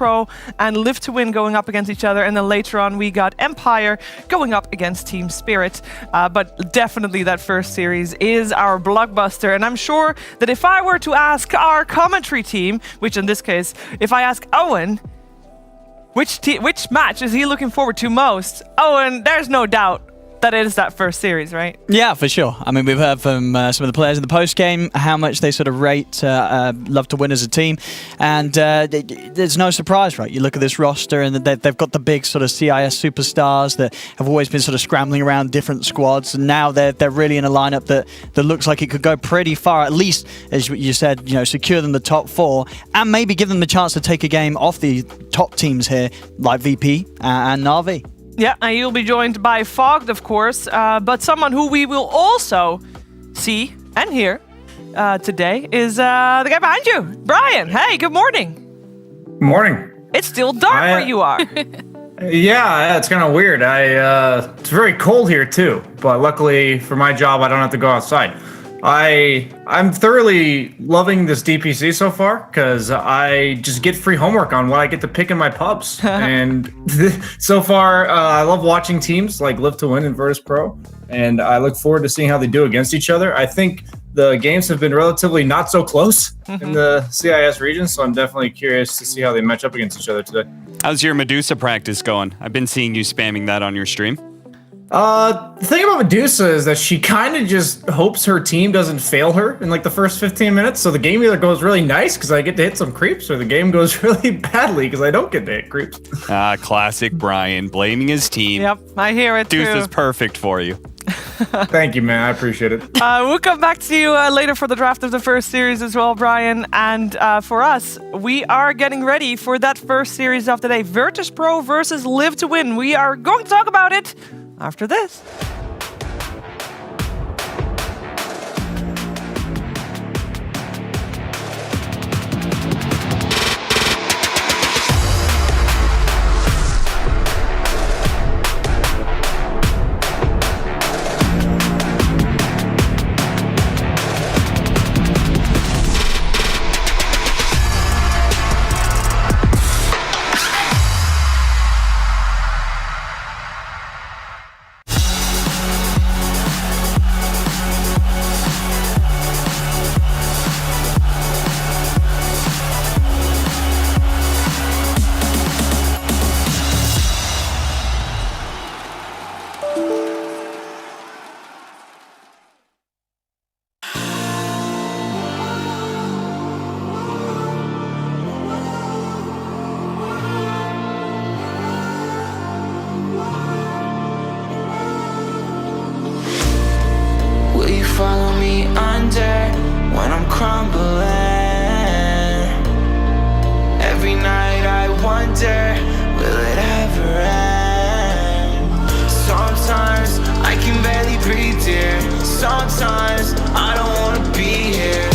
Pro and Live to Win going up against each other, and then later on we got Empire going up against Team Spirit. But definitely that first series is our blockbuster, and I'm sure that if I were to ask our commentary team, which in this case, if I ask Owen, which match is he looking forward to most? Owen, there's no doubt that it is that first series, right? Yeah, for sure. I mean, we've heard from some of the players in the post-game how much they sort of rate Love to Win as a team, and there's no surprise, right? You look at this roster and they've got the big sort of CIS superstars that have always been sort of scrambling around different squads, and now they're really in a lineup that looks like it could go pretty far, at least, as you said, you know, secure them the top 4, and maybe give them the chance to take a game off the top teams here, like VP and Na'Vi. Yeah, and you'll be joined by Fogged, of course, but someone who we will also see and hear today is the guy behind you, Brian. Hey, good morning. Morning. It's still dark where you are. Yeah, it's kind of weird. It's very cold here too, but luckily for my job, I don't have to go outside. I'm thoroughly loving this DPC so far because I just get free homework on what I get to pick in my pubs. And so far, I love watching teams like Live to Win and Virtus Pro, and I look forward to seeing how they do against each other. I think the games have been relatively not so close in the CIS region, so I'm definitely curious to see how they match up against each other today. How's your Medusa practice going? I've been seeing you spamming that on your stream. The thing about Medusa is that she kind of just hopes her team doesn't fail her in like the first 15 minutes. So the game either goes really nice because I get to hit some creeps, or the game goes really badly because I don't get to hit creeps. Classic Brian, blaming his team. Yep, I hear it too. Deuce is perfect for you. Thank you, man. I appreciate it. We'll come back to you later for the draft of the first series as well, Brian. And for us, we are getting ready for that first series of the day. Virtus Pro versus Live to Win. We are going to talk about it after this. Follow me under when I'm crumbling. Every night I wonder, will it ever end? Sometimes I can barely breathe, dear. Sometimes I don't wanna be here.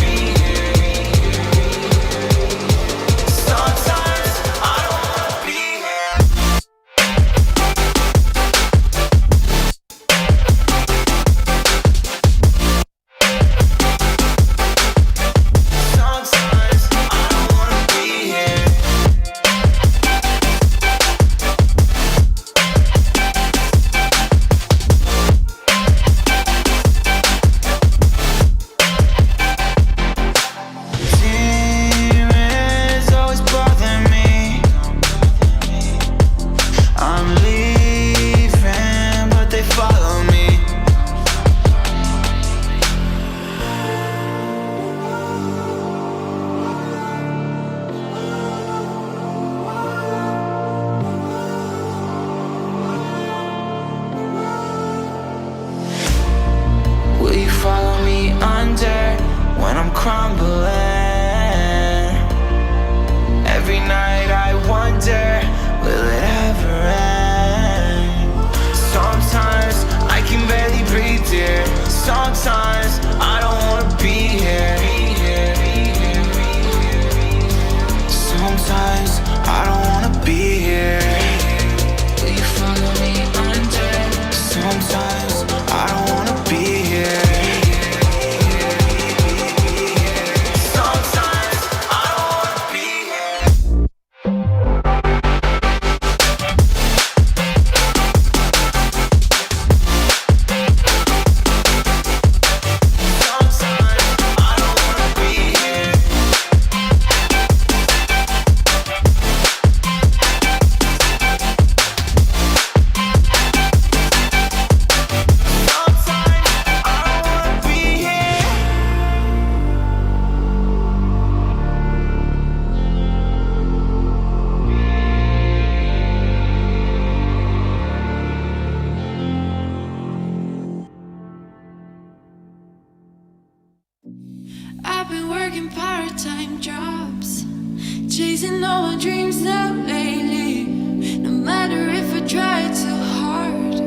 dreams out lately. No matter if I try too hard,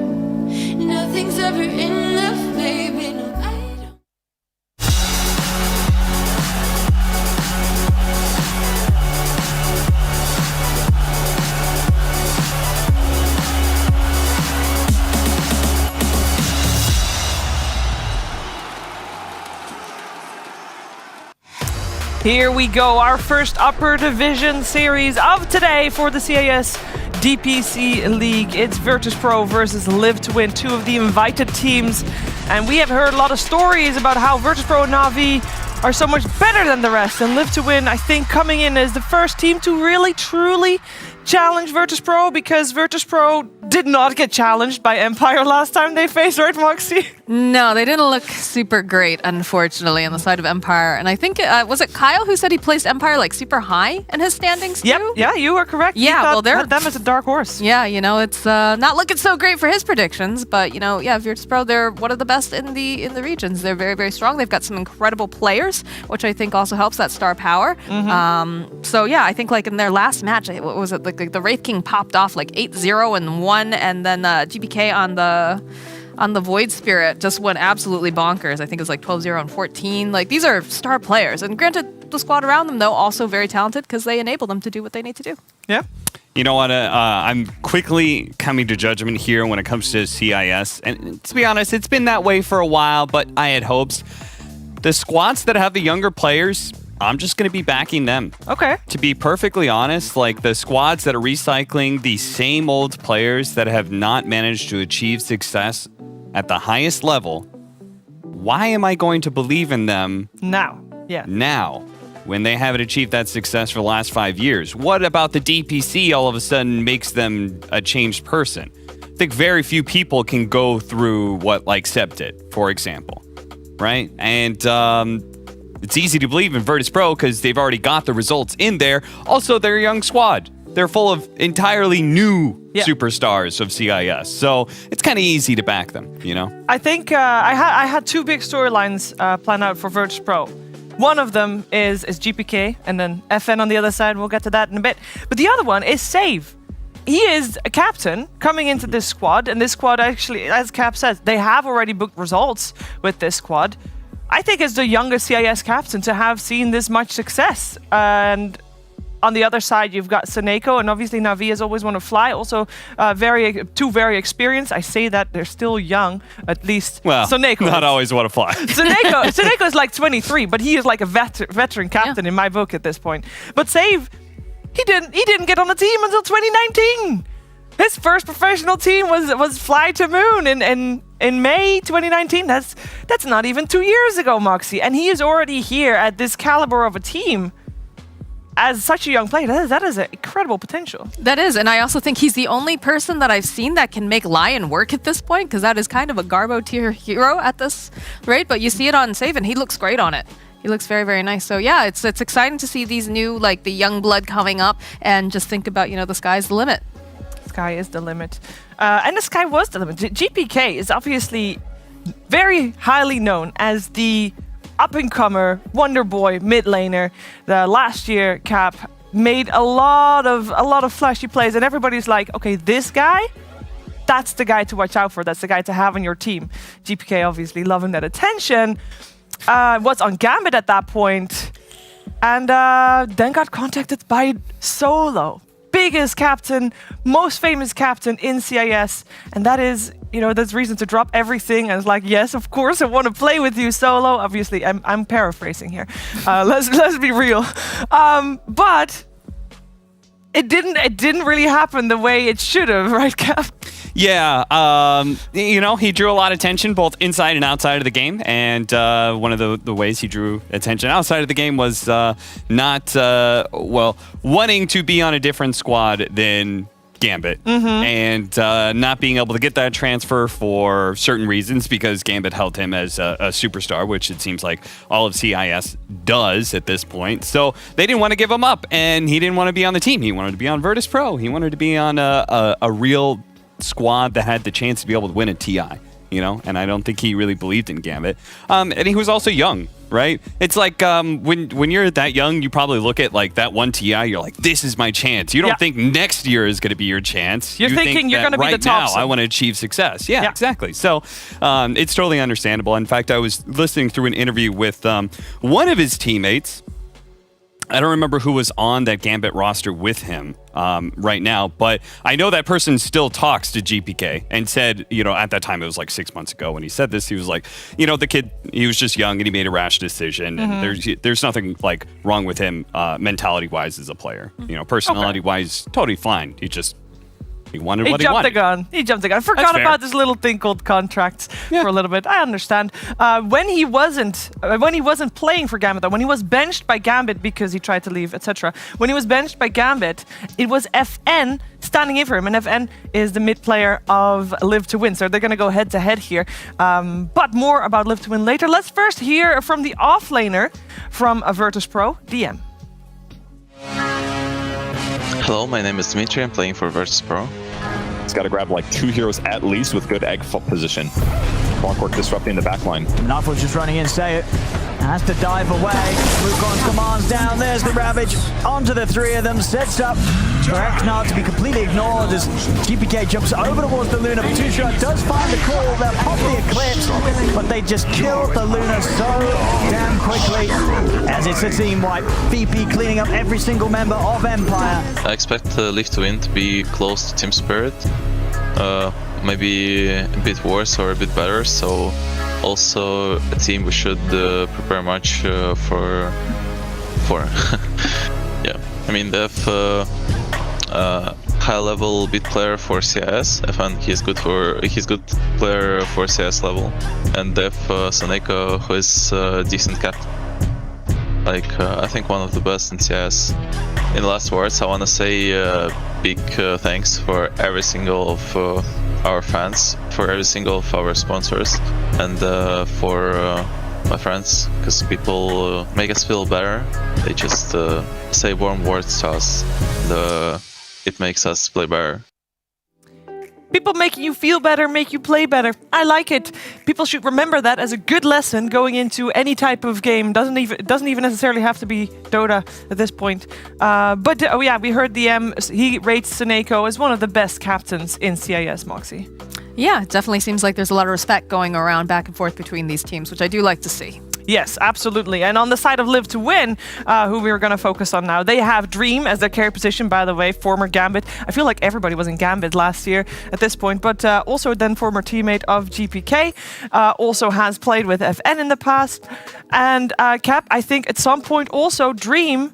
nothing's ever enough, baby. No, I don't. Here we go, our first upper division series of today for the CIS DPC League. It's Virtus.pro versus Live to Win, two of the invited teams. And we have heard a lot of stories about how Virtus.pro and Na'Vi are so much better than the rest. And Live to Win, I think, coming in as the first team to really, truly challenge Virtus.pro, because Virtus.pro did not get challenged by Empire last time they faced, right, Moxie? No, they didn't look super great, unfortunately, on the side of Empire. And I think, was it Kyle who said he placed Empire like super high in his standings too? Yep, yeah, you are correct. Yeah, well, they're had them as a dark horse. Yeah, you know, it's not looking so great for his predictions, but you know, yeah, Virtus.pro, they're one of the best in the regions. They're very, very strong. They've got some incredible players, which I think also helps that star power. So yeah, I think like in their last match, what was it? Like the Wraith King popped off like 8-0 and 1, and then GPK on the Void Spirit just went absolutely bonkers. I think it was like 12-0 and 14. Like, these are star players. And granted, the squad around them, though, also very talented because they enable them to do what they need to do. Yeah. You know what? I'm quickly coming to judgment here when it comes to CIS. And to be honest, it's been that way for a while, but I had hopes. The squads that have the younger players, I'm just going to be backing them. Okay. To be perfectly honest, like the squads that are recycling the same old players that have not managed to achieve success at the highest level, why am I going to believe in them now when they haven't achieved that success for the last 5 years? What about the DPC all of a sudden makes them a changed person? I think very few people can go through what like Seb did, for example, right? And it's easy to believe in Virtus.pro because they've already got the results in there. Also, they're a young squad. They're full of entirely new superstars of CIS. So it's kind of easy to back them, you know? I think I had two big storylines planned out for Virtus.pro. One of them is GPK, and then FN on the other side. We'll get to that in a bit. But the other one is Save. He is a captain coming into this squad, and this squad actually, as Cap says, they have already booked results with this squad. I think it's the youngest CIS captain to have seen this much success. And on the other side, you've got Seneko, and obviously Na'Vi has always wanted to fly. Also, two very experienced. I say that they're still young, at least. Well, Seneko not always want to fly. Seneko is like 23, but he is like a veteran captain in my book at this point. But Save, he didn't get on the team until 2019. His first professional team was Fly to Moon in May 2019. That's not even 2 years ago, Moxie, and he is already here at this caliber of a team. As such a young player, that is an incredible potential. That is, and I also think he's the only person that I've seen that can make Lion work at this point, because that is kind of a Garbo tier hero at this rate, but you see it on Save, and he looks great on it. He looks very, very nice. So yeah, it's exciting to see these new, like the young blood coming up, and just think about, you know, the sky's the limit. Sky is the limit. And the sky was the limit. GPK is obviously very highly known as the up-and-comer Wonder Boy mid laner. The last year Cap made a lot of flashy plays, and everybody's like, okay, this guy, that's the guy to watch out for. That's the guy to have on your team. GPK obviously loving that attention. Was on Gambit at that point, and then got contacted by Solo. Biggest captain, most famous captain in CIS, and that is, you know, there's reason to drop everything. And it's like, yes, of course, I want to play with you, Solo. Obviously, I'm paraphrasing here. Let's be real, but it didn't really happen the way it should have, right, Cap? Yeah, you know, he drew a lot of attention both inside and outside of the game, and one of the ways he drew attention outside of the game was not, wanting to be on a different squad than Gambit, and not being able to get that transfer for certain reasons, because Gambit held him as a superstar, which it seems like all of CIS does at this point. So they didn't want to give him up, and he didn't want to be on the team. He wanted to be on Virtus.pro. He wanted to be on a real squad that had the chance to be able to win a TI, you know, and I don't think he really believed in Gambit. And he was also young. right? It's like when you're that young, you probably look at like that one TI, you're like, this is my chance. You don't think next year is going to be your chance. You're thinking think you're going to be right the top. now, I want to achieve success. Yeah, exactly. So it's totally understandable. In fact, I was listening through an interview with one of his teammates. I don't remember who was on that Gambit roster with him right now, but I know that person still talks to GPK and said, at that time, it was like 6 months ago when he said this, he was like, the kid, he was just young and he made a rash decision. And there's nothing like wrong with him mentality-wise as a player. Personality-wise, totally fine. He wanted what he wanted. He jumped the gun. Forgot about this little thing called contracts for a little bit. I understand. When he wasn't playing for Gambit, though, when he was benched by Gambit because he tried to leave, etc. When he was benched by Gambit, it was FN standing in for him, and FN is the mid player of Live to Win. So they're going to go head to head here. But more about Live to Win later. Let's first hear from the offlaner from Virtus.pro, DM. Hello, my name is Dmitry. I'm playing for Virtus.pro. It's got to grab like 2 heroes at least with good egg position. Clockwork disrupting the backline. Nightfall's just running in, say it. Has to dive away. Wukon's commands down. There's the Ravage. Onto the three of them. Sets up for XctN to be completely ignored as GPK jumps over towards the Luna. But Two-Shot does find the call. They'll pop the Eclipse, but they just killed the Luna so damn quickly as it's a team wipe. VP cleaning up every single member of Empire. I expect Live to Win to be close to Tempererd. Maybe a bit worse or a bit better, so also a team we should prepare much for. Yeah, I mean they have high-level bit player for CIS. I find he's good player for CIS level, and they have Synchronised, who is decent captain. I think one of the best in CIS. In the last words, I want to say big thanks for every single of our fans, for every single of our sponsors, and for my friends, because people make us feel better. They just say warm words to us, and it makes us play better. People making you feel better, make you play better. I like it. People should remember that as a good lesson going into any type of game. Doesn't even necessarily have to be Dota at this point. But we heard DM. He rates Synchronised as one of the best captains in CIS, Moxie. Yeah, it definitely seems like there's a lot of respect going around back and forth between these teams, which I do like to see. Yes, absolutely. And on the side of Live to Win, who we were going to focus on now, they have Dream as their carry position, by the way, former Gambit. I feel like everybody was in Gambit last year at this point, but also then former teammate of GPK, also has played with FN in the past. And Cap, I think at some point also Dream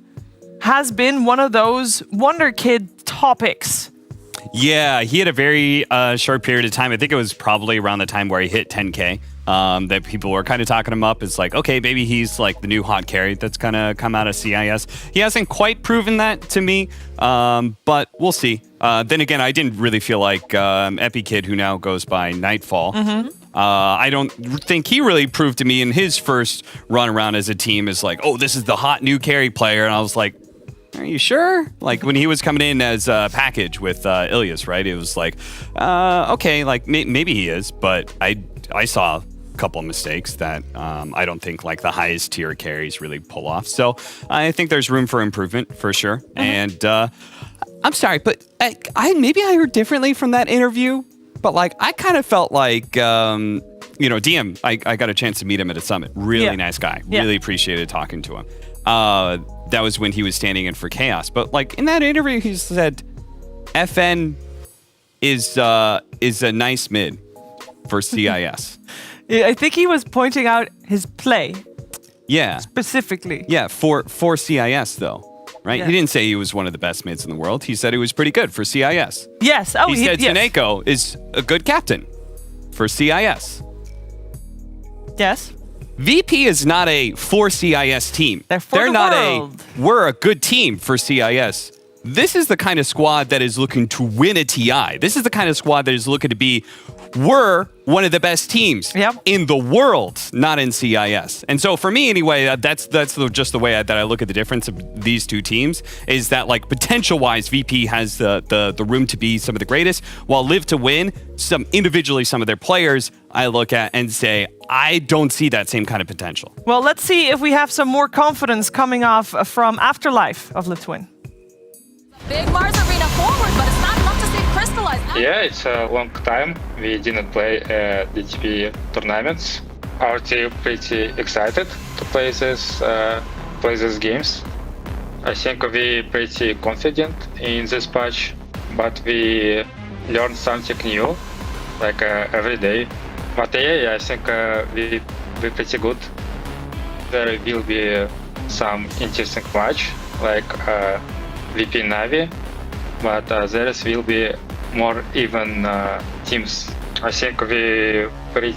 has been one of those Wonder Kid topics. Yeah, he had a very short period of time. I think it was probably around the time where he hit 10K. That people were kind of talking him up. It's like, okay, maybe he's like the new hot carry that's gonna come out of CIS. He hasn't quite proven that to me, but we'll see. Then again, I didn't really feel like Epi Kid, who now goes by Nightfall. I don't think he really proved to me in his first run around as a team is like, oh, this is the hot new carry player, and I was like, are you sure? Like when he was coming in as a package with Ilias, right? It was like, okay, like maybe he is, but I saw couple of mistakes that I don't think like the highest tier carries really pull off. So I think there's room for improvement for sure. And I'm sorry, but maybe I heard differently from that interview, but like I kind of felt like, DM, I got a chance to meet him at a summit. Really nice guy. Really appreciated talking to him. That was when he was standing in for Chaos. But like in that interview, he said FN is a nice mid for CIS. I think he was pointing out his play. Yeah. Specifically. Yeah, for CIS though, right? Yeah. He didn't say he was one of the best mids in the world. He said he was pretty good for CIS. Yes. Oh, he said Synchronised is a good captain for CIS. Yes. VP is not a for CIS team. They're not world. We're a good team for CIS. this is the kind of squad that is looking to win a TI. This is the kind of squad that is looking to be, we're one of the best teams in the world, not in CIS. And so for me anyway, that's just the way that I look at the difference of these two teams, is that like potential-wise, VP has the room to be some of the greatest, while Live to Win, some of their players, I look at and say, I don't see that same kind of potential. Well, let's see if we have some more confidence coming off from Afterlife of Live to Win. Big Mars Arena forward, but it's not enough to see crystallize. Yeah, it's a long time we didn't play DTP tournaments. Our team pretty excited to play these games. I think we pretty confident in this patch, but we learn something new, like every day. But yeah, I think we're pretty good. There will be some interesting match, like VP Navi, but there will be more even teams. I think we pretty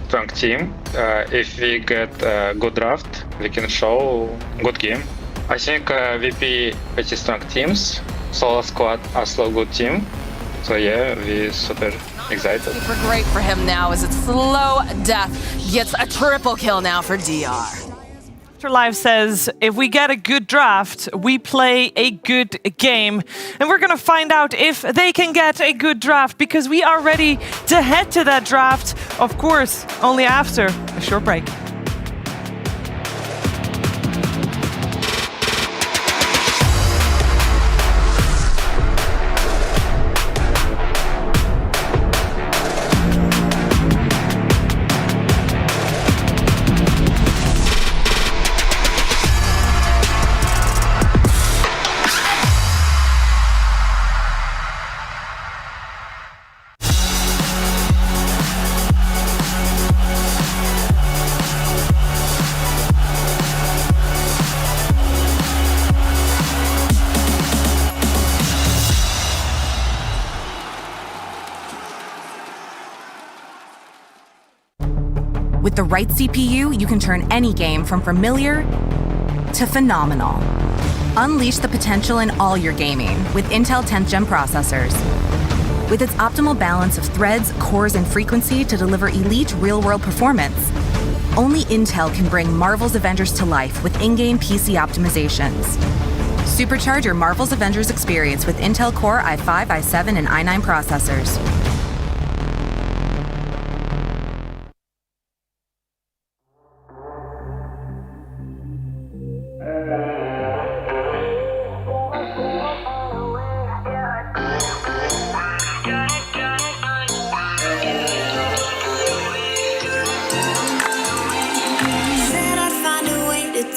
strong team. If we get a good draft, we can show good game. I think VP pretty strong teams. Solo squad also good team. So yeah, we super excited. Super great for him now as it's Slow Death gets a triple kill now for DR. Afterlife says, if we get a good draft, we play a good game. And we're going to find out if they can get a good draft, because we are ready to head to that draft, of course, only after a short break. With the right CPU, you can turn any game from familiar to phenomenal. Unleash the potential in all your gaming with Intel 10th Gen processors. With its optimal balance of threads, cores, and frequency to deliver elite real-world performance, only Intel can bring Marvel's Avengers to life with in-game PC optimizations. Supercharge your Marvel's Avengers experience with Intel Core i5, i7, and i9 processors.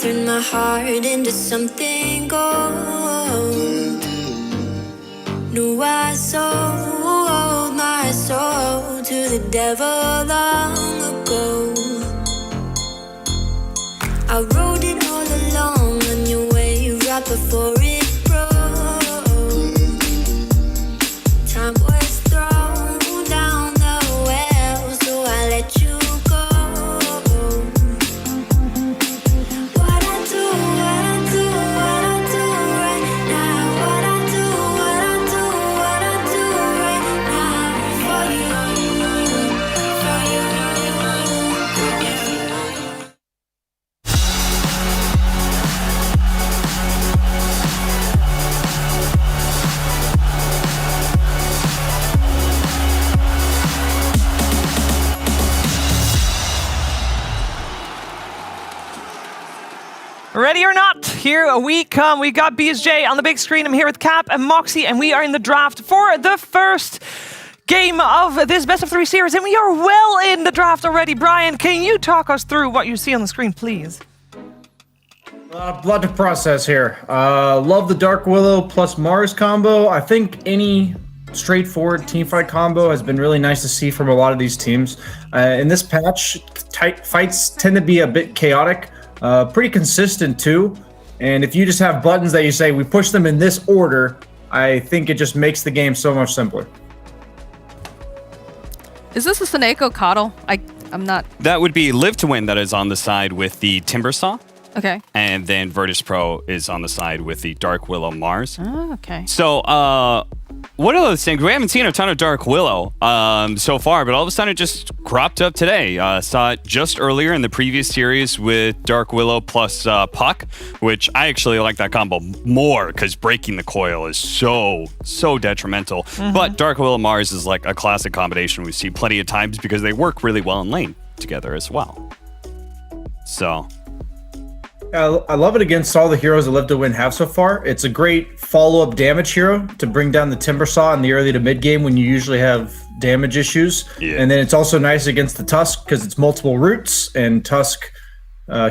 Turn my heart into something gold. No, I sold my soul to the devil long ago. I rode it all along on your wave right before it broke. Time was thrown down the well, so I let you go. Ready or not, here we come. We got BSJ on the big screen. I'm here with Cap and Moxie, and we are in the draft for the first game of this best of 3 series, and we are well in the draft already. Brian, can you talk us through what you see on the screen, please? Lot to process here. Love the Dark Willow plus Mars combo. I think any straightforward teamfight combo has been really nice to see from a lot of these teams. In this patch, tight fights tend to be a bit chaotic. Pretty consistent too, and if you just have buttons that you say we push them in this order, I think it just makes the game so much simpler. Is this a Seneko coddle? I'm not. That would be Live to Win that is on the side with the Timber Saw. Okay. And then Virtus Pro is on the side with the Dark Willow Mars. Oh, okay. So, one of those things, we haven't seen a ton of Dark Willow so far, but all of a sudden it just cropped up today. Saw it just earlier in the previous series with Dark Willow plus Puck, which I actually like that combo more because breaking the coil is so detrimental. But Dark Willow Mars is like a classic combination we see plenty of times because they work really well in lane together as well. So... I love it against all the heroes that Live to Win have so far. It's a great follow-up damage hero to bring down the Timber Saw in the early to mid game when you usually have damage issues. Yeah. And then it's also nice against the Tusk because it's multiple roots, and Tusk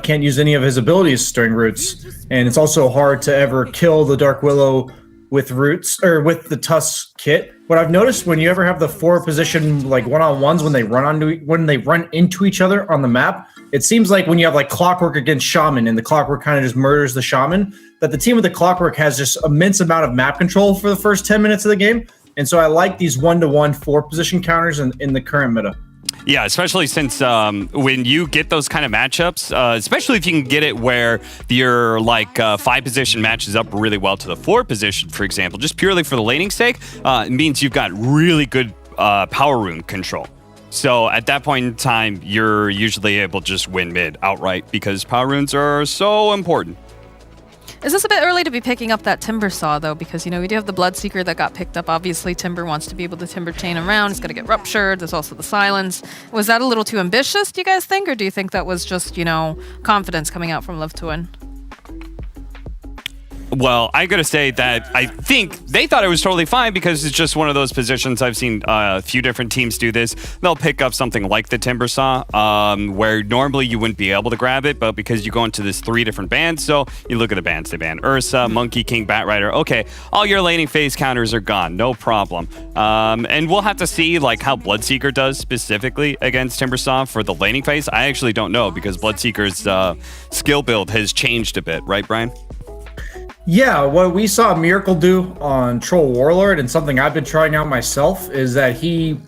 can't use any of his abilities during roots. And it's also hard to ever kill the Dark Willow with roots or with the Tusk kit. What I've noticed when you ever have the 4 position like one-on-ones when they run into each other on the map, it seems like when you have like Clockwork against Shaman and the Clockwork kind of just murders the Shaman, that the team with the Clockwork has just immense amount of map control for the first 10 minutes of the game. And so I like these 1-to-1 4 position counters in the current meta. Yeah, especially since when you get those kind of matchups, especially if you can get it where your like 5 position matches up really well to the 4 position, for example, just purely for the laning sake, it means you've got really good power rune control. So at that point in time, you're usually able to just win mid outright because power runes are so important. Is this a bit early to be picking up that Timber Saw, though? Because, you know, we do have the Bloodseeker that got picked up. Obviously, Timber wants to be able to Timber chain around. It's going to get ruptured. There's also the Silence. Was that a little too ambitious, do you guys think? Or do you think that was just, you know, confidence coming out from Live to Win? Well, I gotta say that I think they thought it was totally fine because it's just one of those positions. I've seen a few different teams do this. They'll pick up something like the Timber Saw, where normally you wouldn't be able to grab it, but because you go into this 3 different bands, so you look at the bands, they ban Ursa, Monkey King, Batrider. Okay, all your laning phase counters are gone, no problem. And we'll have to see like how Bloodseeker does specifically against Timber Saw for the laning phase. I actually don't know because Bloodseeker's skill build has changed a bit, right, Brian? Yeah, what we saw Miracle do on Troll Warlord, and something I've been trying out myself, is that he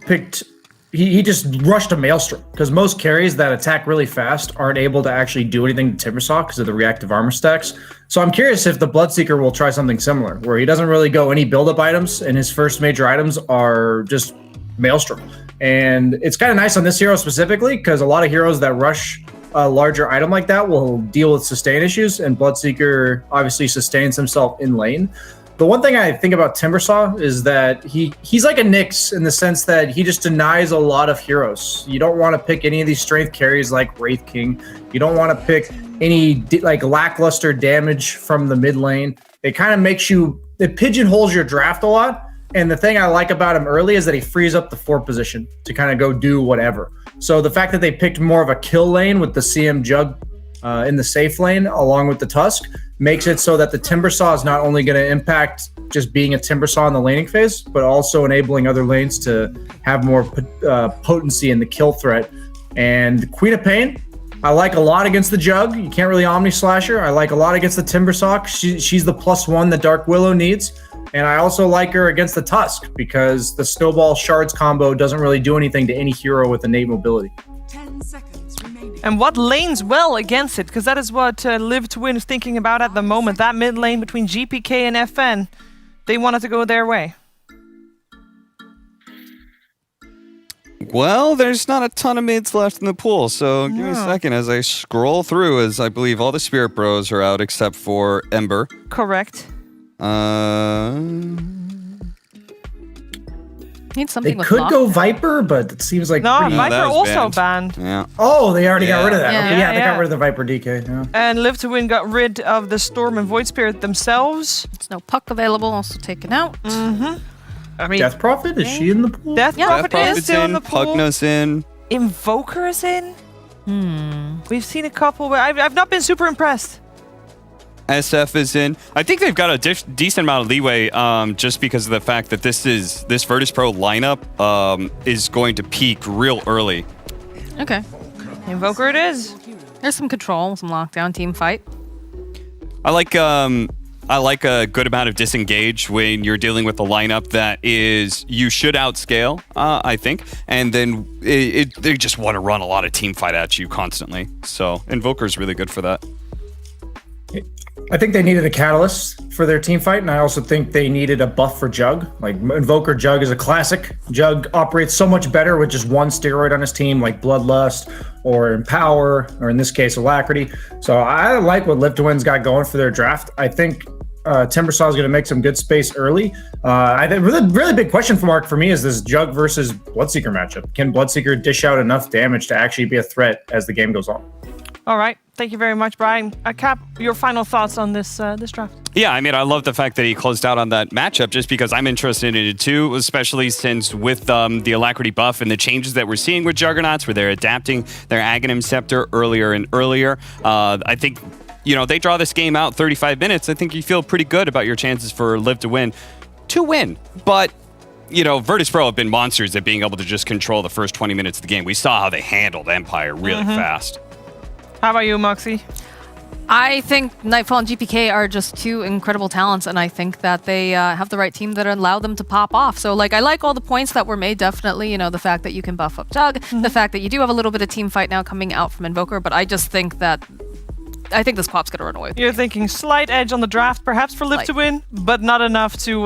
just rushed a Maelstrom, because most carries that attack really fast aren't able to actually do anything to Timbersaw because of the reactive armor stacks. So I'm curious if the Bloodseeker will try something similar, where he doesn't really go any build-up items, and his first major items are just Maelstrom. And it's kind of nice on this hero specifically, because a lot of heroes that rush a larger item like that will deal with sustain issues, and Bloodseeker obviously sustains himself in lane. The one thing I think about Timbersaw is that he's like a Nyx in the sense that he just denies a lot of heroes. You don't want to pick any of these strength carries like Wraith King. You don't want to pick any like lackluster damage from the mid lane. It kind of makes you, it pigeonholes your draft a lot. And the thing I like about him early is that he frees up the 4 position to kind of go do whatever. So the fact that they picked more of a kill lane with the CM Jug in the safe lane along with the Tusk makes it so that the Timbersaw is not only going to impact just being a Timbersaw in the laning phase, but also enabling other lanes to have more potency in the kill threat. And Queen of Pain, I like a lot against the Jug. You can't really Omni Slash her. I like a lot against the Timbersaw. She's the +1 that Dark Willow needs. And I also like her against the Tusk because the Snowball Shards combo doesn't really do anything to any hero with innate mobility. 10 seconds remaining. And what lanes well against it? Because that is what Live to Win is thinking about at the moment. That mid lane between GPK and FN. They wanted to go their way. Well, there's not a ton of mids left in the pool, so give me a second as I scroll through, as I believe all the Spirit Bros are out except for Ember. Correct. Need something they with could lock. go Viper, but it seems like No, pretty... Viper also banned. Yeah. Oh, they already got rid of that. Yeah. Okay, they Yeah. got rid of the Viper DK. Yeah. And Live to Win got rid of the Storm and Void Spirit themselves. There's no Puck available, also taken out. I mean, Death Prophet, is she in the pool? Death Prophet is still in the pool. Pugna's in. Invoker is in. We've seen a couple, but I've not been super impressed. SF is in. I think they've got a decent amount of leeway just because of the fact that this Virtus Pro lineup is going to peak real early. Okay. Invoker it is. There's some control, some lockdown team fight. I like a good amount of disengage when you're dealing with a lineup that is you should outscale, I think, and then they just want to run a lot of team fight at you constantly. So Invoker's really good for that. I think they needed a catalyst for their team fight, and I also think they needed a buff for Jug. Like, Invoker Jug is a classic. Jug operates so much better with just one steroid on his team, like Bloodlust or Empower, or in this case, Alacrity. So I like what Live2Win's got going for their draft. I think Timbersaw is going to make some good space early. I think really big question mark for me is this Jug versus Bloodseeker matchup. Can Bloodseeker dish out enough damage to actually be a threat as the game goes on? All right. Thank you very much, Brian. Cap, your final thoughts on this this draft? Yeah, I mean, I love the fact that he closed out on that matchup just because I'm interested in it too, especially since with the Alacrity buff and the changes that we're seeing with Juggernauts, where they're adapting their Aghanim Scepter earlier and earlier. I think, you know, they draw this game out 35 minutes. I think you feel pretty good about your chances for Live2Win to win. But, you know, Virtus.pro have been monsters at being able to just control the first 20 minutes of the game. We saw how they handled Empire really fast. How about you, Moxie? I think Nightfall and GPK are just two incredible talents, and I think that they have the right team that allow them to pop off. So, like, I like all the points that were made, definitely. You know, the fact that you can buff up Jug, the fact that you do have a little bit of team fight now coming out from Invoker, but I just think that this pop's gonna run away with You're thinking slight edge on the draft, perhaps for Live2Win, but not enough to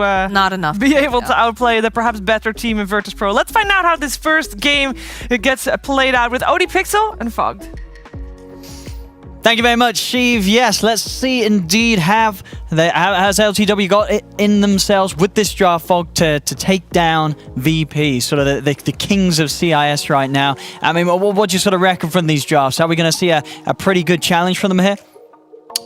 be able to outplay the perhaps better team in Virtus.pro. Let's find out how this first game gets played out with ODPixel and Fogged. Thank you very much, Sheev. Yes, let's see indeed has LTW got it in themselves with this draft, Fog, to take down VP, sort of the kings of CIS right now. I mean, what do you sort of reckon from these drafts? Are we going to see a pretty good challenge from them here?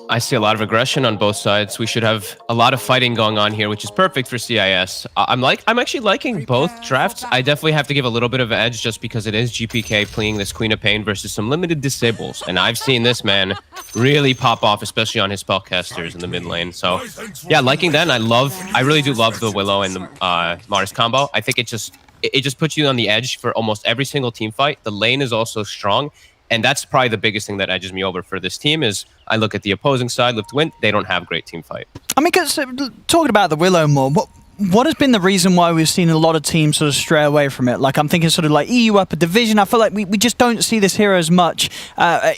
I see a lot of aggression on both sides. We should have a lot of fighting going on here, which is perfect for CIS. I'm actually liking both drafts. I definitely have to give a little bit of an edge just because it is GPK playing this Queen of Pain versus some limited disables. And I've seen this man really pop off, especially on his spellcasters in the mid lane. So yeah, liking that. And I really do love the Willow and the Mars combo. I think it just puts you on the edge for almost every single team fight. The lane is also strong. And that's probably the biggest thing that edges me over for this team is I look at the opposing side, Live2Win, they don't have great team fight. I mean, talking about the Willow more, what has been the reason why we've seen a lot of teams sort of stray away from it? Like, I'm thinking sort of like EU upper division. I feel like we just don't see this hero as much,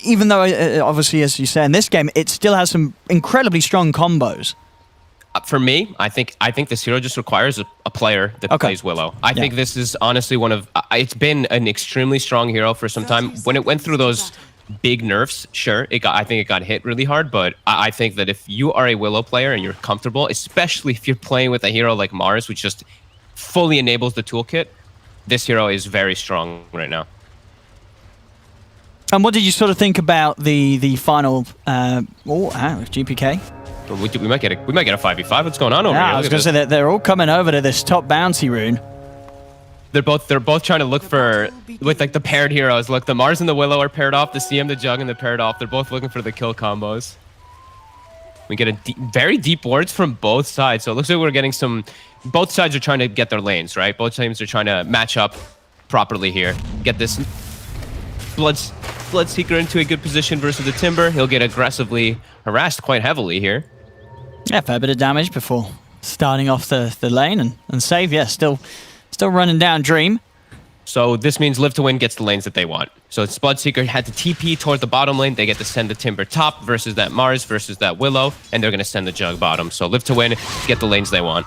even though, obviously, as you say, in this game, it still has some incredibly strong combos. For me, I think this hero just requires a player that plays Willow. I think this is honestly one of... it's been an extremely strong hero for some time. When it went through those big nerfs, sure, I think it got hit really hard, but I think that if you are a Willow player and you're comfortable, especially if you're playing with a hero like Mars, which just fully enables the toolkit, this hero is very strong right now. And what did you sort of think about the final... GPK? We might get a 5v5. What's going on over here? I was going to say that they're all coming over to this top bounty rune. They're both trying to look for with like the paired heroes. Look, the Mars and the Willow are paired off. The CM, the Jug, and the paired off. They're both looking for the kill combos. We get very deep wards from both sides. So it looks like we're getting some. Both sides are trying to get their lanes right. Both teams are trying to match up properly here. Get this Bloodseeker into a good position versus the Timber. He'll get aggressively harassed quite heavily here. Yeah, fair bit of damage before starting off the lane and save. Yeah, still running down Dream. So this means Live2Win gets the lanes that they want. So it's Bloodseeker had to TP towards the bottom lane. They get to send the Timber top versus that Mars versus that Willow, and they're going to send the Jug bottom. So Live2Win get the lanes they want.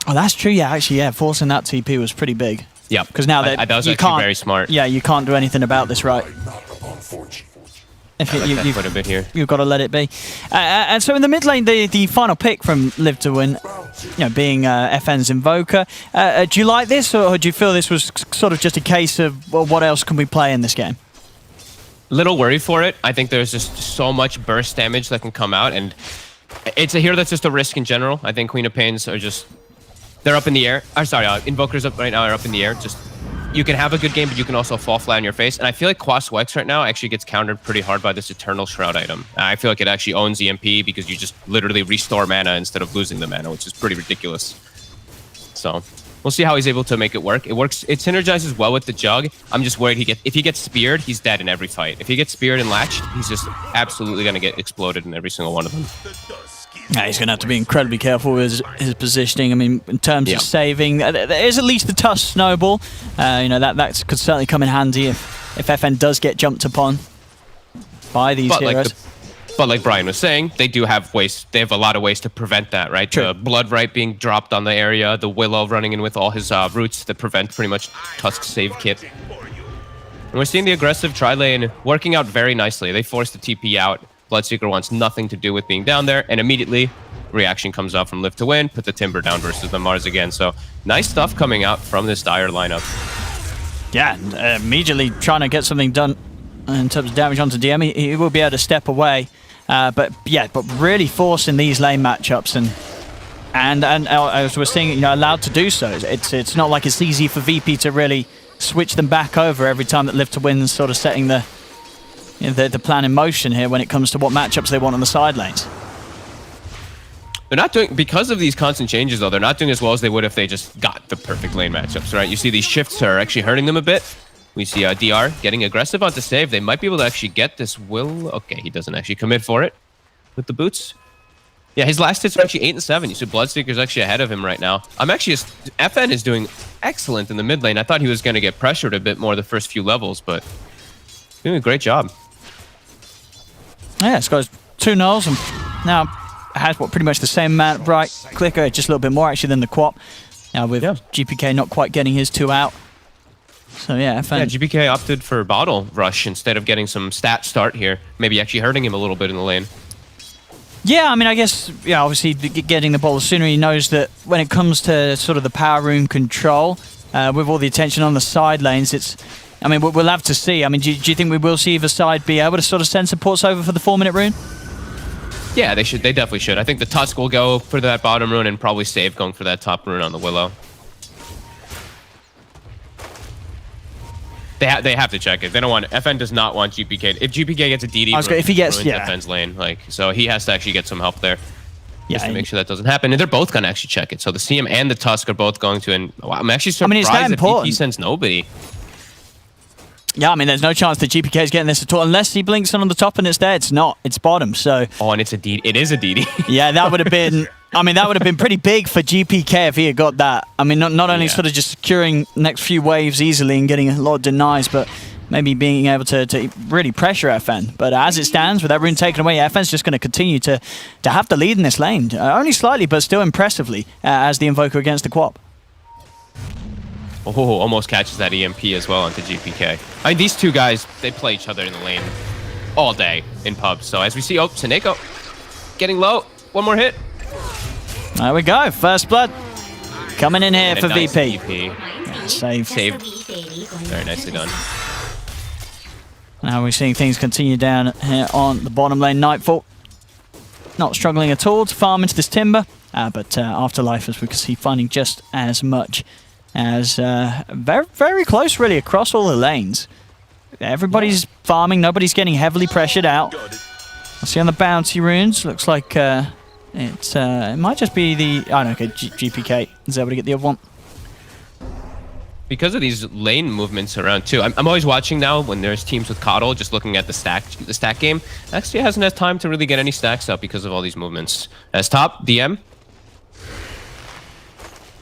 Oh, that's true. Yeah, actually, yeah, forcing that TP was pretty big. Yeah, because now that was you actually can't, very smart. Yeah, you can't do anything about this, right? If you've got a bit here. You've got to let it be. And so in the mid lane, the final pick from Live2Win, you know, being FN's Invoker. Do you like this, or do you feel this was sort of just a case of, well, what else can we play in this game? Little worried for it. I think there's just so much burst damage that can come out, and it's a hero that's just a risk in general. I think Queen of Pains are just, they're up in the air. Invokers up right now are up in the air. Just, you can have a good game, but you can also fall flat on your face. And I feel like Quas Wex right now actually gets countered pretty hard by this Eternal Shroud item. I feel like it actually owns EMP because you just literally restore mana instead of losing the mana, which is pretty ridiculous. So we'll see how he's able to make it work. It works. It synergizes well with the Jug. I'm just worried if he gets speared, he's dead in every fight. If he gets speared and latched, he's just absolutely going to get exploded in every single one of them. Yeah, he's going to have to be incredibly careful with his positioning. I mean, in terms of saving, there is at least the Tusk Snowball. You know, that could certainly come in handy if FN does get jumped upon by these heroes. But like Brian was saying, they do have ways. They have a lot of ways to prevent that, right? True. The Blood Right being dropped on the area, the Willow running in with all his roots that prevent pretty much Tusk save kit. And we're seeing the aggressive tri-lane working out very nicely. They force the TP out. Bloodseeker wants nothing to do with being down there, and immediately reaction comes out from Live to Win, put the Timber down versus the Mars again. So nice stuff coming out from this Dire lineup. Yeah, immediately trying to get something done in terms of damage onto DM. He will be able to step away, but really forcing these lane matchups and as we're seeing, you know, allowed to do so. It's not like it's easy for VP to really switch them back over every time that Live to Win is sort of setting the plan in motion here when it comes to what matchups they want on the side lanes. They're not doing, because of these constant changes though, they're not doing as well as they would if they just got the perfect lane matchups, right? You see these shifts are actually hurting them a bit. We see DR getting aggressive onto save. They might be able to actually get this Will. Okay, he doesn't actually commit for it with the boots. Yeah, his last hits are actually 8 and 7. You see Bloodseeker's actually ahead of him right now. FN is doing excellent in the mid lane. I thought he was going to get pressured a bit more the first few levels, but doing a great job. Yeah, it's got 2 nulls and now has pretty much the same amount of bright clicker, just a little bit more actually than the Quap. Now with GPK not quite getting his 2 out. So yeah, FN. Yeah, GPK opted for Bottle Rush instead of getting some stat start here. Maybe actually hurting him a little bit in the lane. Yeah, I mean, I guess, yeah, obviously getting the ball sooner, he knows that when it comes to sort of the power room control, with all the attention on the side lanes, I mean, we'll have to see. I mean, do you think we will see either side be able to sort of send supports over for the 4-minute rune? Yeah, they should. They definitely should. I think the Tusk will go for that bottom rune and probably save going for that top rune on the Willow. They have to check it. They don't want. FN does not want GPK. If GPK gets a DD, if he gets FN's lane, so he has to actually get some help there. Just to make sure that doesn't happen. And they're both gonna actually check it. So the CM and the Tusk are both going to. And I'm actually surprised that VP sends nobody. Yeah, I mean, there's no chance that GPK is getting this at all unless he blinks on the top and it's there. It's not. It's bottom. So. Oh, and it's a DD. It is a DD. Yeah, that would have been. I mean, that would have been pretty big for GPK if he had got that. I mean, not only sort of just securing next few waves easily and getting a lot of denies, but maybe being able to really pressure FN. But as it stands, with that rune taken away, FN's just going to continue to have the lead in this lane. Only slightly, but still impressively as the Invoker against the Quap. Oh, almost catches that EMP as well onto GPK. I mean, these two guys, they play each other in the lane all day in pubs. So as we see, Syneko getting low. One more hit. There we go. First blood coming in here for nice VP. Yeah, save. Very nicely done. Now we're seeing things continue down here on the bottom lane. Nightfall not struggling at all to farm into this Timber, but Afterlife, as we can see, finding just as much as very, very close really across all the lanes. Everybody's farming, nobody's getting heavily pressured out. I see on the bounty runes, looks like it might just be the... Oh no, okay, GPK is able to get the other one. Because of these lane movements around too, I'm always watching now when there's teams with Coddle, just looking at the stack game. Actually hasn't had time to really get any stacks up because of all these movements. As top, DM.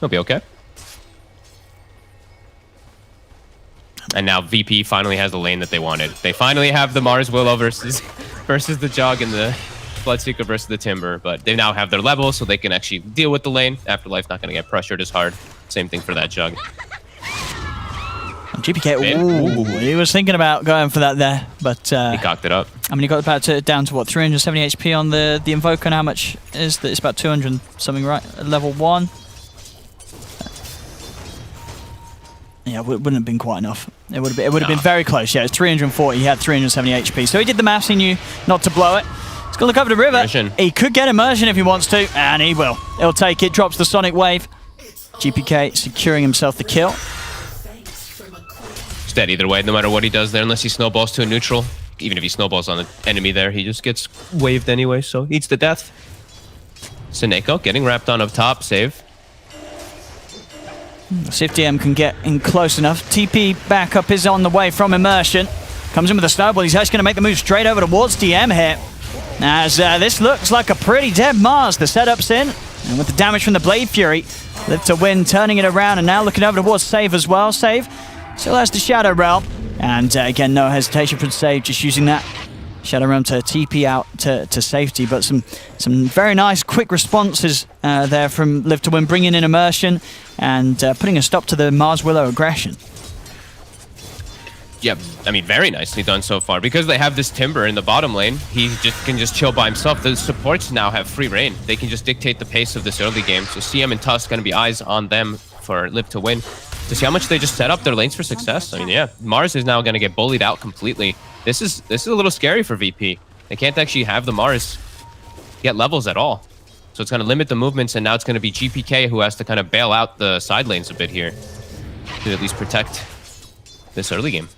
He'll be okay. And now VP finally has the lane that they wanted. They finally have the Mars Willow versus the Jog and the Bloodseeker versus the Timber, but they now have their level, so they can actually deal with the lane. Afterlife not going to get pressured as hard. Same thing for that Jug. GPK, ooh, he was thinking about going for that there, but he cocked it up. I mean, he got down to what, 370 HP on the Invoker, and how much is that? It's about 200 something, right? At level 1. Yeah, it wouldn't have been quite enough. It would have been very close. Yeah, it's 340. He had 370 HP, so he did the maths. He knew not to blow it. He's gonna look over the river. Immersion. He could get immersion if he wants to, and he will. He'll take it. Drops the Sonic Wave. GPK securing himself the kill. Dead either way, no matter what he does there, unless he snowballs to a neutral. Even if he snowballs on the enemy there, he just gets waved anyway, so eats the death. Syneko getting wrapped on up top, save. See if DM can get in close enough. TP backup is on the way from Immersion. Comes in with a snowball. He's actually going to make the move straight over towards DM here. As this looks like a pretty dead Mars. The setup's in, and with the damage from the Blade Fury, Live to Win turning it around, and now looking over towards Save as well. Save still has the Shadow Realm, and again, no hesitation from Save, just using that Shadow Realm to TP out to safety, but some very nice quick responses there from Live to Win, bringing in Immersion and putting a stop to the Mars Willow aggression. Yeah, I mean, very nicely done so far. Because they have this Timber in the bottom lane, he can just chill by himself. The supports now have free reign. They can just dictate the pace of this early game. So CM and Tusk going to be eyes on them for Live to Win to see how much they just set up their lanes for success. I mean, yeah, Mars is now going to get bullied out completely. This is a little scary for VP. They can't actually have the Mars get levels at all. So it's going to limit the movements, and now it's going to be GPK who has to kind of bail out the side lanes a bit here to at least protect this early game.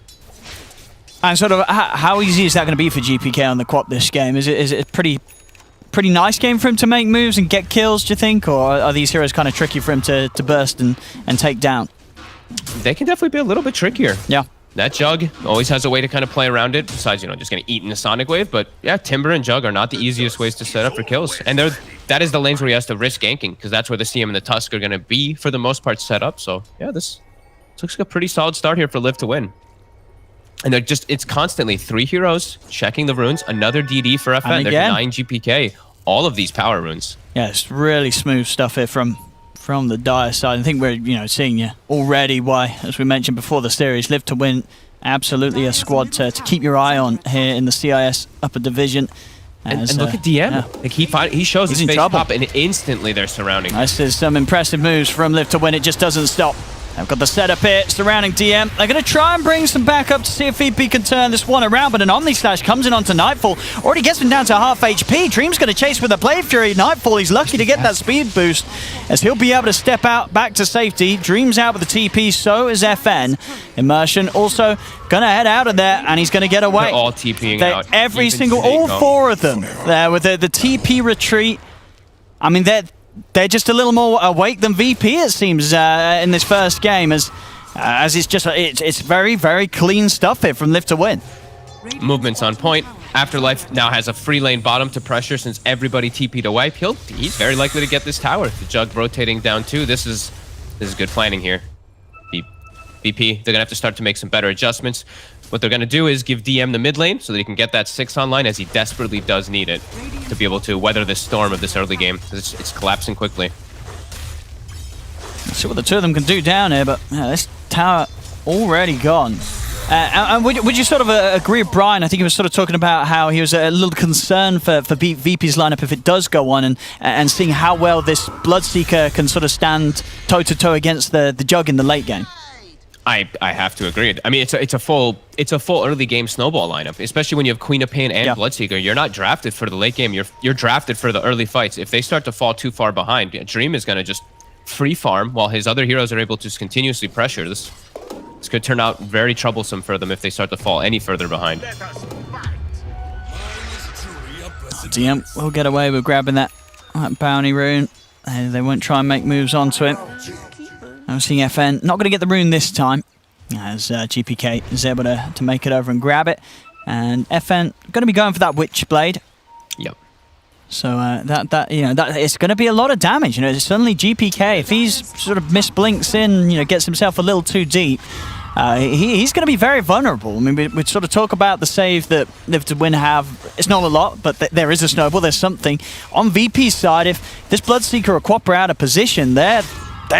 And sort of, how easy is that going to be for GPK on the quad this game? Is it a pretty nice game for him to make moves and get kills, do you think? Or are these heroes kind of tricky for him to burst and take down? They can definitely be a little bit trickier. Yeah. That Jug always has a way to kind of play around it, besides, just getting eaten a Sonic Wave. But yeah, Timber and Jug are not the easiest ways to set up for kills. And that is the lanes where he has to risk ganking, because that's where the CM and the Tusk are going to be, for the most part, set up. So yeah, this looks like a pretty solid start here for Live to Win. And it's constantly 3 heroes checking the runes, another DD for FN. They're denying GPK all of these power runes. Yeah, it's really smooth stuff here from the Dire side. I think we're seeing already why, as we mentioned before the series, Live to Win, absolutely a squad to keep your eye on here in the CIS upper division. And look at DM. Yeah. Like he shows his face pop, and instantly they're surrounding. This is some impressive moves from Live to Win. It just doesn't stop. They've got the setup here surrounding DM. They're going to try and bring some backup to see if VP can turn this one around, but an Omni Slash comes in onto Nightfall. Already gets him down to half HP. Dream's going to chase with a Blade Fury. Nightfall, he's lucky to get that speed boost, as he'll be able to step out back to safety. Dream's out with the TP, so is FN. Immersion also going to head out of there, and he's going to get away. They're all TPing out. All 4 of them there with the TP retreat. I mean, they're just a little more awake than VP, it seems, in this first game, as it's very, very clean stuff here from Live to Win. Movements on point. Afterlife now has a free lane bottom to pressure since everybody TP'd away. He's very likely to get this tower. The Jug rotating down too. This is good planning here. VP, they're gonna have to start to make some better adjustments. What they're going to do is give DM the mid lane so that he can get that 6 online, as he desperately does need it to be able to weather this storm of this early game. It's collapsing quickly. Let's see what the 2 of them can do down here, but this tower already gone. And would you sort of agree with Brian? I think he was sort of talking about how he was a little concerned for VP's lineup if it does go on, and seeing how well this Bloodseeker can sort of stand toe-to-toe against the Jug in the late game. I have to agree. I mean, it's a full early game snowball lineup, especially when you have Queen of Pain and Bloodseeker. You're not drafted for the late game. You're drafted for the early fights. If they start to fall too far behind, Dream is going to just free farm while his other heroes are able to continuously pressure. This could turn out very troublesome for them if they start to fall any further behind. DM will get away with grabbing that bounty rune. They won't try and make moves onto it. I'm seeing FN not going to get the rune this time, as GPK is able to make it over and grab it. And FN going to be going for that Witchblade. Yep. So that it's going to be a lot of damage. Suddenly GPK, if he's sort of misblinks in, gets himself a little too deep, he's going to be very vulnerable. I mean, we sort of talk about the save that Live to Win have. It's not a lot, but there is a snowball. There's something on VP's side. If this Bloodseeker or Quapper out of position, they're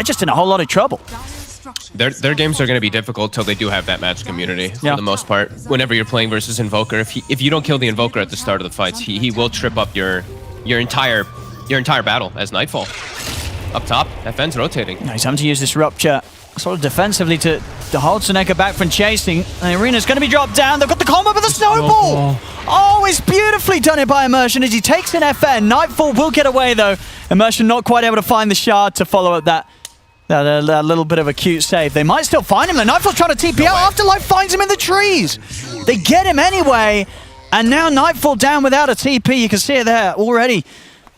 just in a whole lot of trouble. Their games are going to be difficult till they do have that match community for the most part. Whenever you're playing versus Invoker, if you don't kill the Invoker at the start of the fights, he will trip up your entire battle as Nightfall. Up top, FN's rotating. He's having to use this Rupture sort of defensively to hold Seneca back from chasing. The arena's going to be dropped down. They've got the combo with the snowball. Oh, it's beautifully done it by Immersion as he takes in FN. Nightfall will get away though. Immersion not quite able to find the shard to follow up that little bit of a cute save. They might still find him. The Nightfall's trying to TP out. Afterlife finds him in the trees. They get him anyway. And now Nightfall down without a TP. You can see it there already.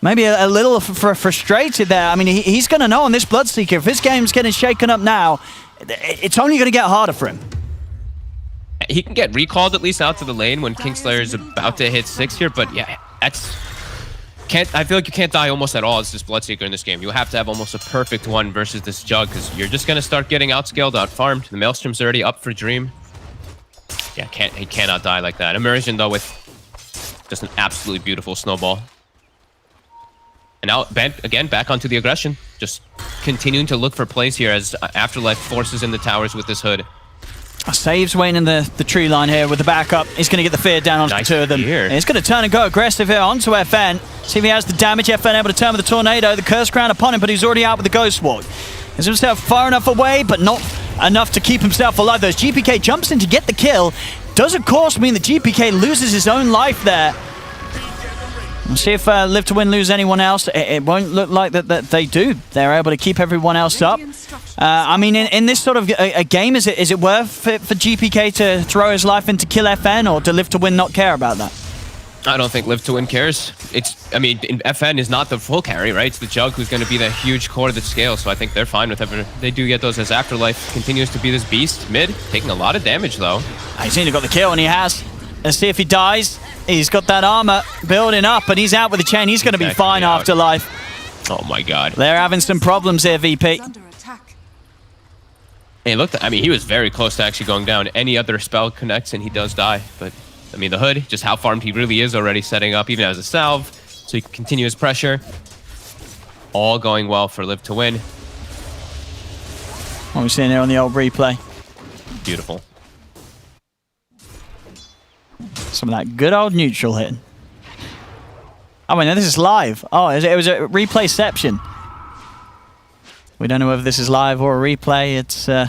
Maybe a little frustrated there. I mean, he's going to know on this Bloodseeker, if this game's getting shaken up now, it's only going to get harder for him. He can get recalled at least out to the lane when Kingslayer is about to hit 6 here, but yeah, I feel like you can't die almost at all as this Bloodseeker in this game. You have to have almost a perfect one versus this Jug, because you're just going to start getting outscaled, out-farmed. The Maelstrom's already up for Dream. Yeah, he cannot die like that. Immersion, though, with Just an absolutely beautiful snowball. And now, Ben, again, back onto the aggression. Just continuing to look for plays here as Afterlife forces in the towers with this hood. Saves waiting in the tree line here with the backup. He's going to get the fear down onto Nice the two of them. fear. And he's going to turn and go aggressive here onto FN. See if he has the damage. FN able to turn with the tornado. The curse crown upon him, but he's already out with the ghost walk. He's himself far enough away, but not enough to keep himself alive. As GPK jumps in to get the kill, does of course mean that GPK loses his own life there. We'll see if Live to Win lose anyone else. It won't look like that they do. They're able to keep everyone else up. I mean, in this sort of a game, is it worth it for GPK to throw his life in to kill FN, or do Live to Win not care about that? I don't think Live to Win cares. FN is not the full carry, right? It's the Jug who's going to be the huge core of the scale, so I think they're fine with it. They do get those as Afterlife continues to be this beast. Mid, taking a lot of damage, though. He's nearly got the kill, and he has. Let's see if he dies. He's got that armor building up, but he's out with the chain. He's going to be fine Afterlife. Oh my god. They're having some problems here, VP. Hey, look, he was very close to actually going down. Any other spell connects and he does die. But, the hood, just how farmed he really is already setting up, even as a salve. So he can continue his pressure. All going well for Live to Win. What we're seeing here on the old replay. Beautiful. Some of that good old neutral hitting. Oh, wait, no, this is live. Oh, it was a replayception. We don't know whether this is live or a replay. It's. I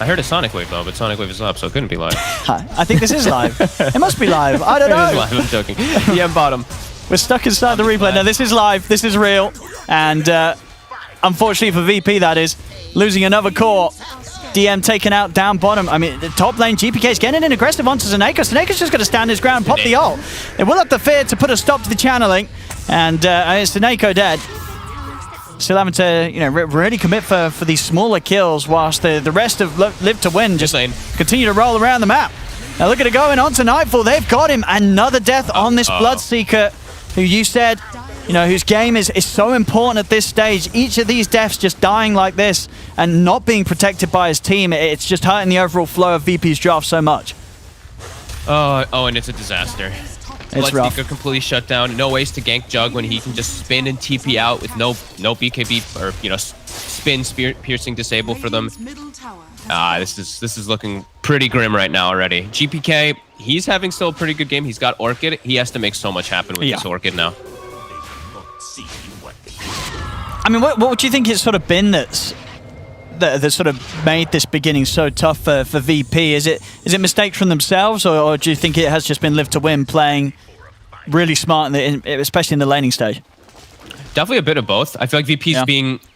heard a Sonic Wave though, but Sonic Wave is up, so it couldn't be live. I think this is live. It must be live. I don't know. It is live, I'm joking. DM bottom. We're stuck inside the replay. No, this is live. This is real. And unfortunately for VP, that is, losing another core. DM taken out down bottom. The top lane, GPK is getting in aggressive onto Synchronised. Synchronised just going to stand his ground, pop the ult. It will have the fear to put a stop to the channeling. And it's Synchronised dead. Still having to, really commit for these smaller kills, whilst the rest of Live to Win just continue to roll around the map. Now look at it going on to Nightfall. They've got him. Another death on this Bloodseeker, who you said, whose game is so important at this stage. Each of these deaths just dying like this and not being protected by his team, it's just hurting the overall flow of VP's draft so much. Oh, and it's a disaster. It's rough. Bloodseeker completely shut down. No ways to gank Jug when he can just spin and TP out with no BKB or spin spear piercing disable for them. This is looking pretty grim right now already. GPK, he's having still a pretty good game. He's got Orchid. He has to make so much happen with this Orchid now. What would you think it's sort of been that sort of made this beginning so tough for VP? Is it mistakes from themselves, or do you think it has just been Live to Win playing really smart, especially in the laning stage? Definitely a bit of both. I feel like VP's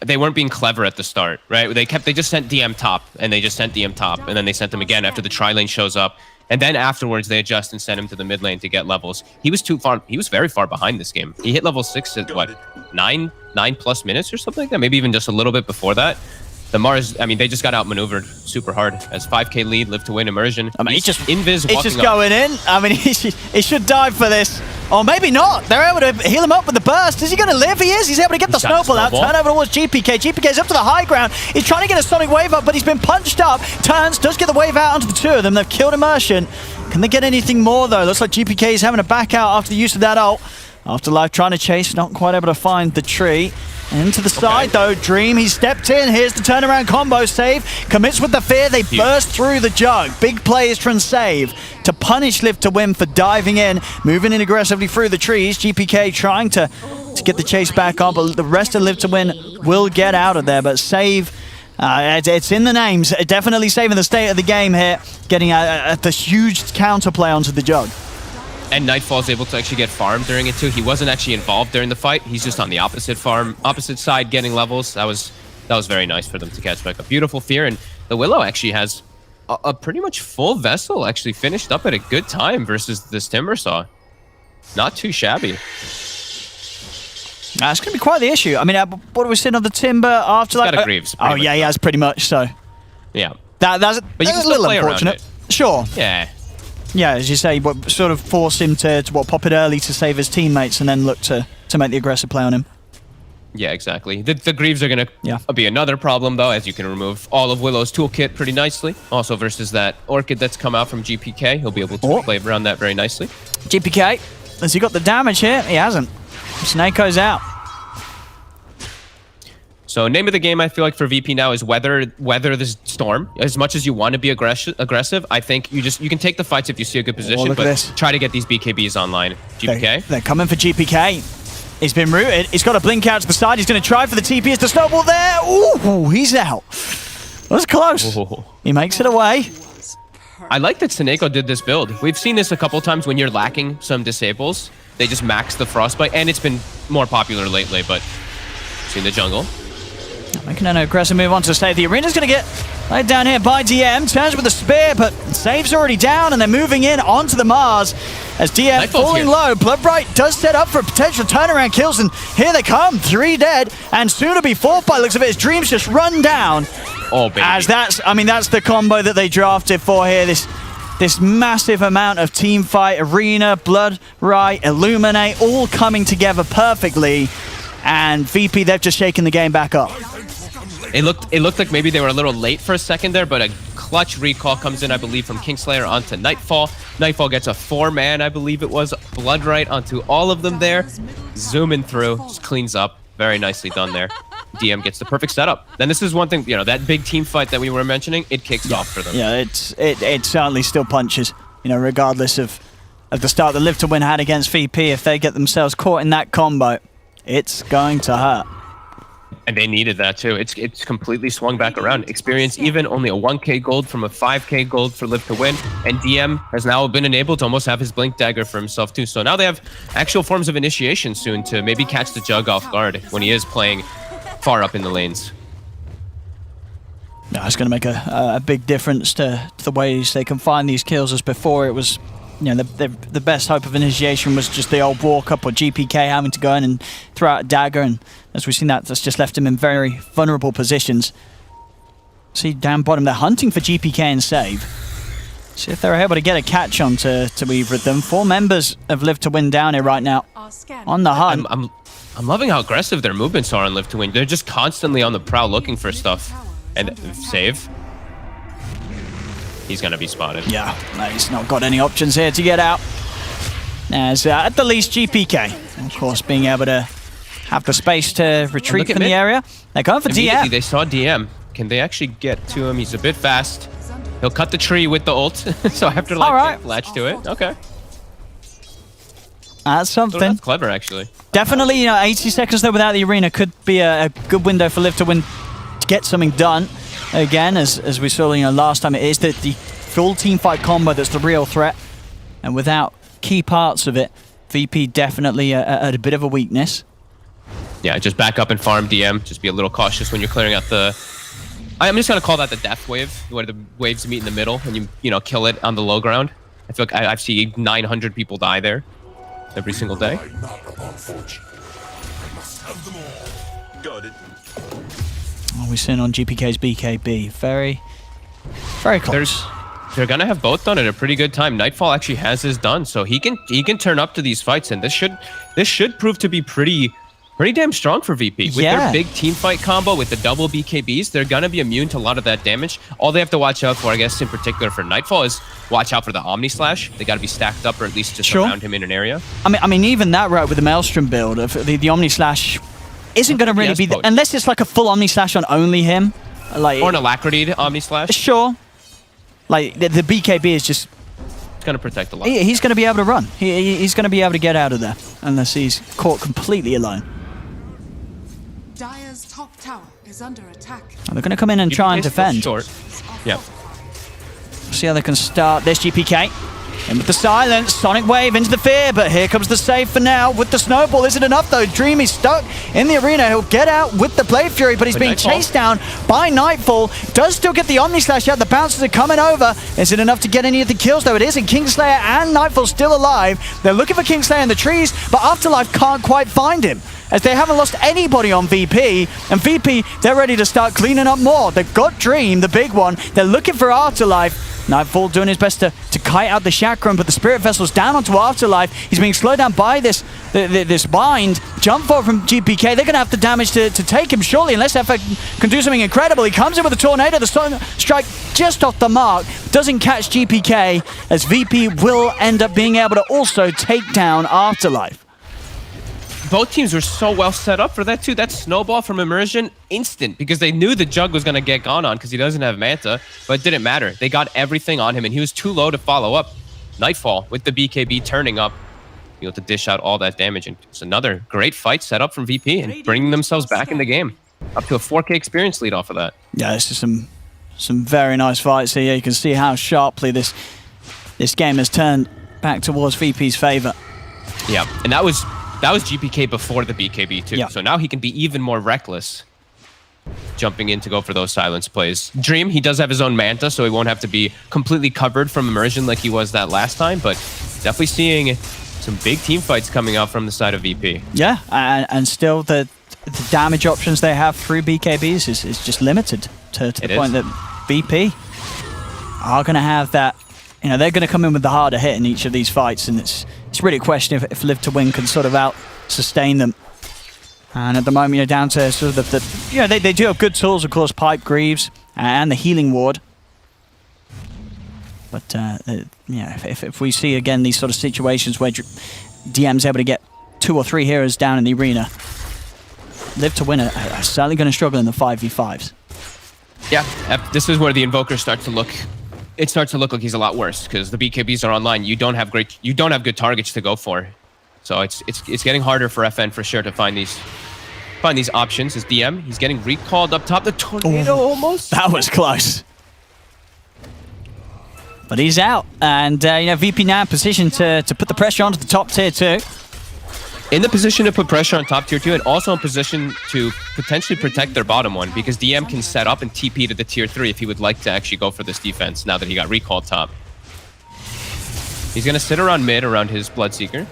they weren't being clever at the start, right? They just sent DM top, and they just sent DM top, and then they sent them again after the tri-lane shows up. And then afterwards, they adjust and send him to the mid lane to get levels. He was too far. He was very far behind this game. He hit level 6 at, what, 9+ minutes or something like that? Maybe even just a little bit before that. The Mars, they just got outmaneuvered super hard. As 5k lead, Live to Win immersion. He's just invis. He's just going in. He should die for this. Or maybe not. They're able to heal him up with the burst. Is he going to live? He is. He's able to get the snowball out. Turn over towards GPK. GPK's up to the high ground. He's trying to get a sonic wave up, but he's been punched up. Turns, does get the wave out onto the two of them. They've killed immersion. Can they get anything more though? Looks like GPK is having to back out after the use of that ult. Afterlife trying to chase, not quite able to find the tree. Into the side though, Dream, he stepped in. Here's the turnaround combo save. Commits with the fear, they burst through the Jug. Big plays from Save to punish Live to Win for diving in, moving in aggressively through the trees. GPK trying to get the chase back on, but the rest of Live to Win will get out of there. But Save, it's in the names, definitely saving the state of the game here, getting the huge counterplay onto the Jug. And Nightfall's able to actually get farmed during it too. He wasn't actually involved during the fight. He's just on the opposite side getting levels. That was very nice for them to catch back. A beautiful fear, and the Willow actually has a pretty much full vessel actually finished up at a good time versus this Timbersaw. Not too shabby. It's going to be quite the issue. What are we seeing on the Timber after that? He's got a Greaves. Oh yeah, he has pretty much so. Yeah. That's but you can a little unfortunate. Sure. Yeah. Yeah, as you say, sort of force him to pop it early to save his teammates and then look to make the aggressive play on him. Yeah, exactly. The Greaves are going to be another problem, though, as you can remove all of Willow's toolkit pretty nicely. Also versus that Orchid that's come out from GPK. He'll be able to play around that very nicely. GPK Has he got the damage here? He hasn't. Snakeo's out. So name of the game, I feel like for VP now is weather the storm. As much as you want to be aggressive, I think you can take the fights if you see a good position, but try to get these BKBs online. GPK. They're coming for GPK. He's been rooted. He's got to blink out to the side. He's going to try for the TP. Is the snowball there? Ooh, he's out. That's close. Ooh. He makes it away. I like that Synchronised did this build. We've seen this a couple times when you're lacking some disables. They just max the Frostbite, and it's been more popular lately, but see in the jungle. Making an aggressive move on to save. The arena's going to get laid down here by DM. Turns with the spear, but save's already down, and they're moving in onto the Mars. As DM falling low, Bloodbright does set up for potential turnaround kills, and here they come. 3 dead, and soon to be 4th by looks of it. His dreams just run down. Oh, baby. As that's the combo that they drafted for here. This massive amount of team fight, arena, Bloodbright, Illuminate, all coming together perfectly. And VP, they've just shaken the game back up. It looked like maybe they were a little late for a second there, but a clutch recall comes in, I believe, from Kingslayer onto Nightfall. Nightfall gets a 4-man, I believe it was, Bloodbright onto all of them there. Zooming through, just cleans up. Very nicely done there. DM gets the perfect setup. Then this is one thing, that big team fight that we were mentioning, it kicks off for them. Yeah, it certainly still punches, regardless of the start that Live to Win had against VP. If they get themselves caught in that combo, it's going to hurt. And they needed that too. It's completely swung back around. Experience even only a 1k gold from a 5k gold for Live to Win. And DM has now been enabled to almost have his Blink Dagger for himself too. So now they have actual forms of initiation soon to maybe catch the Jug off guard when he is playing far up in the lanes. No, it's going to make a big difference to the ways they can find these kills. As before, it was the best hope of initiation was just the old walk up or GPK having to go in and throw out a dagger, and as we've seen, that's just left him in very vulnerable positions. See down bottom, they're hunting for GPK and save. See if they're able to get a catch on to either of them. 4 members of Live to Win down here right now on the hunt. I'm loving how aggressive their movements are on Live to Win. They're just constantly on the prowl looking for stuff. And save. He's going to be spotted. Yeah, he's not got any options here to get out. As at the least GPK, of course, being able to have the space to retreat from the area. They're going for DM. They saw DM. Can they actually get to him? He's a bit fast. He'll cut the tree with the ult. So after latch to it. Okay. That's something. So that's clever, actually. Definitely, 80 seconds though without the arena could be a good window for Live to Win to get something done. Again, as we saw last time, it is the full team fight combo that's the real threat. And without key parts of it, VP definitely at a bit of a weakness. Yeah, just back up and farm DM. Just be a little cautious when you're clearing out the... I'm just going to call that the death wave, where the waves meet in the middle and you kill it on the low ground. I feel like I've seen 900 people die there every single day. Oh, we're seeing on GPK's BKB. Very, very close. They're gonna have both done at a pretty good time. Nightfall actually has his done, so he can turn up to these fights, and this should prove to be pretty damn strong for VP. With their big team fight combo with the double BKBs, they're gonna be immune to a lot of that damage. All they have to watch out for, I guess, in particular for Nightfall, is watch out for the Omni Slash. They gotta be stacked up or at least just around him in an area. I mean, even that route with the Maelstrom build of the Omni Slash isn't going to really be unless it's like a full Omni Slash on only him, like or an Alacrity Omni Slash. Sure, like the BKB is just going to protect a lot. He's going to be able to run. He's going to be able to get out of there unless he's caught completely alone. Dire's top tower is under attack. They're going to come in and try and defend. Short. Yeah. See how they can start this GPK. In with the silence, Sonic Wave into the fear, but here comes the save for now with the snowball. Isn't enough though. Dream is stuck in the arena. He'll get out with the Blade Fury, but he's being chased down by Nightfall. Does still get the Omni Slash out. The bouncers are coming over. Is it enough to get any of the kills though? It isn't. Kingslayer and Nightfall still alive. They're looking for Kingslayer in the trees, but Afterlife can't quite find him, as they haven't lost anybody on VP, and VP, they're ready to start cleaning up more. They've got Dream, the big one. They're looking for Afterlife. Nightfall doing his best to kite out the Chakram, but the Spirit Vessel's down onto Afterlife. He's being slowed down by this bind. Jump forward from GPK. They're going to have the damage to take him, surely, unless FX can do something incredible. He comes in with a Tornado. The Strike just off the mark. doesn't catch GPK, as VP will end up being able to also take down Afterlife. Both teams were so well set up for that too. That snowball from Immersion, instant, because they knew the Jug was going to get gone on because he doesn't have Manta, but it didn't matter. They got everything on him, and he was too low to follow up. Nightfall with the BKB turning up, able to dish out all that damage, and it's another great fight set up from VP and bringing themselves back in the game. Up to a 4K experience lead off of that. Yeah, this is some very nice fights here. You can see how sharply this game has turned back towards VP's favor. Yeah, and that was GPK before the BKB too. Yeah. So now he can be even more reckless, jumping in to go for those silence plays. Dream, he does have his own Manta, so he won't have to be completely covered from Immersion like he was that last time, but definitely seeing some big team fights coming out from the side of VP. Yeah, and still the damage options they have through BKBs is just limited to the point that VP are going to have that. You know, they're going to come in with the harder hit in each of these fights, and it's really a question if Live to Win can sort of out-sustain them. And at the moment, you're down to sort of you know, they do have good tools, of course, Pipe, Greaves, and the Healing Ward. But, yeah, if we see, again, these sort of situations where DM's able to get 2 or 3 heroes down in the arena, Live to Win are certainly going to struggle in the 5v5s. Yeah, this is where the Invoker starts to look. It starts to look like he's a lot worse because the BKBs are online. You don't have good targets to go for, so it's getting harder for FN for sure to find these options. His DM, he's getting recalled up top. The tornado almost. That was close. But he's out, and you know, VP now in position to put the pressure onto the top tier 2. In the position to put pressure on top tier 2, and also in position to potentially protect their bottom one, because DM can set up and TP to the tier 3 if he would like to actually go for this defense now that he got recalled top. He's going to sit around mid around his Bloodseeker.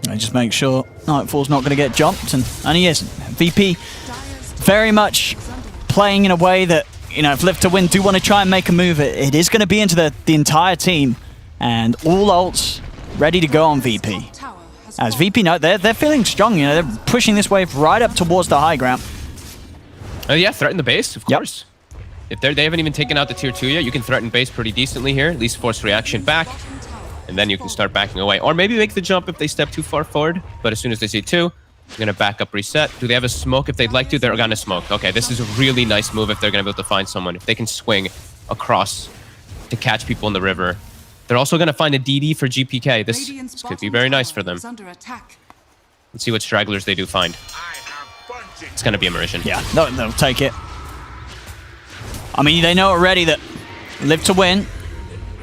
And just make sure Nightfall's not going to get jumped, and he isn't. VP very much playing in a way that, you know, if Live to Win do want to try and make a move, it is going to be into the entire team, and all ults ready to go on VP. As VP know, they're feeling strong, you know, they're pushing this wave right up towards the high ground. Oh yeah, threaten the base, of course. If they haven't even taken out the tier 2 yet, you can threaten base pretty decently here, at least force reaction back, and then you can start backing away. Or maybe make the jump if they step too far forward, but as soon as they see 2, they're going to back up, reset. Do they have a smoke? If they'd like to, they're going to smoke. Okay, this is a really nice move if they're going to be able to find someone. If they can swing across to catch people in the river. They're also going to find a DD for GPK. This could be very nice for them. Let's see what stragglers they do find. It's going to be Immersion. Yeah, they'll take it. I mean, they know already that Live to Win,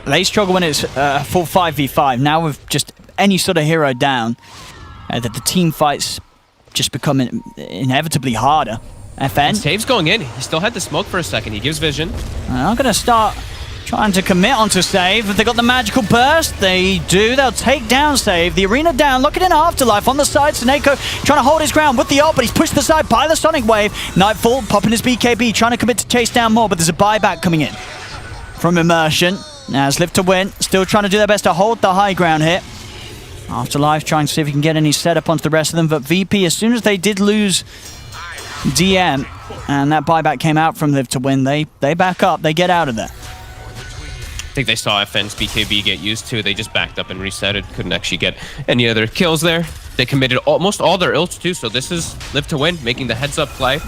they struggle when it's full 5v5. Now with just any sort of hero down, that the team fights just become inevitably harder. FN. Save's going in. He still had the smoke for a second. He gives vision. I'm going to start trying to commit onto Save. If they got the magical burst, they do. They'll take down Save. The arena down. Look at an Afterlife on the side. Synchro trying to hold his ground with the ult, but he's pushed to the side by the Sonic Wave. Nightfall popping his BKB, trying to commit to chase down more, but there's a buyback coming in from Immersion. As Live to Win, still trying to do their best to hold the high ground here. Afterlife trying to see if he can get any setup onto the rest of them, but VP, as soon as they did lose DM, and that buyback came out from Live to Win, they back up, they get out of there. I think they saw FN's BKB get used to. They just backed up and resetted. Couldn't actually get any other kills there. They committed almost all their ults too, so this is Live to Win, making the heads-up play.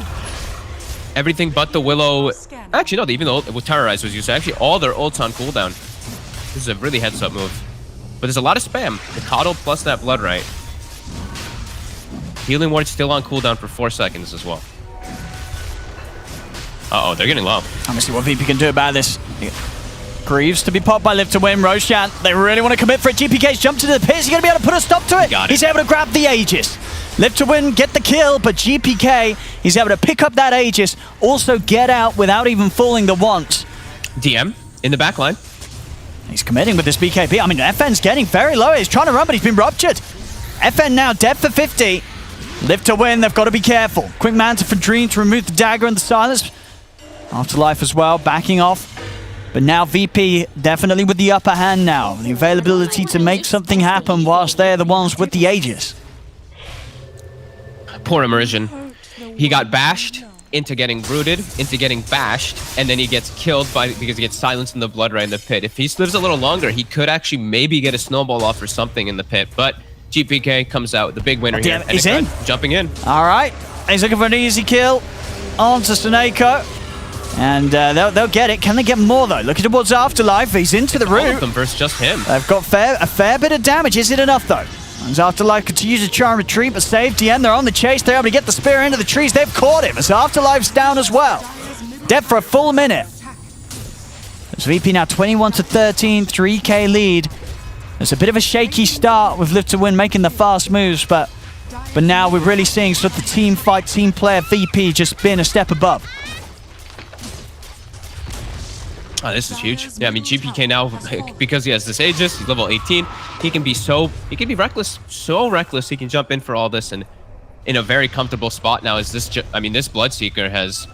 Everything but the Willow. Actually, no, even though Terrorize was used, actually all their ults on cooldown. This is a really heads-up move. But there's a lot of spam. The Coddle plus that Blood Right. Healing Ward's still on cooldown for 4 seconds as well. Uh-oh, they're getting low. I'm gonna see what VP can do about this. Greaves to be popped by Live to Win. Roshan, they really want to commit for it. GPK's jumped into the pit. Is he going to be able to put a stop to it? Got it. He's able to grab the Aegis. Live to Win, get the kill, but GPK, he's able to pick up that Aegis, also get out without even falling the once. DM in the back line. He's committing with this BKB. I mean, FN's getting very low. He's trying to run, but he's been ruptured. FN now dead for 50. Live to Win, they've got to be careful. Quick Manta for Dream to remove the dagger and the silence. Afterlife as well, backing off. But now VP definitely with the upper hand now. The availability to make something happen whilst they're the ones with the Aegis. Poor Immersion. He got bashed into getting rooted, into getting bashed, and then he gets killed because he gets silenced in the blood right in the pit. If he lives a little longer, he could actually maybe get a snowball off or something in the pit, but GPK comes out, the big winner here. And he's in. Jumping in. All right. He's looking for an easy kill onto Sneko. And they'll get it. Can they get more, though? Looking towards Afterlife. He's into the root. All of them versus just him. They've got a fair bit of damage. Is it enough, though? As Afterlife continues to try and retreat, but save DM. They're on the chase. They're able to get the spear into the trees. They've caught him as Afterlife's down as well. Dead for a full minute. As VP now 21-13, 3k lead. It's a bit of a shaky start with Live to Win making the fast moves, but now we're really seeing sort of the team fight, team player VP just being a step above. Oh, this is huge. Yeah, I mean, GPK now, because he has this Aegis, he's level 18, he can be reckless, so reckless, he can jump in for all this and in a very comfortable spot now. Is this, I mean, this Bloodseeker has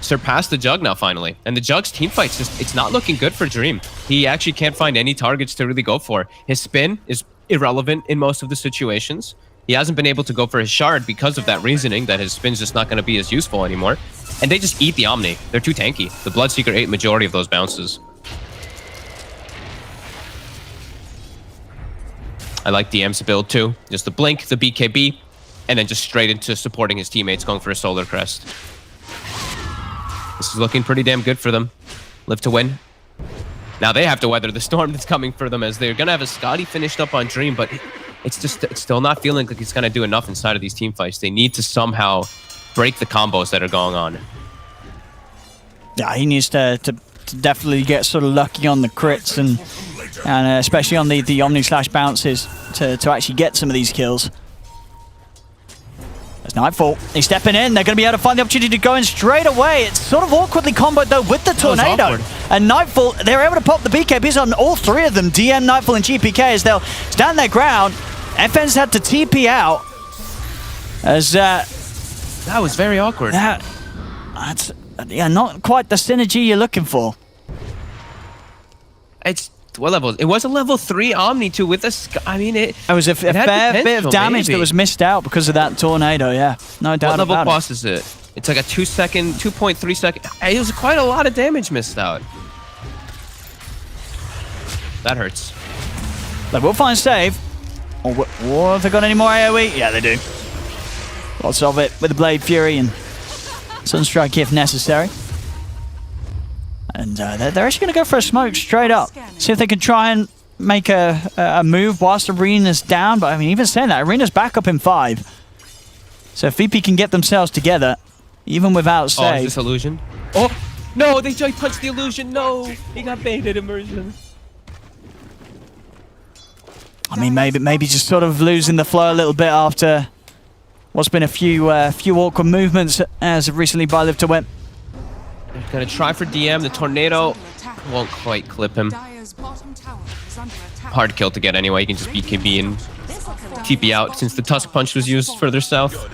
surpassed the Jug now, finally. And the Jug's team fight's just, it's not looking good for Dream. He actually can't find any targets to really go for. His spin is irrelevant in most of the situations. He hasn't been able to go for his shard because of that reasoning that his spin's just not going to be as useful anymore. And they just eat the Omni. They're too tanky. The Bloodseeker ate majority of those bounces. I like DM's build too. Just the Blink, the BKB, and then just straight into supporting his teammates, going for a Solar Crest. This is looking pretty damn good for them. Live to Win. Now they have to weather the storm that's coming for them, as they're going to have a Scotty finished up on Dream, but it's still not feeling like he's going to do enough inside of these team fights. They need to somehow break the combos that are going on. Yeah, he needs to definitely get sort of lucky on the crits and especially on the Omni slash bounces to actually get some of these kills. There's Nightfall. He's stepping in. They're going to be able to find the opportunity to go in straight away. It's sort of awkwardly comboed though with the Tornado. And Nightfall, they're able to pop the BKBs on all three of them, DM, Nightfall, and GPK, as they'll stand their ground. FN's had to TP out as that was very awkward. That's yeah, not quite the synergy you're looking for. It's what level? It was a level 3 Omni too with a. I mean, it was a fair bit of damage that was missed out because of that Tornado. Yeah, no doubt about it. What level boss is it? It's like a 2.3 second. It was quite a lot of damage missed out. That hurts. They will find save. Or have they got any more AoE? Yeah, they do. Lots of it with the Blade Fury and Sunstrike if necessary. And they're actually going to go for a smoke straight up. See if they can try and make a move whilst Arena's down. But I mean, even saying that, Arena's back up in 5. So if VP can get themselves together, even without save. Oh, is this illusion? Oh, no, they joy punched the illusion. No, he got baited immersion. I mean, maybe just sort of losing the flow a little bit after what's been a few awkward movements as of recently by Live to Win. They're gonna try for DM. The Tornado won't quite clip him. Hard kill to get anyway. You can just BKB and TP out since the Tusk Punch was used further south.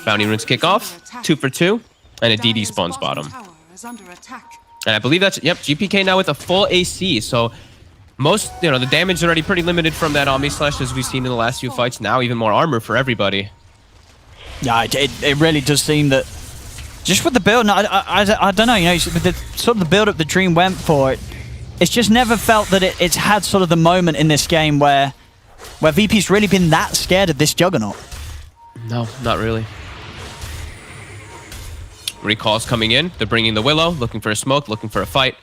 Bounty runes kick off. 2 for 2, and a DD spawns bottom. And I believe that's GPK now with a full AC. So most, the damage is already pretty limited from that Omni Slash as we've seen in the last few fights. Now even more armor for everybody. Yeah, it really does seem that just with the build, I don't know, with the sort of the build up the Dream went for, it's just never felt that it's had sort of the moment in this game where VP's really been that scared of this Juggernaut. No, not really. Recalls coming in. They're bringing the Willow, looking for a smoke, looking for a fight.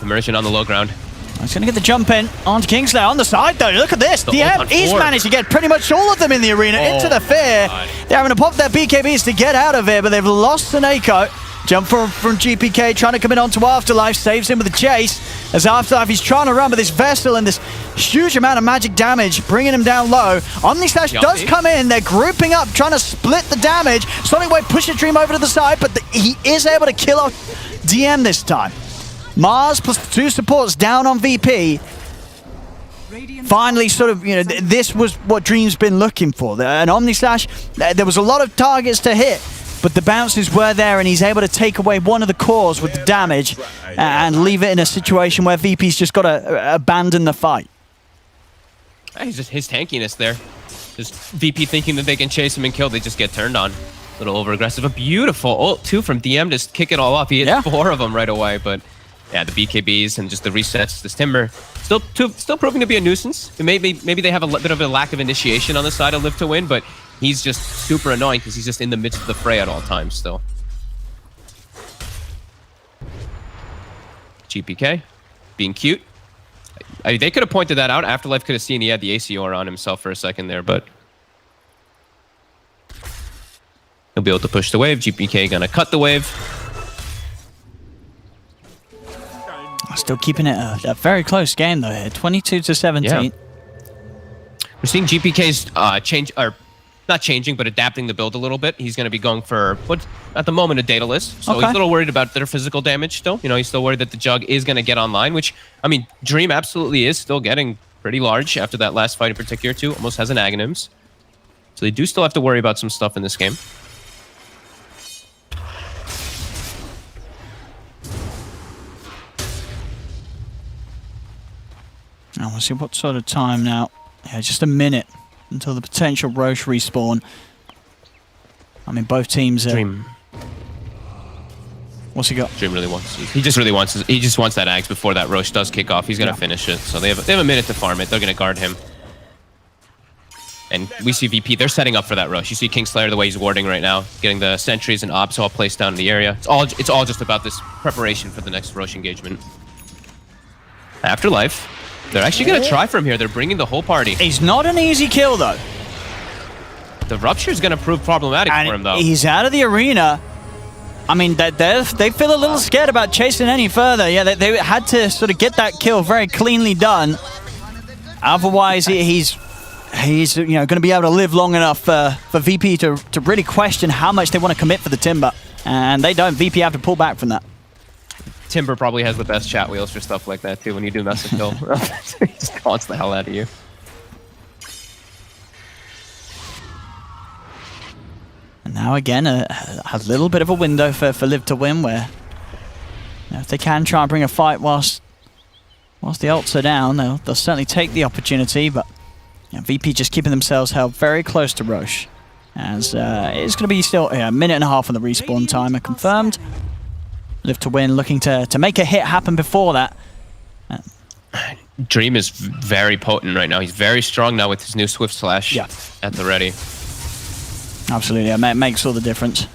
Immersion on the low ground. He's going to get the jump in onto Kingslayer on the side, though. Look at this. He's managed to get pretty much all of them in the arena into the fear. God. They're having to pop their BKBs to get out of here, but they've lost Synchronised. Jump from GPK, trying to come in onto Afterlife, saves him with the chase. As Afterlife, he's trying to run with this Vessel and this huge amount of magic damage, bringing him down low. Omni Slash does come in. They're grouping up, trying to split the damage. Sonic Wave pushes Dream over to the side, but he is able to kill off DM this time. Mars plus 2 supports down on VP. Finally, sort of, this was what Dream's been looking for. An Omni Slash, there was a lot of targets to hit, but the bounces were there, and he's able to take away one of the cores with the damage and leave it in a situation where VP's just got to abandon the fight. He's just his tankiness there. Just VP thinking that they can chase him and kill, they just get turned on. little over-aggressive. A beautiful ult, too, from DM. Just kick it all off. He hit 4 of them right away. But, yeah, the BKBs and just the resets. This Timber still proving to be a nuisance. Maybe they have a bit of a lack of initiation on the side of Live to Win, but he's just super annoying because he's just in the midst of the fray at all times still. GPK being cute. They could have pointed that out. Afterlife could have seen he had the AC aura on himself for a second there, but he'll be able to push the wave. GPK gonna cut the wave. Still keeping it a very close game though here, 22-17. Yeah. We're seeing GPK's change, or not changing, but adapting the build a little bit. He's going to be going for what's at the moment a Daedalus, so he's a little worried about their physical damage still. You know, he's still worried that the Jug is going to get online, which, I mean, Dream absolutely is still getting pretty large after that last fight in particular too. Almost has an Aghanims. So they do still have to worry about some stuff in this game. Now we'll see what sort of time now. Yeah, just a minute until the potential Roche respawn. I mean, both teams are... Dream. What's he got? Dream really wants... He just wants that Axe before that Roche does kick off. He's going to finish it. So they have a minute to farm it. They're going to guard him. And we see VP. They're setting up for that Roche. You see Kingslayer the way he's warding right now. Getting the sentries and obs all placed down in the area. It's all just about this preparation for the next Roche engagement. Afterlife. They're actually going to try from here. They're bringing the whole party. He's not an easy kill, though. The Rupture is going to prove problematic for him, though. He's out of the arena. I mean, they feel a little scared about chasing any further. Yeah, they had to sort of get that kill very cleanly done. Otherwise, he's you know, going to be able to live long enough for VP to really question how much they want to commit for the Timber. And they don't. VP have to pull back from that. Timber probably has the best chat wheels for stuff like that, too, when you do mess a kill. He just taunts the hell out of you. And now, again, a little bit of a window for Live to Win, where you know, if they can try and bring a fight whilst the ults are down, they'll certainly take the opportunity, but you know, VP just keeping themselves held very close to Roche. As it's going to be still a minute and a half on the respawn timer confirmed. Live to Win looking to make a hit happen before that. Dream is very potent right now. He's very strong now with his new Swift Slash at the ready. Absolutely, it makes all the difference.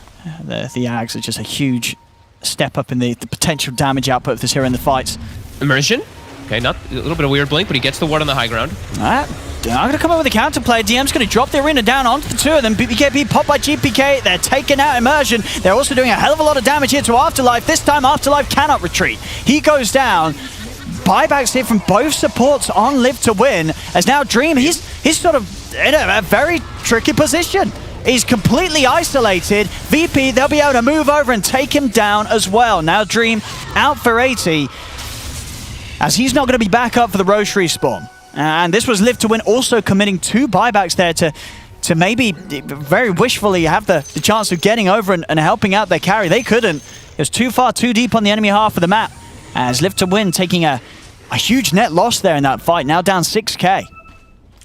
The Ags are just a huge step up in the potential damage output of this hero in the fights. Immersion. Okay, not a little bit of weird blink, but he gets the ward on the high ground. Alright, I'm going to come up with a counterplay. DM's going to drop the arena down onto the two of them. BKB popped by GPK. They're taking out Immersion. They're also doing a hell of a lot of damage here to Afterlife. This time, Afterlife cannot retreat. He goes down. Buybacks here from both supports on Live to Win. As now Dream, he's sort of in a very tricky position. He's completely isolated. VP, they'll be able to move over and take him down as well. Now Dream out for 80. As he's not going to be back up for the Roche respawn. And this was Live to Win also committing 2 buybacks there to maybe very wishfully have the chance of getting over and helping out their carry. They couldn't. It was too far, too deep on the enemy half of the map. As Live to Win taking a huge net loss there in that fight, now down 6k.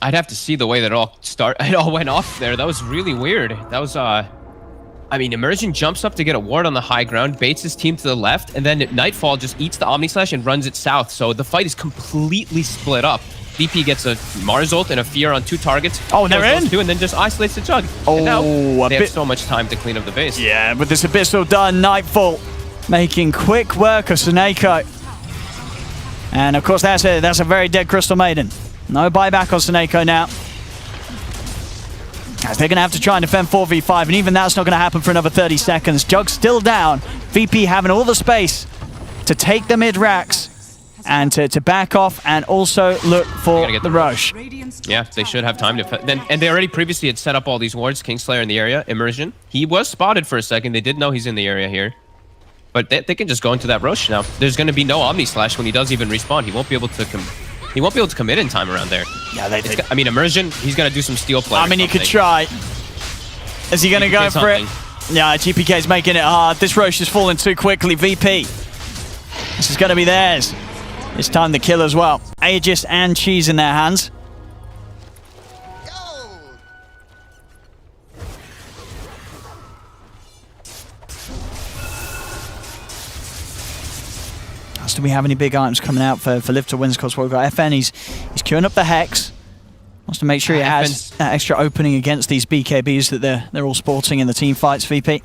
I'd have to see the way that it all went off there. That was really weird. That was I mean, Immersion jumps up to get a ward on the high ground, baits his team to the left, and then Nightfall just eats the Omni Slash and runs it south. So the fight is completely split up. VP gets a Mars ult and a Fear on 2 targets. Oh, and they're in? And then just isolates the Jug. Oh, and now they have so much time to clean up the base. Yeah, but this Abyssal done. Nightfall making quick work of Seneko. And of course, that's a very dead Crystal Maiden. No buyback on Seneko now. As they're going to have to try and defend 4v5, and even that's not going to happen for another 30 seconds. Jug's still down. VP having all the space to take the mid-racks and to back off and also look for the Roche. Yeah, they should have time to... And they already previously had set up all these wards. Kingslayer in the area, Immersion. He was spotted for a second. They did know he's in the area here. But they can just go into that Roche now. There's going to be no Omni Slash when he does even respawn. He won't be able to commit in time around there. Yeah, I mean, Immersion, he's going to do some steel play. I mean, he could try. Is he going to go for it? Yeah, GPK's making it hard. This Roche is falling too quickly. VP. This is going to be theirs. It's time to kill as well. Aegis and Cheese in their hands. Marts? Do we have any big items coming out for Live to Win? Because we've got FN, he's queuing up the Hex. Wants to make sure he has that extra opening against these BKBs that they're all sporting in the team fights, VP.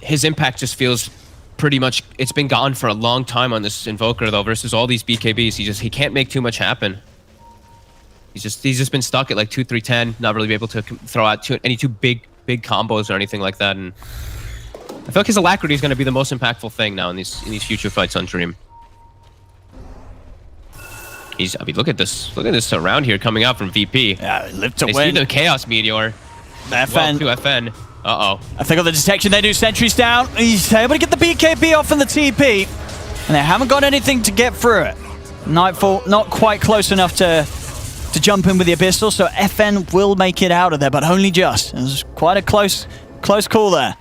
His impact just feels pretty much, it's been gone for a long time on this Invoker though, versus all these BKBs. He can't make too much happen. He's just been stuck at like 2-3-10, not really be able to throw out any two big combos or anything like that. And I feel like his alacrity is going to be the most impactful thing now in these future fights on Dream. I mean, look at this round here coming out from VP. Yeah, Live to Win. Win. See the Chaos Meteor. FN. Well, to FN. Uh-oh. I think on the detection, they do sentries down. He's able to get the BKB off in the TP. And they haven't got anything to get through it. Nightfall not quite close enough to jump in with the Abyssal, so FN will make it out of there, but only just. It was quite a close call there.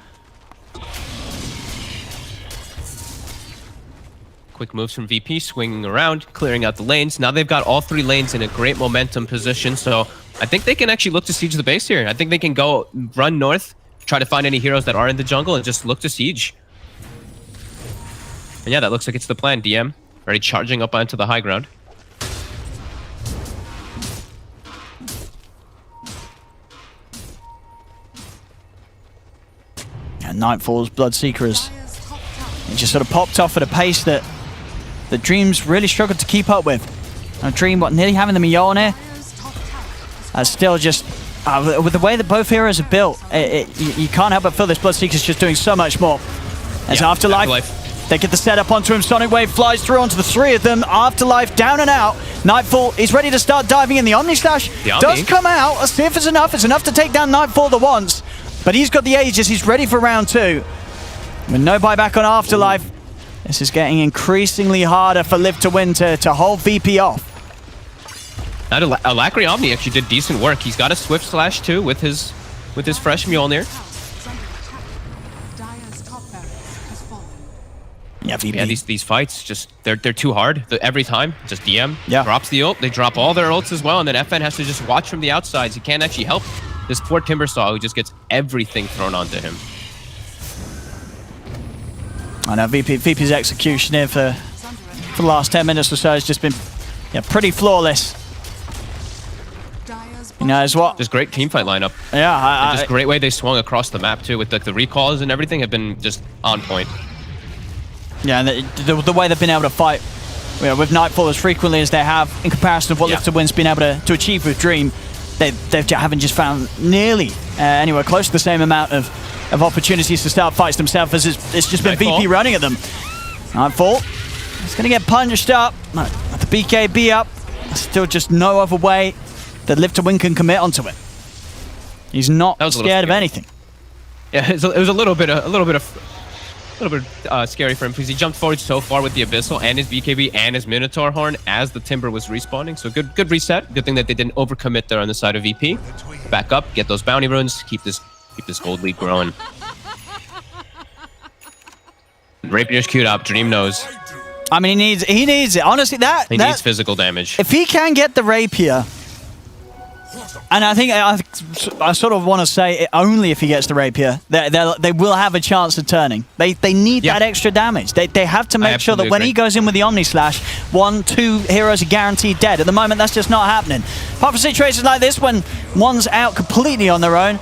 Quick moves from VP, swinging around, clearing out the lanes. Now they've got all 3 lanes in a great momentum position, so I think they can actually look to siege the base here. I think they can go run north, try to find any heroes that are in the jungle, and just look to siege. And yeah, that looks like it's the plan. DM already charging up onto the high ground. And Nightfall's Bloodseekers, it just sort of popped off at a pace that the Dreams really struggled to keep up with. Dream, nearly having the Mjolnir. Still just, with the way that both heroes are built, you can't help but feel this Bloodseeker's just doing so much more. As Afterlife, they get the setup onto him. Sonic Wave flies through onto the 3 of them. Afterlife down and out. Nightfall is ready to start diving in. The Omni Slash does come out. Let's see if it's enough. It's enough to take down Nightfall the once. But he's got the Aegis. He's ready for round 2. With no buyback on Afterlife, this is getting increasingly harder for Live to Win to hold VP off. That Alacrity Omni actually did decent work. He's got a Swift Slash too with his fresh Mjolnir. Yeah, VP. Yeah, these fights just they're too hard. Every time, just DM drops the ult. They drop all their ults as well, and then FN has to just watch from the outsides. He can't actually help this poor Timbersaw who just gets everything thrown onto him. I know VP's execution here for the last 10 minutes or so has just been pretty flawless. You know, as what? Just great teamfight lineup. Yeah, just great way they swung across the map too, with the recalls and everything have been just on point. Yeah, and the way they've been able to fight with Nightfall as frequently as they have, in comparison to what Live to Win's been able to achieve with Dream, they haven't just found nearly anywhere close to the same amount of opportunities to start fights themselves as it's just been VP running at them. Nightfall, it's going to get punched up. The BKB up. Still just no other way that Live to Win can commit onto it. He's not scared of anything. Yeah, it was a little bit scary for him because he jumped forward so far with the Abyssal and his BKB and his Minotaur Horn as the Timber was respawning. So good reset. Good thing that they didn't overcommit there on the side of VP. Back up, get those bounty runes, keep this gold lead growing. Rapier's queued up. Dream knows. I mean, he needs it. Honestly, he needs physical damage. If he can get the Rapier, and I think I sort of want to say only if he gets the Rapier, they will have a chance of turning. They need that extra damage. They have to make sure that when he goes in with the Omni Slash, 1-2 heroes are guaranteed dead. At the moment, that's just not happening. Apart from situations like this, when one's out completely on their own,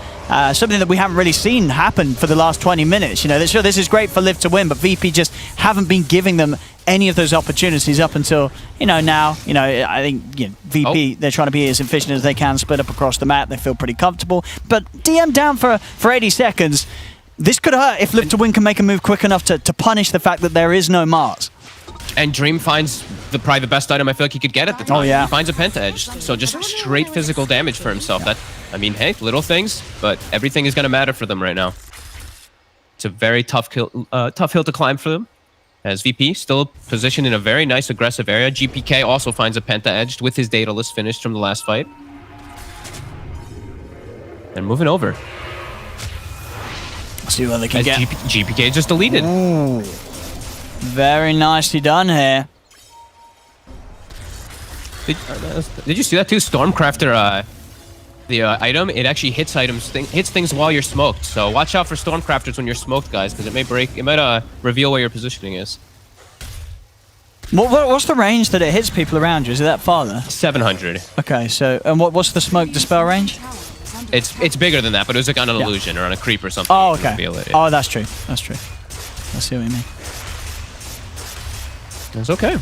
something that we haven't really seen happen for the last 20 minutes. You know, sure, this is great for Live to Win, but VP just haven't been giving them any of those opportunities up until, now, I think, VP, they're trying to be as efficient as they can, split up across the map. They feel pretty comfortable. But DM down for 80 seconds. This could hurt if Live to Win can make a move quick enough to punish the fact that there is no Mars. And Dream finds probably the best item I feel like he could get at the time. Oh, yeah. He finds a Penta Edge. So just straight physical damage for himself. Hey, little things, but everything is going to matter for them right now. It's a very tough hill to climb for them. As VP still positioned in a very nice aggressive area. GPK also finds a Penta Edged with his Daedalus finished from the last fight. And moving over. Let's see what they can get. GPK just deleted. Ooh. Very nicely done here. Did you see that too? Stormcrafter, the item, it actually hits things while you're smoked. So watch out for Stormcrafters when you're smoked, guys, because it might reveal where your positioning is. What's the range that it hits people around you? Is it that farther? 700. Okay, so and what's the smoke dispel range? It's bigger than that, but it was like on an illusion or on a creep or something. Oh, You can okay. feel it. Oh, that's true. That's true. I see what you mean. That's okay.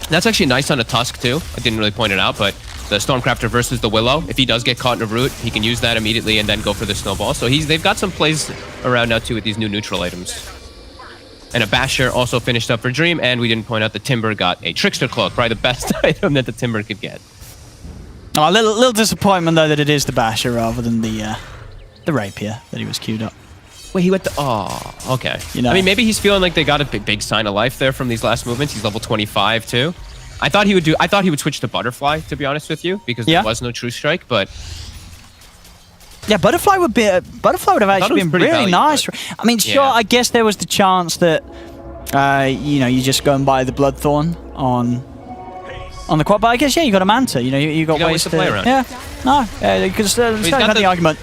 That's actually nice on a Tusk too. I didn't really point it out, but the Stormcrafter versus the Willow, if he does get caught in a root, he can use that immediately and then go for the snowball. So they've got some plays around now too with these new neutral items. And a Basher also finished up for Dream, and we didn't point out the Timber got a Trickster Cloak, probably the best item that the Timber could get. Oh, a little disappointment though that it is the Basher rather than the Rapier that he was queued up. Wait, he went to... Oh, okay. You know. I mean, maybe he's feeling like they got a big sign of life there from these last movements. He's level 25 too. I thought he would switch to Butterfly, to be honest with you, because there was no True Strike, but... Yeah, Butterfly would have actually been really nice. I mean, sure, I guess there was the chance that, you just go and buy the Bloodthorn on the quad, but I guess, you got a Manta, you got ways to play around. Yeah, no, because he's got the argument.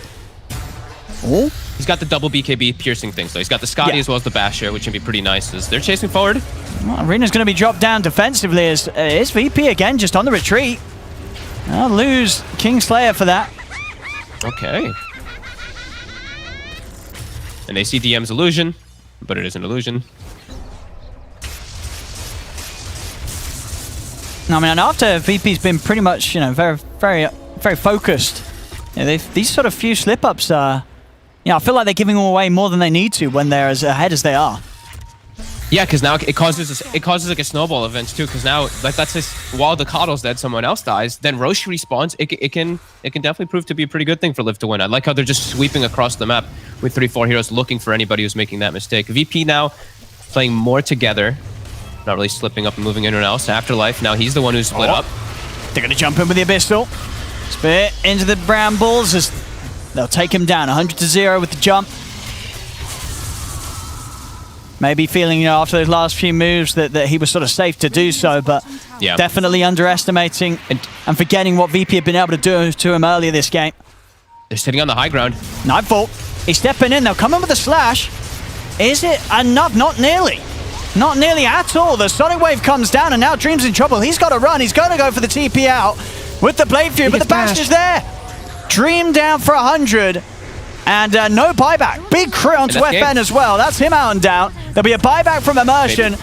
Oh. He's got the double BKB piercing thing, so he's got the Scotty as well as the Basher, which can be pretty nice as they're chasing forward. Well, Arena's going to be dropped down defensively as is VP again, just on the retreat. I'll lose Kingslayer for that. Okay. And they see DM's illusion, but it is an illusion. I mean, and after VP's been pretty much, very, very, very focused. These sort of few slip-ups are... I feel like they're giving them away more than they need to when they're as ahead as they are. Yeah, because now it causes like a snowball event too. Because now, like that's just while the Coddle's dead, someone else dies. Then Roche respawns. It can definitely prove to be a pretty good thing for Live to win. I like how they're just sweeping across the map with 3-4 heroes, looking for anybody who's making that mistake. VP now playing more together, not really slipping up and moving anyone else. Afterlife now he's the one who's split up. They're gonna jump in with the Abyssal. Spear into the Brambles as they'll take him down 100-0 with the jump. Maybe feeling, after those last few moves that he was sort of safe to do so, but definitely underestimating and forgetting what VP had been able to do to him earlier this game. They're sitting on the high ground. Nightfall, he's stepping in. They'll come in with a slash. Is it enough? Not nearly. Not nearly at all. The Sonic Wave comes down, and now Dream's in trouble. He's got to run. He's going to go for the TP out with the Blade Fury, but the bash is there. Dream down for 100. And no buyback. Big crit onto FN as well. That's him out and down. There'll be a buyback from Immersion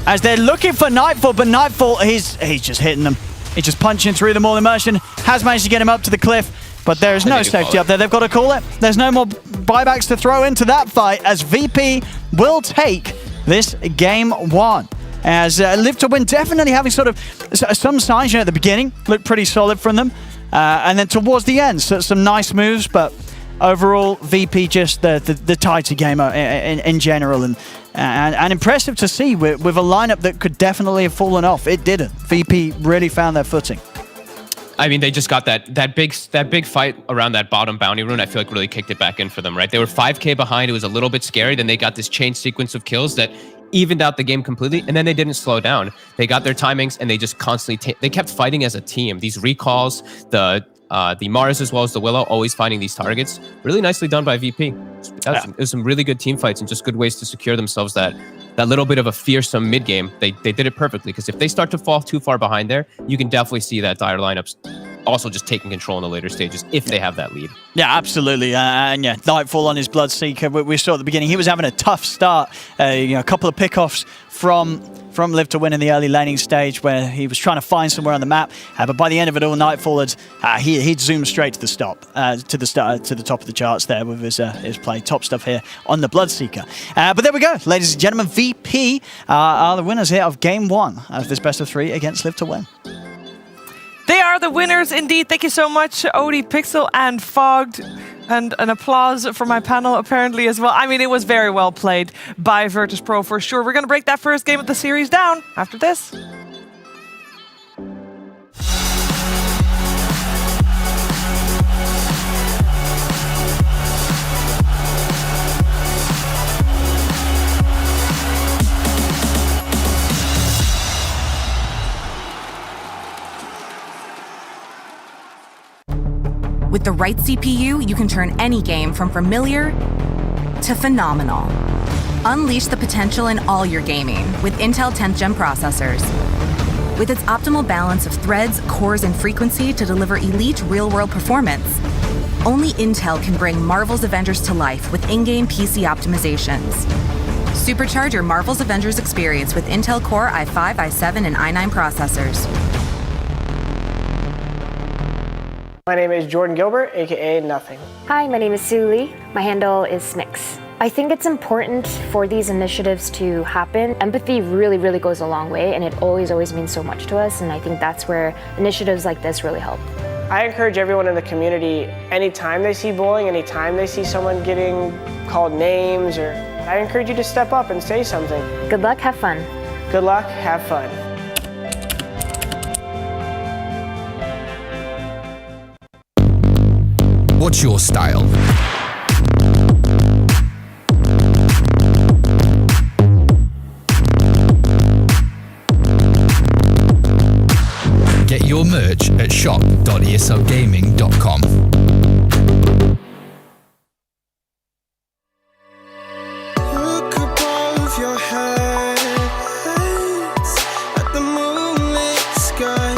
as they're looking for Nightfall, but Nightfall, he's just hitting them. He's just punching through them all. Immersion has managed to get him up to the cliff, but there is no safety up there. They've got to call it. There's no more buybacks to throw into that fight as VP will take this game one. As Live to Win definitely having sort of some signs at the beginning. Looked pretty solid from them. And then towards the end, so some nice moves, but overall, VP just the tighter game in general, and impressive to see with a lineup that could definitely have fallen off. It didn't. VP really found their footing. I mean, they just got that big fight around that bottom bounty rune. I feel like really kicked it back in for them, right? They were 5k behind. It was a little bit scary. Then they got this chain sequence of kills that evened out the game completely, and then they didn't slow down. They got their timings, and they just constantly they kept fighting as a team. These recalls, the Mars as well as the Willow, always finding these targets. Really nicely done by VP. It was some really good team fights and just good ways to secure themselves that little bit of a fearsome mid game. They did it perfectly, because if they start to fall too far behind there, you can definitely see that dire lineups also just taking control in the later stages if they have that lead. Yeah, absolutely. And yeah, Nightfall on his Bloodseeker. We saw at the beginning he was having a tough start. A couple of pickoffs from Live to Win in the early laning stage where he was trying to find somewhere on the map. But by the end of it all, Nightfall he'd zoomed straight to the to the top of the charts there with his play. Top stuff here on the Bloodseeker. But there we go, ladies and gentlemen. VP are the winners here of game one of this best of 3 against Live to Win. They are the winners indeed. Thank you so much, Odie, Pixel, and Fogged. And an applause for my panel apparently as well. I mean, it was very well played by Virtus Pro for sure. We're going to break that first game of the series down after this. With the right CPU, you can turn any game from familiar to phenomenal. Unleash the potential in all your gaming with Intel 10th Gen processors. With its optimal balance of threads, cores, and frequency to deliver elite real-world performance, only Intel can bring Marvel's Avengers to life with in-game PC optimizations. Supercharge your Marvel's Avengers experience with Intel Core i5, i7, and i9 processors. My name is Jordan Gilbert, aka Nothing. Hi, my name is Sue Lee. My handle is Snix. I think it's important for these initiatives to happen. Empathy really, really goes a long way, and it always means so much to us, and I think that's where initiatives like this really help. I encourage everyone in the community, anytime they see bullying, anytime they see someone getting called names, I encourage you to step up and say something. Good luck, have fun. Good luck, have fun. What's your style? Get your merch at shop.eslgaming.com. Look above your heads at the moonlit sky.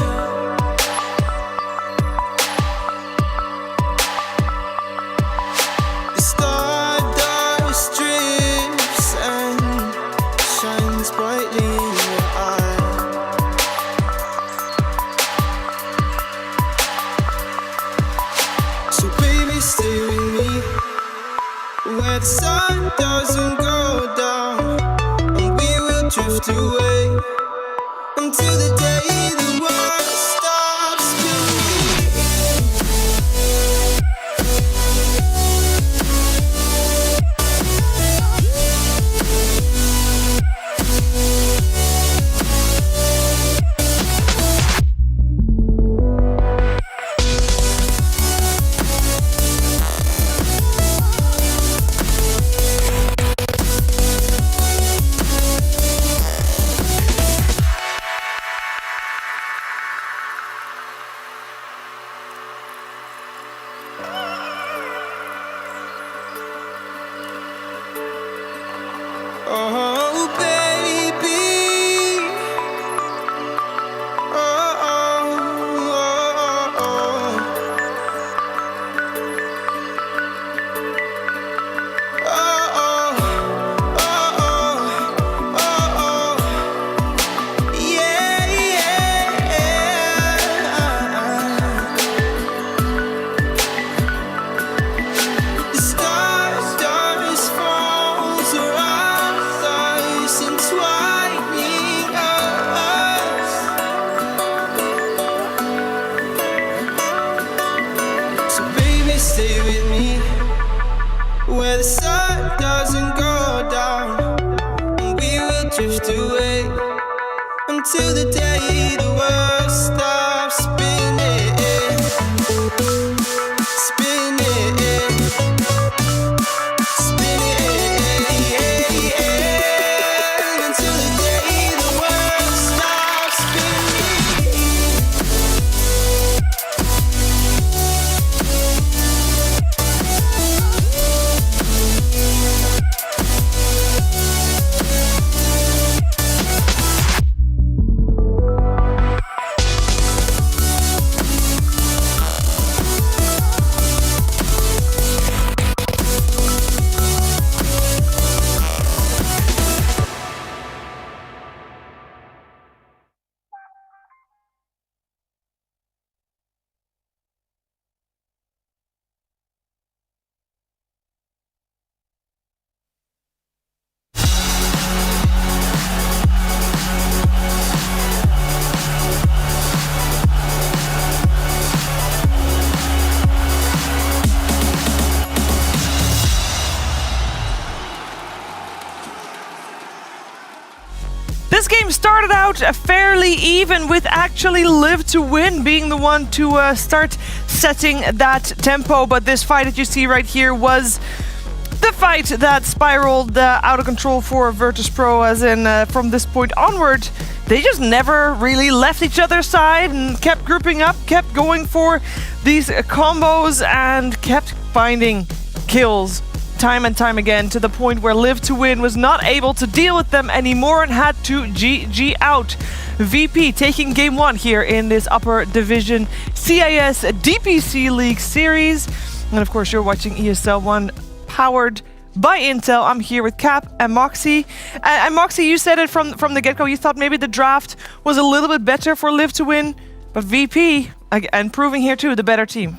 The stardust drifts and shines brightly in your eye. So baby, stay with me where the sun doesn't go down, and we will drift away until the day the world stops oh, baby. Oh, oh, oh, oh. Oh, oh, oh, oh, oh. Yeah, the stars falls around us, entwining us. So baby, stay with me where the sun doesn't go down, and we will drift away until the day the world stops spinning, spinning, spinning, until the day the world stops spinning. This game started out fairly even, with actually Live to Win being the one to start setting that tempo, but this fight that you see right here was the fight that spiraled out of control for Virtus.pro, as in from this point onward, they just never really left each other's side and kept grouping up, kept going for these combos, and kept finding kills time and time again, to the point where Live to Win was not able to deal with them anymore and had to GG out. VP taking game 1 here in this upper division CIS DPC League series. And of course, you're watching ESL 1 powered by Intel. I'm here with Cap and Moxie. And Moxie, you said it from the get-go. You thought maybe the draft was a little bit better for Live to Win, but VP, and proving here too, the better team.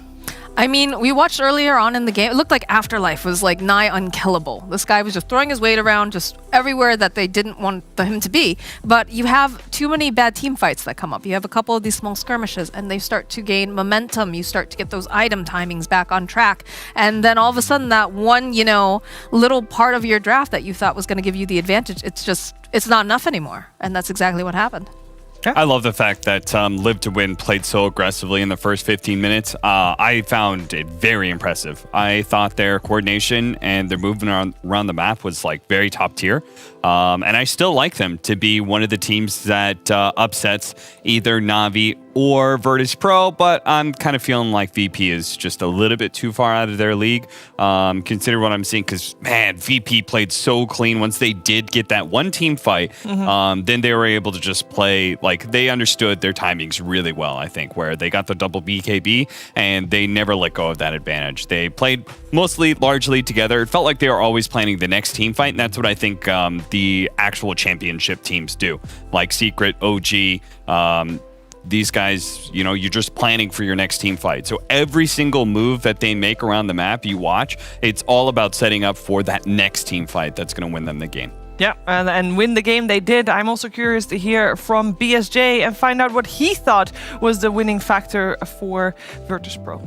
I mean, we watched earlier on in the game, it looked like Afterlife was like nigh unkillable. This guy was just throwing his weight around just everywhere that they didn't want him to be. But you have too many bad team fights that come up. You have a couple of these small skirmishes and they start to gain momentum. You start to get those item timings back on track. And then all of a sudden that one, you know, little part of your draft that you thought was going to give you the advantage, it's not enough anymore. And that's exactly what happened. I love the fact that Live to Win played so aggressively in the first 15 minutes. I found it very impressive. I thought their coordination and their movement around the map was like very top tier. And I still like them to be one of the teams that upsets either Na'Vi or Virtus Pro, but I'm kind of feeling like VP is just a little bit too far out of their league. Consider what I'm seeing, because man, VP played so clean. Once they did get that one team fight, then they were able to just play, like they understood their timings really well, I think, where they got the double BKB and they never let go of that advantage. They played mostly largely together. It felt like they were always planning the next team fight, and that's what I think the actual championship teams do, like Secret, OG, these guys, you know, you're just planning for your next team fight. So every single move that they make around the map, you watch, it's all about setting up for that next team fight that's going to win them the game. Yeah, and win the game they did. I'm also curious to hear from BSJ and find out what he thought was the winning factor for Virtus Pro.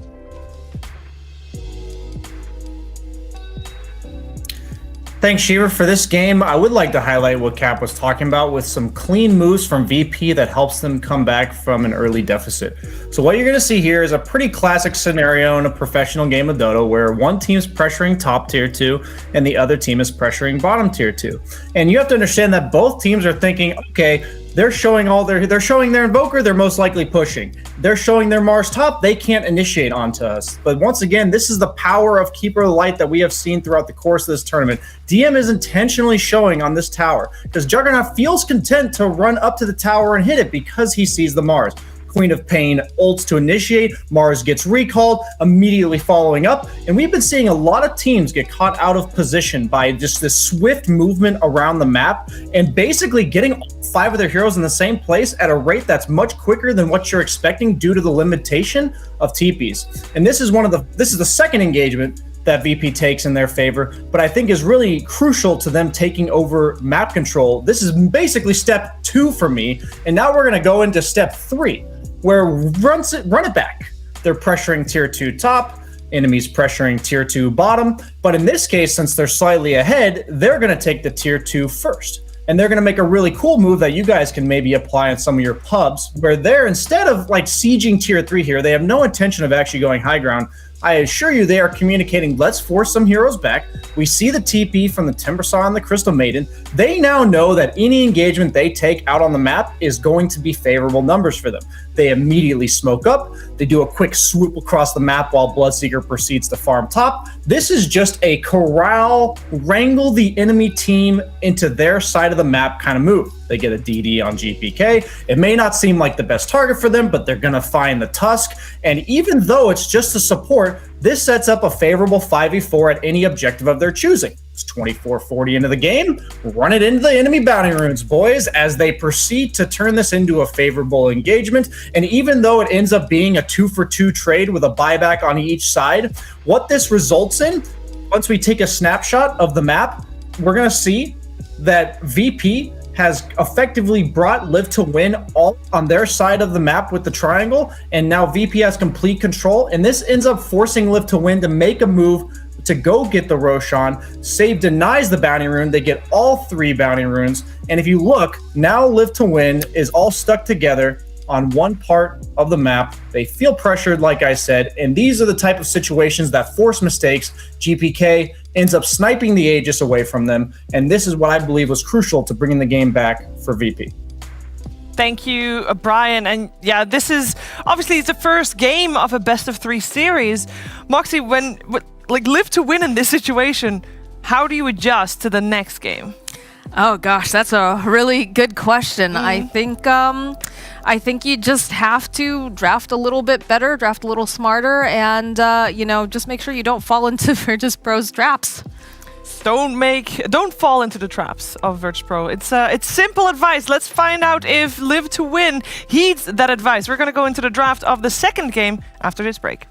Thanks, Shiva. For this game, I would like to highlight what Cap was talking about with some clean moves from VP that helps them come back from an early deficit. So what you're going to see here is a pretty classic scenario in a professional game of Dota where one team's pressuring top tier 2 and the other team is pressuring bottom tier 2. And you have to understand that both teams are thinking, okay, they're showing their Invoker, they're most likely pushing. They're showing their Mars top, they can't initiate onto us. But once again, this is the power of Keeper of the Light that we have seen throughout the course of this tournament. DM is intentionally showing on this tower because Juggernaut feels content to run up to the tower and hit it because he sees the Mars. Queen of Pain ults to initiate, Mars gets recalled, immediately following up, and we've been seeing a lot of teams get caught out of position by just this swift movement around the map and basically getting 5 of their heroes in the same place at a rate that's much quicker than what you're expecting due to the limitation of TPs. And this is the second engagement that VP takes in their favor, but I think is really crucial to them taking over map control. This is basically step 2 for me, and now we're gonna go into step 3, where run it back. They're pressuring tier 2 top, enemies pressuring tier 2 bottom, but in this case, since they're slightly ahead, they're gonna take the tier 2 first. And they're gonna make a really cool move that you guys can maybe apply in some of your pubs, where they're, instead of like sieging tier 3 here, they have no intention of actually going high ground. I assure you they are communicating, let's force some heroes back. We see the TP from the Timbersaw and the Crystal Maiden. They now know that any engagement they take out on the map is going to be favorable numbers for them. They immediately smoke up. They do a quick swoop across the map while Bloodseeker proceeds to farm top. This is just a corral, wrangle the enemy team into their side of the map kind of move. They get a DD on GPK. It may not seem like the best target for them, but they're going to find the Tusk. And even though it's just a support, this sets up a favorable 5v4 at any objective of their choosing. It's 24-40 into the game. Run it into the enemy bounty runes, boys, as they proceed to turn this into a favorable engagement. And even though it ends up being a 2-for-2 trade with a buyback on each side, what this results in, once we take a snapshot of the map, we're going to see that VP has effectively brought Live to Win all on their side of the map with the triangle, and now VP has complete control, and this ends up forcing Live to Win to make a move to go get the Roshan. Save denies the bounty rune. They get all 3 bounty runes, and if you look, now Live to Win is all stuck together on one part of the map. They feel pressured, like I said, and these are the type of situations that force mistakes. GPK ends up sniping the Aegis away from them, and this is what I believe was crucial to bringing the game back for VP. Thank you, Brian. And yeah, this is obviously it's the first game of a best of 3 series. Moxie, like Live to Win in this situation, how do you adjust to the next game? Oh gosh, that's a really good question. I think you just have to draft a little bit better, draft a little smarter, and you know, just make sure you don't fall into Virtus.pro's traps. Don't fall into the traps of Virtus.pro. It's simple advice. Let's find out if Live to Win heeds that advice. We're gonna go into the draft of the second game after this break.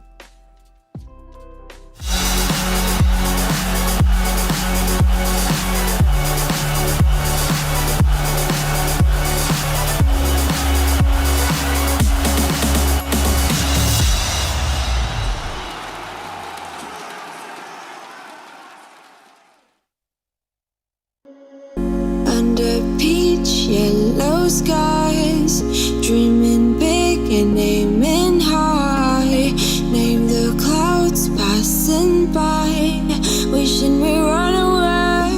Yellow skies, dreaming big and aiming high. Name the clouds passing by, wishing we run away.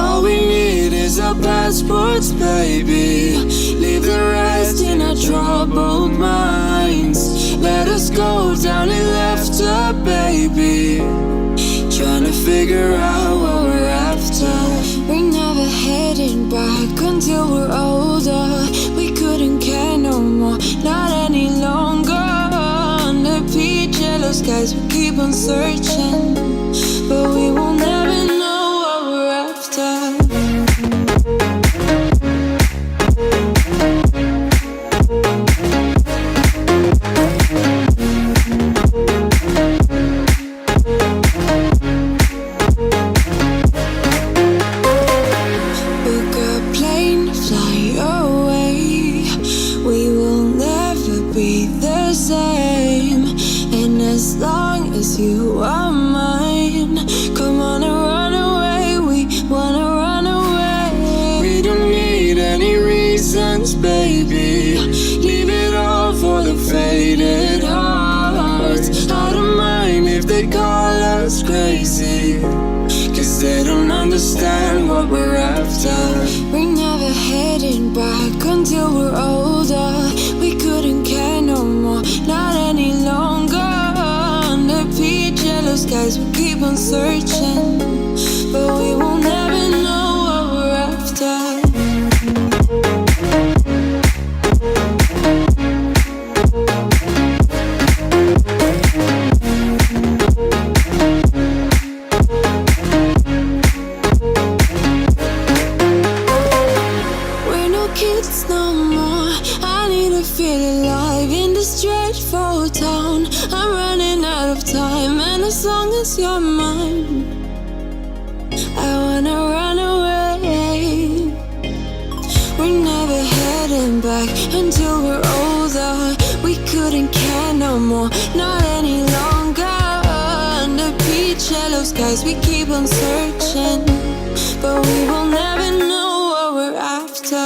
All we need is our passports, baby. Leave the rest in our troubled minds. Let us go down in laughter, baby. Trying to figure out what we're after. We're never heading back until we're older. We couldn't care no more, not any longer. Under peach yellow skies, we keep on searching, but we will never know what we're after. You are mine. Come on and run away. We wanna run away. We don't need any reasons, baby. Leave it all for the faded hearts. I don't mind if they call us crazy, 'cause they don't understand what we're after. We're never heading back until we're older. We couldn't care no more, not any longer. Peach yellow skies, we keep on searching, but we will never know what we're after. We're no kids no more. I need to feel alive in this dreadful town. I'm running out of time, and as long as you're mine, I wanna run away. We're never heading back until we're older. We couldn't care no more, not any longer. Under peach yellow skies, we keep on searching, but we will never know what we're after.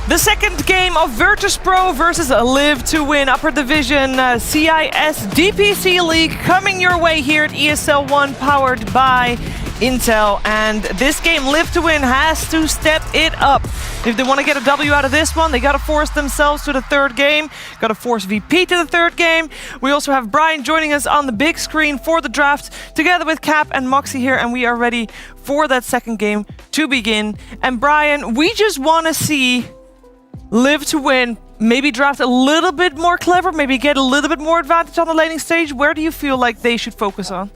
The second game of Virtus.pro versus Live to Win Upper Division CIS DPC League coming your way here at ESL 1, powered by Intel. And this game, Live to Win has to step it up. If they want to get a W out of this one, they got to force themselves to the third game. Got to force VP to the third game. We also have Brian joining us on the big screen for the draft, together with Cap and Moxie here, and we are ready for that second game to begin. And Brian, we just want to see Live to Win maybe draft a little bit more clever, maybe get a little bit more advantage on the laning stage. Where do you feel like they should focus on?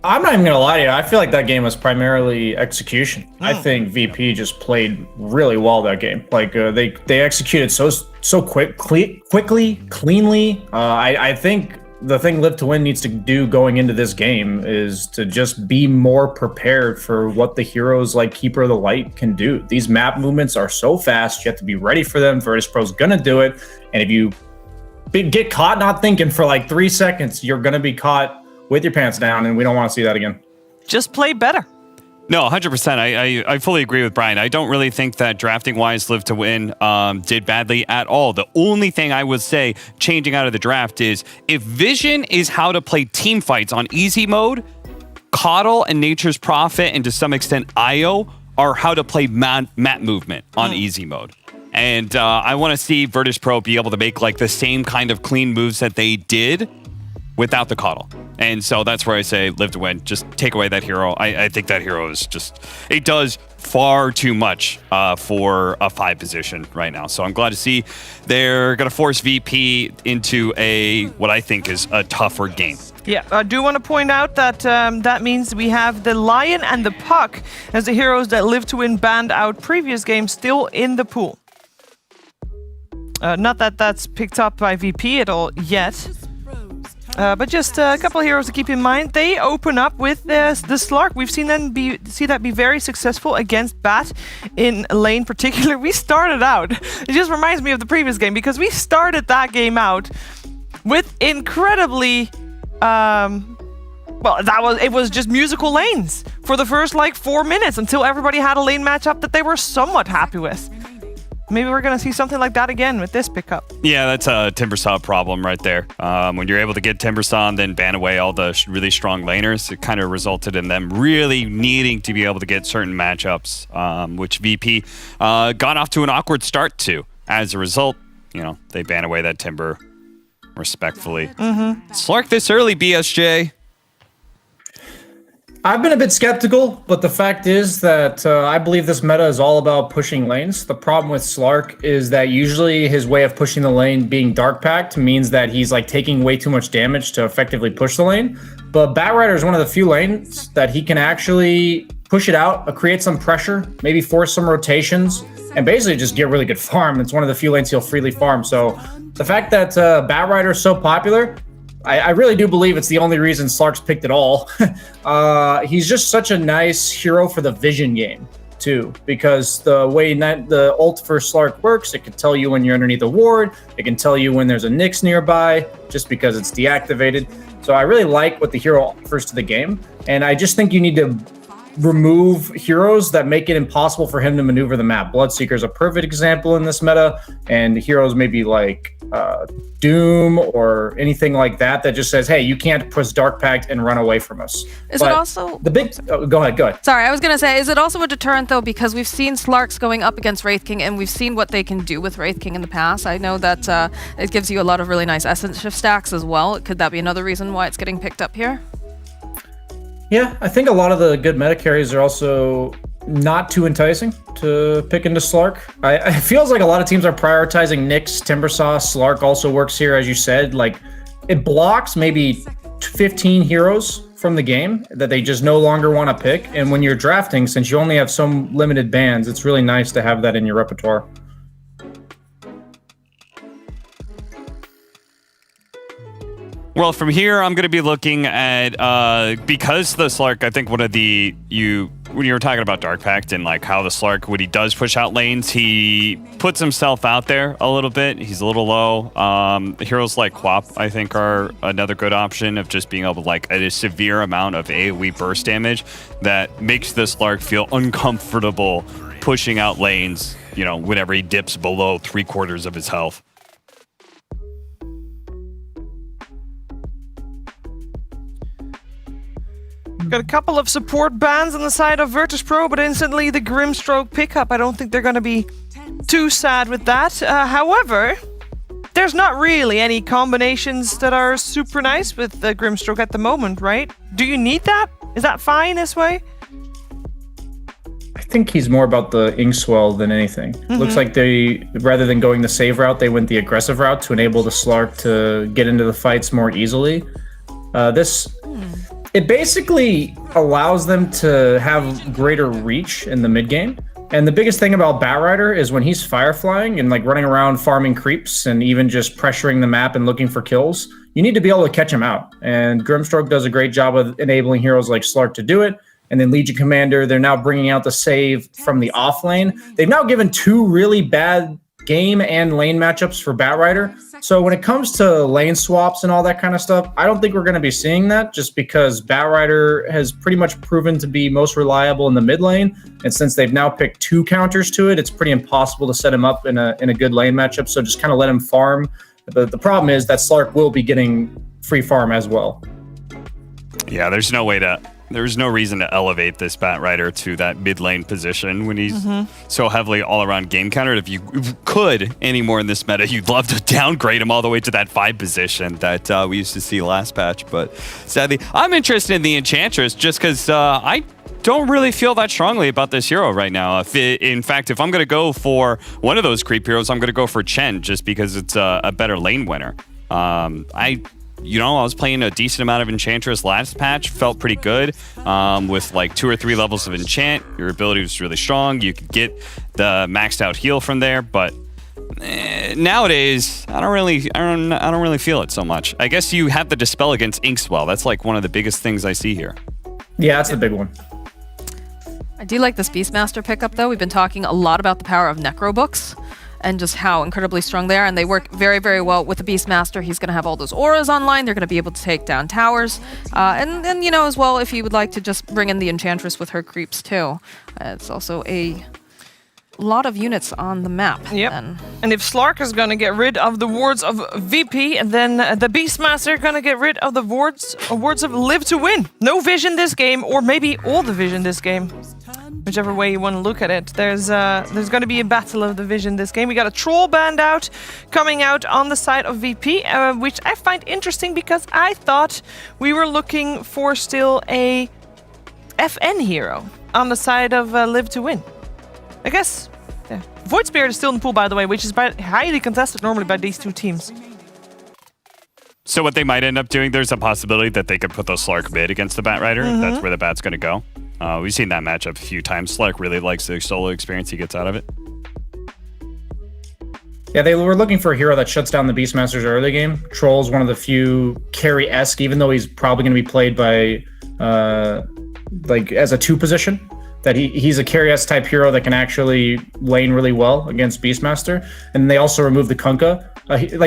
I'm not even gonna lie to you. I feel like that game was primarily execution. I think VP just played really well that game. Like they executed so quickly, cleanly. I think the thing Live to Win needs to do going into this game is to just be more prepared for what the heroes like Keeper of the Light can do. These map movements are so fast, you have to be ready for them. Virtus.pro's gonna do it, and if you get caught not thinking for like 3 seconds, you're gonna be caught with your pants down, and we don't want to see that again. Just play better. No, 100%. I fully agree with Brian. I don't really think that drafting-wise Live to Win did badly at all. The only thing I would say changing out of the draft is if vision is how to play team fights on easy mode, Coddle and Nature's Prophet and to some extent IO are how to play map movement on easy mode. And I want to see Virtus.pro be able to make like the same kind of clean moves that they did without the Coddle. And so that's where I say Live to Win. Just take away that hero. I think that hero is just, it does far too much for a 5 position right now. So I'm glad to see they're going to force VP into what I think is a tougher game. Yeah, I do want to point out that that means we have the Lion and the Puck as the heroes that Live to Win banned out previous games still in the pool. Not that that's picked up by VP at all yet. But just a couple of heroes to keep in mind. They open up with the Slark. We've seen them see that be very successful against Bat in lane particular. We started out. It just reminds me of the previous game because we started that game out with incredibly it was just musical lanes for the first like 4 minutes until everybody had a lane matchup that they were somewhat happy with. Maybe we're going to see something like that again with this pickup. Yeah, that's a Timbersaw problem right there. When you're able to get Timbersaw and then ban away all the really strong laners, it kind of resulted in them really needing to be able to get certain matchups, which VP got off to an awkward start to. As a result, they ban away that Timber respectfully. Slark this early, BSJ. I've been a bit skeptical, but the fact is that I believe this meta is all about pushing lanes. The problem with Slark is that usually his way of pushing the lane being dark packed means that he's like taking way too much damage to effectively push the lane. But Batrider is one of the few lanes that he can actually push it out, create some pressure, maybe force some rotations, and basically just get really good farm. It's one of the few lanes he'll freely farm. So the fact that Batrider is so popular, I really do believe it's the only reason Slark's picked at all. He's just such a nice hero for the vision game, too, because the way the ult for Slark works, it can tell you when you're underneath a ward, it can tell you when there's a Nyx nearby, just because it's deactivated. So I really like what the hero offers to the game, and I just think you need to remove heroes that make it impossible for him to maneuver the map. Bloodseeker is a perfect example in this meta, and heroes maybe like Doom or anything like that just says, hey, you can't push Dark Pact and run away from us. Is it also the big go ahead. Sorry, I was gonna say, is it also a deterrent though, because we've seen Slarks going up against Wraith King and we've seen what they can do with Wraith King in the past. I know that it gives you a lot of really nice essence shift stacks as well. Could that be another reason why it's getting picked up here? Yeah, I think a lot of the good meta carries are also not too enticing to pick into Slark. It feels like a lot of teams are prioritizing Nyx, Timbersaw. Slark also works here, as you said. Like, it blocks maybe 15 heroes from the game that they just no longer want to pick. And when you're drafting, since you only have some limited bans, it's really nice to have that in your repertoire. Well, from here, I'm going to be looking at, because the Slark, I think one of when you were talking about Dark Pact and like how the Slark, when he does push out lanes, he puts himself out there a little bit. He's a little low. Heroes like Quap, I think, are another good option of just being able to like a severe amount of AoE burst damage that makes the Slark feel uncomfortable pushing out lanes, whenever he dips below 3/4 of his health. Got a couple of support bans on the side of Virtus.pro, but instantly the Grimstroke pickup. I don't think they're going to be too sad with that. However, there's not really any combinations that are super nice with the Grimstroke at the moment, right? Do you need that? Is that fine this way? I think he's more about the Inkswell than anything. Looks like they, rather than going the save route, they went the aggressive route to enable the Slark to get into the fights more easily. It basically allows them to have greater reach in the mid game. And the biggest thing about Batrider is when he's fireflying and like running around farming creeps and even just pressuring the map and looking for kills, you need to be able to catch him out. And Grimstroke does a great job of enabling heroes like Slark to do it. And then Legion Commander, they're now bringing out the save from the off lane. They've now given 2 really bad game and lane matchups for Batrider. So when it comes to lane swaps and all that kind of stuff, I don't think we're going to be seeing that, just because Batrider has pretty much proven to be most reliable in the mid lane. And since they've now picked 2 counters to it, it's pretty impossible to set him up in a good lane matchup. So just kind of let him farm. The problem is that Slark will be getting free farm as well. Yeah, there's no reason to elevate this Batrider to that mid lane position when he's so heavily all around game countered. If you could anymore in this meta, you'd love to downgrade him all the way to that 5 position that we used to see last patch. But sadly, I'm interested in the Enchantress just because I don't really feel that strongly about this hero right now. In fact, if I'm going to go for one of those creep heroes, I'm going to go for Chen just because it's a better lane winner. I was playing a decent amount of Enchantress last patch, felt pretty good with like 2 or 3 levels of enchant. Your ability was really strong. You could get the maxed out heal from there, but nowadays I don't really feel it so much. I guess you have the dispel against Inkswell. That's like one of the biggest things I see here. Yeah, that's the big one. I do like this Beastmaster pickup though. We've been talking a lot about the power of Necro books and just how incredibly strong they are, and they work very, very well with the Beastmaster. He's going to have all those auras online. They're going to be able to take down towers. And then, as well, if you would like to just bring in the Enchantress with her creeps too. It's also a lot of units on the map. Yep. And if Slark is going to get rid of the wards of VP, and then the Beastmaster going to get rid of the wards of Live to Win. No vision this game, or maybe all the vision this game. Whichever way you want to look at it. There's going to be a battle of the vision this game. We got a Troll band coming out on the side of VP, which I find interesting because I thought we were looking for still a FN hero on the side of Live to Win. I guess, yeah. Void Spirit is still in the pool, by the way, which is highly contested normally by these 2 teams. So what they might end up doing, there's a possibility that they could put the Slark mid against the Batrider. That's where the Bat's going to go. We've seen that matchup a few times. Slark really likes the solo experience he gets out of it. Yeah, they were looking for a hero that shuts down the Beastmaster's early game. Troll's one of the few carry-esque, even though he's probably going to be played by as a 2 position. That he's a carry-esque type hero that can actually lane really well against Beastmaster. And they also removed the Kunkka.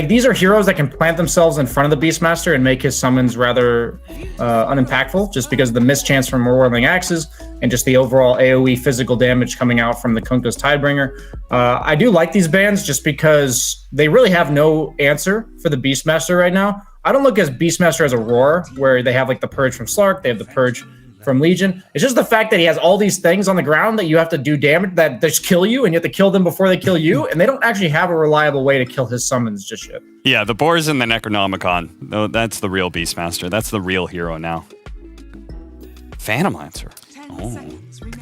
These are heroes that can plant themselves in front of the Beastmaster and make his summons rather unimpactful, just because of the mischance from Whirling Axes and just the overall AoE physical damage coming out from the Kunkka's Tidebringer. I do like these bans just because they really have no answer for the Beastmaster right now. I don't look at Beastmaster as a roar, where they have like the Purge from Slark, they have the Purge from Legion. It's just the fact that he has all these things on the ground that you have to do damage, that just kill you, and you have to kill them before they kill you, and they don't actually have a reliable way to kill his summons just yet. Yeah, the Boars and the Necronomicon. That's the real Beastmaster. That's the real hero now. Phantom Lancer.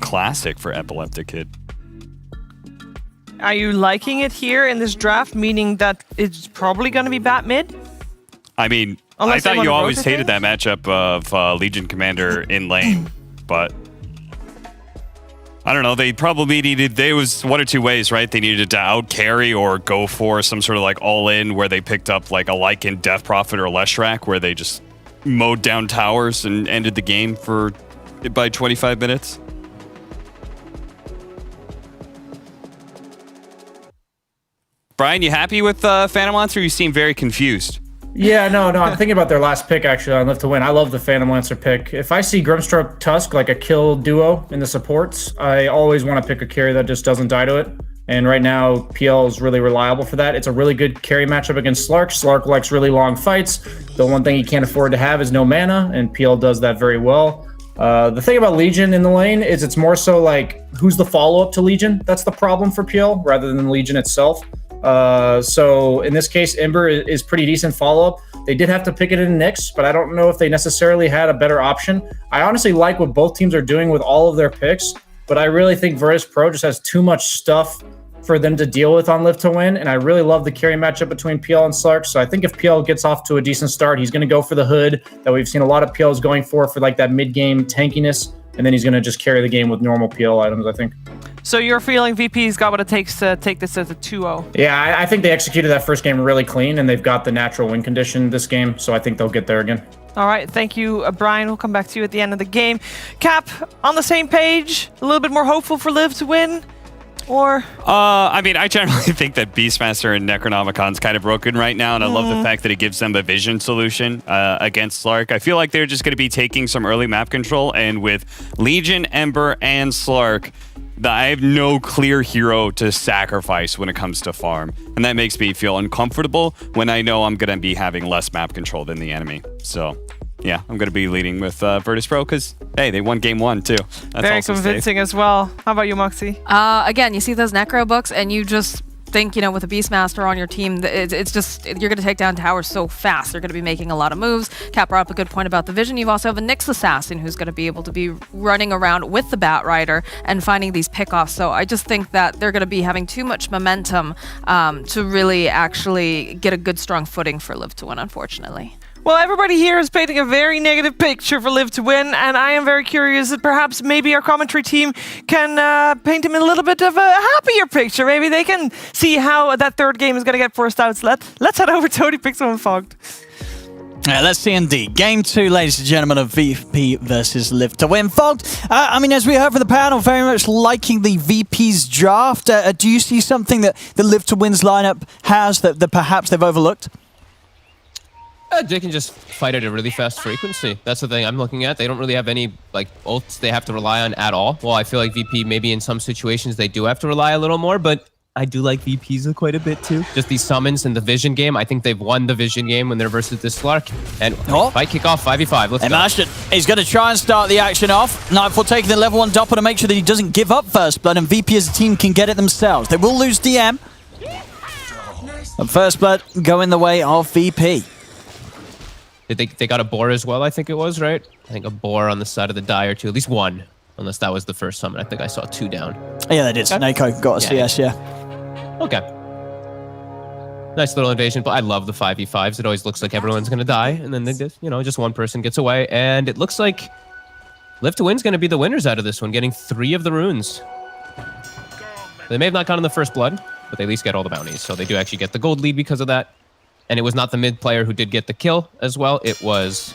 Classic for Epileptic Kid. Are you liking it here in this draft, meaning that it's probably going to be Bat mid? I mean, Unless I thought you always rotate hated that matchup of Legion Commander in lane, but I don't know. They probably needed, there was 1 or 2 ways, right? They needed to out carry or go for some sort of like all in where they picked up like a Lycan, Death Prophet, or Leshrac, where they just mowed down towers and ended the game by 25 minutes. Brian, you happy with Phantom Lancer? You seem very confused. Yeah, no, I'm thinking about their last pick actually on Live to Win. I love the Phantom Lancer pick. If I see Grimstroke Tusk, like a kill duo in the supports, I always want to pick a carry that just doesn't die to it. And right now, PL is really reliable for that. It's a really good carry matchup against Slark. Slark likes really long fights. The one thing he can't afford to have is no mana, and PL does that very well. The thing about Legion in the lane is it's more so like, who's the follow-up to Legion? That's the problem for PL, rather than Legion itself. So in this case, Ember is pretty decent follow-up. They did have to pick it in Nyx, but I don't know if they necessarily had a better option. I honestly like what both teams are doing with all of their picks, but I really think Virtus Pro just has too much stuff for them to deal with on Live to Win, and I really love the carry matchup between PL and Slark. So I think if PL gets off to a decent start, he's going to go for the hood that we've seen a lot of PLs going for like that mid-game tankiness and then he's going to just carry the game with normal PL items, I think. So you're feeling VP's got what it takes to take this as a 2-0? Yeah, I think they executed that first game really clean, and they've got the natural win condition this game, so I think they'll get there again. All right, thank you, Brian. We'll come back to you at the end of the game. Cap, on the same page, a little bit more hopeful for Liv to win? Or? I mean, I generally think that Beastmaster and Necronomicon's kind of broken right now, and I love the fact that it gives them a vision solution against Slark. I feel like they're just going to be taking some early map control, and with Legion, Ember, and Slark, I have no clear hero to sacrifice when it comes to farm. And that makes me feel uncomfortable when I know I'm going to be having less map control than the enemy. So, yeah, I'm going to be leading with Virtus Pro because, hey, they won game 1 too. That's very also convincing safe. as well. How about you, Moxie? Again, you see those Necro books and you just think, you know, with a Beastmaster on your team, it's just, you're going to take down towers so fast. They're going to be making a lot of moves. Cap brought up a good point about the vision. You also have a Nyx Assassin who's going to be able to be running around with the Bat Rider and finding these pickoffs. So I just think that they're going to be having too much momentum to really actually get a good, strong footing for Liv to win, unfortunately. Well, everybody here is painting a very negative picture for Liv to win, and I am very curious that perhaps maybe our commentary team can paint him in a little bit of a happier picture. Maybe they can see how that third game is going to get forced out. So let's head over to ODPixel and Fogged. Let's see indeed. Game 2, ladies and gentlemen, of VP versus Liv to win. Fogged, I mean, as we heard from the panel, very much liking the VP's draft. Do you see something that the Liv to win's lineup has that perhaps they've overlooked? They can just fight at a really fast frequency. That's the thing I'm looking at. They don't really have any like ults they have to rely on at all. Well, I feel like VP maybe in some situations they do have to rely a little more, but I do like VPs quite a bit too. Just these summons in the vision game. I think they've won the vision game when they're versus this Slark. And fight kickoff 5v5. Let's go. He's going to try and start the action off. Nightfall taking the level 1 doppel to make sure that he doesn't give up first blood, and VP as a team can get it themselves. They will lose DM. But first blood going the way of VP. They got a boar as well, I think it was, right? I think a boar on the side of the die or two, at least one. Unless that was the first summon. I think I saw 2 down. Yeah, they did. Snako got a CS, yeah. Okay. Nice little invasion, but I love the 5v5s. It always looks like everyone's going to die, and then they just, you know, just one person gets away. And it looks like Liv to Win's going to be the winners out of this one, getting 3 of the runes. They may have not gotten the first blood, but they at least get all the bounties. So they do actually get the gold lead because of that. And it was not the mid player who did get the kill as well. It was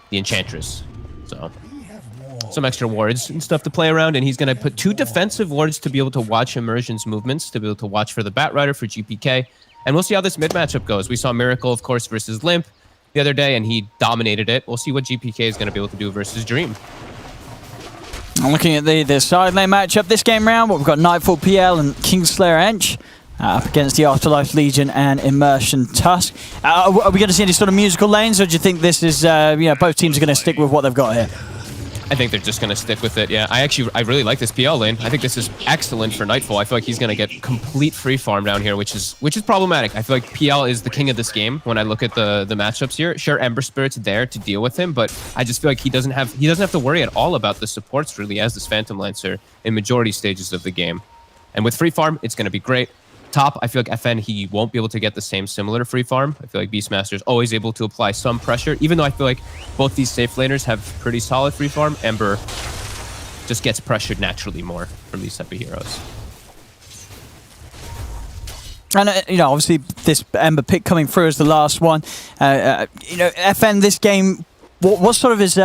the Enchantress. So some extra wards and stuff to play around. And he's going to put 2 defensive wards to be able to watch Immersion's movements, to be able to watch for the Bat Rider for GPK. And we'll see how this mid matchup goes. We saw Miracle, of course, versus Limp the other day, and he dominated it. We'll see what GPK is going to be able to do versus Dream. I'm looking at the side lane matchup this game round. We've got Nightfall PL and Kingslayer Ench. Up against the Afterlife Legion and Immersion Tusk. Are we going to see any sort of musical lanes, or do you think this is, you know, both teams are going to stick with what they've got here? I think they're just going to stick with it, yeah. I really like this PL lane. I think this is excellent for Nightfall. I feel like he's going to get complete free farm down here, which is problematic. I feel like PL is the king of this game when I look at the matchups here. Sure, Ember Spirit's there to deal with him, but I just feel like he doesn't have to worry at all about the supports really as this Phantom Lancer in majority stages of the game. And with free farm, it's going to be great. Top, I feel like FN, he won't be able to get the same similar free farm. I feel like Beastmaster is always able to apply some pressure, even though I feel like both these safe laners have pretty solid free farm. Ember just gets pressured naturally more from these type of heroes. And, you know, obviously this Ember pick coming through as the last one. You know, FN this game, what sort of his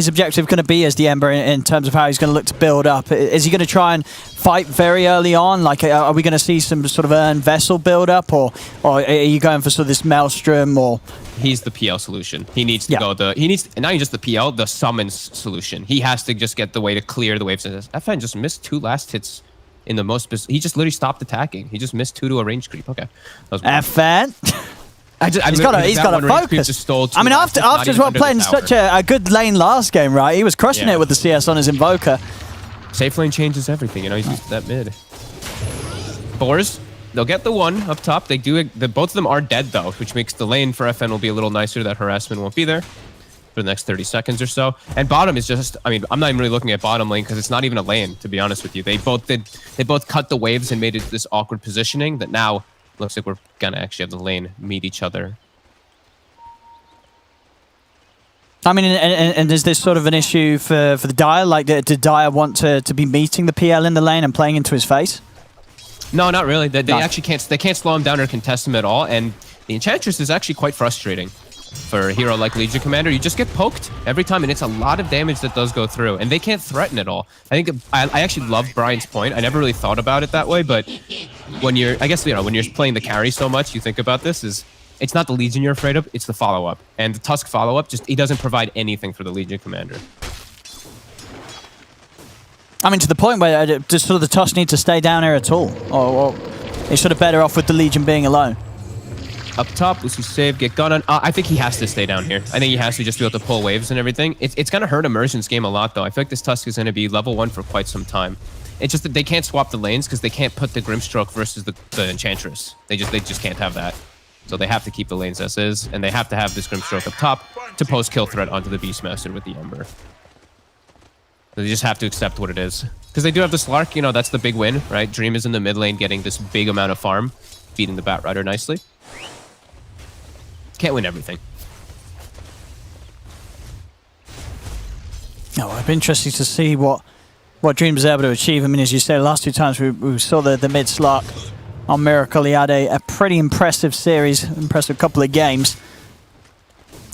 objective going to be as the Ember in terms of how he's going to look to build up? Is he going to try and fight very early on? Like, are we going to see some sort of earned vessel build up, or are you going for sort of this Maelstrom? Or he's the PL solution. He needs to go not even just the PL, the summons solution. He has to just get the way to clear the waves. FN just missed 2 last hits in the most. He just literally stopped attacking. He just missed 2 to a range creep. Okay, FN. He's got a focus. I mean, after as well playing such a good lane last game, right? He was crushing it with the CS on his Invoker. Safe lane changes everything, you know. He's used to that mid. Boars, they'll get the 1 up top. They do. Both of them are dead though, which makes the lane for FN will be a little nicer. That harassment won't be there for the next 30 seconds or so. And bottom is just, I mean, I'm not even really looking at bottom lane because it's not even a lane, to be honest with you. They both cut the waves and made it this awkward positioning that now looks like we're gonna actually have the lane meet each other. I mean, and is this sort of an issue for the Dire? Like, did Dire want to be meeting the PL in the lane and playing into his face? No, not really. They actually can't. They can't slow him down or contest him at all. And the Enchantress is actually quite frustrating for a hero like Legion Commander. You just get poked every time, and it's a lot of damage that does go through, and they can't threaten at all. I think I actually love Brian's point. I never really thought about it that way, but when you're, I guess, you know, when you're playing the carry so much, you think about this is it's not the Legion you're afraid of, it's the follow-up. And the Tusk follow-up, just he doesn't provide anything for the Legion Commander. I mean, to the point where does sort of the Tusk need to stay down here at all? Or he's sort of better off with the Legion being alone? Up top, Lucy save, get gun on. I think he has to stay down here. I think he has to just be able to pull waves and everything. It's going to hurt Immersion's game a lot, though. I feel like this Tusk is going to be level 1 for quite some time. It's just that they can't swap the lanes because they can't put the Grimstroke versus the Enchantress. They just can't have that. So they have to keep the lanes as is, and they have to have this Grimstroke up top to post kill threat onto the Beastmaster with the Ember. So they just have to accept what it is. Because they do have the Slark, you know, that's the big win, right? Dream is in the mid lane getting this big amount of farm, feeding the Batrider nicely. Can't win everything. Oh, it'd be interesting to see what Dream was able to achieve. I mean, as you say, the last 2 times we saw the mid Slark on Miracle. He had a pretty impressive series, impressive couple of games.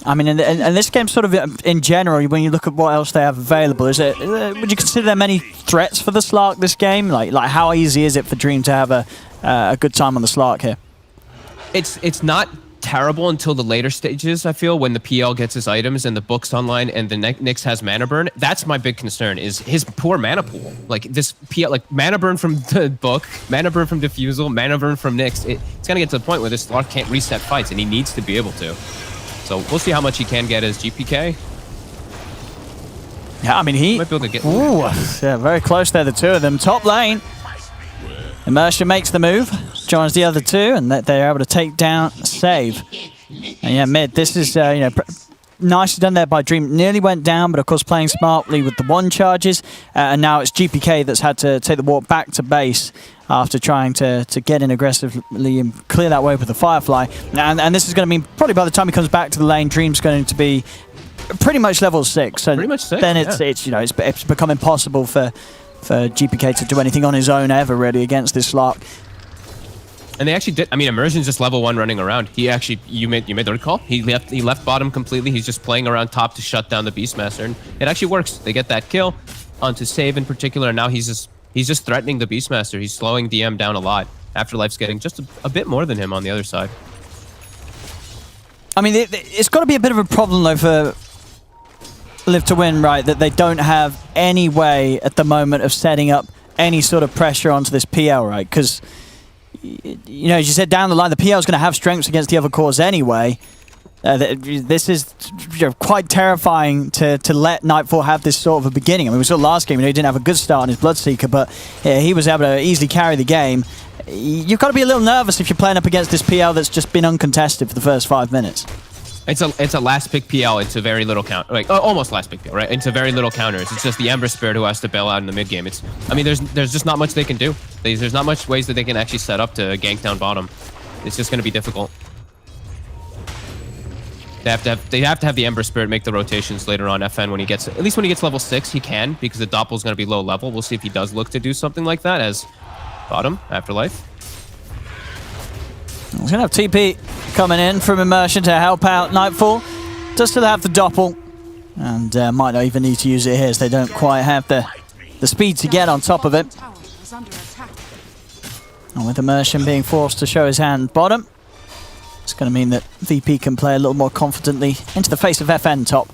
I mean, and this game sort of in general, when you look at what else they have available, would you consider there many threats for the Slark this game? Like how easy is it for Dream to have a good time on the Slark here? It's not terrible until the later stages, I feel, when the PL gets his items and the book's online and the Nyx has mana burn. That's my big concern, is his poor mana pool. Like this PL, like mana burn from the book, mana burn from Diffusal, mana burn from Nyx. It's gonna get to the point where this Slark can't reset fights, and he needs to be able to. So we'll see how much he can get as GPK. Yeah, I mean, he might be able to get. Ooh, yeah, very close there, the two of them. Top lane. Immersion makes the move, joins the other two, and they're able to take down save. And yeah, mid, this is you know, nicely done there by Dream. Nearly went down, but of course playing smartly with the 1 charges. And now it's GPK that's had to take the walk back to base after trying to get in aggressively and clear that way with the Firefly. And this is going to mean probably by the time he comes back to the lane, Dream's going to be pretty much level 6. So pretty much 6, then it's you know, it's become impossible for GPK to do anything on his own ever really against this Slark. And they actually did. I mean, Immersion's just level 1 running around. He actually, you made the right call. He left bottom completely. He's just playing around top to shut down the Beastmaster, and it actually works. They get that kill onto save in particular, and now he's just threatening the Beastmaster. He's slowing DM down a lot. Afterlife's getting just a bit more than him on the other side. I mean, it's got to be a bit of a problem though for Live to Win, right? That they don't have any way at the moment of setting up any sort of pressure onto this PL, right? Because, you know, as you said, down the line, the PL is going to have strengths against the other cores anyway. This is quite terrifying to let Nightfall have this sort of a beginning. I mean, we saw last game, you know, he didn't have a good start on his Bloodseeker, but he was able to easily carry the game. You've got to be a little nervous if you're playing up against this PL that's just been uncontested for the first 5 minutes. It's a last pick PL into very little count, like almost last pick PL, right? Into very little counters. It's just the Ember Spirit who has to bail out in the mid game. I mean, there's just not much they can do. There's not much ways that they can actually set up to gank down bottom. It's just going to be difficult. They have to have the Ember Spirit make the rotations later on. FN when he gets, at least when he gets level 6, he can, because the Doppel's going to be low level. We'll see if he does look to do something like that as bottom Afterlife. He's going to have TP coming in from Immersion to help out Nightfall. Does still have the Doppel, and might not even need to use it here, as they don't quite have the speed to get on top of it. And with Immersion being forced to show his hand bottom, it's going to mean that VP can play a little more confidently into the face of FN top.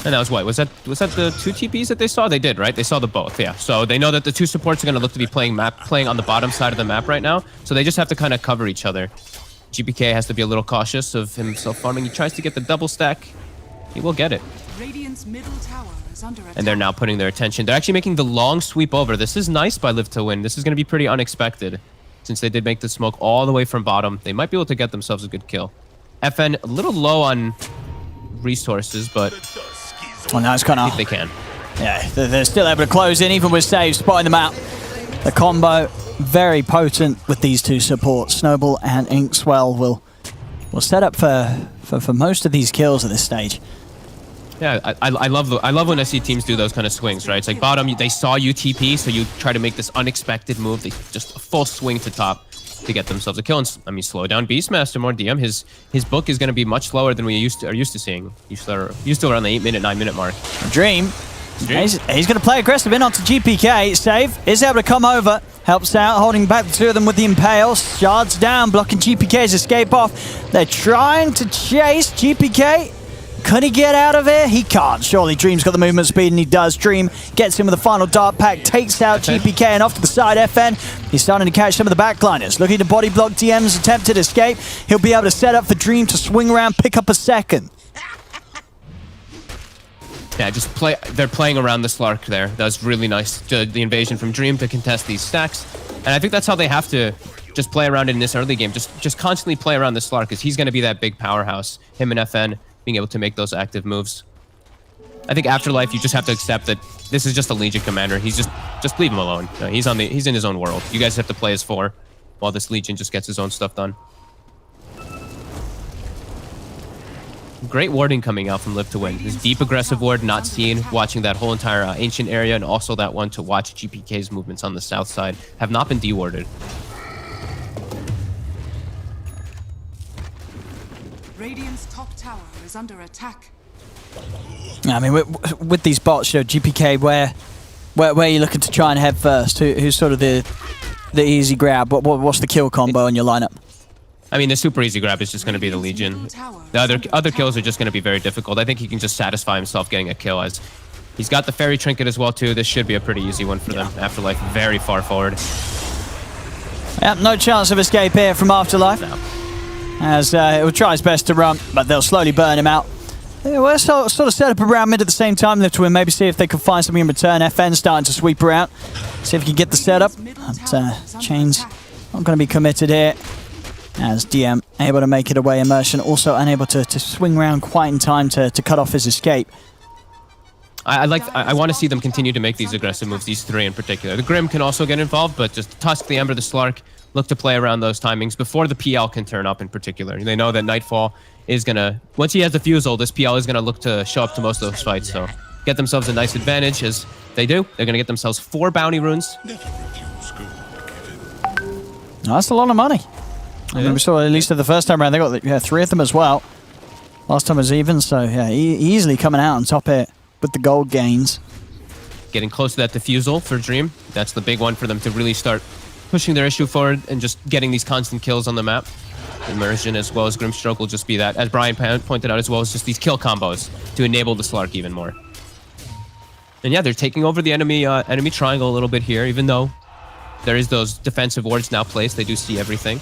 And that was what? Was that the 2 TPs that they saw? They did, right? They saw the both, yeah. So they know that the 2 supports are going to look to be playing on the bottom side of the map right now. So they just have to kind of cover each other. GPK has to be a little cautious of himself farming. He tries to get the double stack. He will get it. Radiant's middle tower is under attack. And they're now putting their attention. They're actually making the long sweep over. This is nice by Live to Win. This is going to be pretty unexpected. Since they did make the smoke all the way from bottom, they might be able to get themselves a good kill. FN a little low on resources, but well, now it's kind of, if they can. Yeah, they're still able to close in, even with saves, spotting them out. The combo very potent with these 2 supports. Snowball and Inkswell will set up for for most of these kills at this stage. Yeah, I love when I see teams do those kind of swings, right? It's like bottom, they saw you TP, so you try to make this unexpected move. They just a full swing to top to get themselves a kill. And I mean, slow down Beastmaster more. DM, his book is going to be much slower than we are used to seeing. Used to around the 8-minute, 9-minute mark. Dream. He's going to play aggressive in onto GPK. Save is able to come over, helps out, holding back the two of them with the Impale. Shards down, blocking GPK's escape off. They're trying to chase GPK. Could he get out of here? He can't. Surely Dream's got the movement speed, and he does. Dream gets him with the final dart pack, takes out GPK, and off to the side, FN. He's starting to catch some of the backliners. Looking to body block DM's attempted escape. He'll be able to set up for Dream to swing around, pick up a second. Yeah, just play. They're playing around the Slark there. That was really nice. The invasion from Dream to contest these stacks. And I think that's how they have to just play around it in this early game. Just constantly play around the Slark, because he's going to be that big powerhouse. Him and FN being able to make those active moves. I think Afterlife, you just have to accept that this is just a Legion commander. He's just leave him alone. You know, he's in his own world. You guys have to play as 4 while this Legion just gets his own stuff done. Great warding coming out from Live to Win. This deep aggressive ward not seen, watching that whole entire ancient area, and also that one to watch GPK's movements on the south side have not been dewarded. Radiant's top tower is under attack. I mean, with these bots, you know, GPK, where are you looking to try and head first? Who's sort of the easy grab? What's the kill combo in your lineup? I mean, the super easy grab is just going to be the Legion. The other kills are just going to be very difficult. I think he can just satisfy himself getting a kill, as he's got the Fairy Trinket as well, too. This should be a pretty easy one for them. Afterlife very far forward. Yep, no chance of escape here from Afterlife. No. As it will try his best to run, but they'll slowly burn him out. We're sort of set up around mid at the same time, Live to Win. Maybe see if they can find something in return. FN starting to sweep around. See if he can get the setup. But Chain's not going to be committed here. As DM able to make it away. Immersion also unable to swing around quite in time to cut off his escape. I want to see them continue to make these aggressive moves, these 3 in particular. The Grim can also get involved, but just Tusk, the Ember, the Slark, look to play around those timings before the PL can turn up in particular. They know that Nightfall is going to, once he has the Fusel, this PL is going to look to show up to most of those fights. So get themselves a nice advantage. As they do, they're going to get themselves 4 bounty runes. That's a lot of money. I mean, we saw at least the first time around, they got 3 of them as well. Last time was even, so yeah, easily coming out on top here with the gold gains. Getting close to that Diffusal for Dream. That's the big one for them to really start pushing their issue forward and just getting these constant kills on the map. Immersion as well as Grimstroke will just be that, as Brian pointed out as well, as just these kill combos to enable the Slark even more. And yeah, they're taking over the enemy triangle a little bit here, even though there is those defensive wards now placed. They do see everything.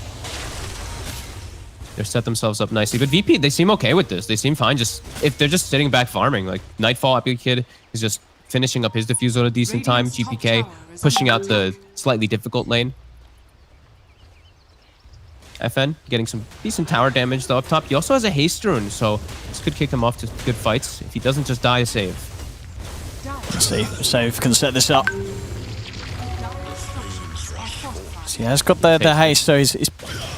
They've set themselves up nicely. But VP, they seem okay with this. They seem fine. Just if they're just sitting back farming, like Nightfall, Epic Kid is just finishing up his Diffusal at a decent time. GPK pushing out the slightly difficult lane. FN getting some decent tower damage though up top. He also has a haste rune, so this could kick him off to good fights. If he doesn't just die, a save. Let's see, Save can set this up. So yeah, he's got the haste, so he's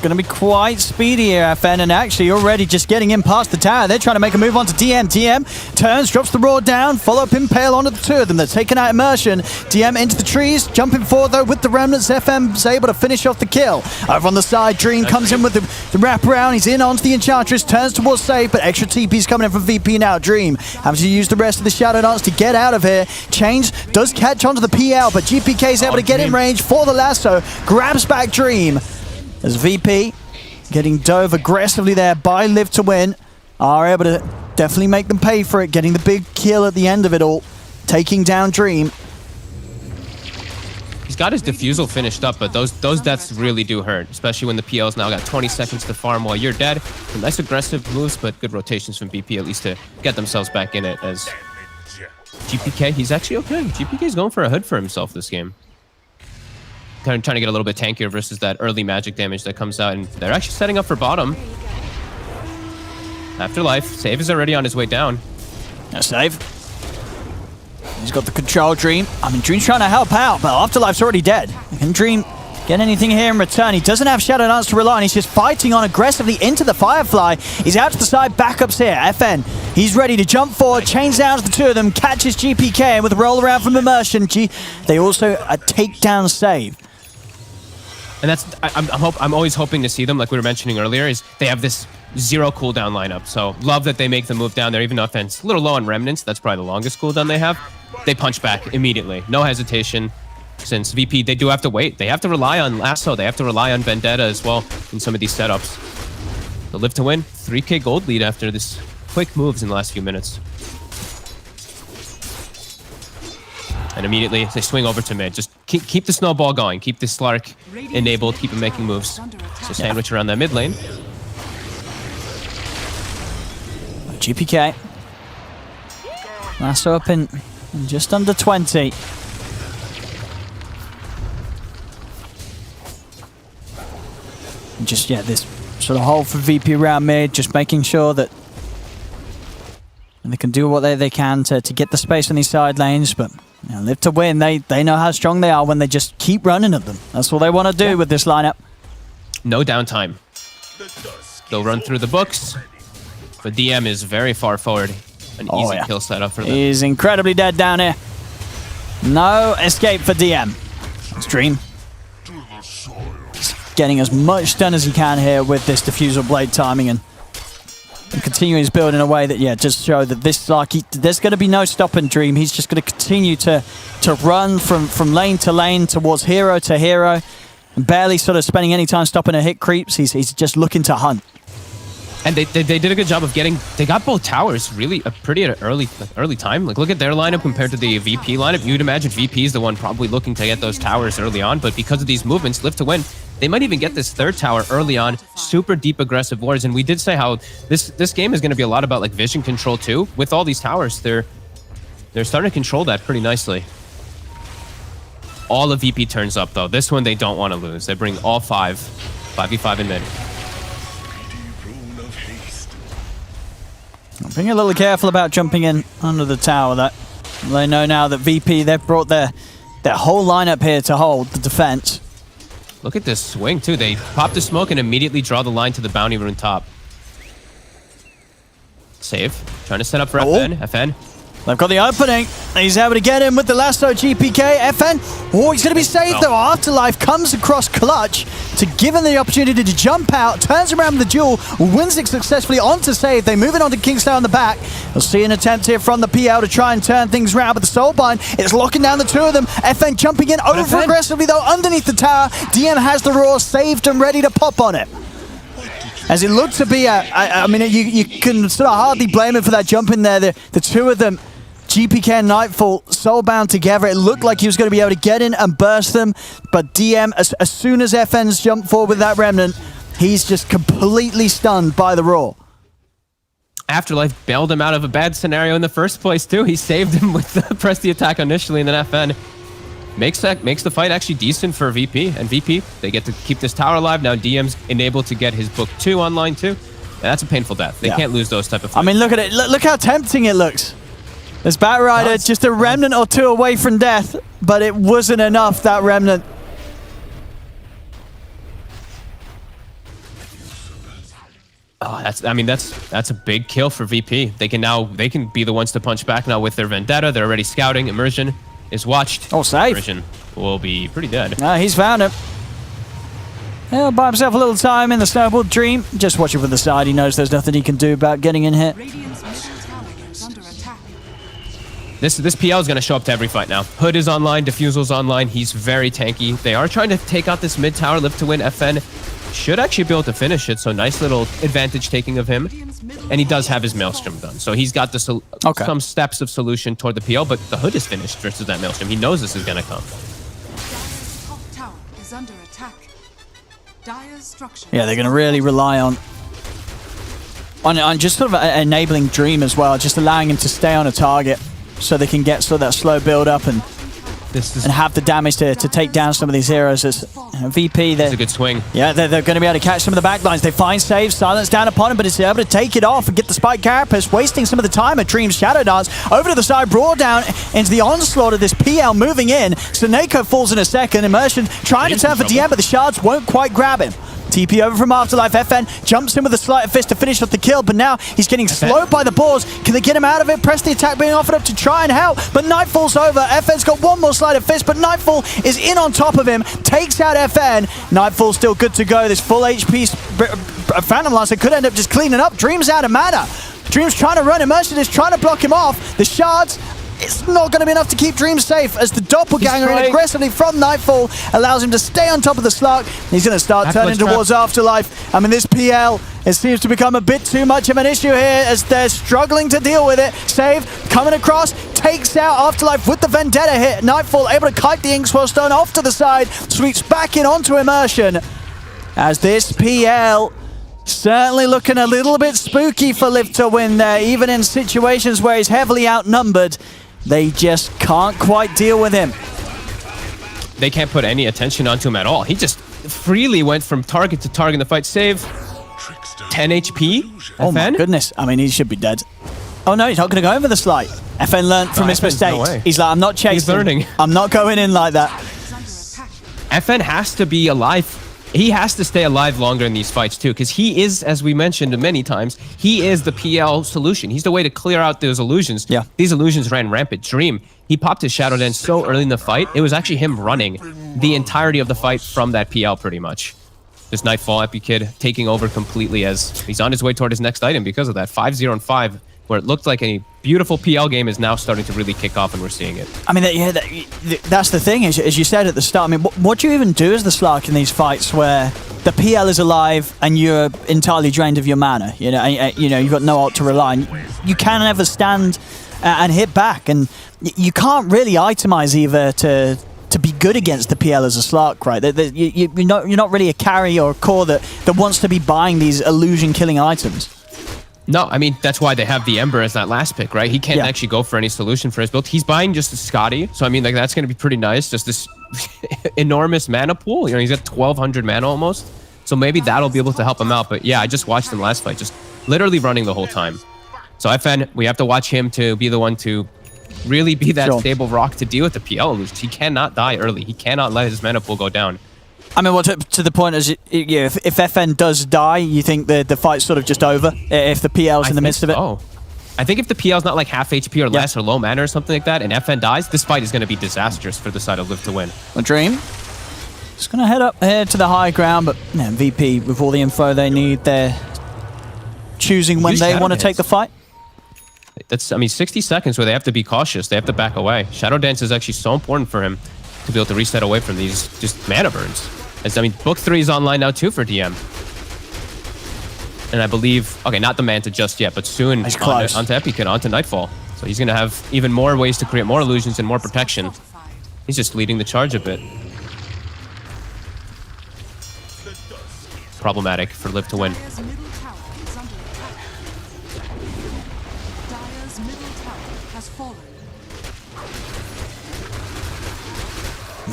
going to be quite speedy here, FN, and actually already just getting in past the tower. They're trying to make a move onto DM. DM turns, drops the Roar down, follow up Impale onto the 2 of them. They're taking out Immersion. DM into the trees, jumping forward though with the Remnants. FM's able to finish off the kill. Over on the side, Dream comes in with the wraparound. He's in onto the Enchantress, turns towards Save, but extra TP's coming in from VP now. Dream having to use the rest of the Shadow Dance to get out of here. Change does catch onto the PL, but GPK's able to get in range for the lasso. Grabs back Dream. As VP getting dove aggressively there by Live to Win, are able to definitely make them pay for it, getting the big kill at the end of it all, taking down Dream. He's got his Diffusal finished up, but those deaths really do hurt, especially when the PL's now got 20 seconds to farm while you're dead. Some nice aggressive moves, but good rotations from VP at least to get themselves back in it. As GPK, he's actually okay. GPK's going for a hood for himself this game. Kind of trying to get a little bit tankier versus that early magic damage that comes out, and they're actually setting up for bottom. Afterlife, Save is already on his way down. Now Save. He's got the control Dream. I mean, Dream's trying to help out, but Afterlife's already dead. Can Dream get anything here in return. He doesn't have Shadow Dance to rely on. He's just fighting on aggressively into the Firefly. He's out to the side, backups here. FN, he's ready to jump forward, chains down the two of them, catches GPK with a roll around from Immersion. They also a takedown save. And that's I'm always hoping to see them, like we were mentioning earlier, is they have this 0 cooldown lineup. So love that they make the move down there, even though offense a little low on remnants. That's probably the longest cooldown they have. They punch back immediately, no hesitation. Since VP, they do have to wait. They have to rely on Lasso. They have to rely on Vendetta as well in some of these setups. The live to win, 3k gold lead after this quick moves in the last few minutes. And immediately they swing over to mid. Just keep the snowball going. Keep the Slark enabled. Keep him making moves. So sandwich around that mid lane. GPK. Lasso up in just under 20. Just, yeah, this sort of hold for VP around mid, just making sure that they can do what they can to get the space on these side lanes, but you know, live to win. They know how strong they are when they just keep running at them. That's what they want to do with this lineup. No downtime. They'll run through the books, but DM is very far forward. An easy kill setup for them. He's incredibly dead down here. No escape for DM. Stream. Getting as much done as he can here with this diffusal blade timing and continuing his build in a way that, yeah, just show that this, like, there's going to be no stopping Dream. He's just going to continue to run from lane to lane towards hero to hero, and barely sort of spending any time stopping a hit creeps. He's just looking to hunt. And they did a good job of getting, they got both towers really pretty at an early time. Like, look at their lineup compared to the VP lineup. You'd imagine VP is the one probably looking to get those towers early on, but because of these movements, live to win, they might even get this third tower early on. Super deep aggressive wars, and we did say how this game is going to be a lot about like vision control too. With all these towers, they're starting to control that pretty nicely. All of VP turns up though. This one they don't want to lose. They bring all 5v5 in mid. Being a little careful about jumping in under the tower. That they know now that VP, they've brought their whole lineup here to hold the defense. Look at this swing too. They pop the smoke and immediately draw the line to the bounty rune top. Save. Trying to set up for FN. FN. They've got the opening. He's able to get in with the lasso GPK. FN. Oh, he's going to be saved though. Afterlife comes across clutch to give him the opportunity to jump out. Turns around with the duel. Wins it successfully onto save. They move it on to Kingstar on the back. We'll see an attempt here from the PL to try and turn things around. But the Soulbind is locking down the two of them. FN jumping in over aggressively though underneath the tower. DM has the Roar saved and ready to pop on it. As it looked to be I mean, you can sort of hardly blame him for that jump in there. The two of them, GPK and Nightfall, soulbound together. It looked like he was going to be able to get in and burst them, but DM, as soon as FN's jumped forward with that Remnant, he's just completely stunned by the Roar. Afterlife bailed him out of a bad scenario in the first place too. He saved him with the press the attack initially, and then FN makes the fight actually decent for VP. And VP, they get to keep this tower alive. Now DM's enabled to get his book 2 online too. And that's a painful death. They can't lose those type of fights. I mean, look at it. Look how tempting it looks. There's Batrider, just a Remnant or two away from death, but it wasn't enough, that Remnant. Oh, that's a big kill for VP. They can be the ones to punch back now with their Vendetta. They're already scouting. Immersion is watched. Oh, safe. Immersion will be pretty dead. He's found it. He'll buy himself a little time in the Snowball Dream. Just watching from the side. He knows there's nothing he can do about getting in here. This PL is going to show up to every fight now. Hood is online, Diffusal's online. He's very tanky. They are trying to take out this mid tower, live to win. FN should actually be able to finish it, so nice little advantage taking of him. And he does have his Maelstrom done, so he's got some steps of solution toward the PL, but the Hood is finished versus that Maelstrom. He knows this is going to come. Top tower is under attack. Dire's structure. Yeah, they're going to really rely on just sort of enabling Dream as well, just allowing him to stay on a target, so they can get sort of that slow build up and and have the damage to take down some of these heroes. As VP, That's a good swing. Yeah, they're going to be able to catch some of the backlines. They find Save, silence down upon him, but it's able to take it off and get the spike carapace, wasting some of the time at Dream's Shadow Dance. Over to the side, Brawl down into the onslaught of this PL moving in. Synchronised falls in a second. Immersion trying to turn for DM, but the shards won't quite grab him. TP over from Afterlife. FN jumps in with a sleight of fist to finish off the kill, but now he's getting slowed by the boars. Can they get him out of it? Press the attack being offered up to try and help, but Nightfall's over. FN's got one more sleight of fist, but Nightfall is in on top of him, takes out FN. Nightfall's still good to go. This full HP Phantom Lancer could end up just cleaning up. Dream's out of mana. Dream's trying to run. Immersion is trying to block him off. The shards, it's not going to be enough to keep Dream safe as the doppelganger in aggressively from Nightfall allows him to stay on top of the slug. He's going to start turning towards Afterlife. I mean, this PL, it seems to become a bit too much of an issue here as they're struggling to deal with it. Save coming across, takes out Afterlife with the Vendetta hit. Nightfall able to kite the Inkswell Stone off to the side, sweeps back in onto Immersion as this PL certainly looking a little bit spooky for Live to Win there, even in situations where he's heavily outnumbered. They just can't quite deal with him. They can't put any attention onto him at all. He just freely went from target to target in the fight. Save 10 HP. Oh my goodness. I mean, he should be dead. Oh no, he's not going to go in for the slight. FN learned from his mistakes. He's like, I'm not chasing. He's learning. I'm not going in like that. FN has to be alive. He has to stay alive longer in these fights too, because he is, as we mentioned many times, he is the PL solution. He's the way to clear out those illusions. Yeah. These illusions ran rampant. Dream, he popped his Shadow Dance so early in the fight, it was actually him running the entirety of the fight from that PL pretty much. This Nightfall Epi Kid taking over completely as he's on his way toward his next item because of that. 5-0 and 5, where it looked like a beautiful PL game is now starting to really kick off, and we're seeing it. I mean, yeah, that's the thing, as you said at the start. I mean, what do you even do as the Slark in these fights where the PL is alive and you're entirely drained of your mana? You know, you've got no ult to rely on. You can never stand and hit back, and you can't really itemize either to be good against the PL as a Slark, right? You're not really a carry or a core that wants to be buying these illusion-killing items. No, I mean, that's why they have the Ember as that last pick, right? He can't actually go for any solution for his build. He's buying just a Scotty, so I mean, like, that's going to be pretty nice. Just this enormous mana pool. You know, he's got 1,200 mana almost, so maybe that'll be able to help him out. But yeah, I just watched him last fight, just literally running the whole time. So FN, we have to watch him to be the one to really be that stable rock to deal with the PL illusions. He cannot die early. He cannot let his mana pool go down. I mean, well, to the point is, if FN does die, you think the fight's sort of just over if the PL's in the midst of it? Oh, I think if the PL's not like half HP or less or low mana or something like that, and FN dies, this fight is going to be disastrous for the side of Live to Win. A Dream just going to head up here to the high ground, but man, VP with all the info they need, they're choosing when they want to take the fight. That's, I mean, 60 seconds where they have to be cautious. They have to back away. Shadow Dance is actually so important for him to be able to reset away from these just mana burns. As, I mean, Book 3 is online now too for DM. And I believe, okay, not the Manta just yet, but soon onto Epi Kid, onto Nightfall. So he's going to have even more ways to create more illusions and more protection. He's just leading the charge a bit. Problematic for Live to Win.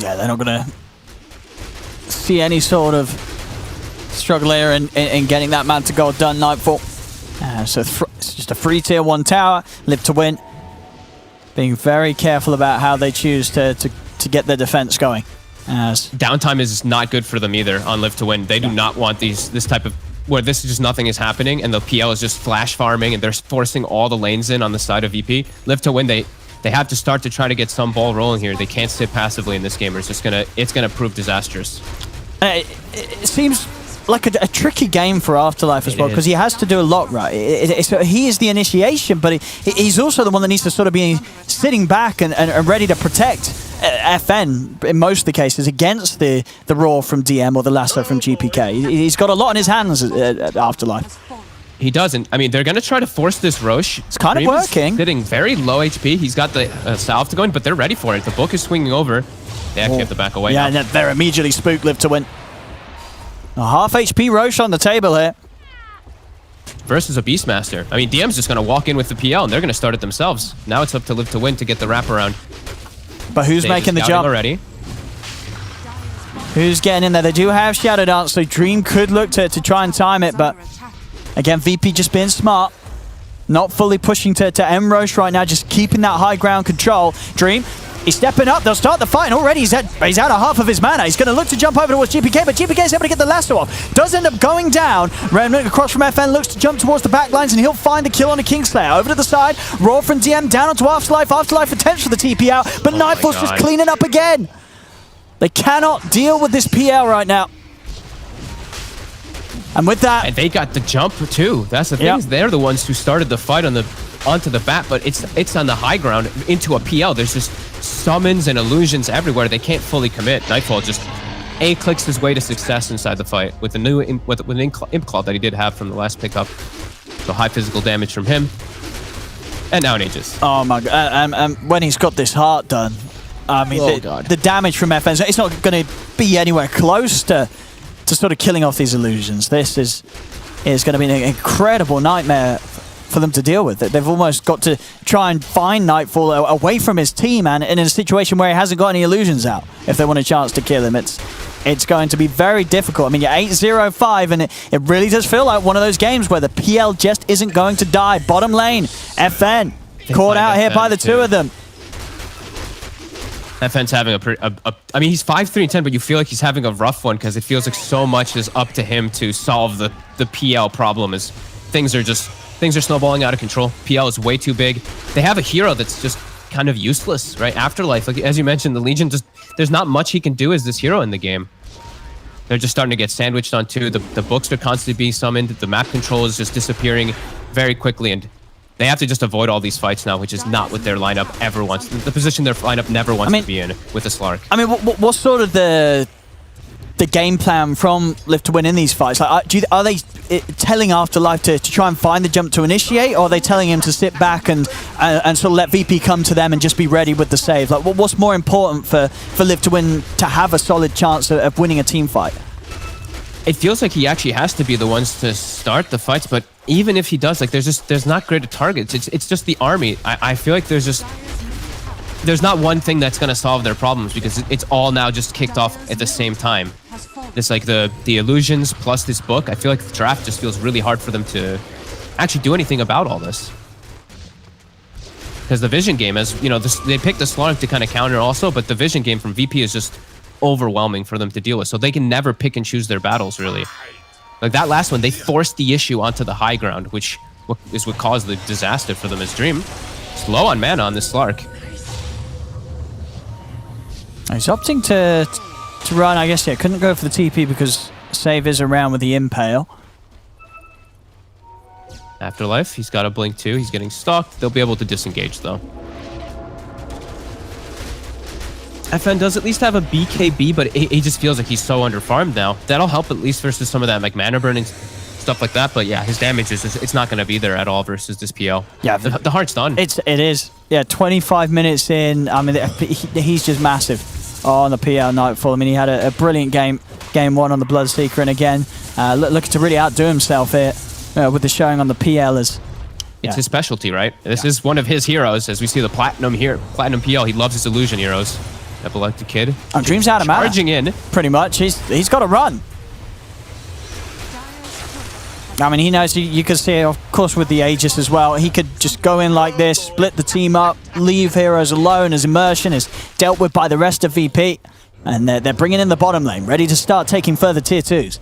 Yeah, they're not going to see any sort of struggle here in getting that Manta Gold done. Nightfall. So it's just a free tier 1 tower. Live to Win. Being very careful about how they choose to get their defense going. Downtime is not good for them either on Live to Win. They do not want this type of where this is just nothing is happening and the PL is just flash farming and they're forcing all the lanes in on the side of VP. Live to Win, they have to start to try to get some ball rolling here. They can't sit passively in this game or it's gonna prove disastrous. It seems like a tricky game for Afterlife as well, because he has to do a lot, right? He is the initiation, but he's also the one that needs to sort of be sitting back and ready to protect FN in most of the cases against the Roar from DM or the Lasso from GPK. He's got a lot in his hands at Afterlife. He doesn't. I mean, they're going to try to force this Roche. It's kind of working. Sitting very low HP. He's got the salve to go in, but they're ready for it. The book is swinging over. They actually have to back away. Yeah, now. and they're immediately spooked. Live to Win. A half HP Roche on the table here. Versus a Beastmaster. I mean, DM's just going to walk in with the PL, and they're going to start it themselves. Now it's up to Live to Win to get the wraparound. But who's Save making is the scouting jump? already? Who's getting in there? They do have Shadow Dance, so Dream could look to try and time it, but again, VP just being smart. Not fully pushing to end Roche right now, just keeping that high ground control. Dream, he's stepping up. They'll start the fight, and already he's out of half of his mana. He's going to look to jump over towards GPK, but GPK is able to get the lasso off. Does end up going down. Remnant across from FN looks to jump towards the back lines, and he'll find the kill on a Kingslayer. Over to the side, Raw from DM down onto Afterlife. Afterlife attempts for the TP out, but Nightfall's just cleaning up again. They cannot deal with this PL right now. And with that, and they got the jump too. That's the thing. Is they're the ones who started the fight onto the bat, but it's on the high ground into a PL. There's just summons and illusions everywhere. They can't fully commit. Nightfall just clicks his way to success inside the fight with the new with an imp claw that he did have from the last pickup. So high physical damage from him, and now an Aegis. Oh my god! When he's got this heart done, I mean, the damage from FN, it's not going to be anywhere close to sort of killing off these illusions. This is going to be an incredible nightmare for them to deal with. They've almost got to try and find Nightfall away from his team, and in a situation where he hasn't got any illusions out, if they want a chance to kill him. It's going to be very difficult. I mean, you're 8-0-5, and it really does feel like one of those games where the PL just isn't going to die. Bottom lane, FN caught out here by the two of them. FN's having I mean, he's 5-3-10, but you feel like he's having a rough one because it feels like so much is up to him to solve the PL problem. As things are snowballing out of control. PL is way too big. They have a hero that's just kind of useless, right? Afterlife, like as you mentioned, the Legion there's not much he can do as this hero in the game. They're just starting to get sandwiched on too. The books are constantly being summoned. The map control is just disappearing very quickly, and they have to just avoid all these fights now, which is not what their lineup ever wants. The position their lineup never wants to be in with a Slark. I mean, what's sort of the game plan from Live to Win in these fights? Like, are they telling Afterlife to try and find the jump to initiate, or are they telling him to sit back and sort of let VP come to them and just be ready with the save? Like, what's more important for Live to Win to have a solid chance of winning a team fight? It feels like he actually has to be the ones to start the fights, but even if he does, like there's not great targets. It's just the army. I feel like there's not one thing that's gonna solve their problems because it's all now just kicked off at the same time. It's like the illusions plus this book. I feel like the draft just feels really hard for them to actually do anything about all this. Because the vision game, as you know, they picked the Slark to kind of counter also, but the vision game from VP is just overwhelming for them to deal with. So they can never pick and choose their battles, really. Like that last one, they forced the issue onto the high ground, which is what caused the disaster for them as Dream. It's low on mana on this Slark. He's opting to run, I guess, couldn't go for the TP because save is around with the Impale. Afterlife, he's got a blink too. He's getting stalked. They'll be able to disengage though. FN does at least have a BKB, but he just feels like he's so underfarmed now. That'll help at least versus some of that like mana burning stuff like that. But yeah, his damage it's not going to be there at all versus this PL. Yeah, the heart's done. It is. Yeah, 25 minutes in. I mean, he's just massive on the PL Nightfall. I mean, he had a brilliant game one on the Bloodseeker, and again, looking to really outdo himself here with the showing on the PL as. It's his specialty, right? This is one of his heroes. As we see the Platinum PL, he loves his illusion heroes. Epileptic Kid. Dream's out of mana. Charging in. Pretty much. He's got to run. I mean, he knows you can see, of course, with the Aegis as well. He could just go in like this, split the team up, leave heroes alone as Immersion is dealt with by the rest of VP. And they're bringing in the bottom lane, ready to start taking further tier 2s.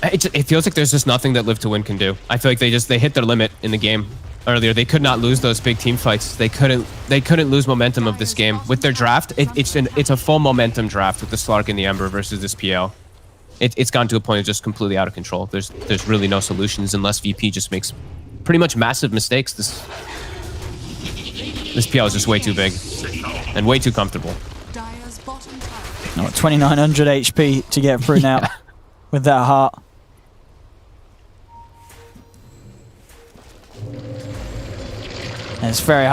It feels like there's just nothing that Live to Win can do. I feel like they hit their limit in the game. Earlier, they could not lose those big team fights. They couldn't lose momentum of this game with their draft. It's a full momentum draft with the Slark and the Ember versus this PL. It's gone to a point of just completely out of control. There's really no solutions unless VP just makes pretty much massive mistakes. This PL is just way too big and way too comfortable. No, 2900 HP to get through now with that heart. And it's very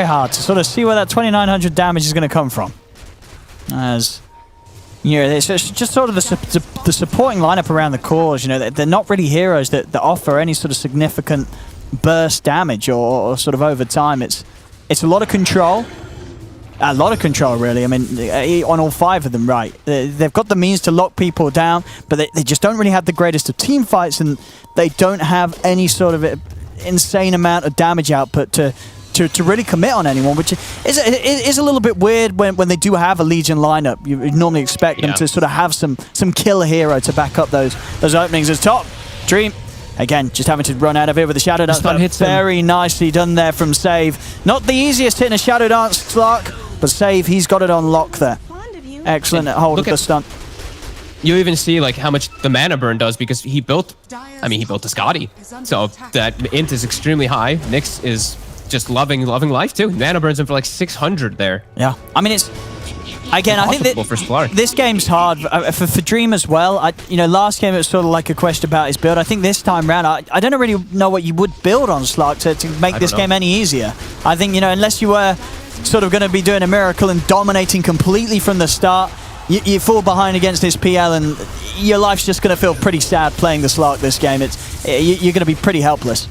hard to sort of see where that 2900 damage is going to come from. As you know, it's just sort of the supporting lineup around the cores. You know, they're not really heroes that offer any sort of significant burst damage or sort of over time. It's it's a lot of control. A lot of control, really. I mean, on all 5 of them, right? They've got the means to lock people down, but they just don't really have the greatest of team fights, and they don't have any sort of insane amount of damage output to really commit on anyone, which is a little bit weird when they do have a Legion lineup. You normally expect them to sort of have some kill hero to back up those openings. As top, Dream. Again, just having to run out of it with the Shadow Dance. Very nicely done there from Save. Not the easiest hit in a Shadow Dance, Slark, but Save, he's got it on lock there. Excellent hold of the stunt. You even see like how much the mana burn does because he built the Scotty. So that int is extremely high. Nyx is just loving life too. Mana burns him for like 600 there. Yeah, I mean, it's... Again, I think that this game's hard for Dream as well. Last game it was sort of like a question about his build. I think this time round, I don't really know what you would build on Slark to make this game any easier. I think, unless you were sort of going to be doing a miracle and dominating completely from the start, you fall behind against this PL and your life's just going to feel pretty sad playing the Slark this game. You're going to be pretty helpless.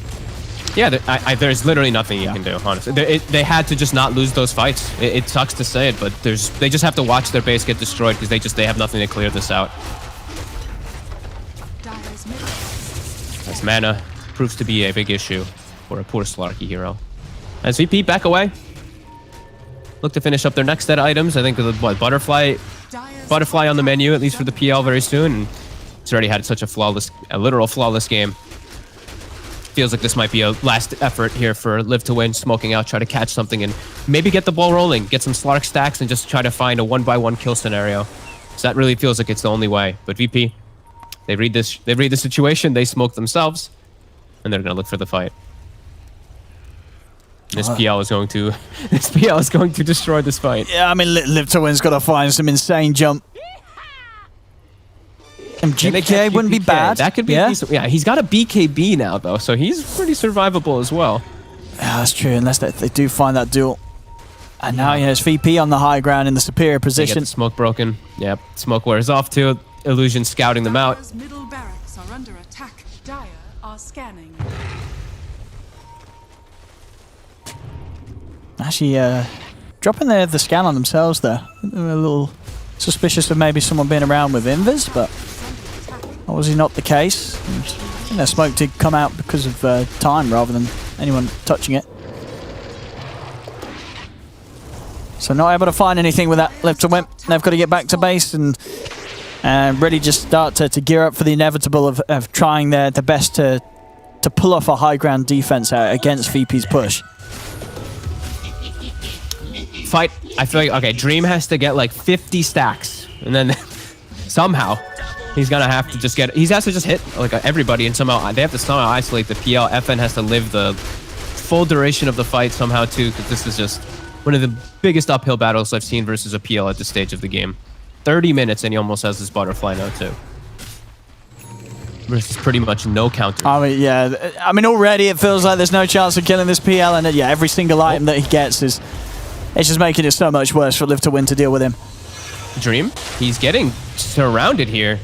Yeah, there's literally nothing you can do, honestly. They had to just not lose those fights. It sucks to say it, but they just have to watch their base get destroyed because they have nothing to clear this out. As mana proves to be a big issue for a poor Slarky hero. As VP back away. Look to finish up their next set of items. I think Butterfly on the menu, at least for the PL very soon. And it's already had such a literal flawless game. Feels like this might be a last effort here for Live to Win, smoking out, try to catch something and maybe get the ball rolling, get some Slark stacks and just try to find a 1-by-1 kill scenario. So that really feels like it's the only way. But VP, they read the situation, they smoke themselves, and they're gonna look for the fight. This PL is going to destroy this fight. Yeah, I mean, Live to Win's got to find some insane jump. MGK wouldn't be bad. That could be a decent. Yeah, he's got a BKB now, though, so he's pretty survivable as well. Yeah, that's true, unless they do find that duel. And now, it's VP on the high ground in the superior position. They get the smoke broken. Yep, smoke wears off too. Illusion scouting them out. Middle barracks are under attack. Dire are scanning. Actually, dropping the scan on themselves there. A little suspicious of maybe someone being around with Invis, but obviously not the case. I think their smoke did come out because of time rather than anyone touching it. So not able to find anything with that Live to Win. They've got to get back to base and really just start to gear up for the inevitable of trying their best to pull off a high ground defense against VP's push. Fight. I feel like, okay, Dream has to get like 50 stacks, and then somehow he's gonna have to just he has to just hit like everybody, and somehow they have to somehow isolate the PL. FN has to live the full duration of the fight somehow too, because this is just one of the biggest uphill battles I've seen versus a PL at this stage of the game. 30 minutes and he almost has this butterfly now too. Versus pretty much no counter. I mean, yeah. I mean, already it feels like there's no chance of killing this PL, and yeah, every single item that he gets it's just making it so much worse for Live to Win to deal with him. Dream, he's getting surrounded here.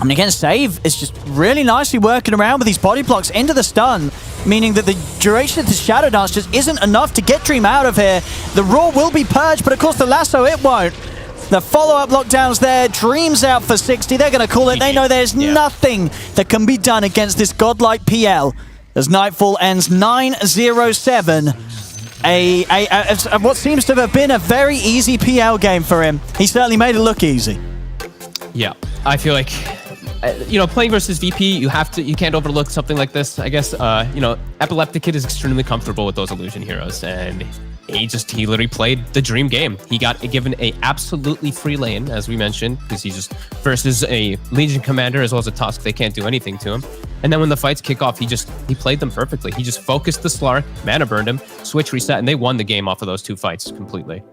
I mean, again, Save is just really nicely working around with these body blocks into the stun, meaning that the duration of the Shadow Dance just isn't enough to get Dream out of here. The Roar will be purged, but of course the Lasso, it won't. The follow-up lockdowns there. Dream's out for 60. They're going to call it. They know there's nothing that can be done against this godlike PL. As Nightfall ends 9-0-7. What seems to have been a very easy PL game for him. He certainly made it look easy. Yeah, I feel like, playing versus VP, you can't overlook something like this. I guess, Epileptic Kid is extremely comfortable with those illusion heroes, and he literally played the Dream game. He got given a absolutely free lane, as we mentioned, because he's just versus a Legion commander as well as a Tusk. They can't do anything to him. And then when the fights kick off, he played them perfectly. He just focused the Slark, mana burned him, switch reset, and they won the game off of those two fights completely.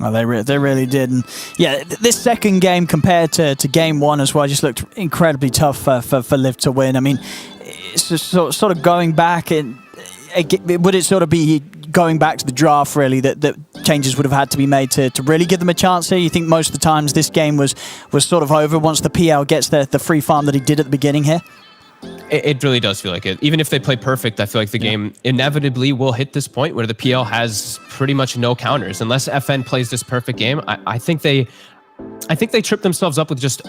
Oh, they really did. And yeah, this second game compared to game one as well just looked incredibly tough for Live to Win. I mean, it's just sort of going back, and would it sort of be going back to the draft, really, that changes would have had to be made to really give them a chance here? You think most of the times this game was sort of over once the PL gets the free farm that he did at the beginning here? It really does feel like it. Even if they play perfect, I feel like the game inevitably will hit this point where the PL has pretty much no counters. Unless FN plays this perfect game, I think they trip themselves up with just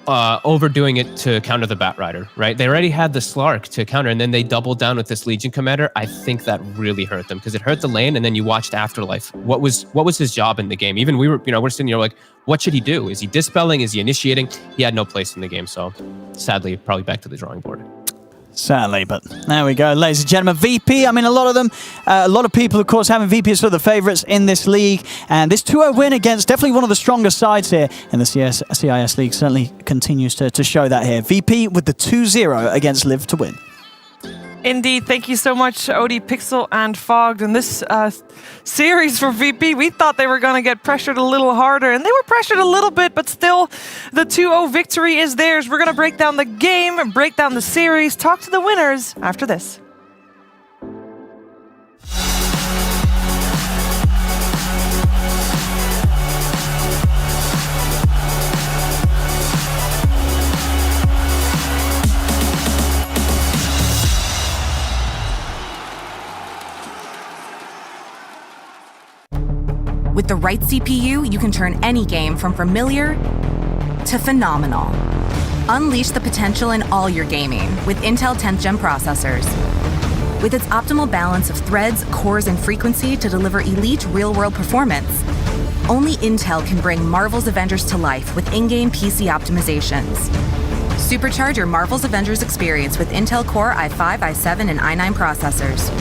overdoing it to counter the Batrider, right? They already had the Slark to counter, and then they doubled down with this Legion Commander. I think that really hurt them because it hurt the lane, and then you watched Afterlife. What was his job in the game? Even we're sitting here like, what should he do? Is he dispelling? Is he initiating? He had no place in the game, so sadly, probably back to the drawing board. Sadly, but there we go. Ladies and gentlemen, VP, I mean, a lot of people, of course, having VP as sort of the favourites in this league. And this 2-0 win against definitely one of the strongest sides here in the CIS league certainly continues to show that here. VP with the 2-0 against Live to win. Indeed, thank you so much, Odie, Pixel, and Fogged. In this series for VP, we thought they were going to get pressured a little harder, and they were pressured a little bit, but still, the 2-0 victory is theirs. We're going to break down the game, break down the series, talk to the winners after this. With the right CPU, you can turn any game from familiar to phenomenal. Unleash the potential in all your gaming with Intel 10th Gen processors. With its optimal balance of threads, cores, and frequency to deliver elite real-world performance, only Intel can bring Marvel's Avengers to life with in-game PC optimizations. Supercharge your Marvel's Avengers experience with Intel Core i5, i7, and i9 processors.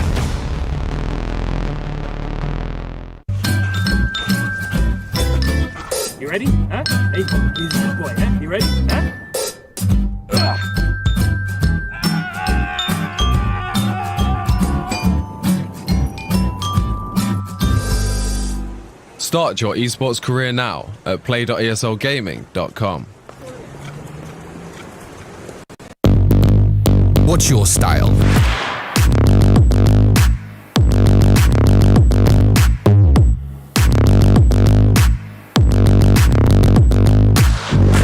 You ready? Huh? Hey, he's a good boy, huh? You ready? Huh? Start your esports career now at play.eslgaming.com. What's your style?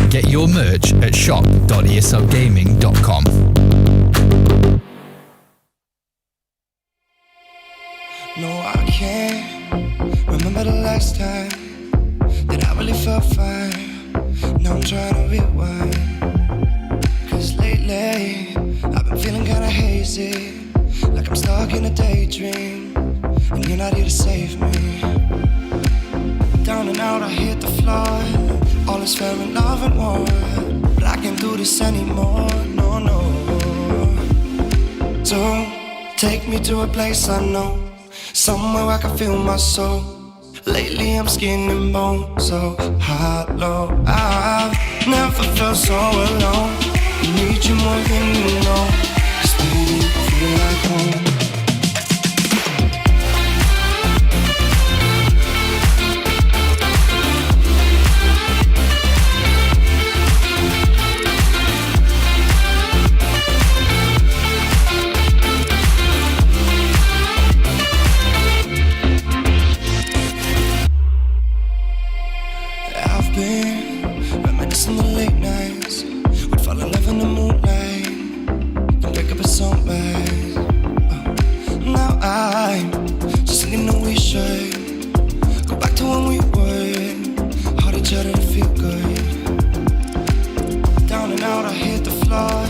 Get your merch at shop.eslgaming.com. No, I can't remember the last time that I really felt fine. Now I'm trying to rewind. Cause lately I've been feeling kinda hazy, like I'm stuck in a daydream, and you're not here to save me. Down and out, I hit the floor. All is fair in love and war, but I can't do this anymore, no, no. So take me to a place I know, somewhere I can feel my soul. Lately I'm skin and bone, so hollow. I've never felt so alone. I need you more than you know, 'cause baby, you feel like home. Reminiscing the late nights, we'd fall in love in the moonlight and pick up a song back. Now I'm just thinking that we should go back to when we were, hold each other to feel good. Down and out, I hit the floor.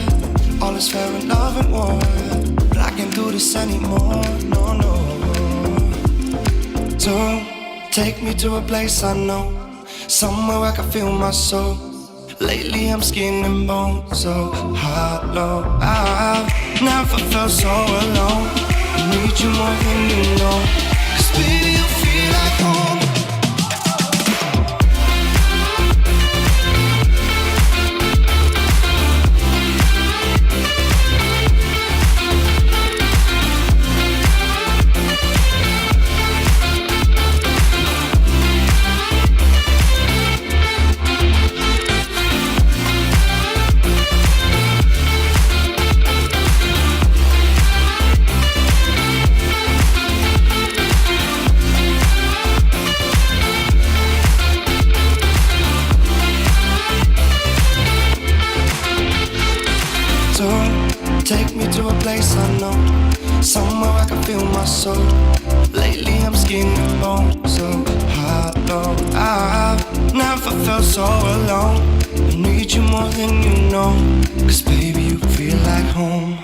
All is fair in love and war, but I can't do this anymore, no, no. So take me to a place I know, somewhere I can feel my soul. Lately I'm skin and bone, so hollow. I've never felt so alone. I need you more than you know, 'cause baby, you feel like home. take me to a place unknown, somewhere I can feel my soul. Lately I'm skin and bone, so hollow. I've never felt so alone. I need you more than you know, 'cause baby you feel like home.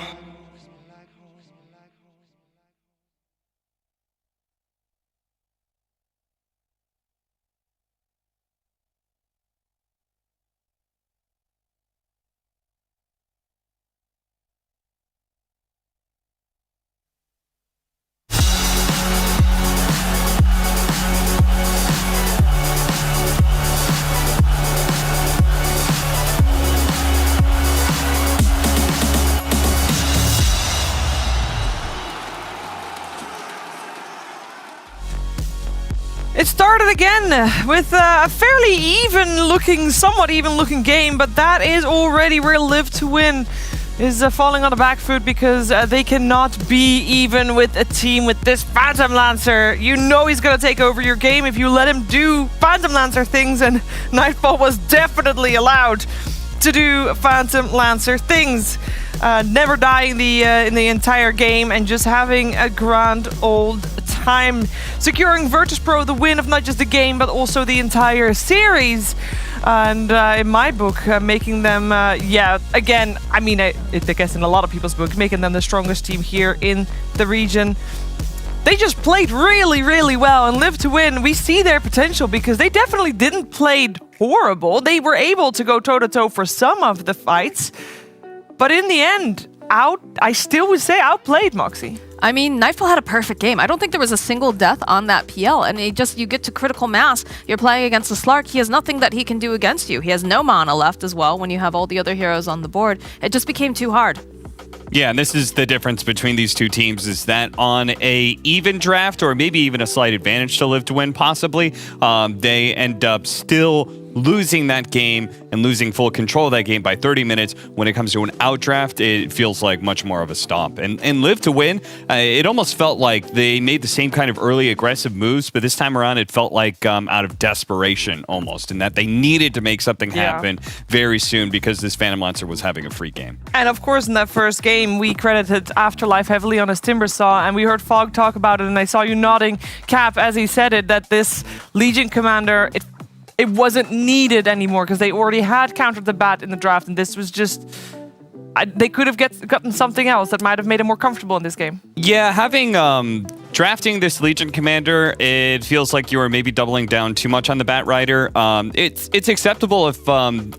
It started again with a fairly somewhat even looking game, but that is already where Live to Win is falling on the back foot because they cannot be even with a team with this Phantom Lancer. You know he's going to take over your game if you let him do Phantom Lancer things, and Nightfall was definitely allowed to do Phantom Lancer things. Never dying in the entire game and just having a grand old time, securing Virtus Pro the win of not just the game but also the entire series. And in my book, making them, again, I mean, I guess in a lot of people's book, making them the strongest team here in the region. They just played really, really well, and Live to Win, we see their potential because they definitely didn't play horrible. They were able to go toe-to-toe for some of the fights, but in the end, I still would say outplayed Moxie. I mean, Nightfall had a perfect game. I don't think there was a single death on that PL, and you get to critical mass. You're playing against the Slark. He has nothing that he can do against you. He has no mana left as well when you have all the other heroes on the board. It just became too hard. Yeah, and this is the difference between these two teams, is that on a even draft, or maybe even a slight advantage to Live to Win, possibly, they end up still losing that game and losing full control of that game by 30 minutes. When it comes to an outdraft, it feels like much more of a stomp. And Live to Win, it almost felt like they made the same kind of early aggressive moves, but this time around it felt like out of desperation almost, in that they needed to make something happen very soon because this Phantom Lancer was having a free game. And of course in that first game we credited Afterlife heavily on his Timbersaw, and we heard Fog talk about it, and I saw you nodding, Cap, as he said it, that this Legion Commander, it wasn't needed anymore because they already had countered the bat in the draft, and this was just... they could have gotten something else that might have made him more comfortable in this game. Yeah, having drafting this Legion Commander, it feels like you are maybe doubling down too much on the Bat Rider. It's acceptable if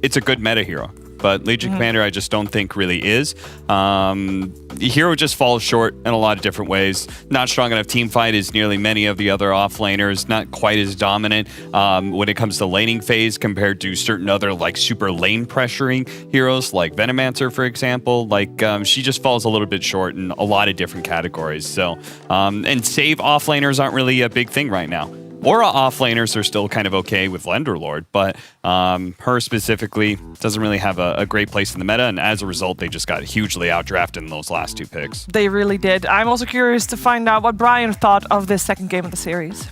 it's a good meta hero, but Legion Commander I just don't think really is. The hero just falls short in a lot of different ways. Not strong enough team fight as nearly many of the other offlaners. Not quite as dominant when it comes to laning phase compared to certain other like super lane pressuring heroes like Venomancer, for example. Like she just falls a little bit short in a lot of different categories. So and save offlaners aren't really a big thing right now. Aura offlaners are still kind of okay with Lenderlord, but her specifically doesn't really have a great place in the meta, and as a result, they just got hugely outdrafted in those last two picks. They really did. I'm also curious to find out what Brian thought of this second game of the series.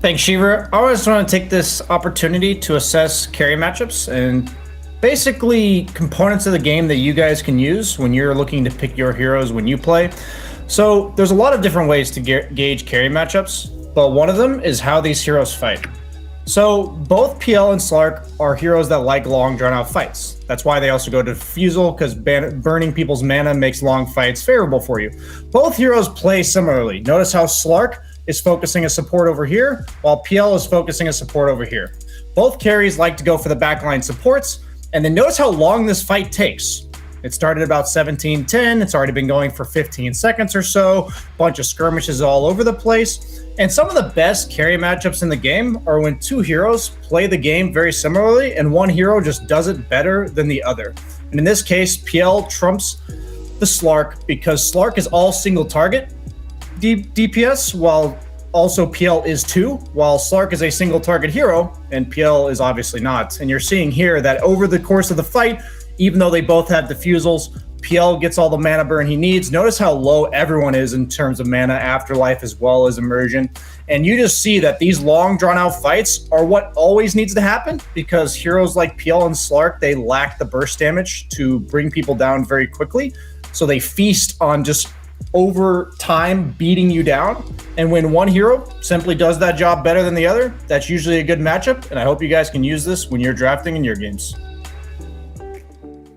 Thanks, Shiva. I always want to take this opportunity to assess carry matchups and basically components of the game that you guys can use when you're looking to pick your heroes when you play. So there's a lot of different ways to gauge carry matchups, but one of them is how these heroes fight. So both PL and Slark are heroes that like long drawn-out fights. That's why they also go to Fusel, because burning people's mana makes long fights favorable for you. Both heroes play similarly. Notice how Slark is focusing a support over here, while PL is focusing a support over here. Both carries like to go for the backline supports, and then notice how long this fight takes. It started about 17:10. It's already been going for 15 seconds or so. Bunch of skirmishes all over the place. And some of the best carry matchups in the game are when two heroes play the game very similarly and one hero just does it better than the other. And in this case, PL trumps the Slark because Slark is all single target DPS, while also PL is too, while Slark is a single target hero and PL is obviously not. And you're seeing here that over the course of the fight, even though they both have diffusals, PL gets all the mana burn he needs. Notice how low everyone is in terms of mana, Afterlife as well as Immersion. And you just see that these long drawn-out fights are what always needs to happen, because heroes like PL and Slark, they lack the burst damage to bring people down very quickly. So they feast on just over time beating you down. And when one hero simply does that job better than the other, that's usually a good matchup. And I hope you guys can use this when you're drafting in your games.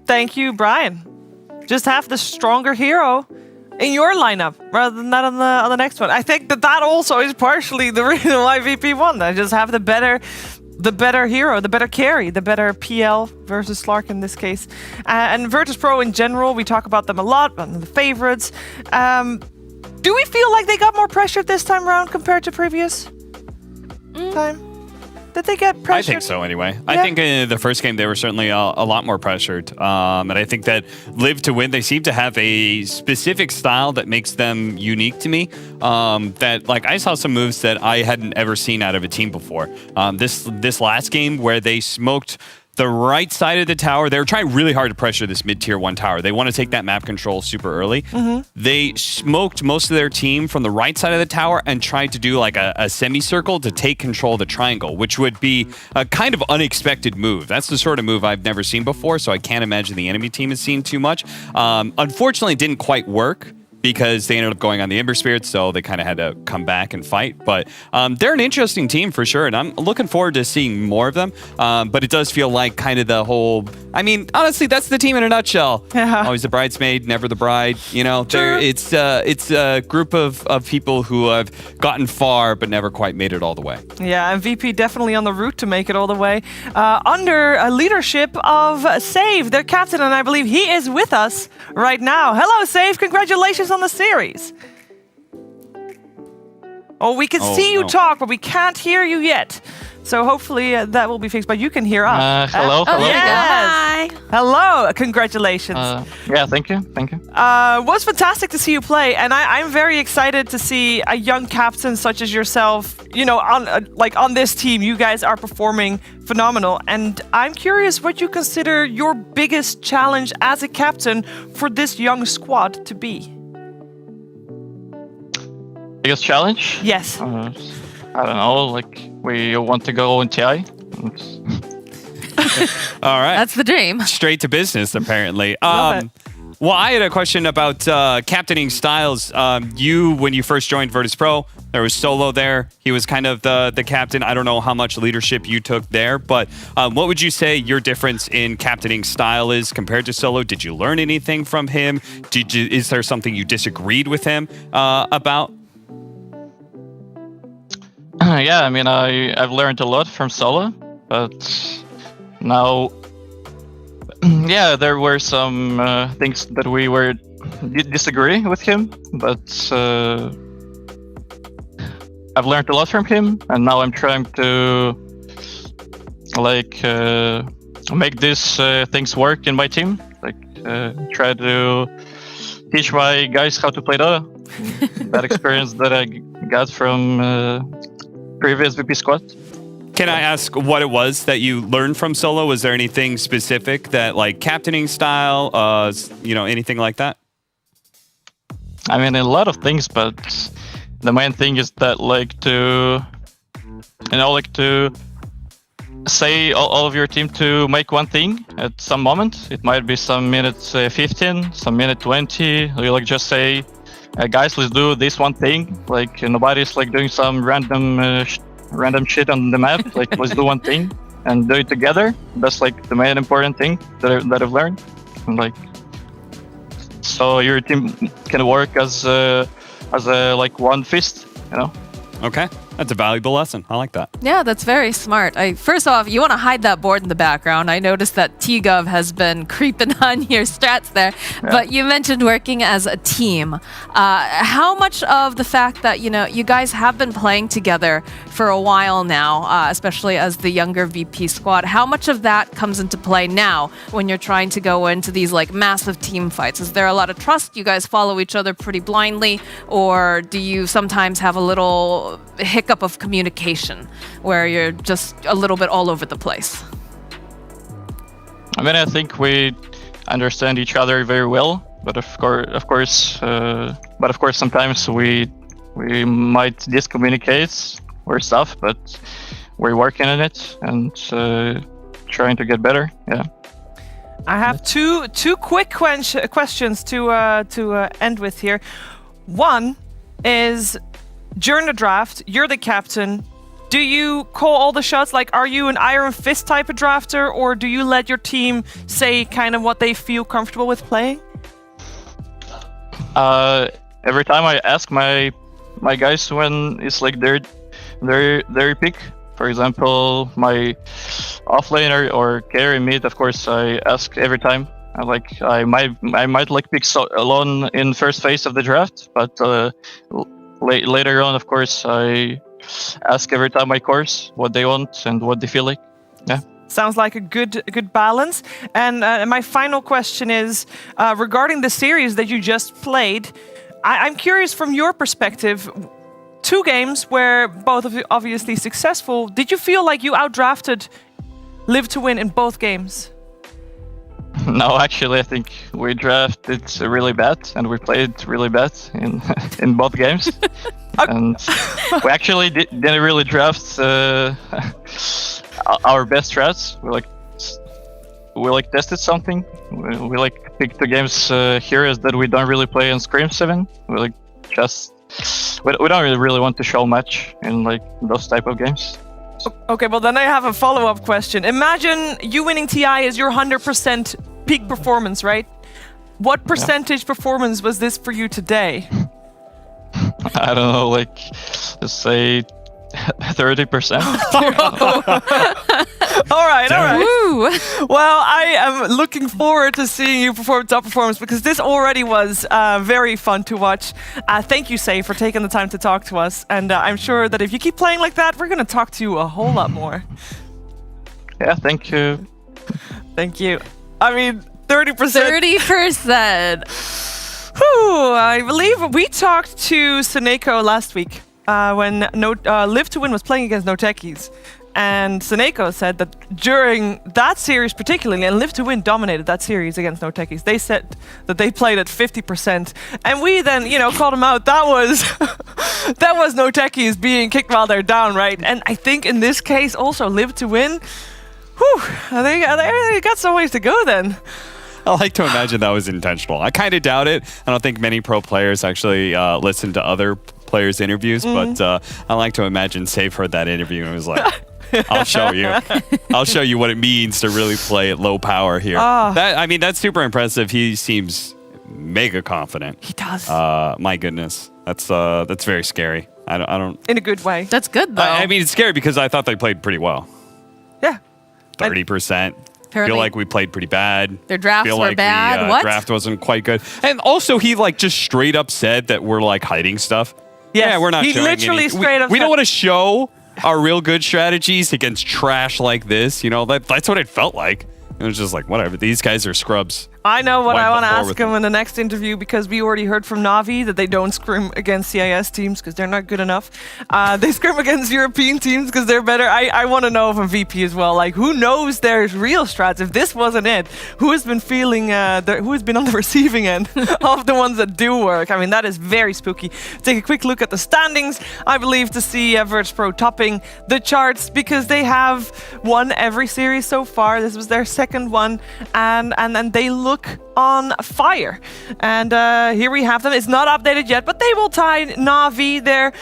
Thank you, Brian. Just have the stronger hero in your lineup rather than that on the next one. I think that also is partially the reason why VP won. I just have the better hero, the better carry, the better PL versus Slark in this case. And Virtus.pro in general, we talk about them a lot, the favorites. Do we feel like they got more pressure this time around compared to previous time? Did they get pressured? I think so anyway. Yeah. I think in the first game they were certainly a lot more pressured. And I think that Live to Win, they seem to have a specific style that makes them unique to me. That like I saw some moves that I hadn't ever seen out of a team before. This last game where they smoked the right side of the tower, they were trying really hard to pressure this mid-tier 1 tower. They want to take that map control super early. They smoked most of their team from the right side of the tower and tried to do like a semicircle to take control of the triangle, which would be a kind of unexpected move. That's the sort of move I've never seen before, so I can't imagine the enemy team has seen too much. Unfortunately, it didn't quite work, because they ended up going on the Ember Spirits, so they kind of had to come back and fight. But they're an interesting team for sure, and I'm looking forward to seeing more of them. But it does feel like kind of the whole... I mean, honestly, that's the team in a nutshell. Always the bridesmaid, never the bride. You know, it's a group of people who have gotten far, but never quite made it all the way. Yeah, and VP definitely on the route to make it all the way. Under leadership of Save, their captain, and I believe he is with us right now. Hello, Save. Congratulations on the series. Oh, we can see you talk, but we can't hear you yet. So hopefully that will be fixed, but you can hear us. Hello. Yes. Hi. Hello. Congratulations. Yeah, thank you. Was fantastic to see you play, and I'm very excited to see a young captain such as yourself. You know, on this team, you guys are performing phenomenal, and I'm curious what you consider your biggest challenge as a captain for this young squad to be. Biggest challenge? Yes. I don't know, like we want to go in TI. All right. That's the dream. Straight to business, apparently. Love it. Well, I had a question about captaining styles. When you first joined Virtus.pro, there was Solo there. He was kind of the captain. I don't know how much leadership you took there, but what would you say your difference in captaining style is compared to Solo? Did you learn anything from him? Is there something you disagreed with him about? Yeah, I mean, I've learned a lot from Solo, but now, yeah, there were some things that we disagree with him, but I've learned a lot from him, and now I'm trying to make these things work in my team, try to teach my guys how to play Dota. That experience that I got from previous VP squad. Can I ask what it was that you learned from Solo? Was there anything specific that, like captaining style, anything like that? I mean, a lot of things, but the main thing is that to say all of your team to make one thing at some moment. It might be some minute 15, some minute 20. You just say, guys, let's do this one thing. Nobody's doing some random shit on the map. Let's do one thing and do it together. That's the main important thing that I've learned. And, so your team can work as one fist, you know. Okay, that's a valuable lesson. I like that. Yeah, that's very smart. First off, you want to hide that board in the background. I noticed that TGov has been creeping on your strats there, but you mentioned working as a team. How much of the fact that, you guys have been playing together for a while now, especially as the younger VP squad, how much of that comes into play now when you're trying to go into these massive team fights? Is there a lot of trust? You guys follow each other pretty blindly, or do you sometimes have a little hiccup of communication where you're just a little bit all over the place? I mean, I think understand each other very well. But of course, sometimes we might discommunicate or stuff. But we're working on it and trying to get better. Yeah. I have two quick questions to end with here. One is, during the draft, you're the captain. Do you call all the shots? Like, are you an iron fist type of drafter, or do you let your team say kind of what they feel comfortable with playing? Every time I ask my guys when it's like their pick. For example, my offlaner or carry mid, of course, I ask every time. I might like pick alone in first phase of the draft, but later on, of course, I ask every time my cores what they want and what they feel like. Yeah. Sounds like a good balance. And my final question is regarding the series that you just played. I'm curious from your perspective. 2 games where both of you obviously successful. Did you feel like you outdrafted Live to Win in both games? No, actually, I think we drafted really bad, and we played really bad in both games. And we actually didn't really draft our best strats. We tested something. We picked the games heroes that we don't really play in Scream 7. We don't really want to show much in those type of games. Okay, well then I have a follow-up question. Imagine you winning TI is your 100% peak performance, right? What percentage performance was this for you today? I don't know, let's say 30%. All right. Woo. Well, I am looking forward to seeing you perform top performance, because this already was very fun to watch. Thank you, Say, for taking the time to talk to us. And I'm sure that if you keep playing like that, we're going to talk to you a whole lot more. Yeah, thank you. Thank you. I mean, 30%. 30%. Whew, I believe we talked to Syneko last week when Live to Win was playing against No Techies. And Syneko said that during that series particularly, and Live to Win dominated that series against No Techies, they said that they played at 50%. And we then, called them out. That was that was No Techies being kicked while they're down, right? And I think in this case also Live to Win, they got some ways to go then. I like to imagine that was intentional. I kind of doubt it. I don't think many pro players actually listen to other players' interviews, but I like to imagine Save heard that interview and was like, I'll show you. I'll show you what it means to really play at low power here. That's super impressive. He seems mega confident. He does. My goodness. That's very scary. I don't. In a good way. That's good, though. It's scary because I thought they played pretty well. Yeah. 30%. Feel like we played pretty bad. Their drafts were bad. What? Draft wasn't quite good. And also, he just straight up said that we're hiding stuff. Yes. Yeah, we're not He showing literally any. straight up We said- don't want to show our real good strategies against trash like this. That's what it felt like. It was just whatever. These guys are scrubs. I know what Wipe I the want to floor ask with him in the next interview, because we already heard from Navi that they don't scrim against CIS teams because they're not good enough. They scrim against European teams because they're better. I want to know from VP as well. Who knows their real strats? If this wasn't it, who has been who has been on the receiving end of the ones that do work? I mean, that is very spooky. Take a quick look at the standings. I believe to see Virtus Pro topping the charts because they have won every series so far. This was their second one, and they look on fire. And here we have them. It's not updated yet, but they will tie Navi there.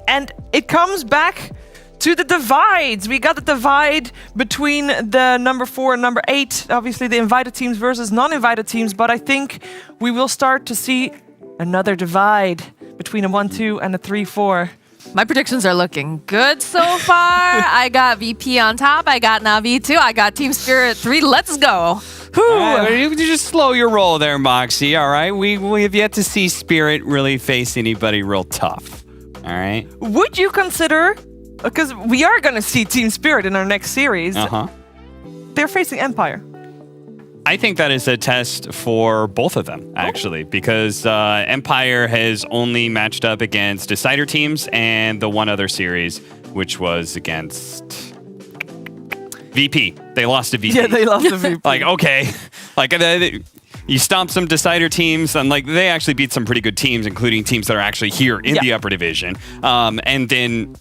And it comes back to the divides. We got the divide between the number 4 and number 8. Obviously, the invited teams versus non-invited teams. But I think we will start to see another divide between a 1-2 and a 3-4. My predictions are looking good so far. I got VP on top. I got Navi 2. I got Team Spirit 3. Let's go. You just slow your roll there, Moxie, all right? We have yet to see Spirit really face anybody real tough, all right? Would you consider, because we are going to see Team Spirit in our next series, they're facing Empire. I think that is a test for both of them, actually, because Empire has only matched up against Decider teams and the one other series, which was against VP. They lost to VP. Yeah, they lost to VP. Okay. Like, you stomp some Decider teams, and like they actually beat some pretty good teams, including teams that are actually here in the upper division. And then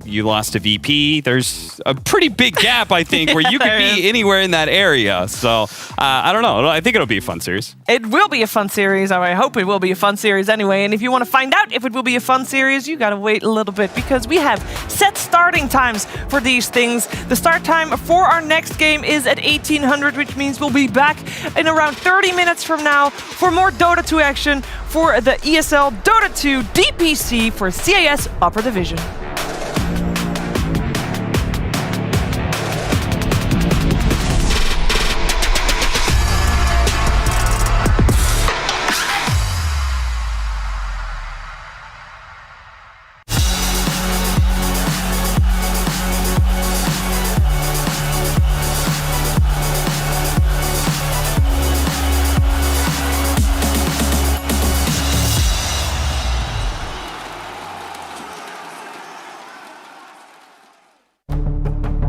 you lost to VP. There's a pretty big gap, I think, where you could be anywhere in that area. So I don't know. I think it'll be a fun series. It will be a fun series, or I hope it will be a fun series anyway. And if you want to find out if it will be a fun series, you got to wait a little bit because we have set starting times for these things. The start time for our next game is at 1800, which means we'll be back in around 30 minutes from now for more Dota 2 action for the ESL Dota 2 DPC for CIS Upper Division.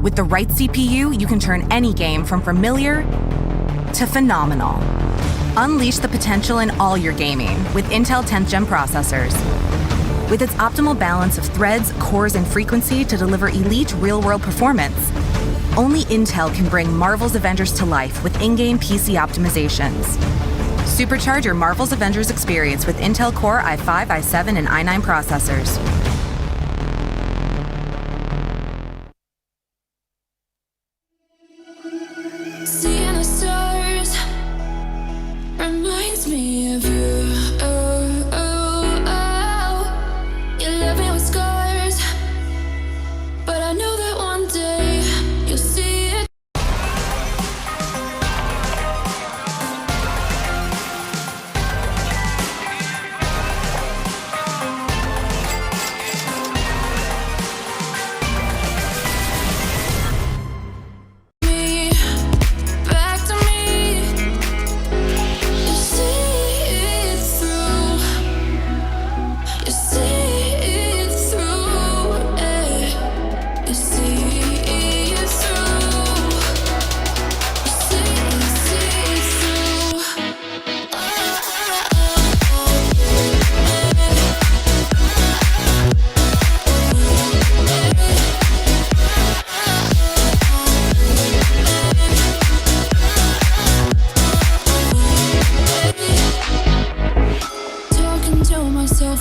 With the right CPU, you can turn any game from familiar to phenomenal. Unleash the potential in all your gaming with Intel 10th Gen processors. With its optimal balance of threads, cores, and frequency to deliver elite real-world performance, only Intel can bring Marvel's Avengers to life with in-game PC optimizations. Supercharge your Marvel's Avengers experience with Intel Core i5, i7, and i9 processors. Seeing the stars reminds me of you. Oh, oh, oh. You left me with scars, but I know that one day you'll see it.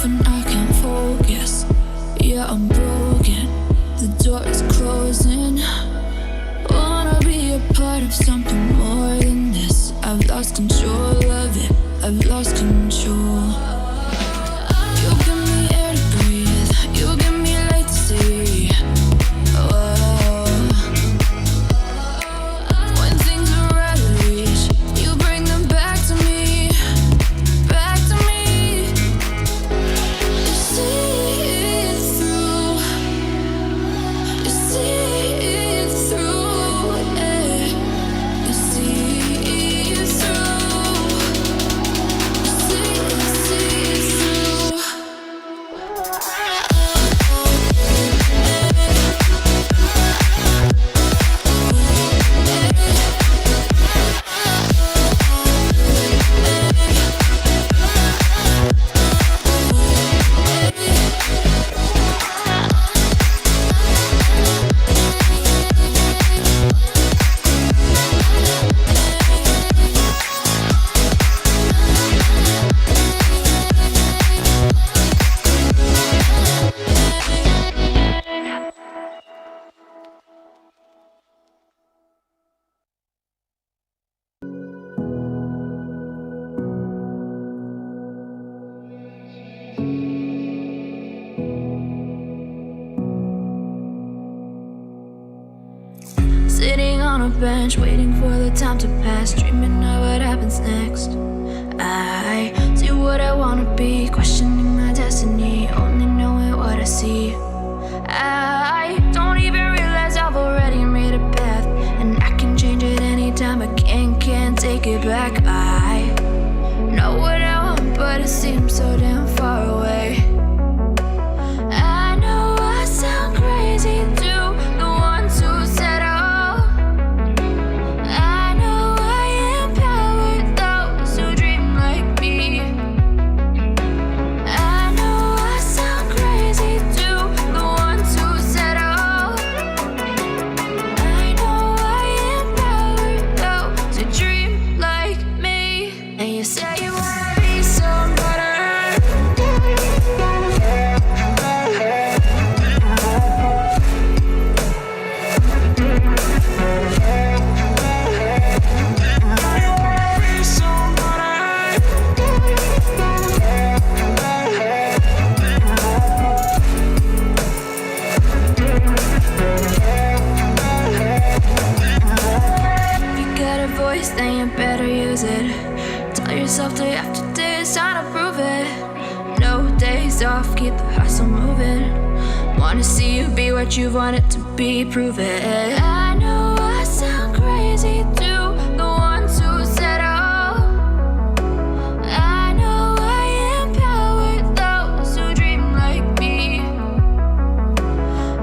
And I can't focus. Yeah, I'm broken. The door is closing. Wanna be a part of something more than this. I've lost control of it. I've lost control. You give me air to breathe. You give me light to see. When things are out of reach, you bring them back to me. Back to me. Sitting on a bench, waiting for the time to pass, dreaming of what happens next. I see what I wanna be, questioning my destiny, only knowing what I see. I don't even realize I've already made a path, and I can change it anytime, I can't take it back. I know what I want, but it seems so damn far away. I know I sound crazy to the ones who said, oh, I know I am power. day after day, it's time to prove it. No days off, keep the hustle moving. Wanna see you be what you want it to be, prove it. I know I sound crazy to the ones who said oh. I know I empower those who dream like me.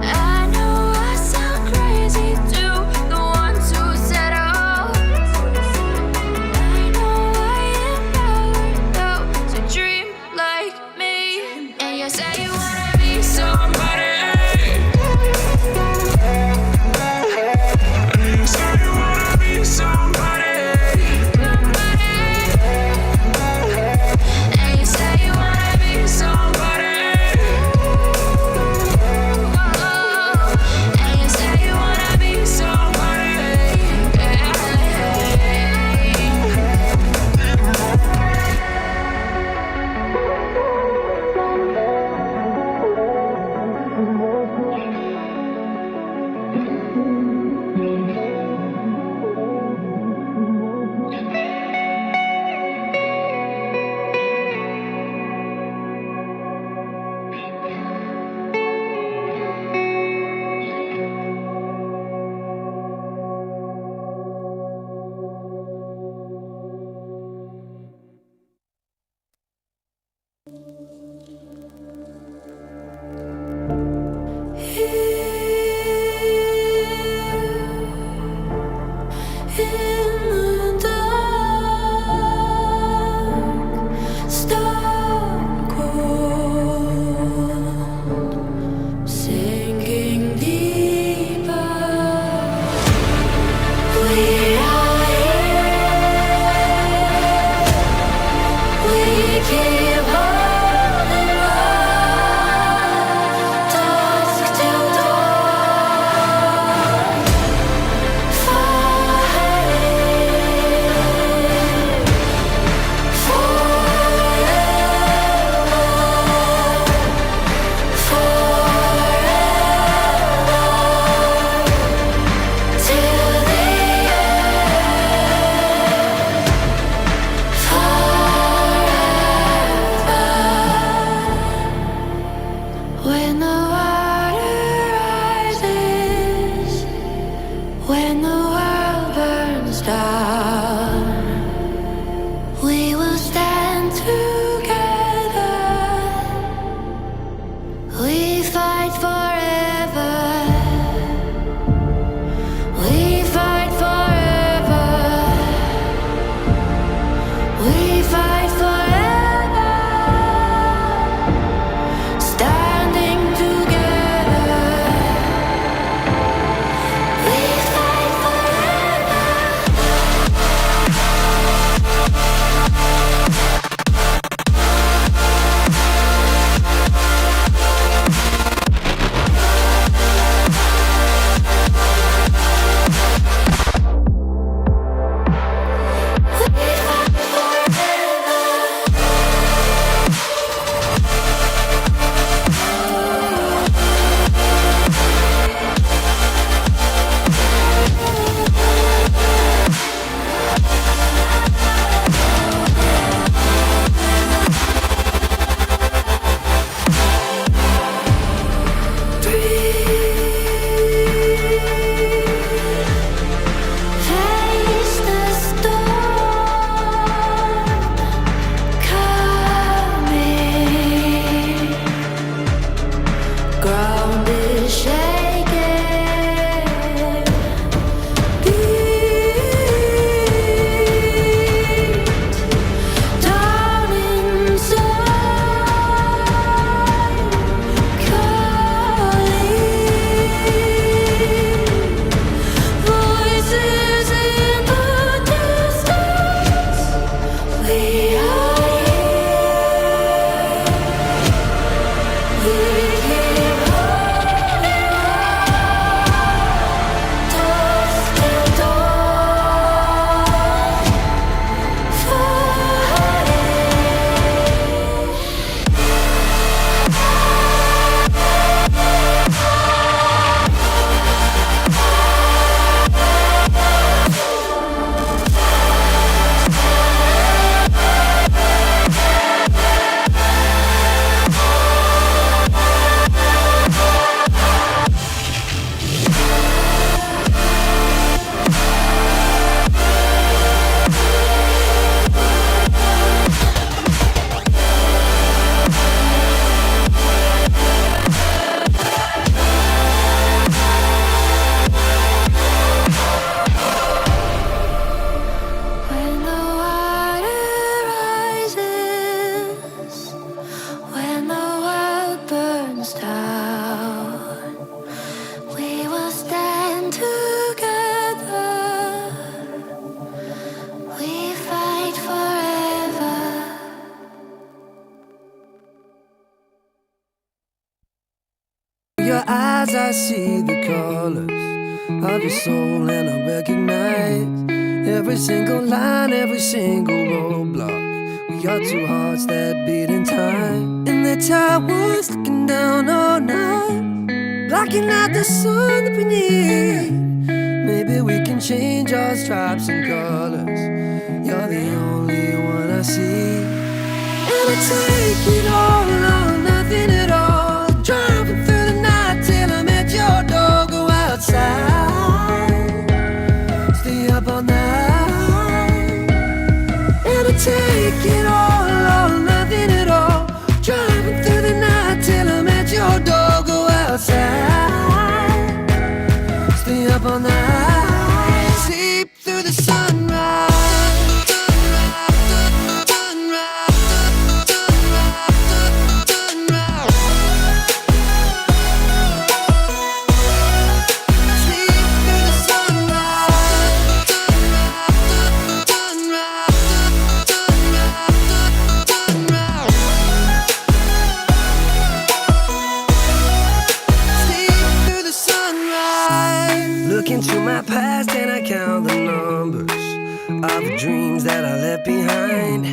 I know I sound crazy to the ones who said oh. I know I empower those who dream like me. And you say you wanna be somebody. colors of your soul, and I recognize every single line, every single roadblock. We are two hearts that beat in time. In the towers, looking down all night, blocking out the sun that we need. Maybe we can change our stripes and colors. You're the only one I see. And I take it all or nothing at all. Driving through the night till I'm at your door. Go outside, stay up all night. And I take it all or nothing at all. Driving through the night till I'm at your door. Go outside, stay up all night. Sleep through the sunrise. Into my past and I count the numbers of dreams that I left behind.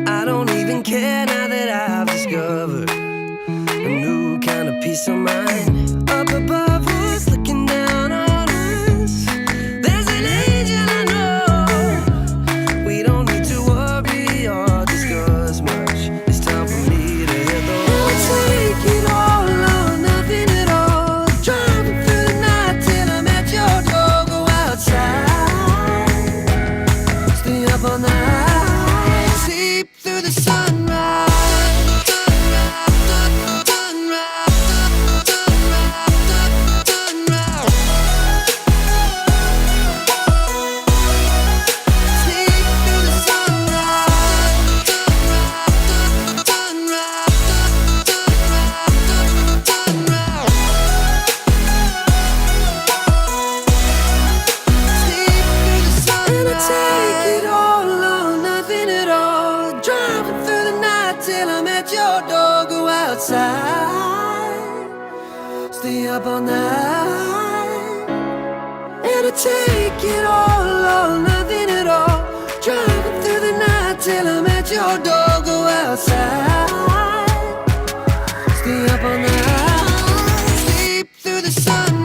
I don't even care now that I've discovered a new kind of peace of mind. Up above us, looking down on us, there's an angel I know. We don't need to worry or discuss much. It's time for me to hit the road. Take it all or nothing at all. Driving through the night till I'm at your door. Go outside, stay up all night. Sleep through the sunrise. Stay up all night. And I take it all or nothing at all. Driving through the night till I'm at your door. Go outside, stay up all night. Sleep through the sunrise.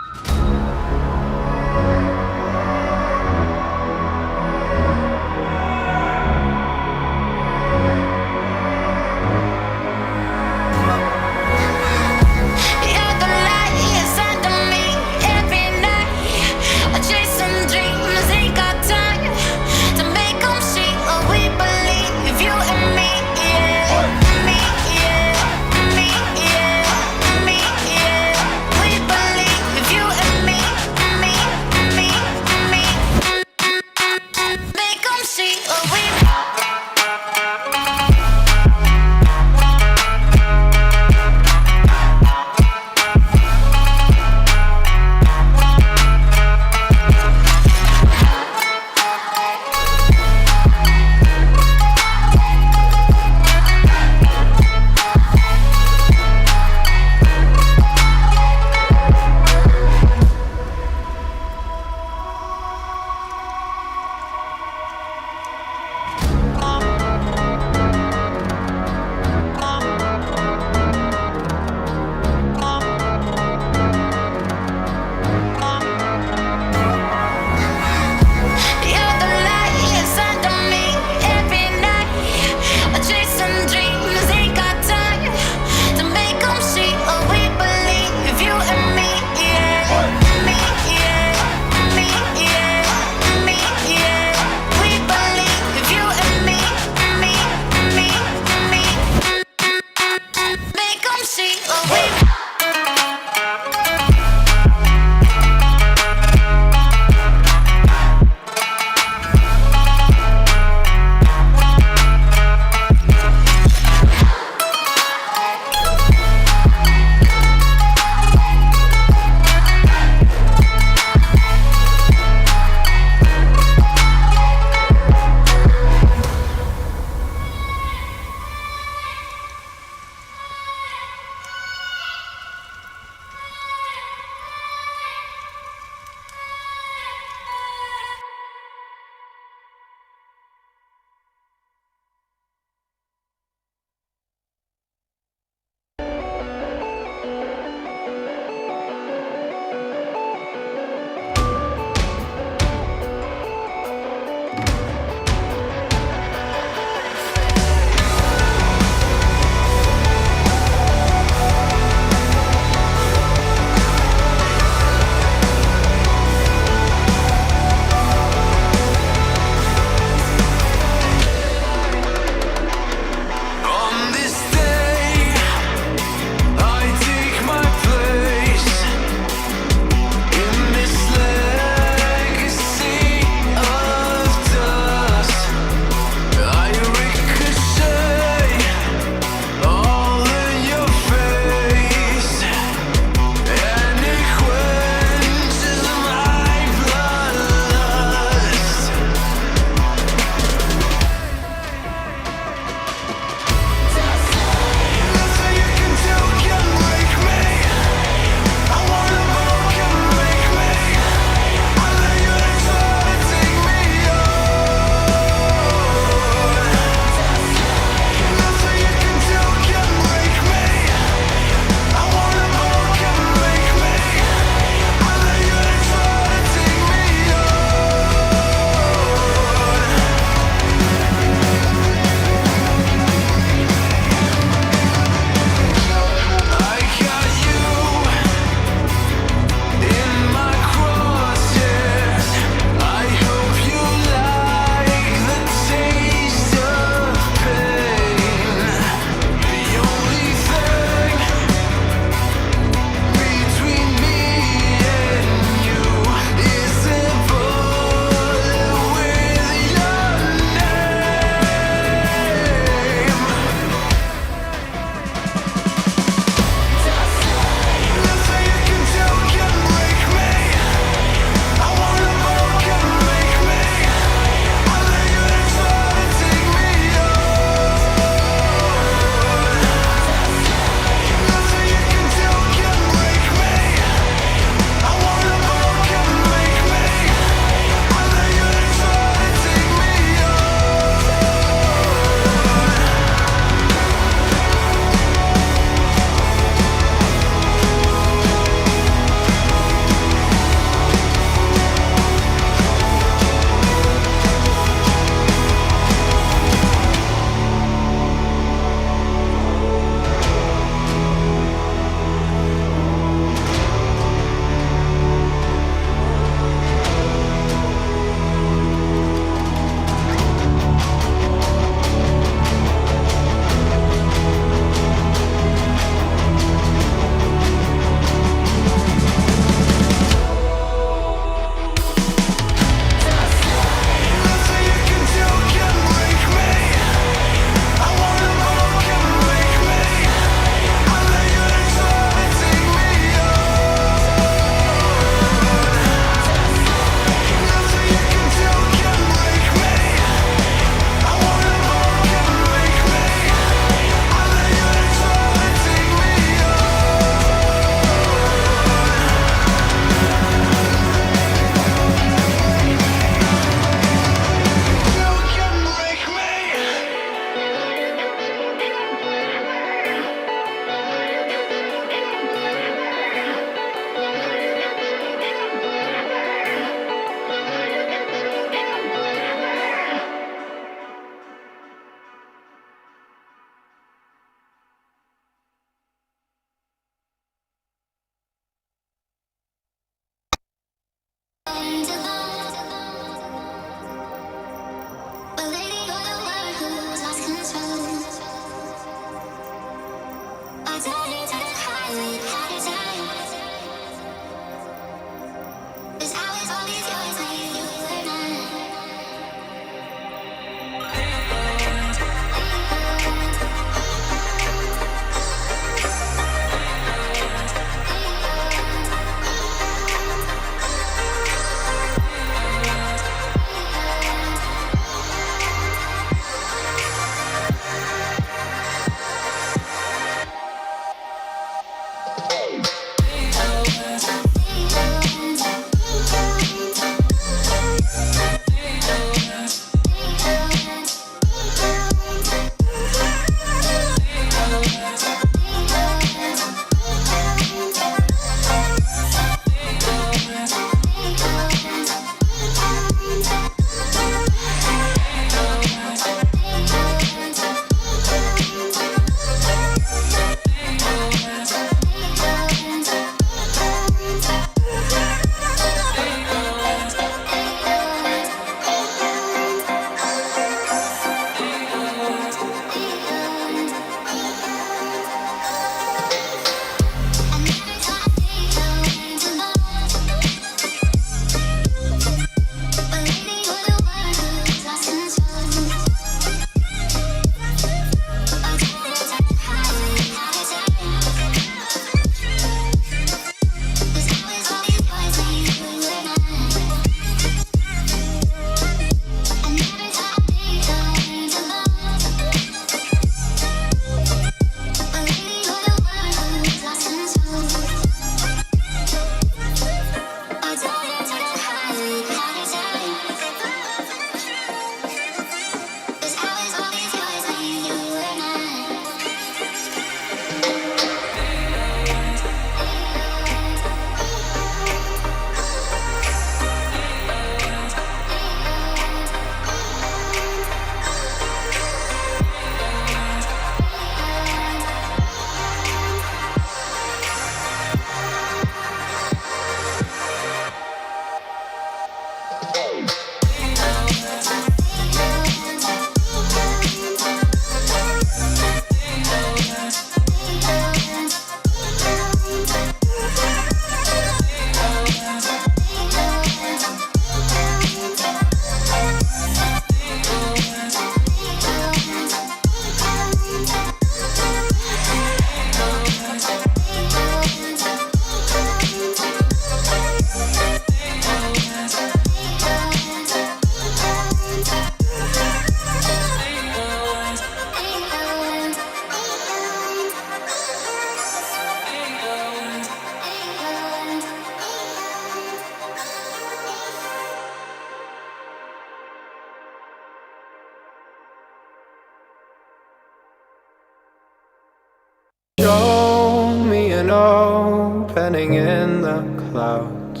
living in the clouds,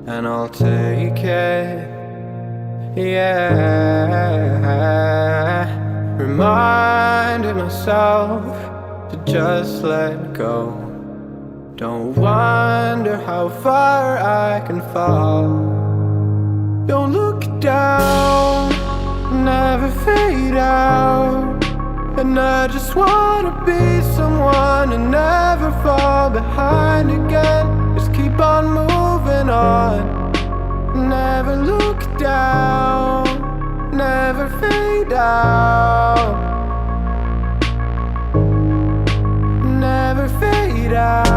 and I'll take it. Yeah, reminding myself to just let go. Don't wonder how far I can fall. Don't look down, never fade out. And I just wanna be someone and never fall behind again. Just keep on moving on. Never look down, never fade out. Never fade out.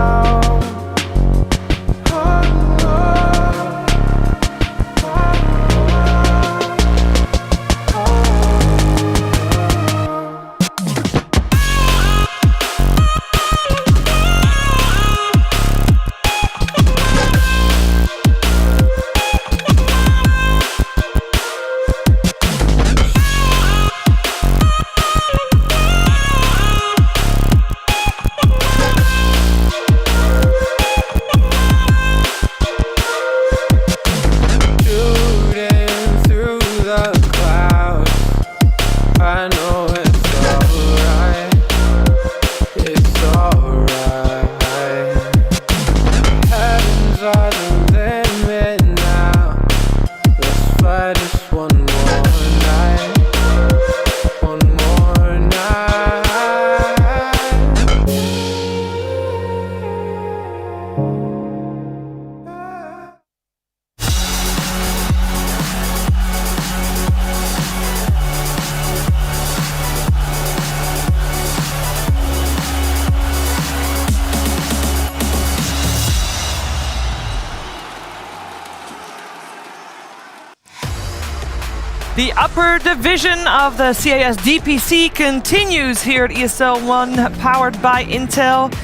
The upper division of the CIS DPC continues here at ESL 1, powered by Intel.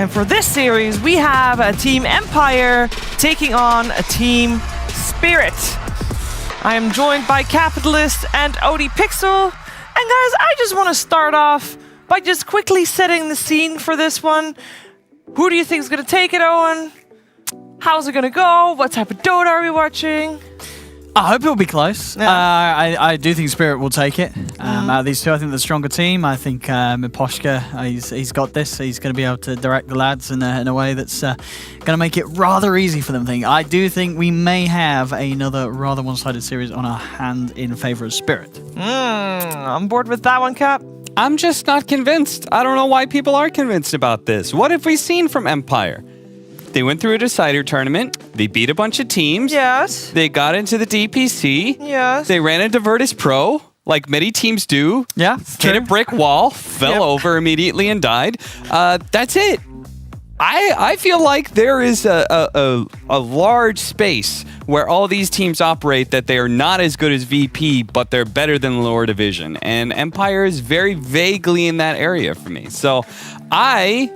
And for this series, we have a Team Empire taking on a Team Spirit. I am joined by Capitalist and Odie Pixel. And guys, I just want to start off by just quickly setting the scene for this one. Who do you think is going to take it, Owen? How's it going to go? What type of Dota are we watching? I hope it'll be close. Yeah. I do think Spirit will take it. Out of these two, I think the stronger team. I think Miposhka, he's got this. He's going to be able to direct the lads in a way that's going to make it rather easy for them. I do think we may have another rather one-sided series on our hand in favor of Spirit. I'm bored with that one, Cap. I'm just not convinced. I don't know why people are convinced about this. What have we seen from Empire? They went through a decider tournament. They beat a bunch of teams. Yes. They got into the DPC. Yes. They ran into Virtus Pro, like many teams do. Yeah. Hit a brick wall, fell over immediately and died. That's it. I feel like there is a large space where all these teams operate that they are not as good as VP, but they're better than the lower division. And Empire is very vaguely in that area for me. So I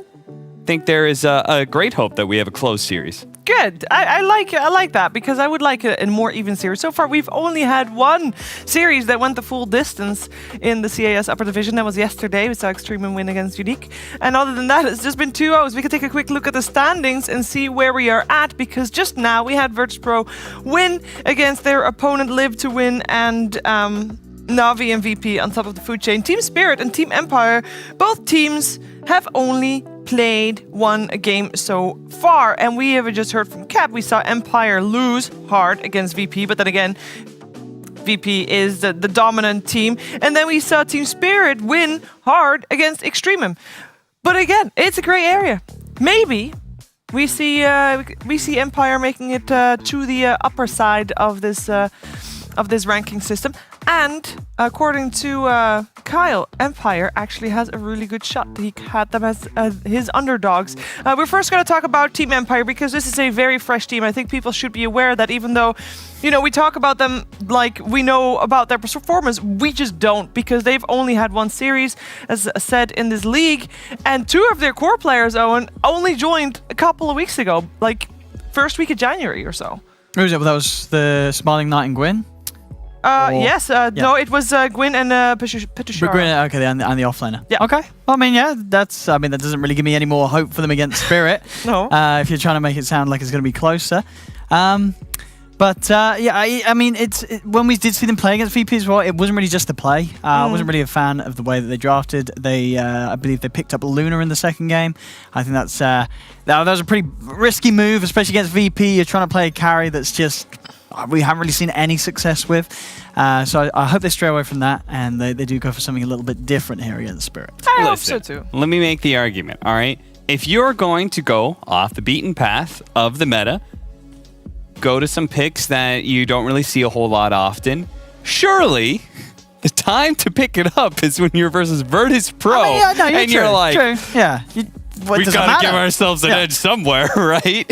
think there is a great hope that we have a close series. Good. I like that because I would like a more even series. So far, we've only had one series that went the full distance in the CIS upper division. That was yesterday. We saw XctN win against Unique. And other than that, it's just been 2-0s. We can take a quick look at the standings and see where we are at, because just now we had Virtus Pro win against their opponent Live to win, and Navi and VP on top of the food chain. Team Spirit and Team Empire, both teams have only played one game so far, and we have just heard from Cap. We saw Empire lose hard against VP, but then again, VP is the dominant team, and then we saw Team Spirit win hard against XctN. But again, it's a gray area. Maybe we see Empire making it to the upper side of this ranking system. And according to Kyle, Empire actually has a really good shot. He had them as his underdogs. We're first going to talk about Team Empire because this is a very fresh team. I think people should be aware that even though, we talk about them like we know about their performance, we just don't, because they've only had one series, as said, in this league. And two of their core players, Owen, only joined a couple of weeks ago, like first week of January or so. Who was it? That was the Smiling Knight and Gwyn? Yes. No, it was Gwyn and Petushara. Gwyn, okay, and the offlaner. Yeah. Okay. I mean, yeah, that doesn't really give me any more hope for them against Spirit. No. If you're trying to make it sound like it's going to be closer. But yeah, I mean, when we did see them play against VP as well, it wasn't really just the play. I wasn't really a fan of the way that they drafted. They, I believe, they picked up Luna in the second game. I think that was a pretty risky move, especially against VP. You're trying to play a carry that's just we haven't really seen any success with. So I hope they stray away from that and they do go for something a little bit different here against Spirit. I hope so too. Let me make the argument. All right, if you're going to go off the beaten path of the meta, go to some picks that you don't really see a whole lot often. Surely, the time to pick it up is when you're versus Virtus Pro, you're like, true. Yeah, we gotta give ourselves an edge somewhere, right?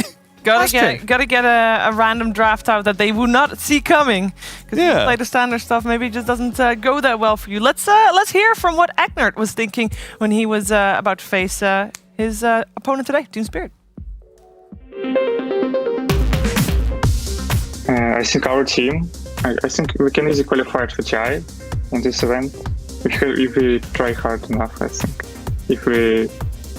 Gotta get a random draft out that they would not see coming because you play the standard stuff. Maybe it just doesn't go that well for you. Let's hear from what XctN was thinking when he was about to face his opponent today, Team Spirit. I think our team, I think we can easily qualify for TI in this event if we try hard enough. I think if we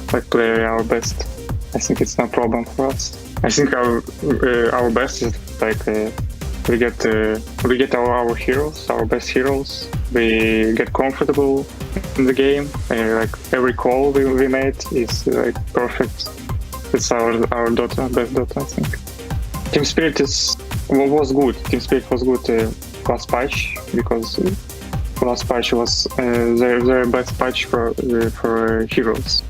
play our best, I think it's no problem for us. I think our best is we get our heroes, our best heroes. We get comfortable in the game. Every call we made is perfect. It's our Dota, best Dota, I think. Team Spirit was good. Team Spirit was good last patch because last patch was their best patch for heroes.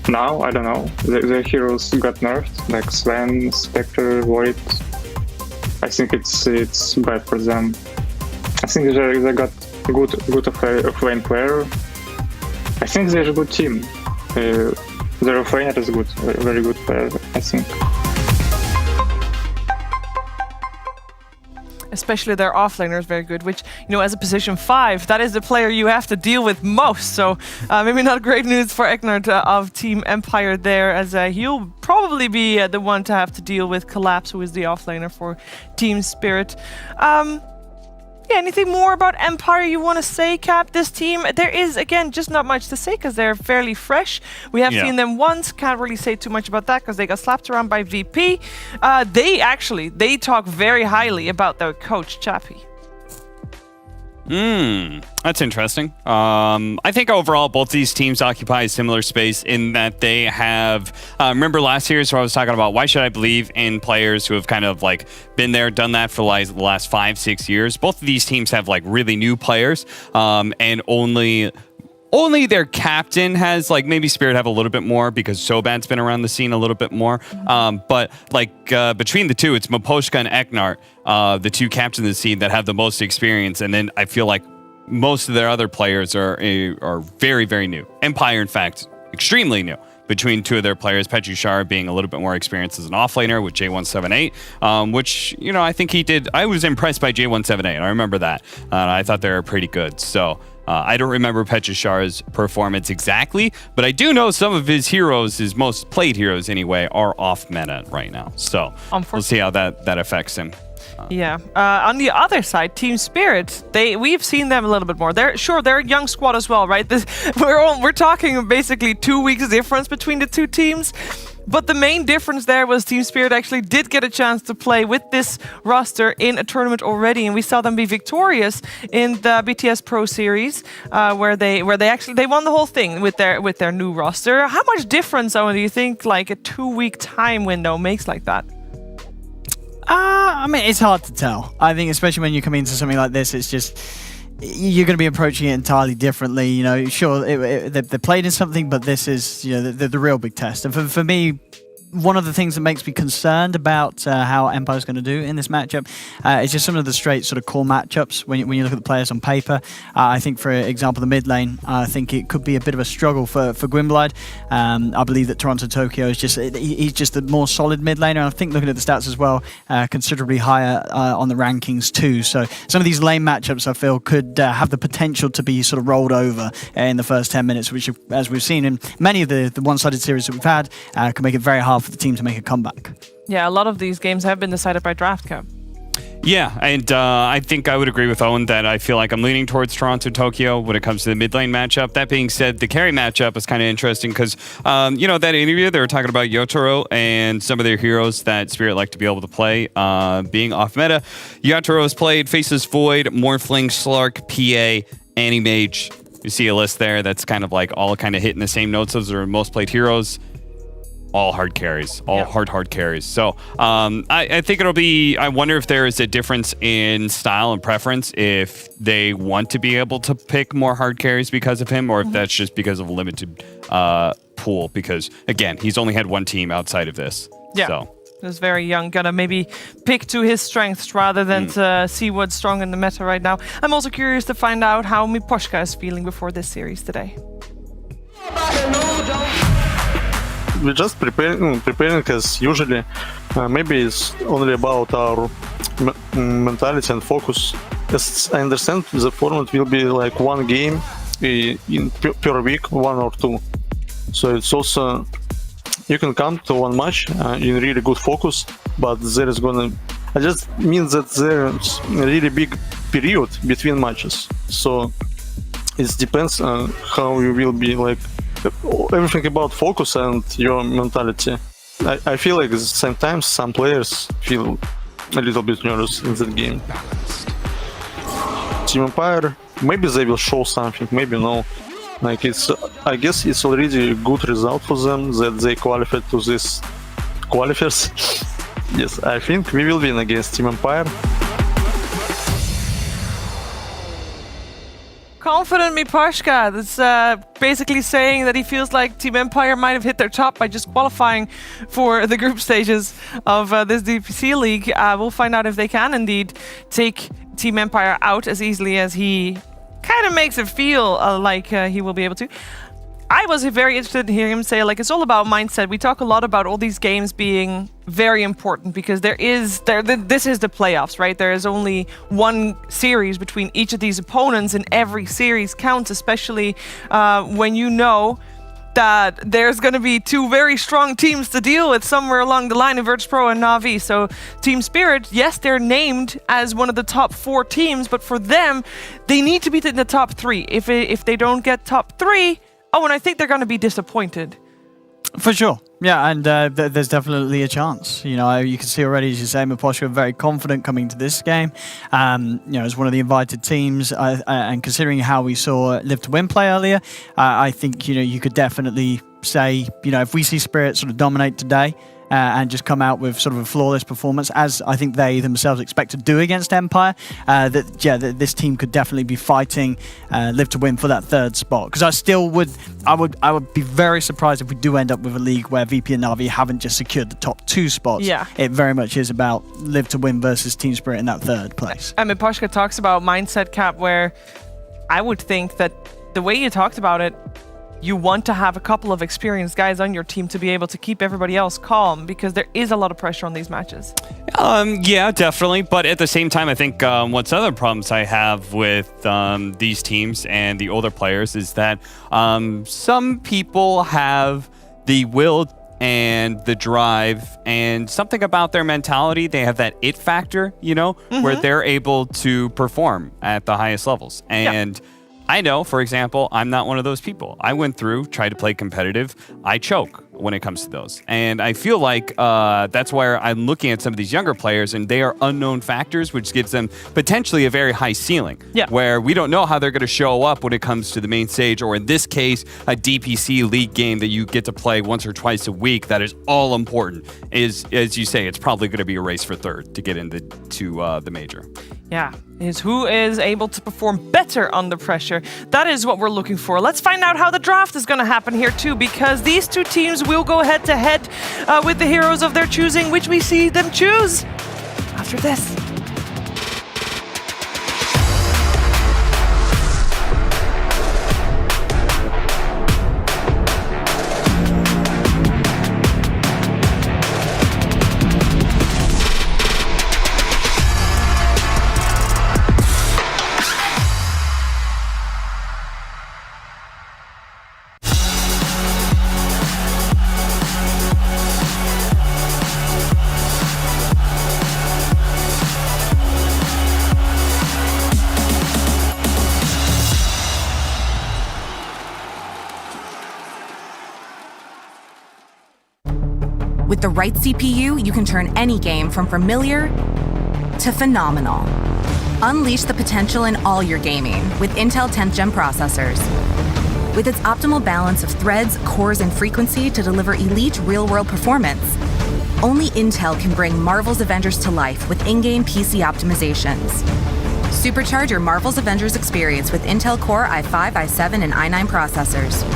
Now I don't know. The heroes got nerfed, like Sven, Spectre, Void. I think it's bad for them. I think they got good offlane player. I think they're a good team. Their offlaner is good, very good player, I think. Especially their offlaner is very good, which, as a position 5, that is the player you have to deal with most. So maybe not great news for XctN of Team Empire there, as he'll probably be the one to have to deal with Collapse, who is the offlaner for Team Spirit. Anything more about Empire you want to say, Cap? This team, there is, again, just not much to say because they're fairly fresh. We have seen them once. Can't really say too much about that because they got slapped around by VP. They talk very highly about their coach, Chappie. That's interesting. I think overall both these teams occupy a similar space in that they have remember last year, so I was talking about why should I believe in players who have kind of been there, done that for the last 5-6 years. Both of these teams have really new players, and only their captain has, maybe Spirit have a little bit more because Sobat's been around the scene a little bit more. But between the two, it's Miposhka and XctN, the two captains of the scene that have the most experience. And then I feel like most of their other players are very, very new. Empire, in fact, extremely new. Between two of their players, Petushara being a little bit more experienced as an offlaner with J178, which, I think he did. I was impressed by J178. I remember that. I thought they were pretty good. So I don't remember Petushara's performance exactly, but I do know some of his heroes, his most played heroes anyway, are off meta right now. So we'll see how that affects him. On the other side, Team Spirit, we've seen them a little bit more. They're a young squad as well, right? We're talking basically 2 weeks difference between the two teams. But the main difference there was Team Spirit actually did get a chance to play with this roster in a tournament already, and we saw them be victorious in the BTS Pro Series, where they won the whole thing with their new roster. How much difference, Owen, do you think a 2-week time window makes like that? I mean, it's hard to tell. I think especially when you come into something like this, it's just you're going to be approaching it entirely differently. Sure, they played in something, but this is the real big test. And for me, one of the things that makes me concerned about how Empire's going to do in this matchup is just some of the straight sort of core matchups when you look at the players on paper. I think, for example, the mid lane, I think it could be a bit of a struggle for Gwynblind. I believe that Toronto Tokyo is he's just the more solid mid laner, and I think looking at the stats as well, considerably higher on the rankings too. So some of these lane matchups I feel could have the potential to be sort of rolled over in the first 10 minutes, which, as we've seen in many of the one-sided series that we've had, can make it very hard for the team to make a comeback. Yeah, a lot of these games have been decided by draft cap. Yeah, and I think I would agree with Owen that I feel like I'm leaning towards Toronto Tokyo when it comes to the mid lane matchup. That being said, the carry matchup is kind of interesting because, you know, that interview, they were talking about Yotaro and some of their heroes that Spirit like to be able to play being off meta. Yotaro has played Faceless Void, Morphling, Slark, PA, Anti-Mage. You see a list there that's kind of like all kind of hitting the same notes. Those are most played heroes. All hard carries, all hard carries. So I think it'll be, I wonder if there is a difference in style and preference if they want to be able to pick more hard carries because of him, or if that's just because of a limited pool. Because again, he's only had one team outside of this. Yeah. So. He's very young, gonna maybe pick to his strengths rather than to see what's strong in the meta right now. I'm also curious to find out how Miposhka is feeling before this series today. We're just preparing as usually. Maybe it's only about our mentality and focus. As I understand, the format will be like one game per week, 1 or 2. So it's also, you can come to one match in really good focus, but there is gonna, I just mean that there's a really big period between matches. So it depends on how you will be like, everything about focus and your mentality. I feel like sometimes some players feel a little bit nervous in that game. Team Empire, maybe they will show something, maybe no. Like it's, I guess it's already a good result for them that they qualified to this qualifiers. Yes, I think we will win against Team Empire. Confident Miposhka. That's basically saying that he feels like Team Empire might have hit their top by just qualifying for the group stages of this DPC league. We'll find out if they can indeed take Team Empire out as easily as he kind of makes it feel like he will be able to. I was very interested in hearing him say, like, it's all about mindset. We talk a lot about all these games being very important because this is the playoffs, right? There is only one series between each of these opponents, and every series counts, especially when you know that there's going to be two very strong teams to deal with somewhere along the line of Virtus.pro and Na'Vi. So Team Spirit, yes, they're named as one of the top 4 teams, but for them, they need to be in the top 3. If they don't get top 3, oh, and I think they're going to be disappointed. For sure. Yeah, and there's definitely a chance. You know, you can see already, as you say, Miposhka very confident coming to this game. You know, as one of the invited teams, and considering how we saw Live to Win play earlier, I think, you know, you could definitely say, you know, if we see Spirit sort of dominate today, and just come out with sort of a flawless performance, as I think they themselves expect to do against Empire, that this team could definitely be fighting Live to Win for that 3rd spot. Because I would be very surprised if we do end up with a league where VP and Na'Vi haven't just secured the top 2 spots. Yeah. It very much is about Live to Win versus Team Spirit in that 3rd place. And Miposhka talks about mindset, Cap, where I would think that the way you talked about it, you want to have a couple of experienced guys on your team to be able to keep everybody else calm, because there is a lot of pressure on these matches. Yeah, definitely. But at the same time, I think what's other problems I have with these teams and the older players is that some people have the will and the drive and something about their mentality. They have that it factor, you know, where they're able to perform at the highest levels. And I know, for example, I'm not one of those people. I went through, tried to play competitive. I choke when it comes to those. And I feel like that's where I'm looking at some of these younger players, and they are unknown factors, which gives them potentially a very high ceiling. Yeah. Where we don't know how they're going to show up when it comes to the main stage, or in this case, a DPC league game that you get to play once or twice a week that is all important. Is, as you say, it's probably going to be a race for 3rd to get into the major. Yeah, is who is able to perform better under pressure. That is what we're looking for. Let's find out how the draft is going to happen here too, because these 2 teams will go head to head with the heroes of their choosing, which we see them choose after this. With the right CPU, you can turn any game from familiar to phenomenal. Unleash the potential in all your gaming with Intel 10th Gen processors. With its optimal balance of threads, cores, and frequency to deliver elite real-world performance, only Intel can bring Marvel's Avengers to life with in-game PC optimizations. Supercharge your Marvel's Avengers experience with Intel Core i5, i7, and i9 processors.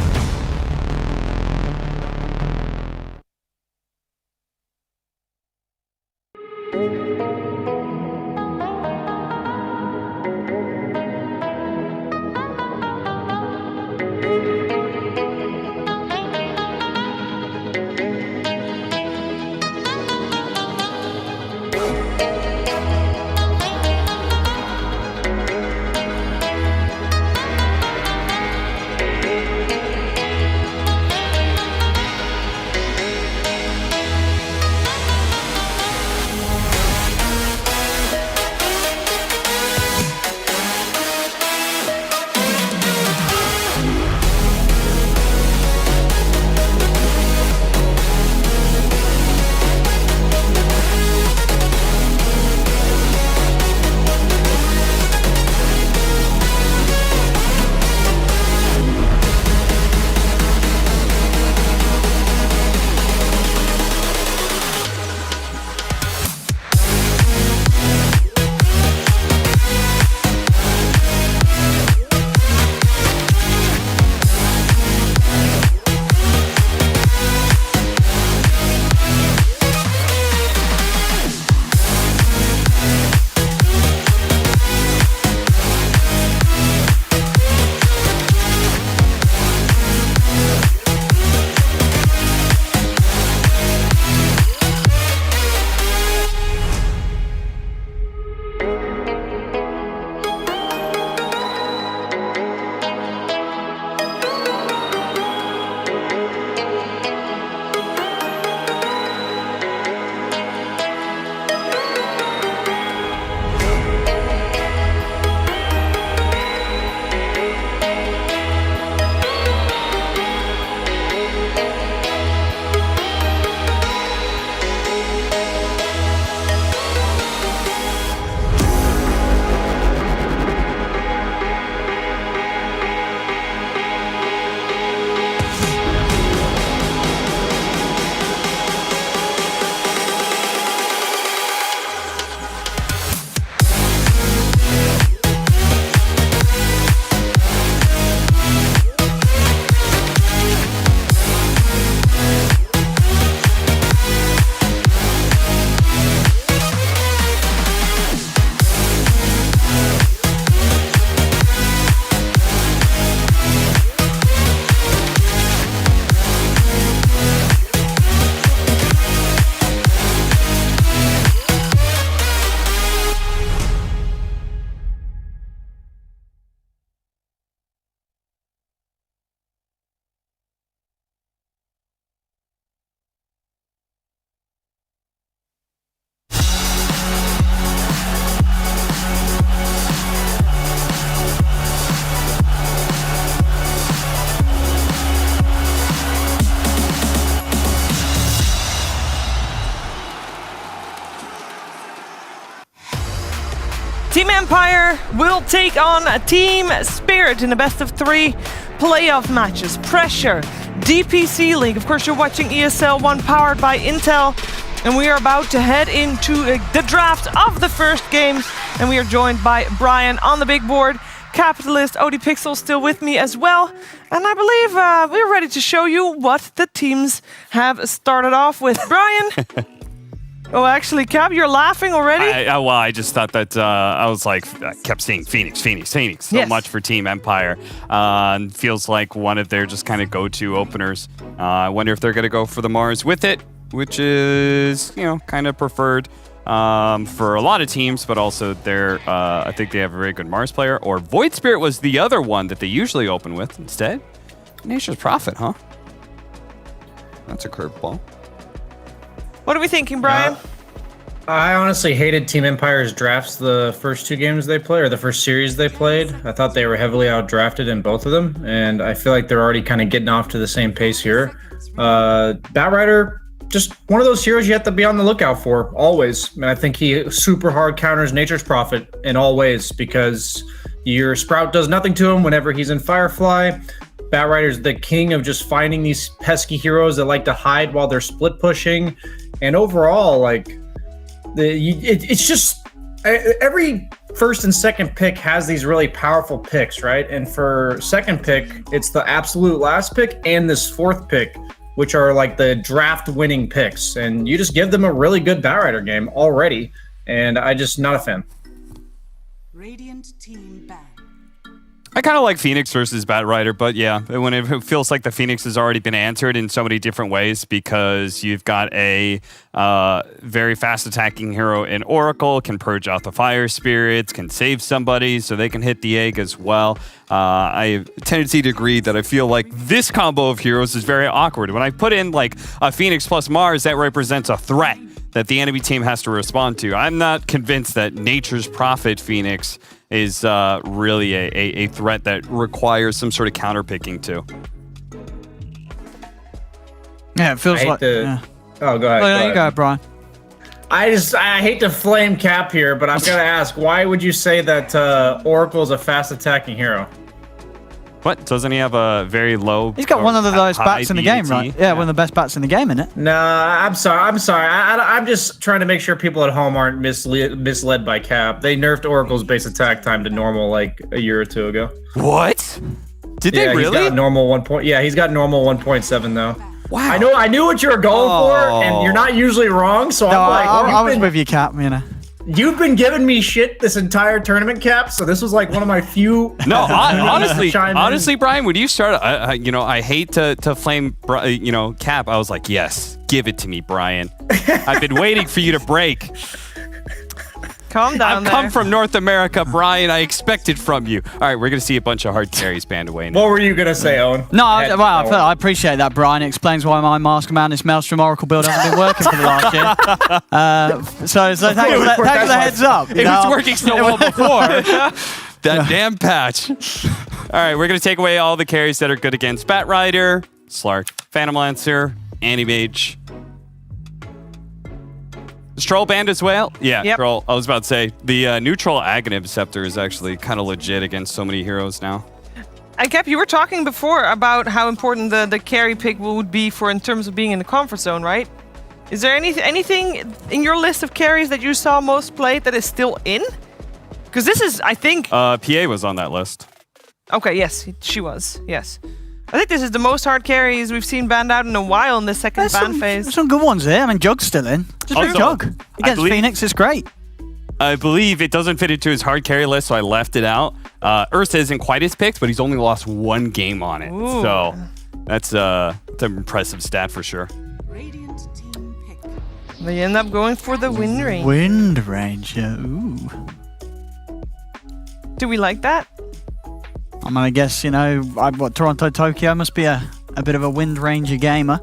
Team Empire will take on Team Spirit in a best-of-3 playoff matches. Pressure, DPC League. Of course, you're watching ESL 1 powered by Intel. And we are about to head into the draft of the first games. And we are joined by Brian on the big board. Capitalist, OD Pixel still with me as well. And I believe we're ready to show you what the teams have started off with. Brian? Oh, actually, Cap, you're laughing already? Well, I just thought that I was like, I kept seeing Phoenix. So much for Team Empire. Feels like one of their just kind of go-to openers. I wonder if they're going to go for the Mars with it, which is, kind of preferred for a lot of teams, but also I think they have a very good Mars player. Or Void Spirit was the other one that they usually open with instead. Nature's Prophet, huh? That's a curveball. What are we thinking, Brian? I honestly hated Team Empire's drafts the first 2 games they played, or the first series they played. I thought they were heavily outdrafted in both of them, and I feel like they're already kind of getting off to the same pace here. Batrider, just one of those heroes you have to be on the lookout for always. And I think he super hard counters Nature's Prophet in all ways because your Sprout does nothing to him whenever he's in Firefly. Batrider's the king of just finding these pesky heroes that like to hide while they're split pushing. And overall, like, it's just every first and second pick has these really powerful picks, right? And for second pick, it's the absolute last pick and this fourth pick, which are like the draft winning picks. And you just give them a really good Batrider game already. And I just not a fan. Radiant team ban. I kind of like Phoenix versus Batrider, but yeah, when it feels like the Phoenix has already been answered in so many different ways because you've got a very fast attacking hero in Oracle, can purge out the fire spirits, can save somebody so they can hit the egg as well. I have a tendency to agree that I feel like this combo of heroes is very awkward. When I put in like a Phoenix plus Mars, that represents a threat that the enemy team has to respond to. I'm not convinced that Nature's Prophet Phoenix is really a threat that requires some sort of counter picking too. Yeah, it feels like. Yeah. Oh, go ahead. Oh, yeah, you go, Brian. I hate to flame Cap here, but I've got to ask, why would you say that Oracle is a fast attacking hero? What? Doesn't he have a very low... He's got one of the lowest bats in the game, right? Yeah, one of the best bats in the game, isn't it? No, I'm sorry. I'm just trying to make sure people at home aren't misled by Cap. They nerfed Oracle's base attack time to normal like a year or two ago. What? Did they really? He's got normal 1. Yeah, he's got normal 1.7 though. Wow. I knew what you were going for, and you're not usually wrong. So no, I'm like, I was with you, Cap. You know. You've been giving me shit this entire tournament, Cap. So this was like one of my few. No, honestly, Brian, when you started, I hate to flame, Cap. I was like, yes, give it to me, Brian. I've been waiting for you to break. Calm down. I've come from North America, Brian. I expect it from you. All right, we're gonna see a bunch of hard carries banned away now. What were you gonna say, Owen? No, I appreciate that, Brian. It explains why my Mask Madness Maelstrom Oracle build hasn't been working for the last year. So thanks for the heads up. It was working so well before. That damn patch. All right, we're gonna take away all the carries that are good against Batrider, Slark, Phantom Lancer, Anti-Mage. Is Troll banned as well? Yeah, yep. Troll. I was about to say, the new Troll Aghanim Scepter is actually kind of legit against so many heroes now. And Cap, you were talking before about how important the carry pick would be for in terms of being in the comfort zone, right? Is there anything in your list of carries that you saw most played that is still in? Because this is, I think... PA was on that list. Okay, yes, she was, yes. I think this is the most hard carries we've seen banned out in a while in the second ban phase. There's some good ones there. I mean, Jug's still in. Just also, Jug. Against Phoenix is great. I believe it doesn't fit into his hard carry list, so I left it out. Ursa isn't quite his picked, but he's only lost 1 game on it. Ooh. So that's an impressive stat for sure. They end up going for the Wind Ranger. Wind Ranger, ooh. Do we like that? I mean, I guess, Toronto, Tokyo must be a bit of a Wind Ranger gamer.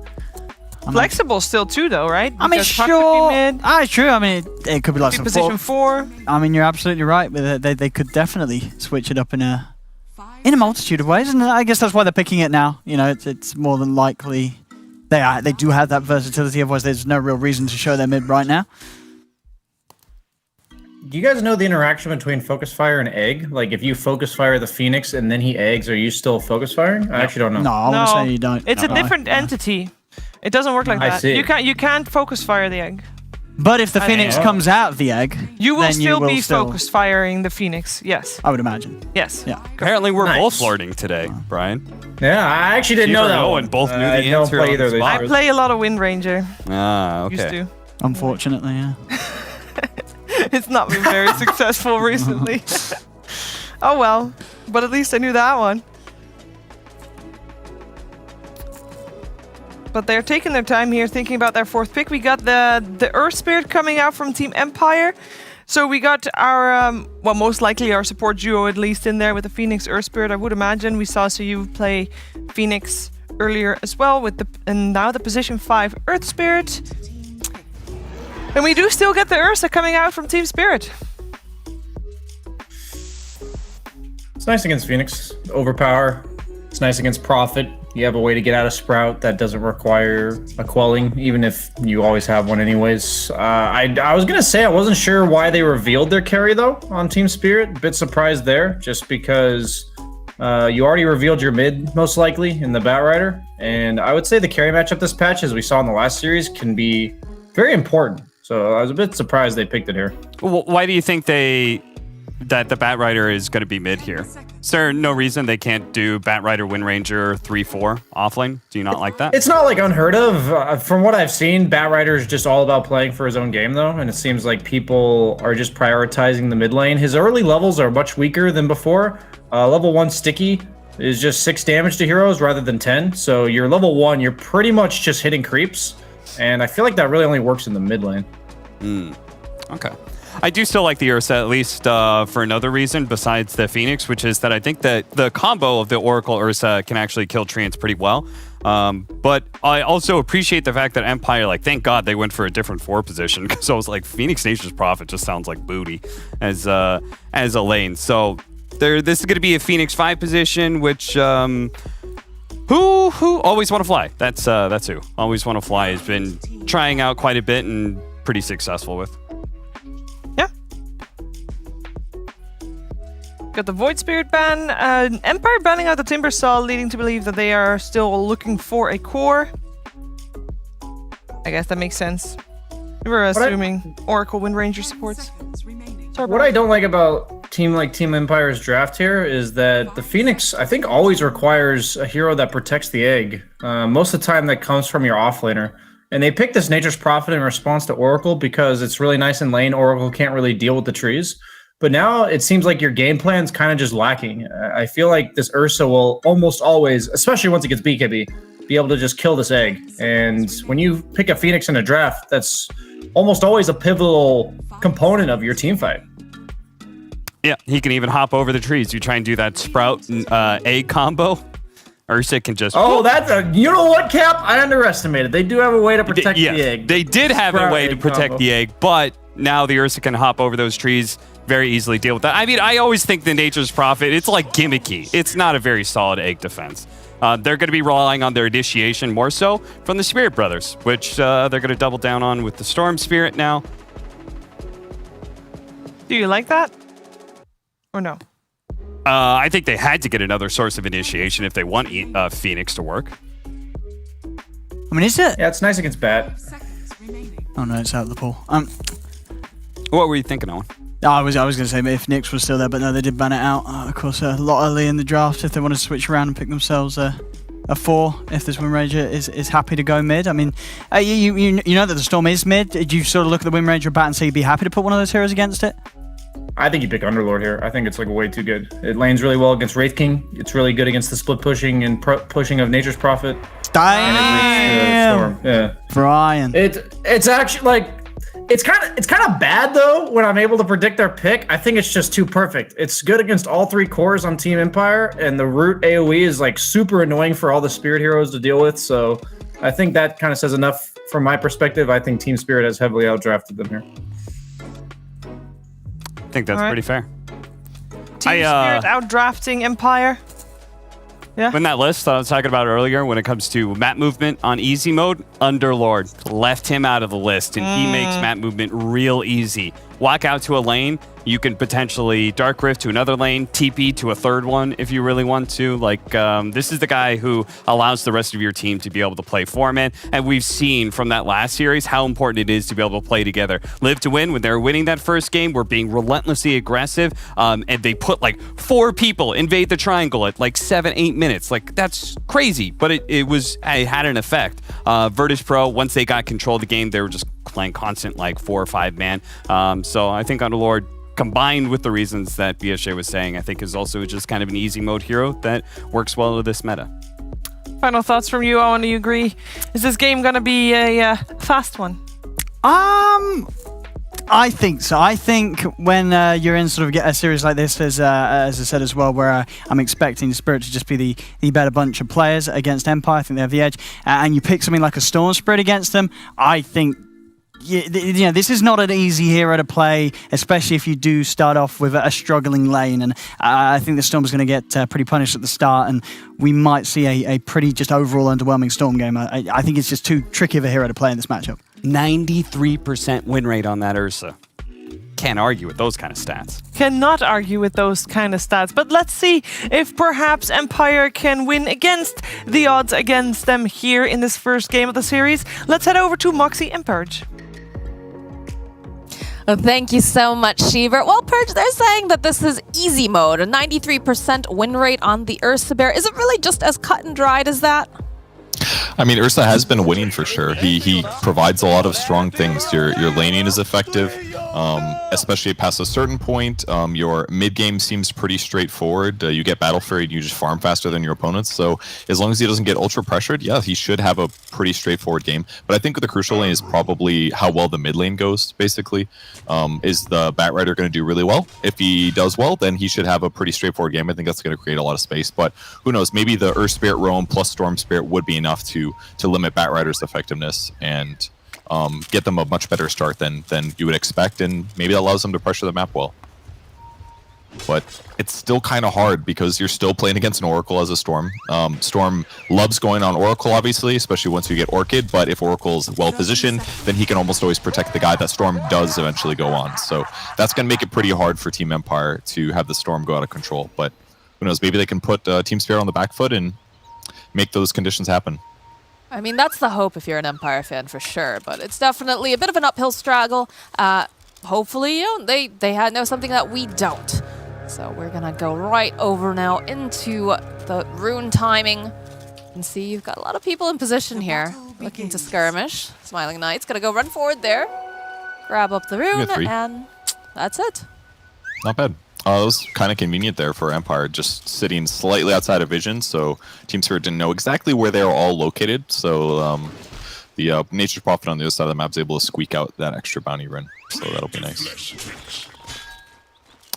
Flexible still too, though, right? I mean, sure. It's true. I mean, it could be like some position 4. I mean, you're absolutely right. But they could definitely switch it up in a multitude of ways, and I guess that's why they're picking it now. It's more than likely they do have that versatility. Otherwise, there's no real reason to show their mid right now. Do you guys know the interaction between Focus Fire and Egg? Like, if you Focus Fire the Phoenix and then he eggs, are you still Focus Firing? I actually don't know. No, I want to say you don't. It's a different entity. It doesn't work like that. I see. You can't Focus Fire the Egg. But if the Phoenix comes out of the egg, you will still be Focus Firing the Phoenix. Yes. I would imagine. Yes. Yeah. Apparently, we're both flirting today, Brian. Yeah, I actually didn't know that. And both knew the answer. I play a lot of Wind Ranger. Ah, okay. Used to. Unfortunately, yeah. It's not been very successful recently. Oh well, but at least I knew that one. But they're taking their time here thinking about their 4th pick. We got the Earth Spirit coming out from Team Empire. So we got our, most likely our support duo at least in there with the Phoenix Earth Spirit, I would imagine. We saw you play Phoenix earlier as well and now the position 5 Earth Spirit. And we do still get the Ursa coming out from Team Spirit. It's nice against Phoenix. Overpower. It's nice against Prophet. you have a way to get out of Sprout that doesn't require a quelling, even if you always have one anyways. I was gonna say I wasn't sure why they revealed their carry though on Team Spirit. A bit surprised there, just because you already revealed your mid most likely in the Batrider, and I would say the carry matchup this patch, as we saw in the last series, can be very important. So I was a bit surprised they picked it here. Well, why do you think that the Batrider is going to be mid here? Is there no reason they can't do Batrider Wind Ranger 3-4 offlane? Do you not like that? It's not like unheard of. From what I've seen, Batrider is just all about playing for his own game though, and it seems like people are just prioritizing the mid lane. His early levels are much weaker than before. Level 1 Sticky is just 6 damage to heroes rather than 10. So you're level 1, you're pretty much just hitting creeps. And I feel like that really only works in the mid lane. Okay. I do still like the Ursa, at least for another reason besides the Phoenix, which is that I think that the combo of the Oracle Ursa can actually kill Treants pretty well. But I also appreciate the fact that Empire, like, thank God they went for a different 4 position, because I was like, Phoenix Nature's Prophet just sounds like booty as a lane. So this is going to be a Phoenix 5 position, which who always want to fly. That's who always want to fly has been trying out quite a bit and pretty successful with. Got the Void Spirit ban. Empire banning out the Timber Saw, leading to believe that they are still looking for a core. I guess that makes sense. We were assuming Oracle Wind Ranger supports. Sorry, what I don't like about Team Empire's draft here is that the Phoenix, I think, always requires a hero that protects the egg. Most of the time that comes from your offlaner. And they picked this Nature's Prophet in response to Oracle because it's really nice in lane. Oracle can't really deal with the trees. But now it seems like your game plan's kind of just lacking. I feel like this Ursa will almost always, especially once it gets BKB, be able to just kill this egg. And when you pick a Phoenix in a draft, that's almost always a pivotal component of your team fight. Yeah, he can even hop over the trees. You try and do that Sprout egg combo. Ursa can just... Oh, you know what, Cap? I underestimated. They do have a way to protect the egg. They did have a way to protect the egg, but now the Ursa can hop over those trees, very easily deal with that. I mean, I always think the Nature's Prophet, it's like gimmicky. It's not a very solid egg defense. They're going to be relying on their initiation more so from the Spirit Brothers, which they're going to double down on with the Storm Spirit now. Do you like that? Or no? I think they had to get another source of initiation if they want Phoenix to work. I mean, is it? Yeah, it's nice against Bat. Oh no, it's out of the pool. What were you thinking, Owen? I was going to say if Nyx was still there, but no, they did ban it out. Of course, a lot early in the draft if they want to switch around and pick themselves a 4. If this Wind Ranger is happy to go mid. I mean, you know that the Storm is mid. Did you sort of look at the Wind Ranger bat and say you'd be happy to put one of those heroes against it? I think you pick Underlord here. I think it's like way too good. It lanes really well against Wraith King. It's really good against the split pushing and pushing of Nature's Prophet. Damn. Yeah, Brian. It's actually like it's kind of bad though when I'm able to predict their pick. I think it's just too perfect. It's good against all 3 cores on Team Empire, and the root AOE is like super annoying for all the Spirit heroes to deal with. So I think that kind of says enough from my perspective. I think Team Spirit has heavily outdrafted them here. I think that's pretty fair. Team Spirit outdrafting Empire. Yeah. In that list I was talking about earlier, when it comes to map movement on easy mode, Underlord left him out of the list, and he makes map movement real easy. Walk out to a lane, you can potentially Dark Rift to another lane, TP to a third one if you really want to. Like, this is the guy who allows the rest of your team to be able to play 4-man, and we've seen from that last series how important it is to be able to play together. Live to Win, when they were winning that first game, were being relentlessly aggressive, and they put like 4 people invade the triangle at like 7-8 minutes. Like, that's crazy, but it had an effect. Virtus Pro, once they got control of the game, they were just playing constant like 4 or 5 man. So I think Underlord, combined with the reasons that BSJ was saying, I think is also just kind of an easy mode hero that works well with this meta. Final thoughts from you, Owen. Do you agree? Is this game going to be a fast one? I think so. I think when you're in sort of a series like this, as I said as well, where I'm expecting Spirit to just be the better bunch of players against Empire, I think they have the edge, and you pick something like a Storm Spirit against them, I think you know, this is not an easy hero to play, especially if you do start off with a struggling lane. And I think the Storm's going to get pretty punished at the start, and we might see a pretty just overall underwhelming Storm game. I think it's just too tricky of a hero to play in this matchup. 93% win rate on that Ursa. Can't argue with those kind of stats. Cannot argue with those kind of stats. But let's see if perhaps Empire can win against the odds against them here in this first game of the series. Let's head over to Moxie and Purge. Thank you so much, Sheaver. Well, Purge, they're saying that this is easy mode, a 93% win rate on the Ursa Bear. Is it really just as cut and dried as that? I mean, Ursa has been winning for sure. He provides a lot of strong things. Your laning is effective, especially past a certain point. Your mid game seems pretty straightforward. You get Battle Fury and you just farm faster than your opponents. So as long as he doesn't get ultra pressured, yeah, he should have a pretty straightforward game. But I think the crucial lane is probably how well the mid lane goes, basically. Is the Batrider going to do really well? If he does well, then he should have a pretty straightforward game. I think that's going to create a lot of space. But who knows? Maybe the Earth Spirit Roam plus Storm Spirit would be enough to limit Batrider's effectiveness and get them a much better start than you would expect, and maybe that allows them to pressure the map well. But it's still kind of hard because you're still playing against an Oracle as a Storm. Storm loves going on Oracle, obviously, especially once you get Orchid, but if Oracle's well positioned, then he can almost always protect the guy that Storm does eventually go on. So that's going to make it pretty hard for Team Empire to have the Storm go out of control. But who knows, maybe they can put Team Spirit on the back foot and make those conditions happen. I mean, that's the hope if you're an Empire fan for sure, but it's definitely a bit of an uphill struggle. Hopefully, you know, they know something that we don't. So we're gonna go right over now into the rune timing and see you've got a lot of people in position here looking to skirmish. Smiling Knight's gonna go run forward there, grab up the rune, and that's it. Not bad. It was kind of convenient there for Empire, just sitting slightly outside of vision, so Team Spirit didn't know exactly where they were all located, so the Nature's Prophet on the other side of the map is able to squeak out that extra bounty run, so that'll be nice.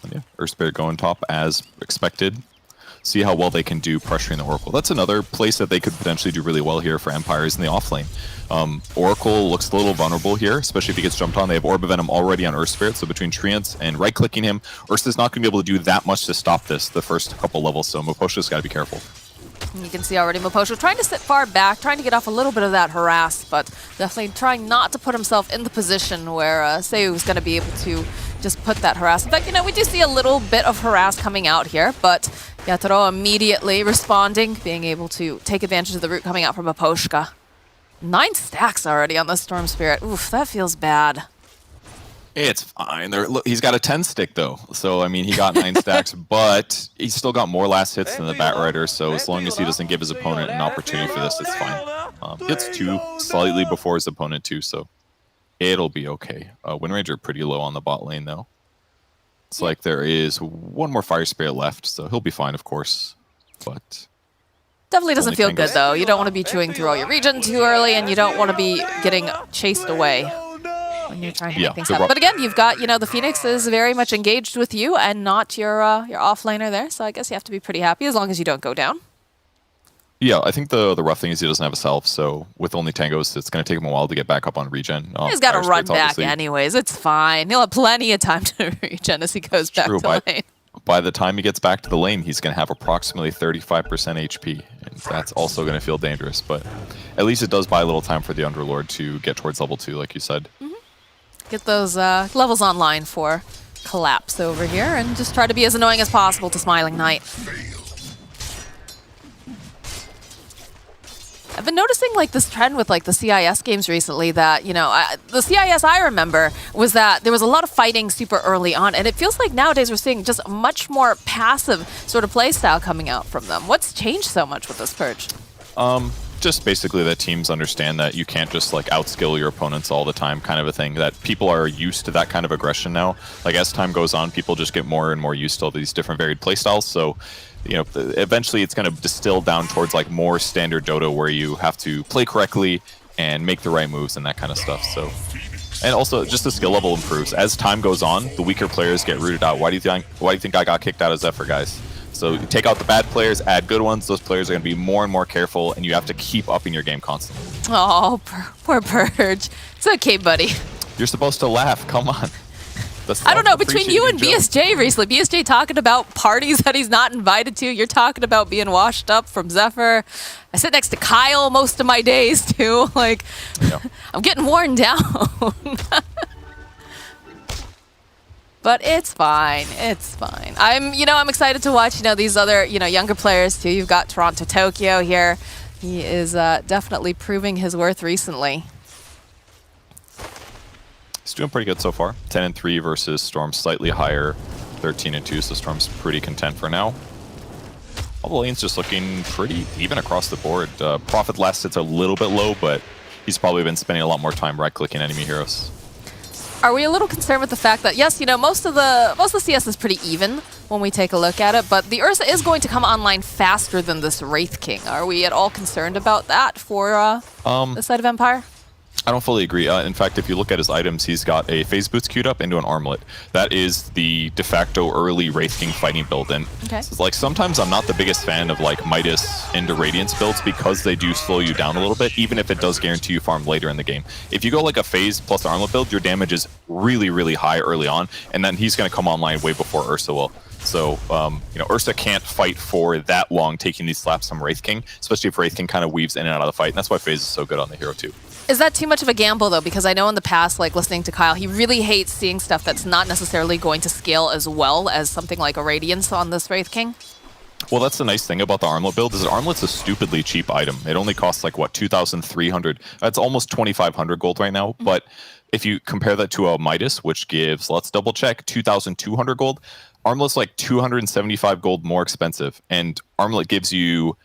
And yeah, Earth Spirit going top as expected. See how well they can do pressuring the Oracle. That's another place that they could potentially do really well here for Empire is in the off lane. Oracle looks a little vulnerable here, especially if he gets jumped on. They have Orb of Venom already on Earth Spirit, so between Treants and right-clicking him, Ursa's not going to be able to do that much to stop this the first couple levels, so Moposha's got to be careful. You can see already Moposha trying to sit far back, trying to get off a little bit of that harass, but definitely trying not to put himself in the position where Seiu's going to be able to just put that harass. In fact, you know, we do see a little bit of harass coming out here, but Yatoro immediately responding, being able to take advantage of the root coming out from Moposhka. 9 stacks already on the Storm Spirit. Oof, that feels bad. It's fine. Look, he's got a 10 stick though, so I mean he got 9 stacks, but he's still got more last hits than the Batrider. So as long as he doesn't give his opponent an opportunity for this, it's fine. Gets 2 slightly before his opponent too, so it'll be okay. Windranger pretty low on the bot lane though. It's like there is 1 more Fire Spirit left, so he'll be fine, of course. But definitely doesn't feel good though. You don't want to be chewing through all your regen too early, and you don't want to be getting chased away when you're trying to make things happen. But again, you've got, you know, the Phoenix is very much engaged with you and not your offlaner there, so I guess you have to be pretty happy as long as you don't go down. Yeah, I think the rough thing is he doesn't have a self, so with only tangos, it's going to take him a while to get back up on regen. He's got to run back anyways. It's fine. He'll have plenty of time to regen as he goes back to lane. By the time he gets back to the lane, he's going to have approximately 35% HP, and that's also going to feel dangerous, but at least it does buy a little time for the Underlord to get towards level 2, like you said. Get those levels online for Collapse over here, and just try to be as annoying as possible to Smiling Knight. I've been noticing like this trend with like the CIS games recently that, you know, the CIS I remember was that there was a lot of fighting super early on, and it feels like nowadays we're seeing just a much more passive sort of play style coming out from them. What's changed so much with this purge? Just basically that teams understand that you can't just like outskill your opponents all the time, kind of a thing, that people are used to that kind of aggression now. Like as time goes on, people just get more and more used to all these different varied playstyles. So, you know, eventually it's going to distill down towards like more standard Dota where you have to play correctly and make the right moves and that kind of stuff. So, and also just the skill level improves as time goes on. The weaker players get rooted out. Why do you think I got kicked out of Zephyr, guys? So you take out the bad players, add good ones. Those players are going to be more and more careful, and you have to keep upping your game constantly. Oh, poor Purge. It's okay, buddy. You're supposed to laugh. Come on. I don't know, between you and joke. BSJ recently, BSJ talking about parties that he's not invited to, you're talking about being washed up from Zephyr. I sit next to Kyle most of my days too, like, I'm getting worn down. But it's fine, it's fine. I'm excited to watch, these other, younger players too. You've got Toronto Tokyo here. He is definitely proving his worth recently. He's doing pretty good so far. 10-3 versus Storm, slightly higher, 13-2. So Storm's pretty content for now. All the lanes just looking pretty even across the board. Prophet last sits a little bit low, but he's probably been spending a lot more time right-clicking enemy heroes. Are we a little concerned with the fact that yes, most of the CS is pretty even when we take a look at it, but the Ursa is going to come online faster than this Wraith King. Are we at all concerned about that for the side of Empire? I don't fully agree. In fact, if you look at his items, he's got a phase boots queued up into an armlet. That is the de facto early Wraith King fighting build. And like sometimes I'm not the biggest fan of like Midas into Radiance builds because they do slow you down a little bit, even if it does guarantee you farm later in the game. If you go like a phase plus armlet build, your damage is really, really high early on, and then he's going to come online way before Ursa will. So, Ursa can't fight for that long taking these slaps from Wraith King, especially if Wraith King kind of weaves in and out of the fight, and that's why phase is so good on the hero too. Is that too much of a gamble, though? Because I know in the past, like listening to Kyle, he really hates seeing stuff that's not necessarily going to scale as well as something like a Radiance on this Wraith King. Well, that's the nice thing about the armlet build, is that armlet's a stupidly cheap item. It only costs like, what, 2,300? That's almost 2,500 gold right now, but if you compare that to a Midas, which gives, let's double check, 2,200 gold, armlet's like 275 gold more expensive, and armlet gives you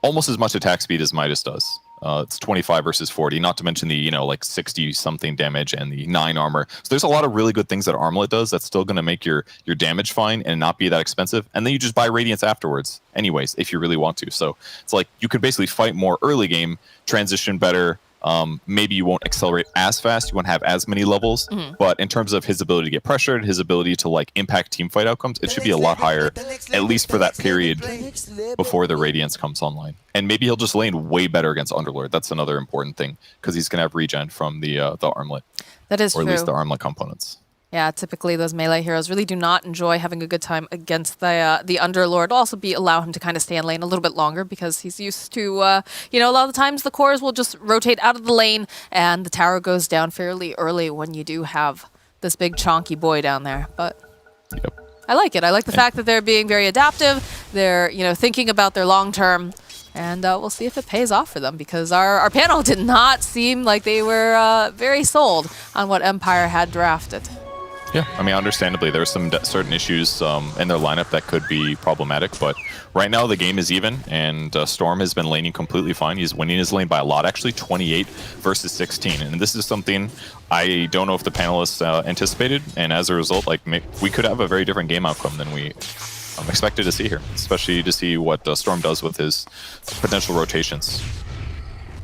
almost as much attack speed as Midas does. It's 25 versus 40, not to mention the, like 60 something damage and the 9 armor. So there's a lot of really good things that armlet does that's still going to make your damage fine and not be that expensive. And then you just buy Radiance afterwards anyways, if you really want to. So it's like you could basically fight more early game, transition better. Maybe you won't accelerate as fast, you won't have as many levels, but in terms of his ability to get pressured, his ability to like impact team fight outcomes, it should be a lot higher, at least for that period before the Radiance comes online. And maybe he'll just lane way better against Underlord. That's another important thing, because he's going to have regen from the armlet. That is true. Or at least the armlet components. Yeah, typically those melee heroes really do not enjoy having a good time against the Underlord. Also allow him to kind of stay in lane a little bit longer because he's used to, a lot of the times the cores will just rotate out of the lane and the tower goes down fairly early when you do have this big chonky boy down there. But I like it. I like the fact that they're being very adaptive. They're, thinking about their long term. And we'll see if it pays off for them, because our panel did not seem like they were very sold on what Empire had drafted. Yeah, I mean, understandably, there are some certain issues in their lineup that could be problematic, but right now the game is even, and Storm has been laning completely fine. He's winning his lane by a lot, actually 28 versus 16, and this is something I don't know if the panelists anticipated, and as a result, like we could have a very different game outcome than we expected to see here, especially to see what Storm does with his potential rotations.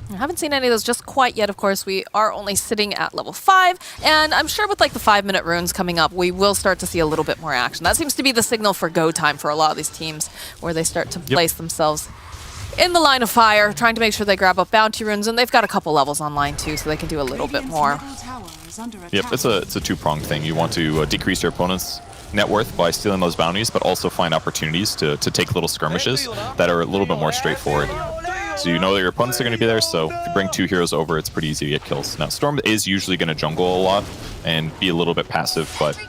I haven't seen any of those just quite yet. Of course, we are only sitting at level 5, and I'm sure with like the 5-minute runes coming up, we will start to see a little bit more action. That seems to be the signal for go time for a lot of these teams, where they start to place themselves in the line of fire, trying to make sure they grab up bounty runes, and they've got a couple levels online too, so they can do a little bit more. Yep, it's a two-pronged thing. You want to decrease your opponent's net worth by stealing those bounties, but also find opportunities to take little skirmishes that are a little bit more straightforward. So you know that your opponents are going to be there, so if you bring 2 heroes over, it's pretty easy to get kills. Now, Storm is usually going to jungle a lot and be a little bit passive, but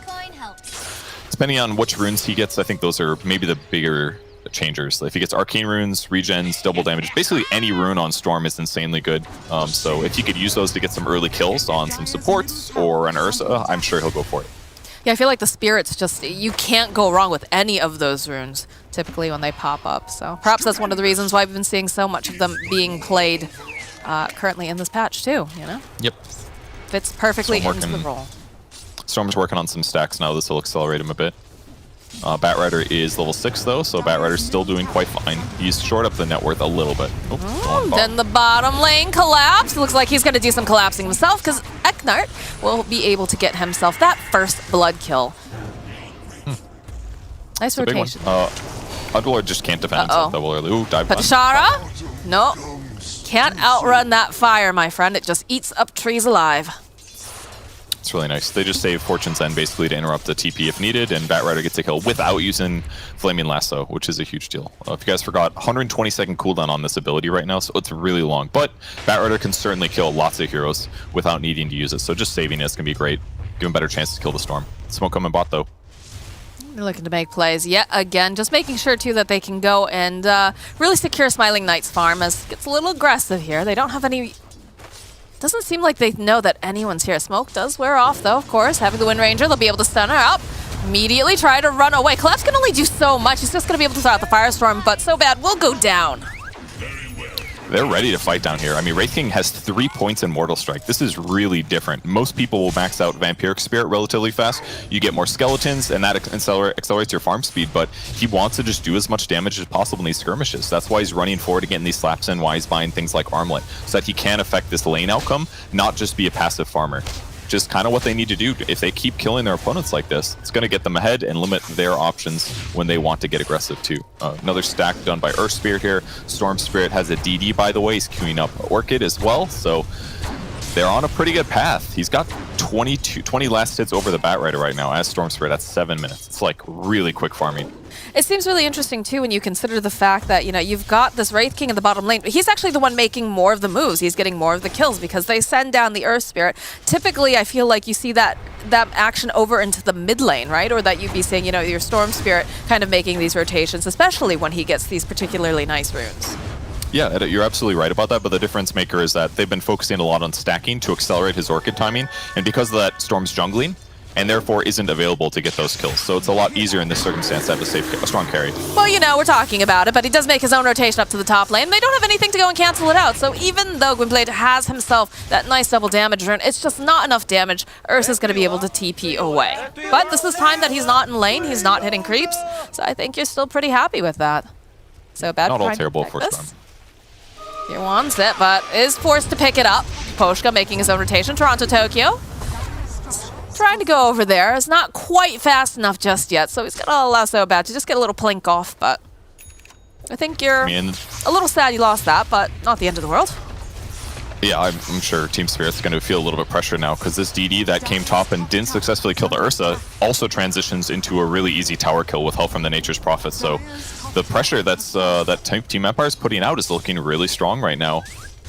depending on which runes he gets, I think those are maybe the bigger changers. If he gets arcane runes, regens, double damage, basically any rune on Storm is insanely good. So if he could use those to get some early kills on some supports or an Ursa, I'm sure he'll go for it. Yeah, I feel like the spirits just, you can't go wrong with any of those runes, typically when they pop up. So perhaps that's one of the reasons why we've been seeing so much of them being played currently in this patch too, Yep. Fits perfectly into the role. Storm's working on some stacks now. This will accelerate him a bit. Batrider is level 6 though, so Batrider's still doing quite fine. He's short up the net worth a little bit. Then the bottom lane collapse. Looks like he's going to do some collapsing himself, because XctN will be able to get himself that first blood kill. Nice rotation. Underlord just can't defend himself that well early. Ooh, dive bomb. Patashara? No. Can't outrun that fire, my friend. It just eats up trees alive. It's really nice. They just save Fortune's End basically to interrupt the TP if needed, and Batrider gets a kill without using Flaming Lasso, which is a huge deal. If you guys forgot, 120-second cooldown on this ability right now, so it's really long. But Batrider can certainly kill lots of heroes without needing to use it, so just saving it is going to be great. Give him better chance to kill the Storm. Smoke coming bot, though. They're looking to make plays yet again, just making sure, too, that they can go and really secure Smiling Knight's farm, as it gets a little aggressive here. They don't have any... Doesn't seem like they know that anyone's here. Smoke does wear off, though, of course. Having the Wind Ranger, they'll be able to stun her up. Immediately try to run away. Collapse can only do so much. He's just going to be able to throw out the Firestorm, but so bad will go down. They're ready to fight down here. I mean, Wraith King has 3 points in Mortal Strike. This is really different. Most people will max out Vampiric Spirit relatively fast. You get more skeletons, and that accelerates your farm speed, but he wants to just do as much damage as possible in these skirmishes. That's why he's running forward to getting these slaps in, why he's buying things like Armlet, so that he can affect this lane outcome, not just be a passive farmer. Just kind of what they need to do. If they keep killing their opponents like this, it's going to get them ahead and limit their options when they want to get aggressive too. Another stack done by Earth Spirit here. Storm Spirit has a DD, by the way. He's queuing up Orchid as well, so they're on a pretty good path. He's got 20 last hits over the Batrider right now as Storm Spirit. That's 7 minutes. It's like really quick farming. It seems really interesting, too, when you consider the fact that, you know, you've got this Wraith King in the bottom lane. He's actually the one making more of the moves. He's getting more of the kills because they send down the Earth Spirit. Typically, I feel like you see that action over into the mid lane, right? Or that you'd be seeing, you know, your Storm Spirit kind of making these rotations, especially when he gets these particularly nice runes. Yeah, you're absolutely right about that, but the difference maker is that they've been focusing a lot on stacking to accelerate his Orchid timing, and because of that, Storm's jungling, and therefore isn't available to get those kills. So it's a lot easier in this circumstance to have a strong carry. Well, you know, we're talking about it, but he does make his own rotation up to the top lane. They don't have anything to go and cancel it out. So even though Gwynblade has himself that nice double damage rune, it's just not enough damage. Ursa's going to be able to TP away. But this is time that he's not in lane. He's not hitting creeps. So I think you're still pretty happy with that. So bad. Not all terrible for Storm. He wants it, but is forced to pick it up. Poshka making his own rotation. Toronto, Tokyo. Trying to go over there. It's not quite fast enough just yet, so he's going to allow So Bad to just get a little plink off, but I think you're a little sad you lost that, but not the end of the world. Yeah, I'm sure Team Spirit's going to feel a little bit pressure now, because this DD that came top and didn't successfully kill the Ursa also transitions into a really easy tower kill with help from the Nature's Prophet, so the pressure that Team Empire's putting out is looking really strong right now.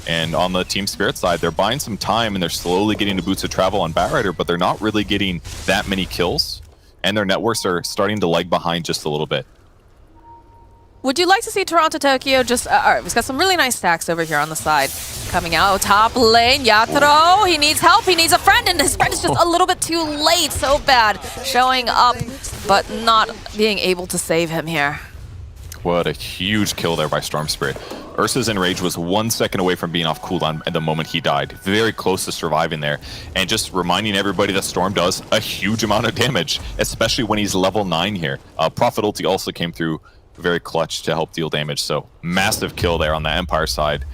And on the Team Spirit side, they're buying some time and they're slowly getting the boots of travel on Batrider, but they're not really getting that many kills. And their networks are starting to lag behind just a little bit. Would you like to see Toronto, Tokyo just... all right, we've got some really nice stacks over here on the side. Coming out, top lane, Yatoro. He needs help, he needs a friend, and his friend is just a little bit too late. So bad. Showing up, but not being able to save him here. What a huge kill there by Storm Spirit. Ursa's Enrage was 1 second away from being off cooldown at the moment he died. Very close to surviving there. And just reminding everybody that Storm does a huge amount of damage, especially when he's level 9 here. Prophet ulti also came through very clutch to help deal damage. So massive kill there on the Empire side.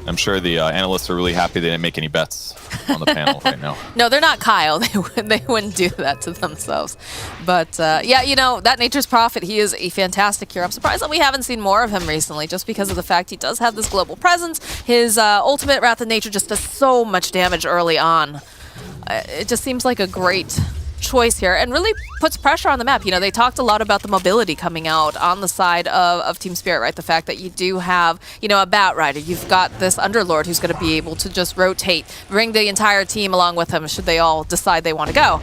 I'm sure the analysts are really happy they didn't make any bets on the panel right now. No, they're not Kyle. They wouldn't do that to themselves. But yeah, you know, that Nature's Prophet, he is a fantastic hero. I'm surprised that we haven't seen more of him recently, just because of the fact he does have this global presence. His ultimate, Wrath of Nature, just does so much damage early on. It just seems like a great choice here and really puts pressure on the map. You know, they talked a lot about the mobility coming out on the side of Team Spirit, right? The fact that you do have, you know, a Batrider. You've got this Underlord who's going to be able to just rotate, bring the entire team along with him should they all decide they want to go.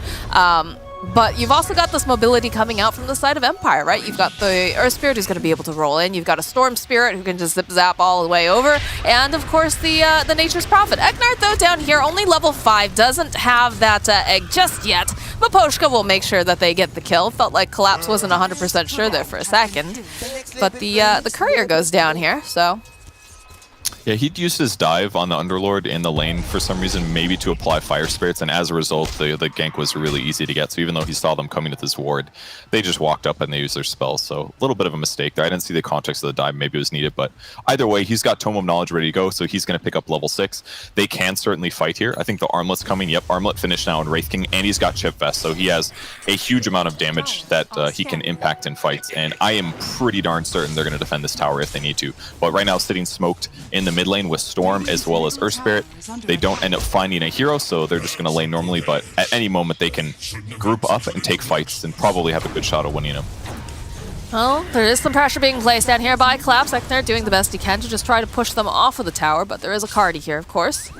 But you've also got this mobility coming out from the side of Empire, right? You've got the Earth Spirit who's going to be able to roll in. You've got a Storm Spirit who can just zip-zap all the way over. And, of course, the Nature's Prophet. Eknart, though, down here, only level 5, doesn't have that egg just yet. But Poshka will make sure that they get the kill. Felt like Collapse wasn't 100% sure there for a second. But the Courier goes down here, so... Yeah, he'd used his dive on the Underlord in the lane for some reason, maybe to apply Fire Spirits, and as a result, the gank was really easy to get. So even though he saw them coming with his ward, they just walked up and they used their spells. So a little bit of a mistake there. I didn't see the context of the dive. Maybe it was needed, but either way, he's got Tome of Knowledge ready to go, so he's going to pick up level 6. They can certainly fight here. I think the Armlet's coming. Yep, Armlet finished now in Wraith King, and he's got Chip Vest, so he has a huge amount of damage that he can impact in fights. And I am pretty darn certain they're going to defend this tower if they need to. But right now, sitting smoked in the mid lane with Storm as well as Earth Spirit. They don't end up finding a hero, so they're just going to lane normally, but at any moment they can group up and take fights and probably have a good shot at winning them. Well, there is some pressure being placed down here by Claps. XctN doing the best he can to just try to push them off of the tower, but there is a Cardi here, of course.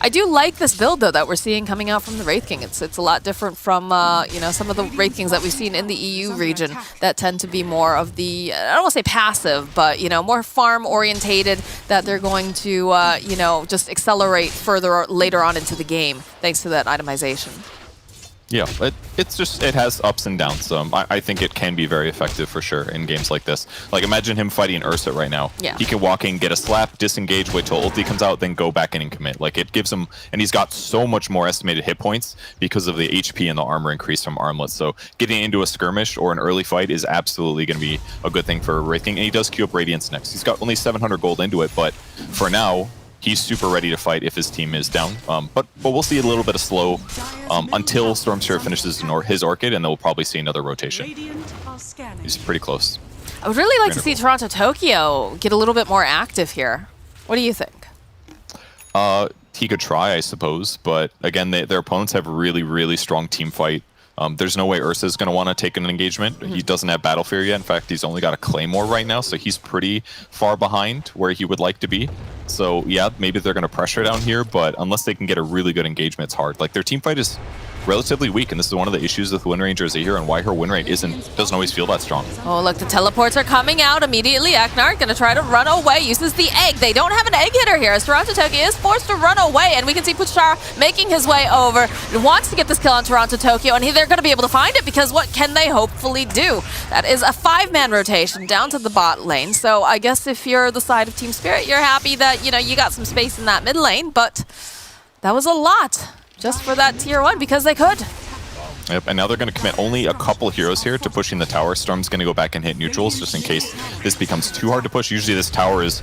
I do like this build, though, that we're seeing coming out from the Wraith King. It's a lot different from, you know, some of the Wraith Kings that we've seen in the EU region that tend to be more of the, I don't want to say passive, but, you know, more farm-orientated, that they're going to, you know, just accelerate further or later on into the game, thanks to that itemization. Yeah, it's just, it has ups and downs. I think it can be very effective for sure in games like this. Like, imagine him fighting Ursa right now. Yeah. He can walk in, get a slap, disengage, wait till ulti comes out, then go back in and commit. Like, it gives him, and he's got so much more estimated hit points because of the HP and the armor increase from armlets. So getting into a skirmish or an early fight is absolutely going to be a good thing for Wraith King. And he does queue up Radiance next. He's got only 700 gold into it, but for now, he's super ready to fight if his team is down. But we'll see a little bit of slow until Storm Spirit finishes his Orchid, and then we'll probably see another rotation. He's pretty close. I would really like to see Toronto Tokyo get a little bit more active here. What do you think? He could try, I suppose, but again, their opponents have really, really strong team fight. There's no way Ursa is going to want to take an engagement. He doesn't have Battle Fear yet. In fact, he's only got a Claymore right now, so he's pretty far behind where he would like to be. So yeah, maybe they're going to pressure down here, but unless they can get a really good engagement, it's hard. Like, their team fight is relatively weak, and this is one of the issues with Windranger as a hero and why her win rate doesn't always feel that strong. Oh, look, the teleports are coming out immediately. Eknar gonna try to run away, uses the egg. They don't have an egg hitter here, as Toronto Tokyo is forced to run away, and we can see Puchara making his way over. He wants to get this kill on Toronto Tokyo, and they're gonna be able to find it, because what can they hopefully do? That is a 5-man rotation down to the bot lane, so I guess if you're the side of Team Spirit, you're happy that, you know, you got some space in that mid lane, but that was a lot. Just for that tier 1, because they could. Yep, and now they're going to commit only a couple heroes here to pushing the tower. Storm's going to go back and hit neutrals just in case this becomes too hard to push. Usually this tower is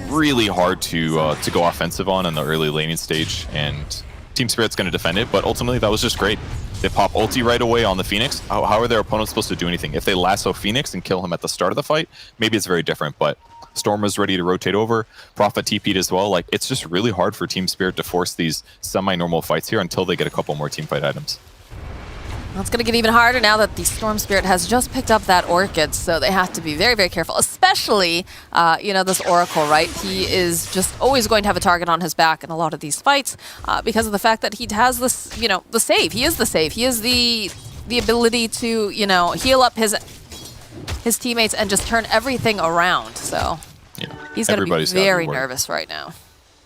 really hard to go offensive on in the early laning stage, and Team Spirit's going to defend it, but ultimately that was just great. They pop ulti right away on the Phoenix. How are their opponents supposed to do anything? If they lasso Phoenix and kill him at the start of the fight, maybe it's very different, but Storm was ready to rotate over. Prophet TP'd as well. Like, it's just really hard for Team Spirit to force these semi-normal fights here until they get a couple more team fight items. Well, it's going to get even harder now that the Storm Spirit has just picked up that Orchid, so they have to be very, very careful, especially, you know, this Oracle, right? He is just always going to have a target on his back in a lot of these fights because of the fact that he has this, you know, the save. He is the save. He is the ability to, you know, heal up his teammates and just turn everything around. So yeah, he's going to be very nervous right now.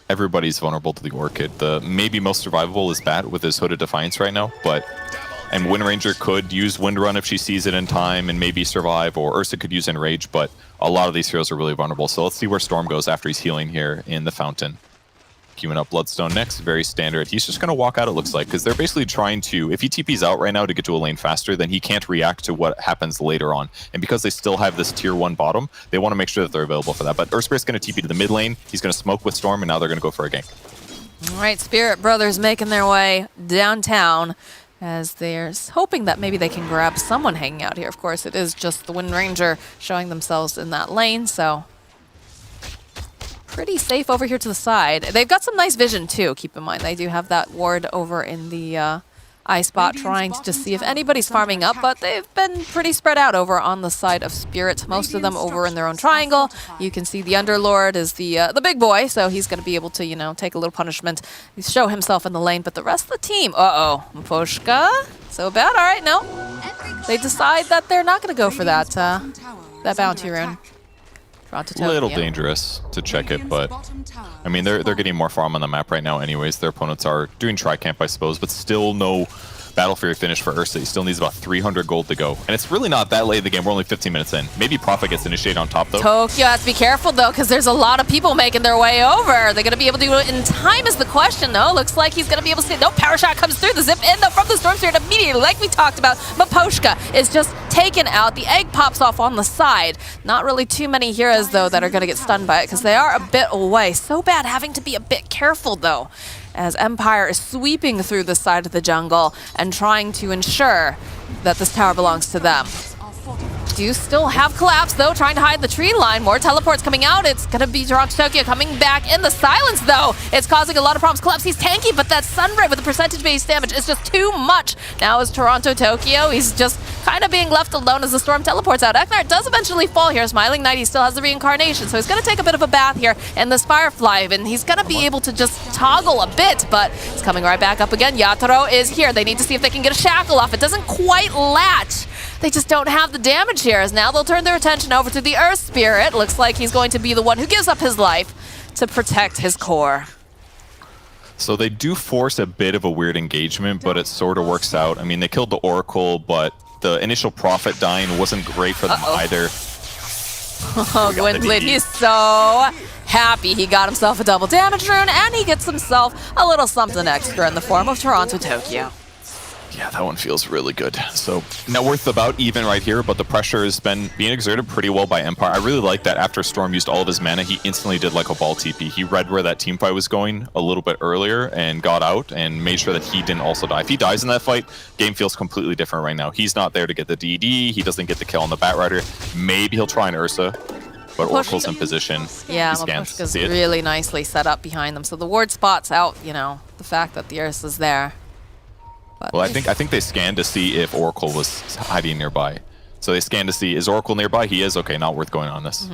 Everybody's vulnerable to the Orchid. The maybe most survivable is Bat with his Hooded Defiance right now, and Windranger could use Wind Run if she sees it in time and maybe survive, or Ursa could use Enrage, but a lot of these heroes are really vulnerable. So let's see where Storm goes after he's healing here in the Fountain. Queuing up Bloodstone next, very standard. He's just going to walk out, it looks like, because they're basically trying to, if he TP's out right now to get to a lane faster, then he can't react to what happens later on. And because they still have this tier 1 bottom, they want to make sure that they're available for that. But Earth Spirit's going to TP to the mid lane, he's going to smoke with Storm, and now they're going to go for a gank. All right, Spirit Brothers making their way downtown as they're hoping that maybe they can grab someone hanging out here. Of course, it is just the Windranger showing themselves in that lane, so pretty safe over here to the side. They've got some nice vision too, keep in mind. They do have that ward over in the eye spot trying to just see if anybody's farming up, but they've been pretty spread out over on the side of Spirit. Most of them over in their own triangle. You can see the Underlord is the big boy, so he's going to be able to, you know, take a little punishment, show himself in the lane, but the rest of the team, Mposhka, so bad. All right, no. They decide that they're not going to go for that bounty rune. A little dangerous to check it, but I mean, they're getting more farm on the map right now anyways. Their opponents are doing Tri-Camp, I suppose, but still no Battle Fury finish for Ursa. He still needs about 300 gold to go. And it's really not that late in the game. We're only 15 minutes in. Maybe Prophet gets initiated on top, though. Tokyo has to be careful, though, because there's a lot of people making their way over. Are they going to be able to do it in time is the question, though. Looks like he's going to be able to see. No, Power Shot comes through. The zip in, though, from the Storm Spirit immediately, like we talked about. Maposhka is just taken out. The egg pops off on the side. Not really too many heroes, though, that are going to get stunned by it, because they are a bit away. So bad having to be a bit careful, though, as Empire is sweeping through the side of the jungle and trying to ensure that this tower belongs to them. do still have Collapse, though, trying to hide the tree line. More teleports coming out. It's going to be Toronto Tokyo coming back in the silence, though. It's causing a lot of problems. Collapse, he's tanky, but that Sunray with the percentage-based damage is just too much. Now is Toronto Tokyo. He's just kind of being left alone as the Storm teleports out. XctN does eventually fall here. Smiling Knight, he still has the reincarnation, so he's going to take a bit of a bath here in this Firefly, and he's going to be able to just toggle a bit, but it's coming right back up again. Yatoro is here. They need to see if they can get a shackle off. It doesn't quite latch. They just don't have the damage here, as now they'll turn their attention over to the Earth Spirit. Looks like he's going to be the one who gives up his life to protect his core. So they do force a bit of a weird engagement, but it sort of works out. I mean, they killed the Oracle, but the initial Prophet dying wasn't great for them either. Oh, Gwynblade, he's so happy he got himself a double damage rune, and he gets himself a little something extra in the form of Toronto Tokyo. Yeah, that one feels really good. So net worth about even right here, but the pressure has been being exerted pretty well by Empire. I really like that after Storm used all of his mana, he instantly did like a ball TP. He read where that team fight was going a little bit earlier and got out and made sure that he didn't also die. If he dies in that fight, game feels completely different right now. He's not there to get the DD, he doesn't get the kill on the Batrider. Maybe he'll try an Ursa, but Oracle's in position. Yeah, he scans, Mapushka's really nicely set up behind them, so the ward spots out, you know, the fact that the Ursa's there. But well, I think they scanned to see if Oracle was hiding nearby. So they scanned to see, is Oracle nearby? He is. Okay, not worth going on this.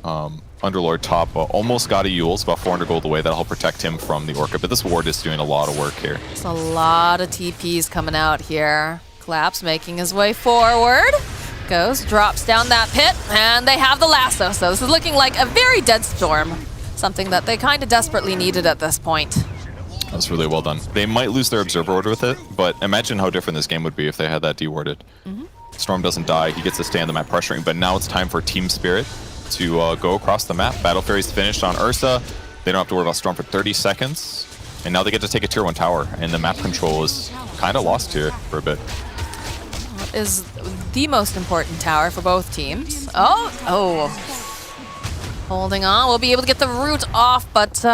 Underlord top almost got a Yule's, about 400 gold away. That'll help protect him from the Orca. But this ward is doing a lot of work here. There's a lot of TPs coming out here. Collapse making his way forward. Goes, drops down that pit, and they have the lasso. So this is looking like a very dead Storm. Something that they kind of desperately needed at this point. That was really well done. They might lose their Observer Order with it, but imagine how different this game would be if they had that dewarded. Storm doesn't die, he gets to stay on the map pressuring, but now it's time for Team Spirit to go across the map. Battle Fairy's finished on Ursa. They don't have to worry about Storm for 30 seconds. And now they get to take a tier 1 tower, and the map control is kind of lost here for a bit. What is the most important tower for both teams? Oh. Holding on, we'll be able to get the root off, but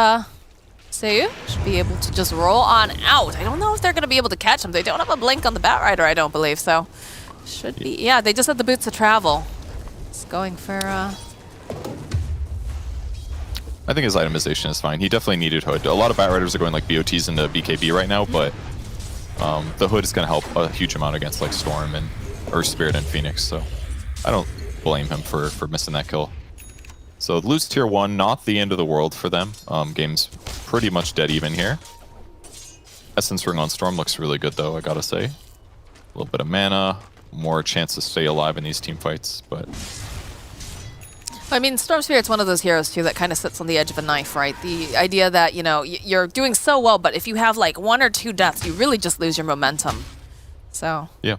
Seiyu should be able to just roll on out. I don't know if they're going to be able to catch him. They don't have a blink on the Batrider, I don't believe, so should be. Yeah, they just had the boots of travel. It's going for I think his itemization is fine. He definitely needed Hood. A lot of Batriders are going like BOTs into BKB right now, but the Hood is going to help a huge amount against like Storm and Earth Spirit and Phoenix, so I don't blame him for missing that kill. So lose tier 1, not the end of the world for them. Game's pretty much dead even here. Essence Ring on Storm looks really good though, I gotta say. A little bit of mana, more chance to stay alive in these team fights, but... I mean, Storm Spirit's one of those heroes too that kind of sits on the edge of a knife, right? The idea that, you know, you're doing so well, but if you have like 1 or 2 deaths, you really just lose your momentum. So... yeah.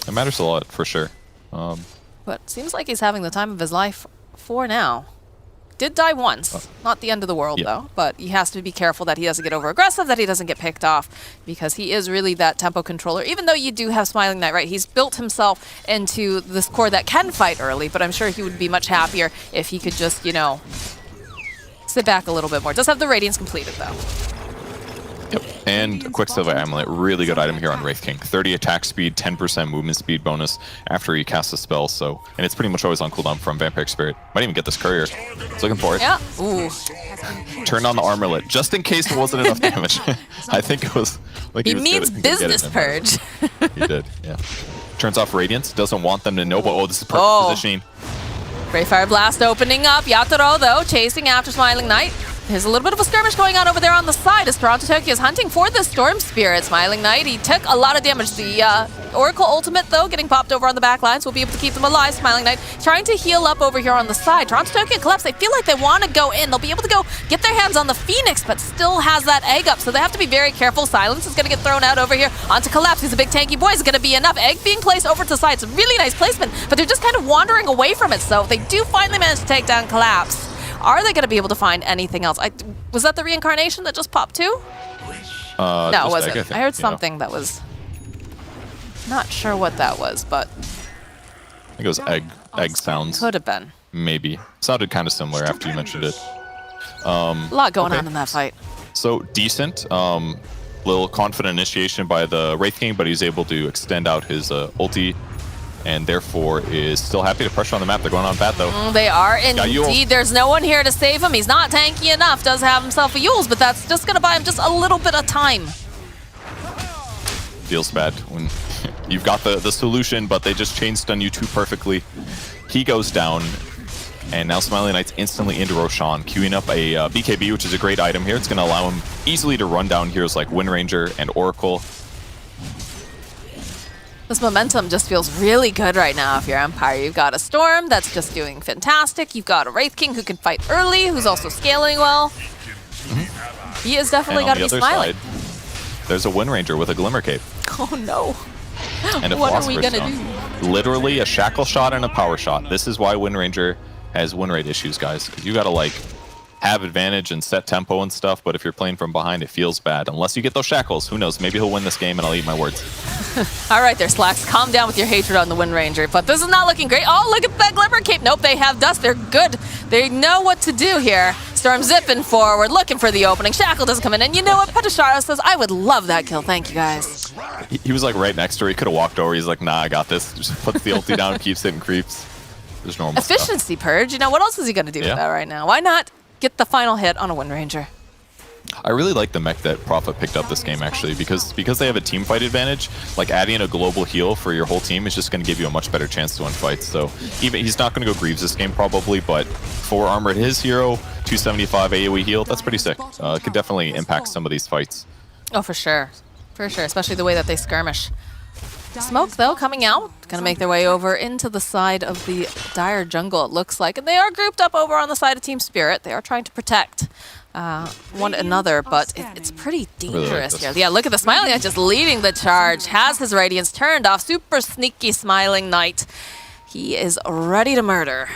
It matters a lot, for sure. But seems like he's having the time of his life for now. Did die once. Not the end of the world, though. But he has to be careful that he doesn't get over-aggressive, that he doesn't get picked off, because he is really that tempo controller. Even though you do have Smiling Knight, right? He's built himself into this core that can fight early, but I'm sure he would be much happier if he could just, you know, sit back a little bit more. Does have the Radiance completed, though. Yep, and Quicksilver Amulet, really good item here on Wraith King. 30 attack speed, 10% movement speed bonus after he casts a spell, so... And it's pretty much always on cooldown from Vampiric Spirit. Might even get this courier. It's looking for it. Yeah, ooh. Turned on the Armorlet, just in case there wasn't enough damage. I think it was... like he means business purge. He did, yeah. Turns off Radiance, doesn't want them to know, but oh, this is perfect positioning. Great Fire Blast opening up. Yatoro, though, chasing after Smiling Knight. There's a little bit of a skirmish going on over there on the side as Toronto Tokyo is hunting for the Storm Spirit. Smiling Knight, he took a lot of damage. The Oracle ultimate, though, getting popped over on the back lines. We'll be able to keep them alive. Smiling Knight trying to heal up over here on the side. Toronto Tokyo Collapse, they feel like they want to go in. They'll be able to go get their hands on the Phoenix, but still has that egg up, so they have to be very careful. Silence is going to get thrown out over here onto Collapse. He's a big tanky boy. Is it going to be enough? Egg being placed over to the side. It's a really nice placement, but they're just kind of wandering away from it, so they do finally manage to take down Collapse. Are they going to be able to find anything else? Was that the reincarnation that just popped too? No, it wasn't. I heard something that was... Not sure what that was, but... I think it was egg sounds. Could have been. Maybe. Sounded kind of similar after you mentioned it. A lot going on in that fight. So, decent. Little confident initiation by the Wraith King, but he's able to extend out his ulti and therefore is still happy to pressure on the map. They're going on bat though. They are indeed. There's no one here to save him. He's not tanky enough. Does have himself a Yules, but that's just going to buy him just a little bit of time. Feels bad when you've got the solution, but they just chain stun you too perfectly. He goes down, and now Smiling Knight's instantly into Roshan, queuing up a BKB, which is a great item here. It's going to allow him easily to run down heroes like Wind Ranger and Oracle. This momentum just feels really good right now if you're Empire. You've got a Storm that's just doing fantastic. You've got a Wraith King who can fight early, who's also scaling well. He is definitely got to be smiling. Side, there's a Wind Ranger with a Glimmer Cape. Oh no. And a what are we Philosopher's going to do? Literally a Shackle Shot and a Power Shot. This is why Wind Ranger has win rate issues, guys. Because you got to, like, have advantage and set tempo and stuff, but if you're playing from behind, it feels bad. Unless you get those shackles, who knows? Maybe he'll win this game and I'll eat my words. All right there, Slacks. Calm down with your hatred on the Wind Ranger, but this is not looking great. Oh, look at that Glimmer Cape. Nope, they have Dust. They're good. They know what to do here. Storm zipping forward, looking for the opening. Shackle doesn't come in, and you know what? Petashara says, I would love that kill. Thank you, guys. He was, like, right next to her. He could have walked over. He's like, nah, I got this. Just puts the ulti down, keeps hitting creeps. There's normal Efficiency Purge. You know, what else is he going to do with that right now? Why not get the final hit on a Wind Ranger? I really like the mech that Prophet picked up this game, actually, because they have a team fight advantage. Like, adding a global heal for your whole team is just going to give you a much better chance to win fights. So even he's not going to go Greaves this game probably, but 4 armor at his hero, 275 AoE heal, that's pretty sick. Could definitely impact some of these fights. Oh, for sure. For sure, especially the way that they skirmish. Smoke, though, coming out. Going to make their way over into the side of the Dire jungle, it looks like. And they are grouped up over on the side of Team Spirit. They are trying to protect one another, but it's pretty dangerous here. Yeah, look at the Smiling Knight just leading the charge. Has his Radiance turned off. Super sneaky Smiling Knight. He is ready to murder.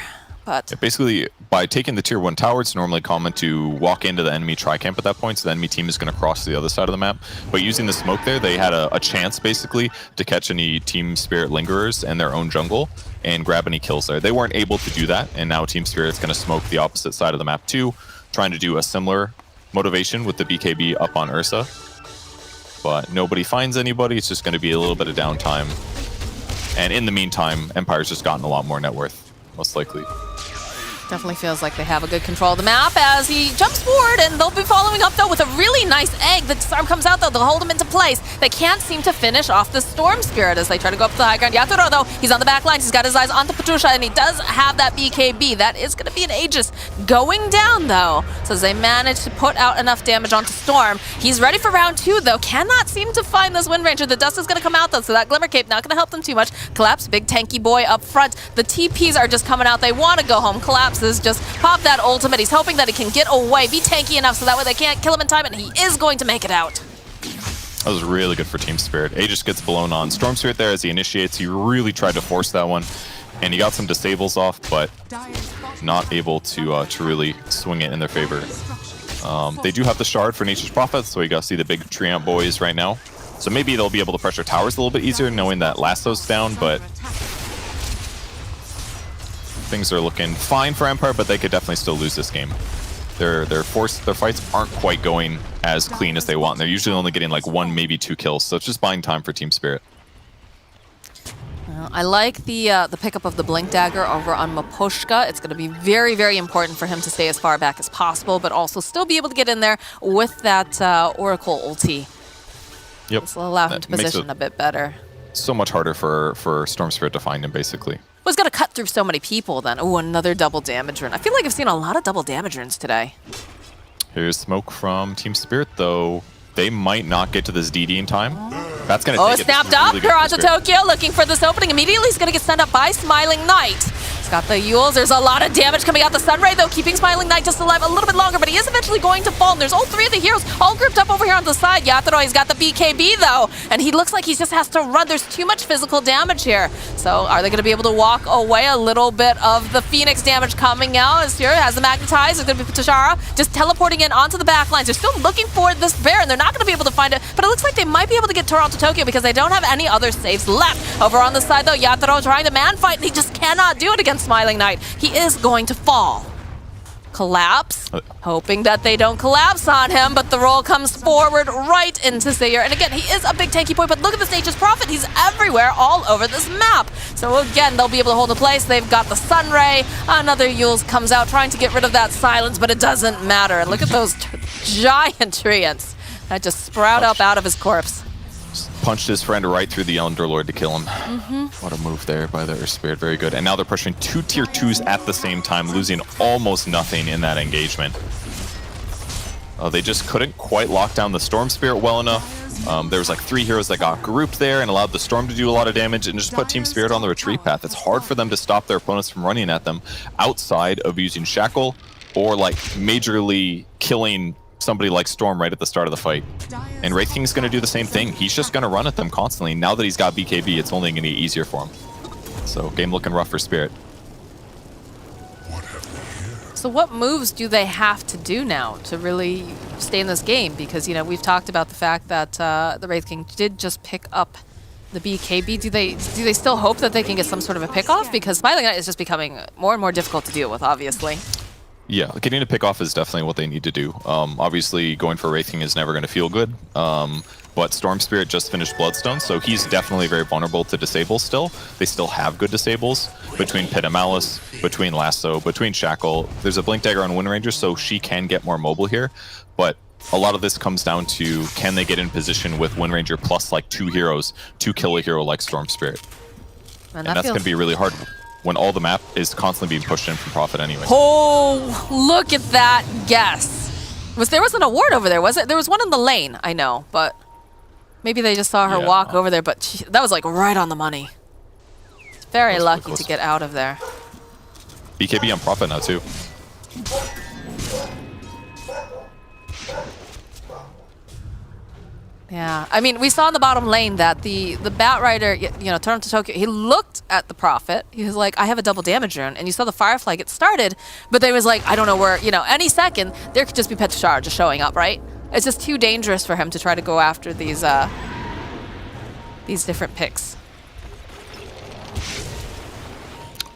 But basically, by taking the tier 1 tower, it's normally common to walk into the enemy tri-camp at that point, so the enemy team is going to cross to the other side of the map. But using the smoke there, they had a chance, basically, to catch any Team Spirit Lingerers in their own jungle and grab any kills there. They weren't able to do that, and now Team Spirit's going to smoke the opposite side of the map too, trying to do a similar motivation with the BKB up on Ursa. But nobody finds anybody, it's just going to be a little bit of downtime. And in the meantime, Empire's just gotten a lot more net worth, most likely. Definitely feels like they have a good control of the map as he jumps forward, and they'll be following up, though, with a really nice egg. The Storm comes out, though. They'll hold him into place. They can't seem to finish off the Storm Spirit as they try to go up to the high ground. Yatoro, though, he's on the back lines. He's got his eyes on the Patusha, and he does have that BKB. That is going to be an Aegis going down, though. So as they manage to put out enough damage onto Storm, he's ready for round 2, though. Cannot seem to find this Wind Ranger. The Dust is going to come out, though, so that Glimmer Cape not going to help them too much. Collapse, big tanky boy up front. The TPs are just coming out. They want to go home. Collapse is just pop that ultimate. He's hoping that he can get away, be tanky enough so that way they can't kill him in time, and he is going to make it out. That was really good for Team Spirit. Aegis gets blown on. Storm Spirit there as he initiates. He really tried to force that one, and he got some disables off, but not able to really swing it in their favor. They do have the shard for Nature's Prophet, so you got to see the big Treant boys right now. So maybe they'll be able to pressure towers a little bit easier knowing that Lasso's down, but things are looking fine for Empire, but they could definitely still lose this game. Their fights aren't quite going as clean as they want. They're usually only getting like 1, maybe 2 kills, so it's just buying time for Team Spirit. I like the pickup of the Blink Dagger over on Maposhka. It's going to be very, very important for him to stay as far back as possible, but also still be able to get in there with that Oracle ulti. Yep. This will allow him to position a bit better. So much harder for Storm Spirit to find him, basically. Was going to cut through so many people then. Oh, another double damage run. I feel like I've seen a lot of double damage runs today. Here's smoke from Team Spirit, though. They might not get to this DD in time. That's going to take it. Snapped up. Garage Tokyo looking for this opening. Immediately he's going to get sent up by Smiling Knight. He's got the Yules. There's a lot of damage coming out. The Sunray, though, keeping Smiling Knight just alive a little bit longer, but he is eventually going to fall. And there's all 3 of the heroes all grouped up over here on the side. Yatoro, he's got the BKB, though, and he looks like he just has to run. There's too much physical damage here. So are they going to be able to walk away? A little bit of the Phoenix damage coming out as here has the Magnetize. It's going to be Tashara just teleporting in onto the back lines. They're still looking for this bear, and they're not going to be able to find it, but it looks like they might be able to get Toronto Tokyo because they don't have any other saves left. Over on the side, though, Yatoro trying to man fight, and he just cannot do it against Smiling Knight. He is going to fall. collapse, hoping that they don't collapse on him, but the roll comes forward right into Sayer. And again, he is a big tanky point, but look at this Nature's Prophet. He's everywhere, all over this map. So again, they'll be able to hold the place. They've got the Sun Ray. Another Yules comes out trying to get rid of that silence, but it doesn't matter. And look at those giant treants that just sprout up out of his corpse. Punched his friend right through the Underlord to kill him. What a move there by the Earth Spirit. Very good. And now they're pushing 2 tier 2s at the same time, losing almost nothing in that engagement. They just couldn't quite lock down the Storm Spirit well enough. There was like 3 heroes that got grouped there and allowed the Storm to do a lot of damage and just put Team Spirit on the retreat path. It's hard for them to stop their opponents from running at them outside of using Shackle or like majorly killing somebody like Storm right at the start of the fight. And Wraith King's going to do the same thing. He's just going to run at them constantly. Now that he's got BKB, it's only going to get easier for him. So game looking rough for Spirit. So what moves do they have to do now to really stay in this game? Because, you know, we've talked about the fact that the Wraith King did just pick up the BKB. Do they still hope that they can get some sort of a pick off? Because Smiling Knight is just becoming more and more difficult to deal with, obviously. Yeah, getting a pick off is definitely what they need to do. Obviously, going for Wraith King is never going to feel good. But Storm Spirit just finished Bloodstone, so he's definitely very vulnerable to disables still. They still have good disables between Pit of Malice, between Lasso, between Shackle. There's a Blink Dagger on Wind Ranger, so she can get more mobile here. But a lot of this comes down to, can they get in position with Wind Ranger plus like 2 heroes to kill a hero like Storm Spirit? And that's going to be really hard when all the map is constantly being pushed in from Prophet anyway. Oh, look at that guess. There wasn't a ward over there, was it? There was one in the lane, I know, but maybe they just saw her walk over there, but that was like right on the money. Very lucky to get out of there. BKB on Prophet now too. Yeah, I mean, we saw in the bottom lane that the Bat Rider, you know, Toronto Tokyo, he looked at the Prophet. He was like, I have a double damage rune. And you saw the Firefly get started, but they was like, I don't know where, you know, any second, there could just be Petrashar just showing up, right? It's just too dangerous for him to try to go after these different picks.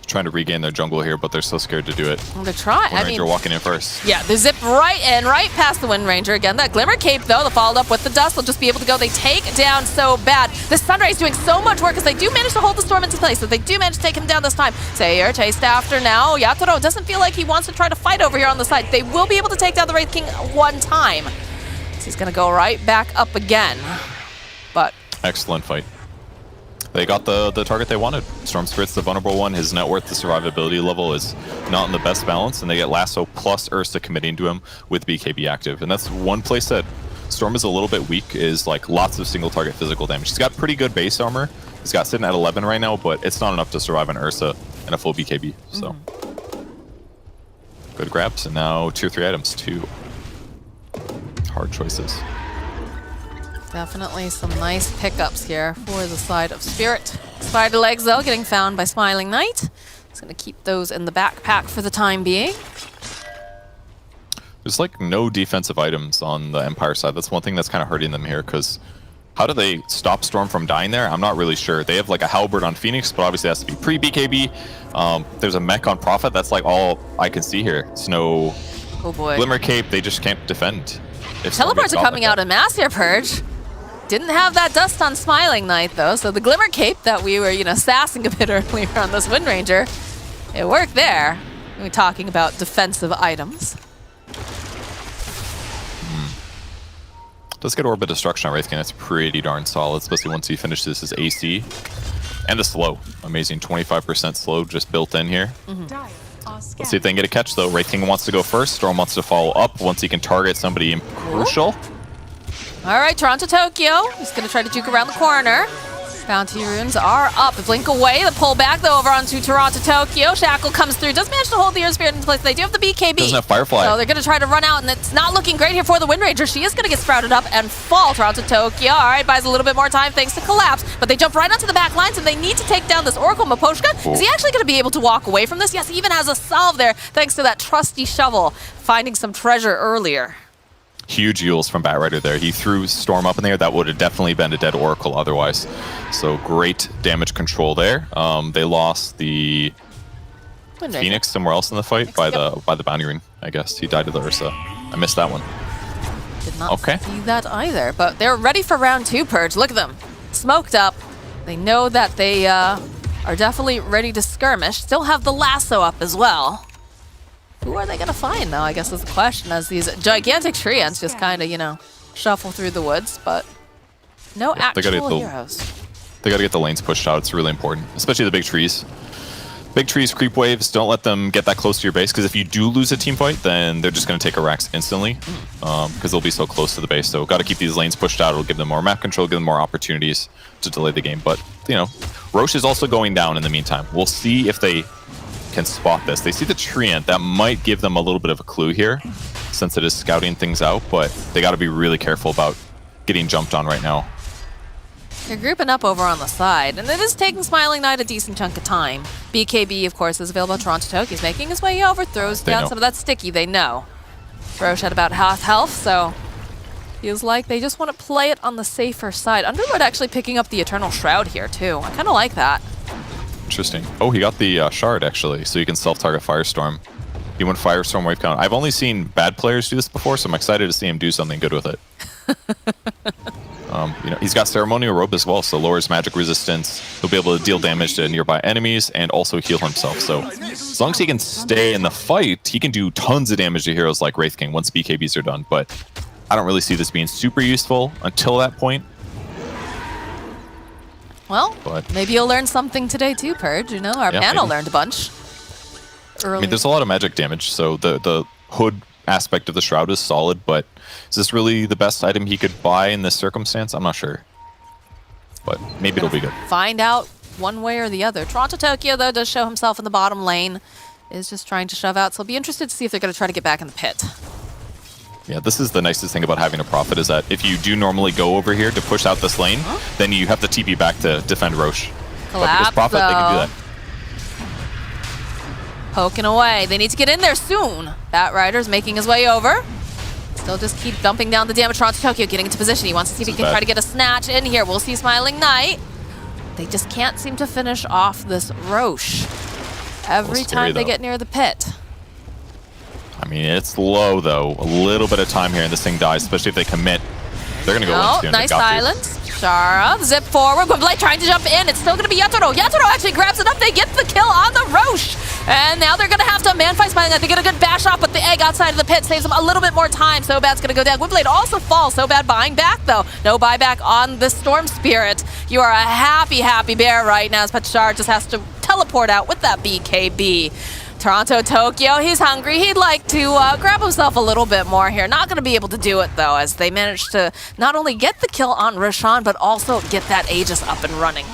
Trying to regain their jungle here, but they're so scared to do it. Well, they're trying. Wind Ranger walking in first. Yeah, they zip right in, right past the Wind Ranger. Again, that Glimmer Cape, though, the followed up with the Dust, they'll just be able to go. They take down so bad. The Sunray is doing so much work as they do manage to hold the Storm into place, so they do manage to take him down this time. Sayer chased after now. Yatoro doesn't feel like he wants to try to fight over here on the side. They will be able to take down the Wraith King one time. So he's going to go right back up again. But excellent fight. They got the target they wanted. Storm Spirit's the vulnerable one. His net worth, the survivability level is not in the best balance, and they get Lasso plus Ursa committing to him with BKB active. And that's one place that Storm is a little bit weak, is like lots of single target physical damage. He's got pretty good base armor. He's got sitting at 11 right now, but it's not enough to survive an Ursa and a full BKB. So good grabs, and now tier 3 items too. Hard choices. definitely some nice pickups here for the side of Spirit. Spider legs, though, getting found by Smiling Knight. He's going to keep those in the backpack for the time being. There's like no defensive items on the Empire side. That's one thing that's kind of hurting them here, because how do they stop Storm from dying there? I'm not really sure. They have like a halberd on Phoenix, but obviously it has to be pre-BKB. There's a mech on Prophet. That's like all I can see here. It's no Glimmer Cape. They just can't defend. Teleports are coming out in mass here, Purge. Didn't have that dust on Smiling Knight, though, so the Glimmer Cape that we were, sassing a bit earlier on this Wind Ranger, it worked there. We're talking about defensive items. Does get Orbit Destruction on Wraith King. That's pretty darn solid, especially once he finishes his AC. And the slow. Amazing 25% slow just built in here. Let's see if they can get a catch, though. Wraith King wants to go first. Storm wants to follow up once he can target somebody crucial. All right, Toronto Tokyo. He's going to try to juke around the corner. Bounty runes are up. Blink away. The pull back, though, over onto Toronto Tokyo. Shackle comes through. Does manage to hold the Earth Spirit in place. They do have the BKB. Doesn't have Firefly. So they're going to try to run out, and it's not looking great here for the Wind Ranger. She is going to get sprouted up and fall. Toronto Tokyo, all right, buys a little bit more time thanks to Collapse, but they jump right onto the back lines, and they need to take down this Oracle Maposhka. Is he actually going to be able to walk away from this? Yes, he even has a salve there thanks to that trusty shovel, finding some treasure earlier. Huge Yules from Batrider there. He threw Storm up in there. That would have definitely been a dead Oracle otherwise. So great damage control there. They lost the Phoenix somewhere else in the fight by the bounty ring. I guess he died to the Ursa. I missed that one. Did not see that either, but they're ready for round 2, Purge. Look at them. Smoked up. They know that they are definitely ready to skirmish. Still have the lasso up as well. Who are they going to find, though, I guess is the question, as these gigantic tree ants just kind of, you know, shuffle through the woods, but no actual heroes. They got to get the lanes pushed out. It's really important, especially the big trees. Big trees, creep waves, don't let them get that close to your base, because if you do lose a team fight, then they're just going to take a Rax instantly, because they'll be so close to the base. So got to keep these lanes pushed out. It'll give them more map control, give them more opportunities to delay the game. But, you know, Roche is also going down in the meantime. We'll see if they can spot this. They see the treant. That might give them a little bit of a clue here, since it is scouting things out, but they got to be really careful about getting jumped on right now. They're grouping up over on the side, and it is taking Smiling Knight a decent chunk of time. BKB, of course, is available at Toronto. He's making his way over, throws down some of that sticky, they know. Roche at about half health, so feels like they just want to play it on the safer side. Underlord actually picking up the Eternal Shroud here, too. I kind of like that. Interesting. Oh, he got the Shard, actually, so you can self-target Firestorm. He went Firestorm wave count. I've only seen bad players do this before, so I'm excited to see him do something good with it. You know, he's got Ceremonial Robe as well, so lowers magic resistance. He'll be able to deal damage to nearby enemies and also heal himself. So as long as he can stay in the fight, he can do tons of damage to heroes like Wraith King once BKBs are done. But I don't really see this being super useful until that point. Well, maybe you'll learn something today too, Purge. You know, our panel learned a bunch. I mean, there's a lot of magic damage, so the hood aspect of the Shroud is solid, but is this really the best item he could buy in this circumstance? I'm not sure. But maybe it'll be good. Find out one way or the other. Toronto Tokyo, though, does show himself in the bottom lane. Is just trying to shove out, so I'll be interested to see if they're going to try to get back in the pit. Yeah, this is the nicest thing about having a Prophet, is that if you do normally go over here to push out this lane, then you have to TP back to defend Roche. But because Prophet, they can do that. Poking away. They need to get in there soon. Bat Rider's making his way over. Still just keep dumping down the damage. Toronto Tokyo getting into position. He wants to see if he can try to get a snatch in here. We'll see Smiling Knight. They just can't seem to finish off this Roche every time they get near the pit. I mean, it's low, though. A little bit of time here and this thing dies, especially if they commit. They're going to go in soon. Nice silence. Shara, zip forward. Gwimblet trying to jump in. It's still going to be Yatoro. Yatoro actually grabs it up. They get the kill on the Roche. And now they're going to have to man-fight Smiling Knight. They get a good bash off, but the egg outside of the pit saves them a little bit more time. So Bad's going to go down. Gwimblet also falls. So Bad buying back, though. No buyback on the Storm Spirit. You are a happy, happy bear right now, as Pachar just has to teleport out with that BKB. Toronto Tokyo, he's hungry. He'd like to grab himself a little bit more here. Not going to be able to do it, though, as they managed to not only get the kill on Roshan, but also get that Aegis up and running.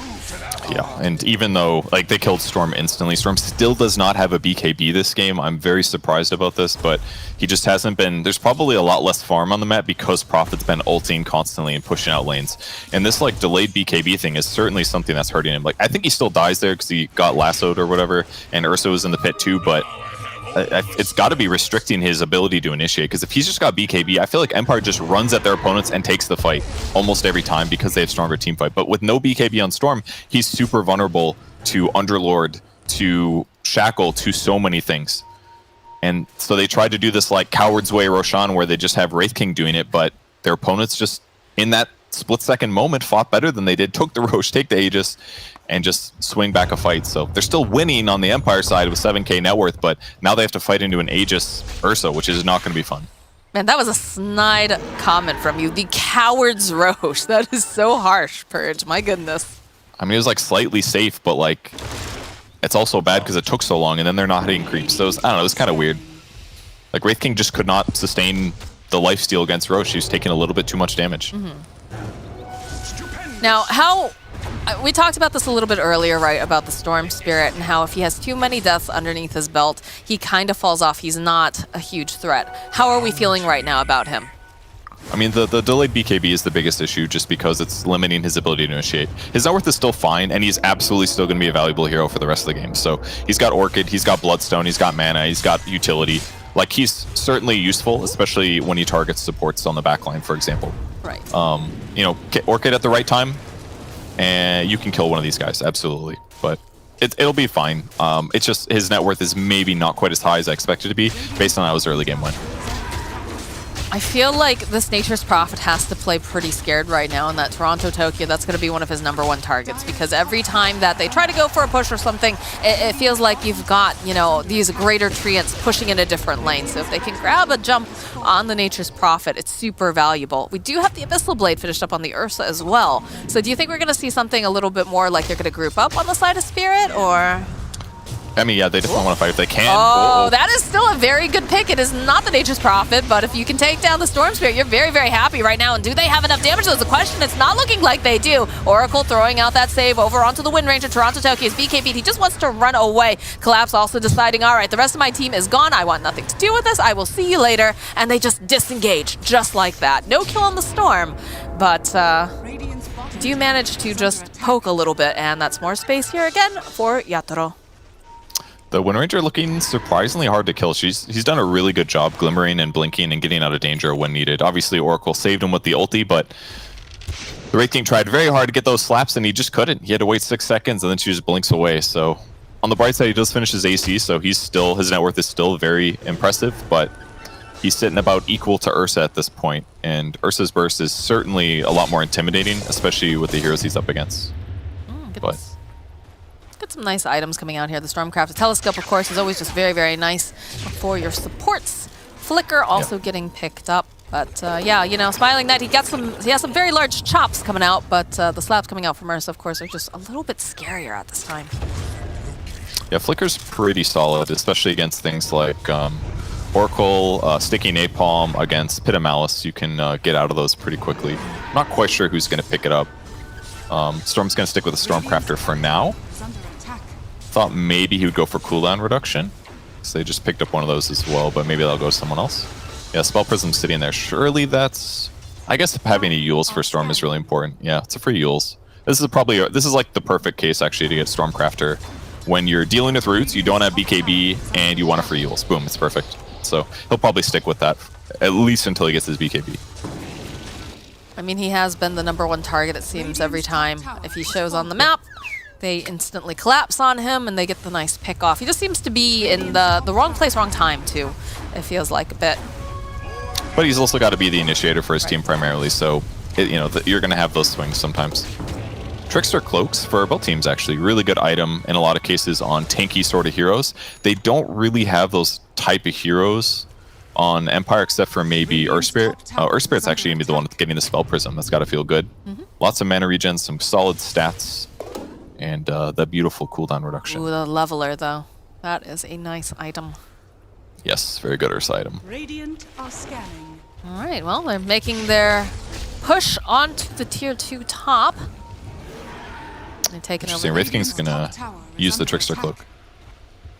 Yeah, and even though like they killed Storm instantly, Storm still does not have a BKB this game. I'm very surprised about this, but he just hasn't been... There's probably a lot less farm on the map because Prophet's been ulting constantly and pushing out lanes. And this like delayed BKB thing is certainly something that's hurting him. Like I think he still dies there because he got lassoed or whatever, and Ursa was in the pit too, but it's got to be restricting his ability to initiate, because if he's just got BKB, I feel like Empire just runs at their opponents and takes the fight almost every time because they have stronger team fight. But with no BKB on Storm, he's super vulnerable to Underlord, to Shackle, to so many things. And so they tried to do this like Coward's Way Roshan, where they just have Wraith King doing it, but their opponents just in that split-second moment fought better than they did, took the Roche, take the Aegis, and just swing back a fight. So they're still winning on the Empire side with 7k net worth, but now they have to fight into an Aegis Ursa, which is not going to be fun. Man, that was a snide comment from you. The Coward's Roche. That is so harsh, Purge. My goodness. I mean, it was like slightly safe, but like it's also bad because it took so long, and then they're not hitting creeps. So it was, I don't know, it was kind of weird. Like Wraith King just could not sustain the lifesteal against Roche. He was taking a little bit too much damage. Now, how... We talked about this a little bit earlier, right, about the Storm Spirit and how if he has too many deaths underneath his belt, he kind of falls off. He's not a huge threat. How are we feeling right now about him? I mean, the delayed BKB is the biggest issue just because it's limiting his ability to initiate. His net worth is still fine, and he's absolutely still going to be a valuable hero for the rest of the game. So he's got Orchid, he's got Bloodstone, he's got mana, he's got utility. Like, he's certainly useful, especially when he targets supports on the backline, for example. Right. You know, get Orchid at the right time, and you can kill one of these guys, absolutely. But It'll be fine. It's just his net worth is maybe not quite as high as I expected it to be based on how his early game went. I feel like this Nature's Prophet has to play pretty scared right now, and that Toronto-Tokyo, that's going to be one of his #1 targets, because every time that they try to go for a push or something, it feels like you've got, you know, these greater treants pushing in a different lane. So if they can grab a jump on the Nature's Prophet, it's super valuable. We do have the Abyssal Blade finished up on the Ursa as well. So do you think we're going to see something a little bit more like they're going to group up on the side of Spirit, or...? I mean, yeah, they definitely want to fight if they can. Oh, that is still a very good pick. It is not the Nature's Prophet, but if you can take down the Storm Spirit, you're very, very happy right now. And do they have enough damage? That's the question. It's not looking like they do. Oracle throwing out that save over onto the Wind Ranger. Toronto Tokyo's BKB. He just wants to run away. Collapse also deciding, all right, the rest of my team is gone. I want nothing to do with this. I will see you later. And they just disengage just like that. No kill on the Storm, but do manage to just poke a little bit. And that's more space here again for Yatoro. The Wind Ranger looking surprisingly hard to kill. He's done a really good job glimmering and blinking and getting out of danger when needed. Obviously, Oracle saved him with the ulti, but the Wraith King tried very hard to get those slaps, and he just couldn't. He had to wait 6 seconds, and then she just blinks away. So on the bright side, he does finish his AC, so his net worth is still very impressive, but he's sitting about equal to Ursa at this point, and Ursa's burst is certainly a lot more intimidating, especially with the heroes he's up against. But Got some nice items coming out here. The Stormcraft Telescope, of course, is always just very, very nice for your supports. Flicker also getting picked up. But yeah, you know, Smiling Knight, he has some very large chops coming out, but the slaps coming out from Ursa, of course, are just a little bit scarier at this time. yeah, Flicker's pretty solid, especially against things like Oracle, Sticky Napalm. Against Pit of Malice, you can get out of those pretty quickly. I'm not quite sure who's going to pick it up. Storm's going to stick with the Stormcrafter for now. Thought maybe he would go for cooldown reduction. So they just picked up one of those as well, but maybe that'll go to someone else. Yeah, Spell Prism's sitting there. Surely that's... I guess having a Euls for Storm is really important. Yeah, it's a free Euls. This is like the perfect case actually to get Stormcrafter. When you're dealing with roots, you don't have BKB, and you want a free Euls. Boom, it's perfect. So he'll probably stick with that, at least until he gets his BKB. I mean, he has been the #1 target, it seems, every time. If he shows on the map, they instantly collapse on him, and they get the nice pick off. He just seems to be in the wrong place, wrong time, too. It feels like a bit. But he's also got to be the initiator for his team primarily, so you're going to have those swings sometimes. Trickster Cloaks for both teams, actually. Really good item in a lot of cases on tanky sort of heroes. They don't really have those type of heroes on Empire except for maybe Earth Spirit. Earth Spirit's actually going to be the one getting the Spell Prism. That's got to feel good. Lots of mana regen, some solid stats, and the beautiful cooldown reduction. Ooh, the Leveler, though. That is a nice item. Yes, very good Earth item. Radiant are scanning. All right, well, they're making their push onto the Tier 2 top. They're taking over. Wraith King's going to use the Trickster Cloak.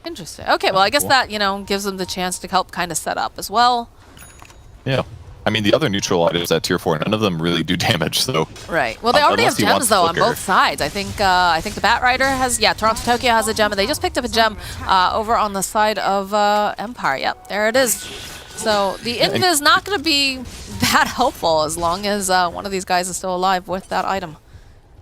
Interesting. Okay, well, I guess that, gives them the chance to help kind of set up as well. Yeah. I mean, the other neutral items at Tier 4, none of them really do damage, so... Right. Well, they already have gems, though, on both sides. I think the Bat Rider has... Yeah, Toronto Tokyo has a gem, and they just picked up a gem over on the side of Empire. Yep, there it is. So the Invis is not going to be that helpful as long as one of these guys is still alive with that item.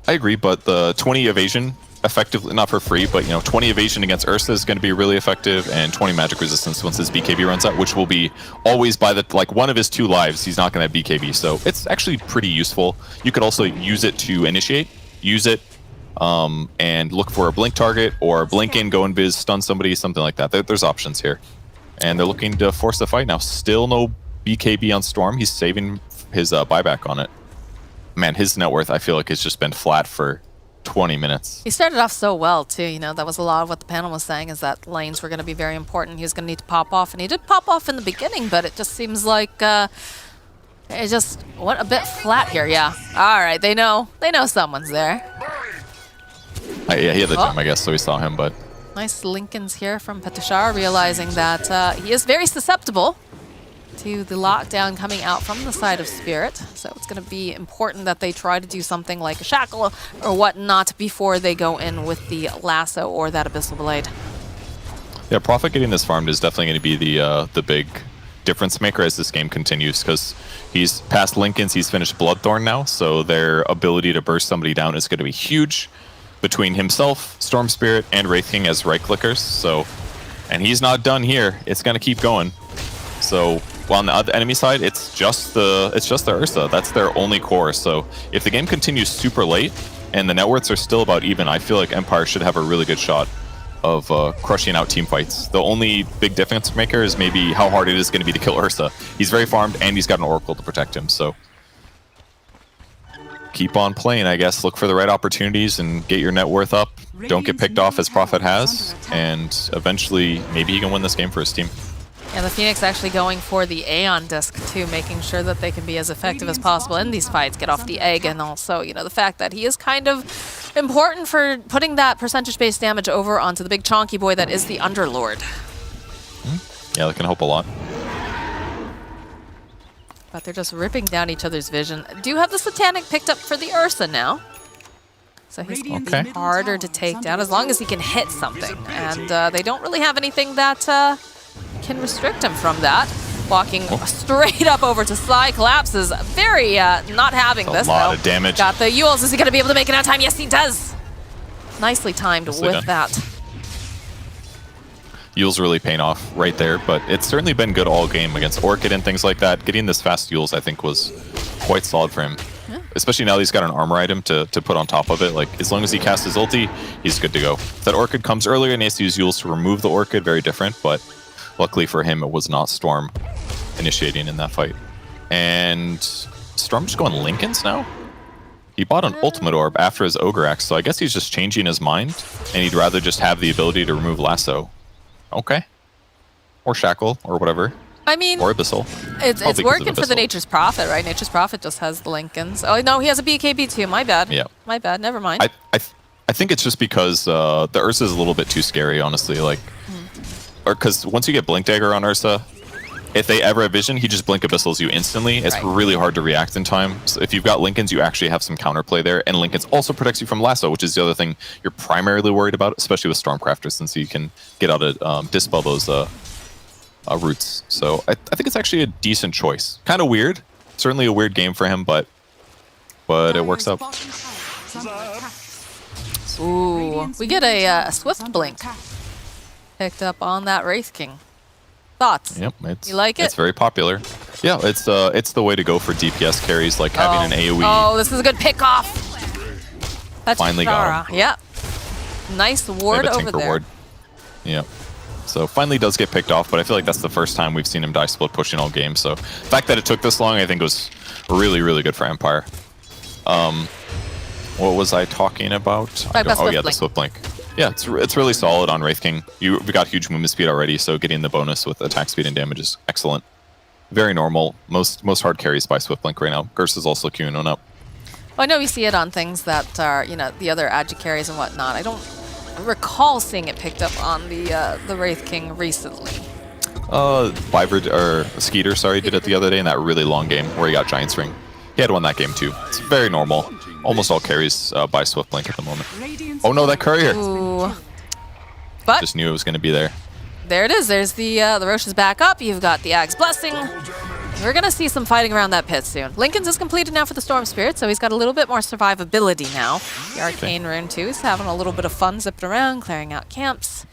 I agree, but the 20 evasion, effectively, not for free, but 20 evasion against Ursa is going to be really effective, and 20 magic resistance once his BKB runs out, which will be always by one of his 2 lives, he's not going to have BKB, so it's actually pretty useful. You could also use it to initiate, and look for a blink target, or blink in, go invis, stun somebody, something like that. There's options here. And they're looking to force the fight now. Still no BKB on Storm. He's saving his buyback on it. Man, his net worth, I feel like, has just been flat for 20 minutes. He started off so well, too. That was a lot of what the panel was saying, is that lanes were going to be very important. He was going to need to pop off, and he did pop off in the beginning, but it just seems like it just went a bit flat here, yeah. All right, they know someone's there. Yeah, he had the gem, I guess, so we saw him, but... Nice Lincolns here from Petashar, realizing that he is very susceptible to the lockdown coming out from the side of Spirit. So it's going to be important that they try to do something like a shackle or whatnot before they go in with the lasso or that Abyssal Blade. Yeah, Prophet getting this farmed is definitely going to be the big difference maker as this game continues, because he's past Lincolns, he's finished Bloodthorn now, so their ability to burst somebody down is going to be huge. between himself, Storm Spirit, and Wraith King as right clickers. So, and he's not done here. It's gonna keep going. So, while on the other enemy side, it's just the Ursa. That's their only core. So, if the game continues super late and the net worths are still about even, I feel like Empire should have a really good shot of crushing out team fights. The only big difference maker is maybe how hard it is going to be to kill Ursa. He's very farmed and he's got an Oracle to protect him. So, keep on playing, I guess. Look for the right opportunities and get your net worth up. Don't get picked off as Prophet has, and eventually maybe he can win this game for his team. Yeah, the Phoenix actually going for the Aeon disc too, making sure that they can be as effective as possible in these fights, get off the egg, and also, you know, the fact that he is kind of important for putting that percentage-based damage over onto the big chonky boy that is the Underlord. Yeah, that can help a lot. But they're just ripping down each other's vision. Do have the Satanic picked up for the Ursa now. So he's going to be harder to take down as long as he can hit something. And they don't really have anything that can restrict him from that. Walking straight up over to Sly, collapses. Very not having this, though. A lot of damage. Got the Yules. Is he going to be able to make it out time? Yes, he does. Nicely timed with that. Yule's really paying off right there, but it's certainly been good all game against Orchid and things like that. Getting this fast Yules, I think, was quite solid for him. Yeah. Especially now that he's got an armor item to put on top of it. Like, as long as he casts his ulti, he's good to go. If that Orchid comes earlier and he has to use Yules to remove the Orchid, very different, but luckily for him, it was not Storm initiating in that fight. And Storm's just going Linken's now? He bought an Ultimate Orb after his Ogre Axe, so I guess he's just changing his mind, and he'd rather just have the ability to remove Lasso. Okay. Or Shackle, or whatever. I mean, or Abyssal. It's working for the Nature's Prophet, right? Nature's Prophet just has the Lincolns. Oh, no, he has a BKB too. My bad. Yeah. My bad. Never mind. I think it's just because the Ursa is a little bit too scary, honestly. Like, or because once you get Blink Dagger on Ursa, if they ever have vision, he just Blink Abyssals you instantly. It's really hard to react in time. So if you've got Lincolns, you actually have some counterplay there. And Lincolns also protects you from Lasso, which is the other thing you're primarily worried about, especially with Stormcrafters, since you can get out of dispel those roots. So I think it's actually a decent choice. Kind of weird. Certainly a weird game for him, but it works out. Ooh, we get a Swift Blink picked up on that Wraith King. Thoughts? Yep, you like it? It's very popular. Yeah, it's the way to go for DPS carries, like having an AoE. Oh, this is a good pick off. That's finally got him. Yep. Nice ward over there. Ward. Yep. So finally does get picked off, but I feel like that's the first time we've seen him die split pushing all game. So the fact that it took this long, I think, was really, really good for Empire. What was I talking about? Oh yeah, the Swift Blink. Yeah, it's really solid on Wraith King. We got huge movement speed already, so getting the bonus with attack speed and damage is excellent. Very normal. Most hard carries by Swift Blink right now. Gerst is also queuing on up. Well, I know we see it on things that are, you know, the other agi carries and whatnot. I don't recall seeing it picked up on the Wraith King recently. Vibrid or Skeeter, sorry, did it the other day in that really long game where he got Giant's Ring. He had won that game too. It's very normal. Almost all carries by Swift Blink at the moment. Oh no, that courier! Ooh. But just knew it was going to be there. There it is. There's the Rosh is back up. You've got the Ag's Blessing. We're going to see some fighting around that pit soon. Lincoln's is completed now for the Storm Spirit, so he's got a little bit more survivability now. The Arcane Rune too. He's having a little bit of fun zipping around, clearing out camps.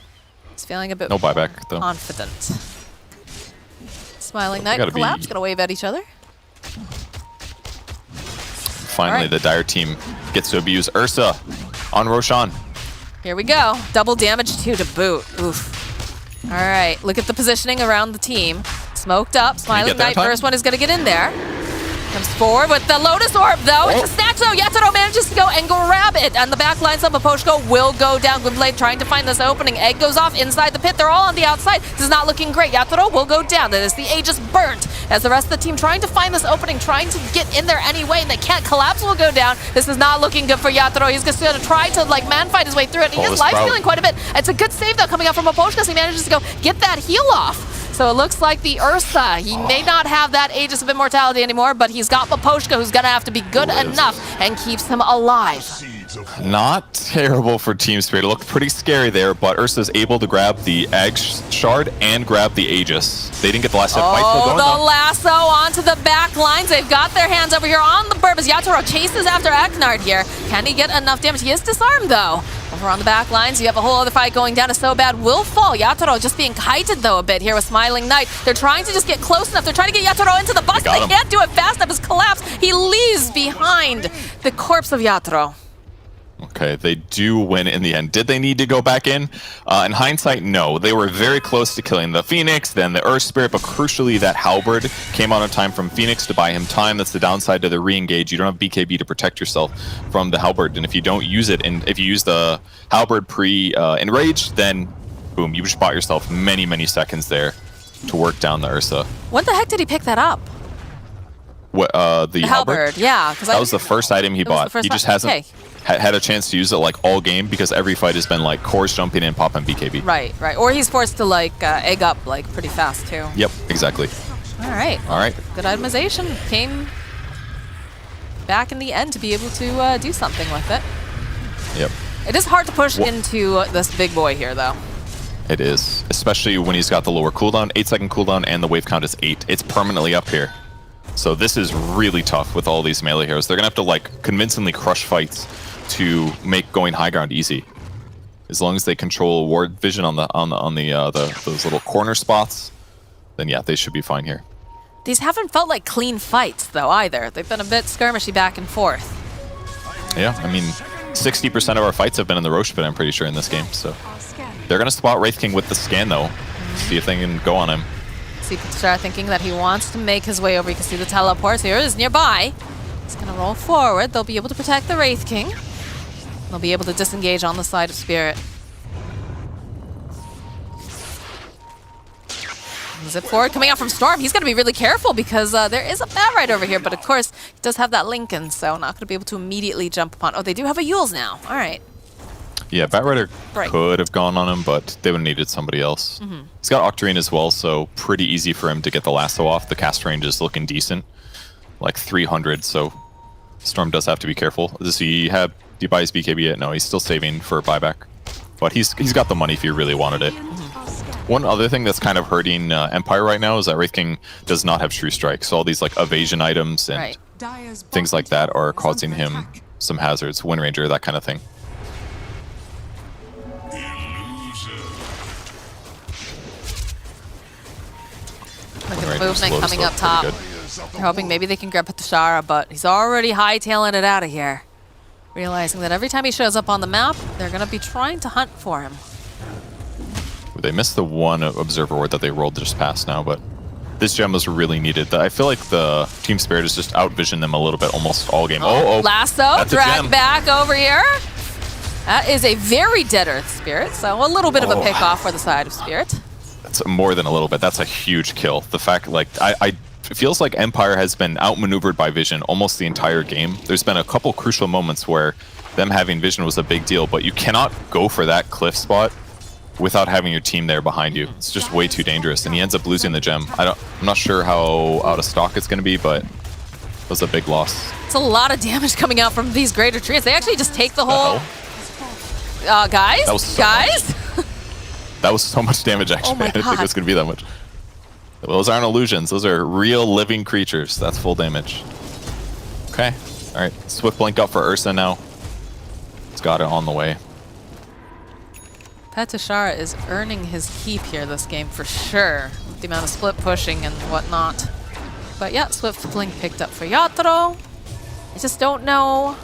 He's feeling a bit no buyback, though. Confident. Smiling Knight and Collapse going to wave at each other. Finally, the Dire team gets to abuse Ursa on Roshan. Here we go. Double damage too to boot. Oof. All right, look at the positioning around the team. Smoked up. Smiling Knight, first one is going to get in there. Comes forward with the Lotus Orb, though. It's a snatch, though. Yatoro manages to go and grab it. And the back lines up. Aposhko will go down. Gwynblade trying to find this opening. Egg goes off inside the pit. They're all on the outside. This is not looking great. Yatoro will go down. That is the Aegis burnt. As the rest of the team trying to find this opening, trying to get in there anyway, and they can't. Collapse will go down. This is not looking good for Yatoro. He's just going to try to, like, man-fight his way through it. He is life-stealing quite a bit. It's a good save, though, coming out from Aposhko, as he manages to go get that heal off. So it looks like the Ursa, he may not have that Aegis of Immortality anymore, but he's got Maposhka, who's going to have to be good enough and keeps him alive. Not terrible for Team Spirit. It looked pretty scary there, but Ursa's able to grab the Egg Shard and grab the Aegis. They didn't get the last hit. Oh, the lasso onto the back lines. They've got their hands over here on the burb as Yatoro chases after Aknard here. Can he get enough damage? He is disarmed though. Over on the back lines, you have a whole other fight going down. So bad will fall. Yatoro just being kited though a bit here with Smiling Knight. They're trying to just get close enough. They're trying to get Yatoro into the box. They can't do it fast enough. His collapse. He leaves behind the corpse of Yatoro. Okay, they do win in the end. Did they need to go back in? In hindsight, no. They were very close to killing the Phoenix, then the Earth Spirit, but crucially that Halberd came out on time from Phoenix to buy him time. That's the downside to the re-engage. You don't have BKB to protect yourself from the Halberd, and if you don't use it, and if you use the Halberd pre-enrage, then boom, you just bought yourself many, many seconds there to work down the Ursa. When the heck did he pick that up? What, the Halberd? Yeah. That was the first item he bought. He just hasn't had a chance to use it like all game because every fight has been like cores jumping in, popping BKB. Right, right. Or he's forced to like egg up like pretty fast too. Yep, exactly. All right. All right. Good itemization. Came back in the end to be able to do something with it. Yep. It is hard to push into this big boy here though. It is, especially when he's got the lower cooldown, 8-second cooldown, and the wave count is 8. It's permanently up here. So this is really tough with all these melee heroes. They're gonna have to like convincingly crush fights to make going high ground easy. As long as they control ward vision on those little corner spots, then yeah, they should be fine here. These haven't felt like clean fights though either. They've been a bit skirmishy back and forth. Yeah, I mean, 60% of our fights have been in the Roche pit, I'm pretty sure, in this game. So they're gonna spot Wraith King with the scan though, see if they can go on him. See Pitstara thinking that he wants to make his way over. You can see the teleport here is nearby. He's gonna roll forward. They'll be able to protect the Wraith King. They'll be able to disengage on the side of Spirit. Zip forward, coming out from Storm. He's gonna be really careful because there is a Bat Ride over here, but of course he does have that Lincoln, so not gonna be able to immediately jump upon. Oh, they do have a Yules now. All right. Yeah, Bat Rider could have gone on him, but they would have needed somebody else. He's got Octarine as well, so pretty easy for him to get the lasso off. The cast range is looking decent, like 300, so Storm does have to be careful. Does he buy his BKB yet? No, he's still saving for buyback. But he's got the money if he really wanted it. One other thing that's kind of hurting Empire right now is that Wraith King does not have True Strike, so all these like evasion items and things like that are causing him some hazards, Wind Ranger, that kind of thing. Look at the movement coming up top. They're hoping maybe they can grab Pitstara, but he's already hightailing it out of here. Realizing that every time he shows up on the map, they're going to be trying to hunt for him. They missed the one Observer Ward that they rolled just past now, but this gem was really needed. I feel like the Team Spirit has just outvisioned them a little bit almost all game. Lasso, drag back over here. That is a very dead Earth Spirit, so a little bit of a pick off for the side of Spirit. That's more than a little bit. That's a huge kill. The fact, like, it feels like Empire has been outmaneuvered by Vision almost the entire game. There's been a couple crucial moments where them having Vision was a big deal, but you cannot go for that cliff spot without having your team there behind you. It's just way too dangerous, and he ends up losing the gem. I'm not sure how out of stock it's going to be, but it was a big loss. It's a lot of damage coming out from these greater trees. They actually just take the whole... guys? That was so much. That was so much damage, actually. I didn't think it was going to be that much. Those aren't illusions. Those are real living creatures. That's full damage. Okay. All right. Swift blink up for Ursa now. He's got it on the way. Pitstara is earning his keep here this game for sure, with the amount of split pushing and whatnot. But yeah, Swift blink picked up for Yatoro. I just don't know.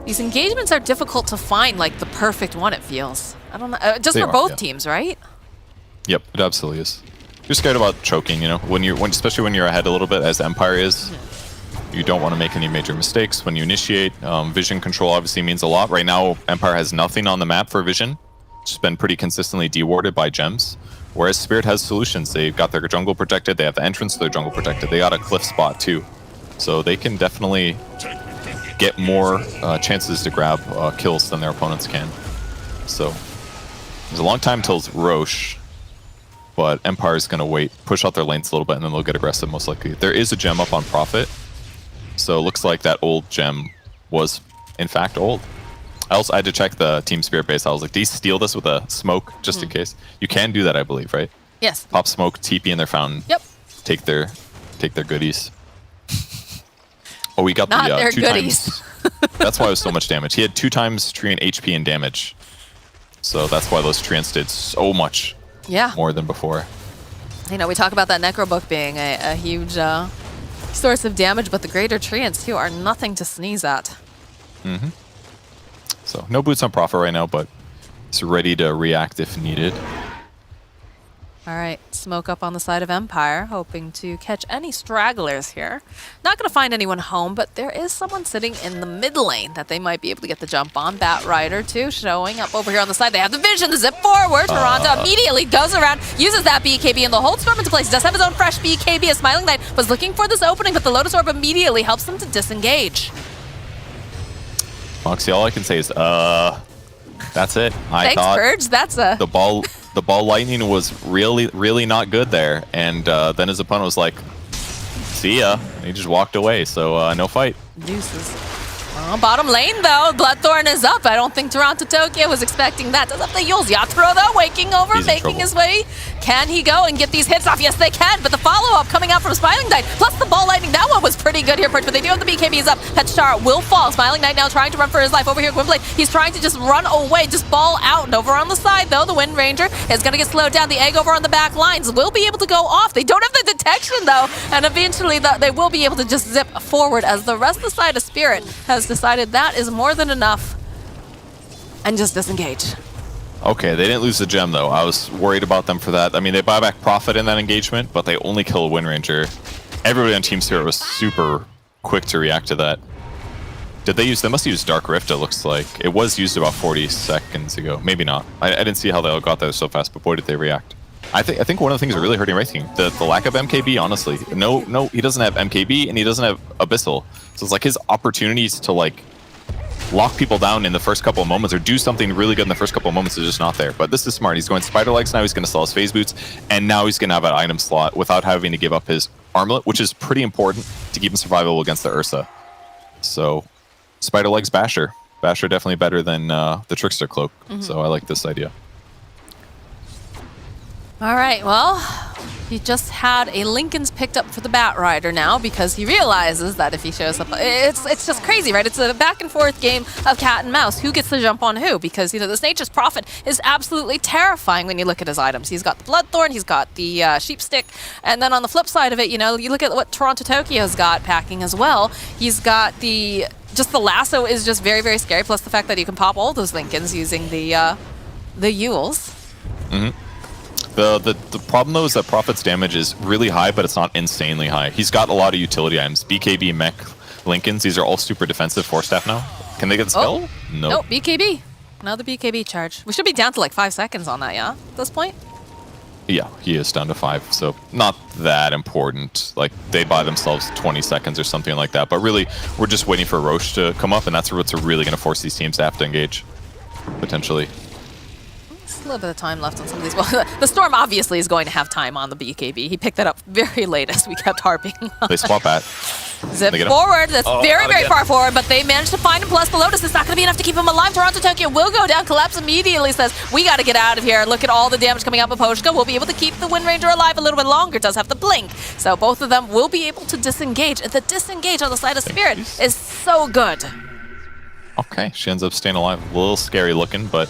These engagements are difficult to find, like the perfect one, it feels. I don't know. Just for both teams, right? Yep, it absolutely is. You're scared about choking, you know, especially when you're ahead a little bit, as Empire is. You don't want to make any major mistakes when you initiate. Vision control obviously means a lot. Right now, Empire has nothing on the map for Vision. It's been pretty consistently dewarded by gems. Whereas Spirit has solutions. They've got their jungle protected. They have the entrance to their jungle protected. They got a cliff spot too. So they can definitely get more chances to grab kills than their opponents can. So there's a long time till Roche, but Empire's going to wait, push out their lanes a little bit, and then they'll get aggressive most likely. There is a gem up on Prophet, so it looks like that old gem was in fact old. I had to check the Team Spirit base. I was like, do you steal this with a smoke just in case? You can do that, I believe, right? Yes. Pop smoke, TP in their fountain. Yep. take their goodies. Oh, we got Not the their 2 goodies. times. That's why it was so much damage. He had 2 times Treant HP and damage. So that's why those Treants did so much more than before. You know, we talk about that Necro Book being a huge source of damage, but the greater Treants too are nothing to sneeze at. Mm-hmm. So no boots on Prophet right now, but it's ready to react if needed. All right, smoke up on the side of Empire, hoping to catch any stragglers here. Not going to find anyone home, but there is someone sitting in the mid lane that they might be able to get the jump on. Bat Rider, too, showing up over here on the side. They have the vision, the zip forward. Toronto immediately goes around, uses that BKB, and the hold Storm into place. He does have his own fresh BKB. A Smiling Knight was looking for this opening, but the Lotus Orb immediately helps them to disengage. Moxie, all I can say is, that's it. I Thanks, thought Purge. That's a... The ball lightning was really not good there, and then his opponent was like, "See ya," and he just walked away. So no fight. Deuces. Bottom lane though, Bloodthorn is up. I don't think Toronto Tokyo was expecting that. Does have the Yules. Yatro though, waking over, making his way. Can he go and get these hits off? Yes, they can, but the follow-up coming out from Smiling Knight, plus the ball lightning, that one was pretty good here, but they do have the BKBs up. Petchar will fall. Smiling Knight now trying to run for his life over here. Gwynblade, he's trying to just run away, just ball out. And over on the side though, the Wind Ranger is gonna get slowed down. The egg over on the back lines will be able to go off. They don't have the detection though, and eventually they will be able to just zip forward as the rest of the side of Spirit has decided that is more than enough and just disengage. Okay, they didn't lose the gem though. I was worried about them for that. I mean, they buy back Prophet in that engagement, but they only kill a Wind Ranger. Everybody on Team Spirit was super quick to react to that. Did they use? They must have used Dark Rift, it looks like. It was used about 40 seconds ago. Maybe not. I didn't see how they all got there so fast, but boy did they react. I think one of the things that really hurting Wraith King, the lack of MKB, honestly. No, he doesn't have MKB and he doesn't have Abyssal. So it's like his opportunities to like lock people down in the first couple of moments or do something really good in the first couple of moments is just not there. But this is smart. He's going Spider Legs now. He's going to sell his Phase Boots, and now he's going to have an item slot without having to give up his Armlet, which is pretty important to keep him survivable against the Ursa. So Spider Legs Basher. Basher definitely better than the Trickster Cloak. So I like this idea. All right, well, he just had a Lincoln's picked up for the Bat Rider now because he realizes that if he shows up, it's just crazy, right? It's a back and forth game of cat and mouse. Who gets the jump on who? Because, you know, this Nature's Prophet is absolutely terrifying when you look at his items. He's got the Bloodthorn, he's got the Sheep Stick, and then on the flip side of it, you know, you look at what Toronto Tokyo's got packing as well. He's got just the lasso is just very, very scary, plus the fact that you can pop all those Lincolns using the Yules. The problem though is that Prophet's damage is really high, but it's not insanely high. He's got a lot of utility items. BKB, Mech, Lincolns, these are all super defensive 4-staff now. Can they get the spell? No. Nope, BKB. Another BKB charge. We should be down to like 5 seconds on that, yeah? At this point? Yeah, he is down to 5, so not that important. Like, they buy themselves 20 seconds or something like that. But really, we're just waiting for Roche to come up, and that's what's really going to force these teams to have to engage, potentially. Just a little bit of time left on some of these. Well, the Storm obviously is going to have time on the BKB. He picked that up very late as we kept harping. They swap at. Zip forward. That's very far forward, but they managed to find him. Plus the Lotus is not going to be enough to keep him alive. Toronto Tokyo will go down. Collapse immediately says, we got to get out of here. Look at all the damage coming out of Poshka. We'll be able to keep the Wind Ranger alive a little bit longer. Does have the blink. So both of them will be able to disengage. The disengage on the side of Spirit is so good. Okay, she ends up staying alive. A little scary looking, but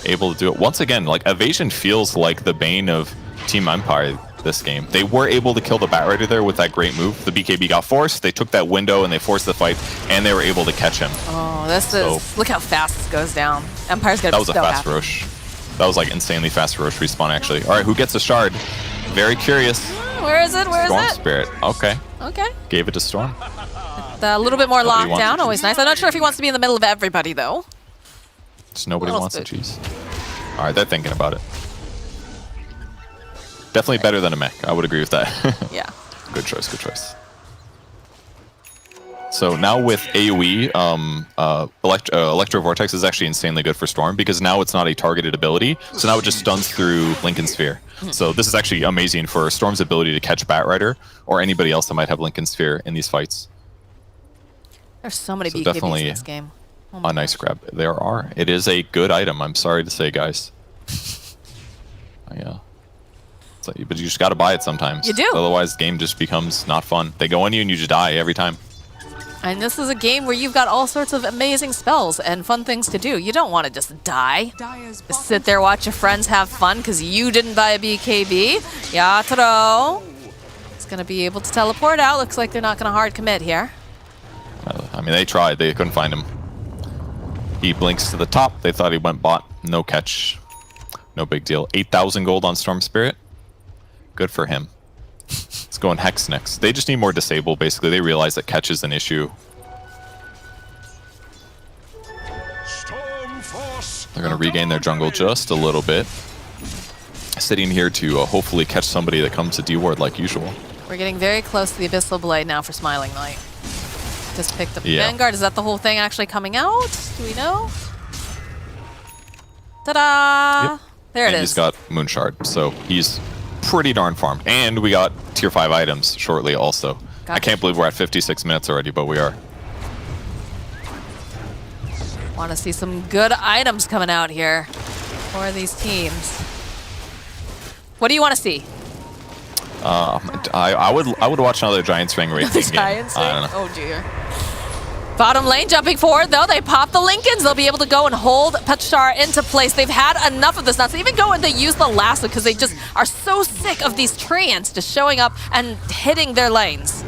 able to do it. Once again, like, Evasion feels like the bane of Team Empire this game. They were able to kill the Bat Rider there with that great move. The BKB got forced, they took that window and they forced the fight, and they were able to catch him. Oh, this is... Look how fast this goes down. Empire's gonna That be was a so fast happy. Roche. That was like insanely fast Roche respawn, actually. All right, who gets a shard? Very curious. Where is it? Where is Storm it? Spirit. Okay. Okay. Gave it to Storm. A little bit more Nobody locked wants down. to Always nice. I'm not sure if he wants to be in the middle of everybody, though. Just nobody Little wants the spook. cheese. All right, they're thinking about it. Definitely better than a mech. I would agree with that. Yeah. Good choice, good choice. So now with AoE, Electro Vortex is actually insanely good for Storm because now it's not a targeted ability. So now it just stuns through Lincoln Sphere. So this is actually amazing for Storm's ability to catch Bat Rider or anybody else that might have Lincoln Sphere in these fights. There's so many So BKBs definitely in this game. Oh my a nice grab. There are. It is a good item. I'm sorry to say, guys. Yeah. So, but you just got to buy it sometimes. You do. Otherwise, the game just becomes not fun. They go on you and you just die every time. And this is a game where you've got all sorts of amazing spells and fun things to do. You don't want to just die. Just sit there, watch your friends have fun because you didn't buy a BKB. Yatoro is going to be able to teleport out. Looks like they're not going to hard commit here. I mean, they tried. They couldn't find him. He blinks to the top. They thought he went bot. No catch. No big deal. 8,000 gold on Storm Spirit. Good for him. Let's go in Hex next. They just need more disable, basically. They realize that catch is an issue. They're going to regain their jungle just a little bit. Sitting here to hopefully catch somebody that comes to D-Ward like usual. We're getting very close to the Abyssal Blade now for Smiling Knight. Just picked up the Yeah. Vanguard. Is that the whole thing actually coming out? Do we know? Ta-da! Yep. There it and is. he's got Moonshard, so he's pretty darn farmed. And we got tier 5 items shortly also. Gotcha. I can't believe we're at 56 minutes already, but we are. Want to see some good items coming out here for these teams. What do you want to see? I would watch another Giants Ring Wraith game. Giants I don't know. Oh dear. Bottom lane jumping forward though, they pop the Lincolns. They'll be able to go and hold Petchar into place. They've had enough of this now. So even go and they use the lasso because they just are so sick of these treants just showing up and hitting their lanes.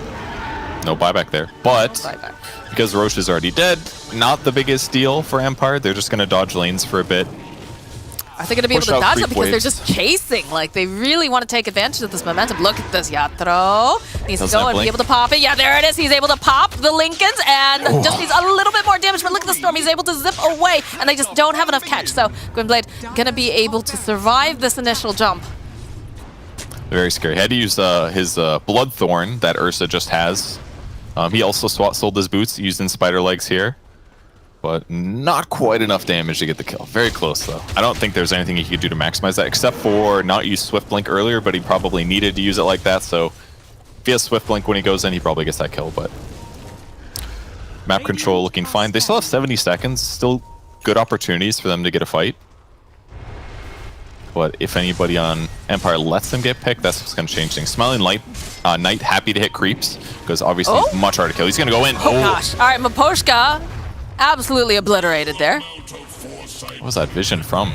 No buyback there. But No buyback. because Roche is already dead, not the biggest deal for Empire. They're just going to dodge lanes for a bit. Are they going to be able Push to out dodge creep it because they're waves. just chasing? Like, they really want to take advantage of this momentum. Look at this, Yatro. Needs to Doesn't go have and be blink. able to pop it. Yeah, there it is. He's able to pop the Lincolns and just needs a little bit more damage. But look at the Storm. He's able to zip away, and they just don't have enough catch. So, Gwynblade going to be able to survive this initial jump. Very scary. He had to use his Bloodthorn that Ursa just has. He also sold his boots using Spider Legs here. But not quite enough damage to get the kill. Very close, though. I don't think there's anything he could do to maximize that, except for not use Swift Blink earlier, but he probably needed to use it like that, so if he has Swift Blink when he goes in, he probably gets that kill, but... Map control looking fine. They still have 70 seconds. Still good opportunities for them to get a fight. But if anybody on Empire lets them get picked, that's what's going to change things. Smiling Knight happy to hit creeps, because obviously he's much harder to kill. He's going to go in. Oh, gosh. All right, Maposhka absolutely obliterated there. What was that vision from?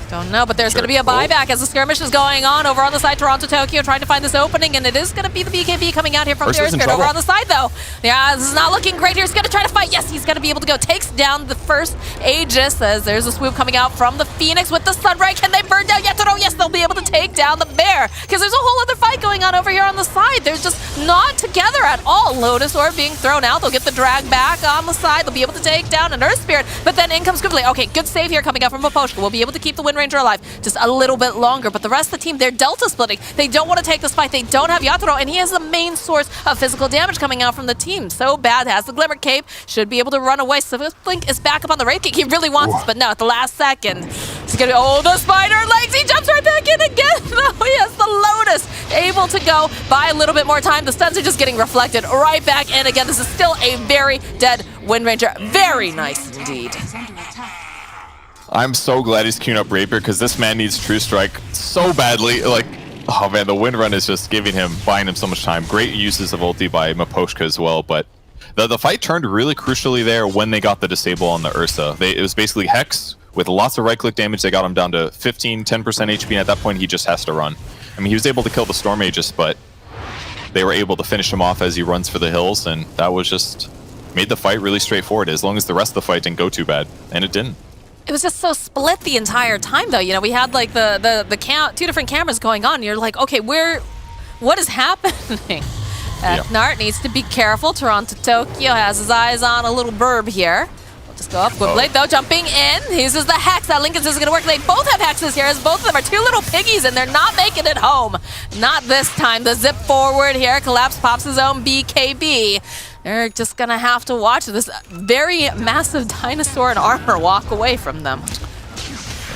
Don't know, but there's going to be a buyback as the skirmish is going on over on the side. Toronto, Tokyo trying to find this opening, and it is going to be the BKB coming out here from the Ursa's in Spirit over trouble. on the side, though. Yeah, this is not looking great here. He's going to try to fight. Yes, he's going to be able to go. Takes down the first Aegis as there's a swoop coming out from the Phoenix with the Sunray. Can they burn down Yatoro? Yes, they'll be able to take down the Bear because there's a whole other fight going on over here on the side. They're just not together at all. Lotus Orb being thrown out. They'll get the drag back on the side. They'll be able to take down an Earth Spirit, but then in comes Gwynblade. Okay, good save here coming out from Maposhka. We'll be able to keep the Wind Ranger alive. Just a little bit longer, but the rest of the team, they're delta splitting. They don't want to take this fight. They don't have Yatoro, and he is the main source of physical damage coming out from the team. So bad, has the Glimmer Cape, should be able to run away. Swift Blink is back up on the Wraith King. He really wants this, but no, at the last second, he's gonna be, oh, the Spider Legs, he jumps right back in again. No, he has the Lotus, able to go buy a little bit more time. The stuns are just getting reflected right back in again. This is still a very dead Wind Ranger. Very nice indeed. I'm so glad he's queuing up Rapier because this man needs True Strike so badly. Like, oh man, the Wind Run is just buying him so much time. Great uses of ulti by Maposhka as well, but the fight turned really crucially there when they got the disable on the Ursa. It was basically Hex with lots of right-click damage. They got him down to 15, 10% HP, and at that point he just has to run. I mean, he was able to kill the Storm Aegis, but they were able to finish him off as he runs for the hills, and that was just made the fight really straightforward as long as the rest of the fight didn't go too bad, and it didn't. It was just so split the entire time, though. You know, we had like the two different cameras going on. And you're like, okay, what is happening? Nart needs to be careful. Toronto Tokyo has his eyes on a little burb here. We'll just go up. Gwynblade, though, jumping in. He uses the Hex. That Lincoln's isn't going to work. They both have Hexes here, as both of them are two little piggies, and they're not making it home. Not this time. The zip forward here. Collapse pops his own BKB. They're just going to have to watch this very massive dinosaur in armor walk away from them.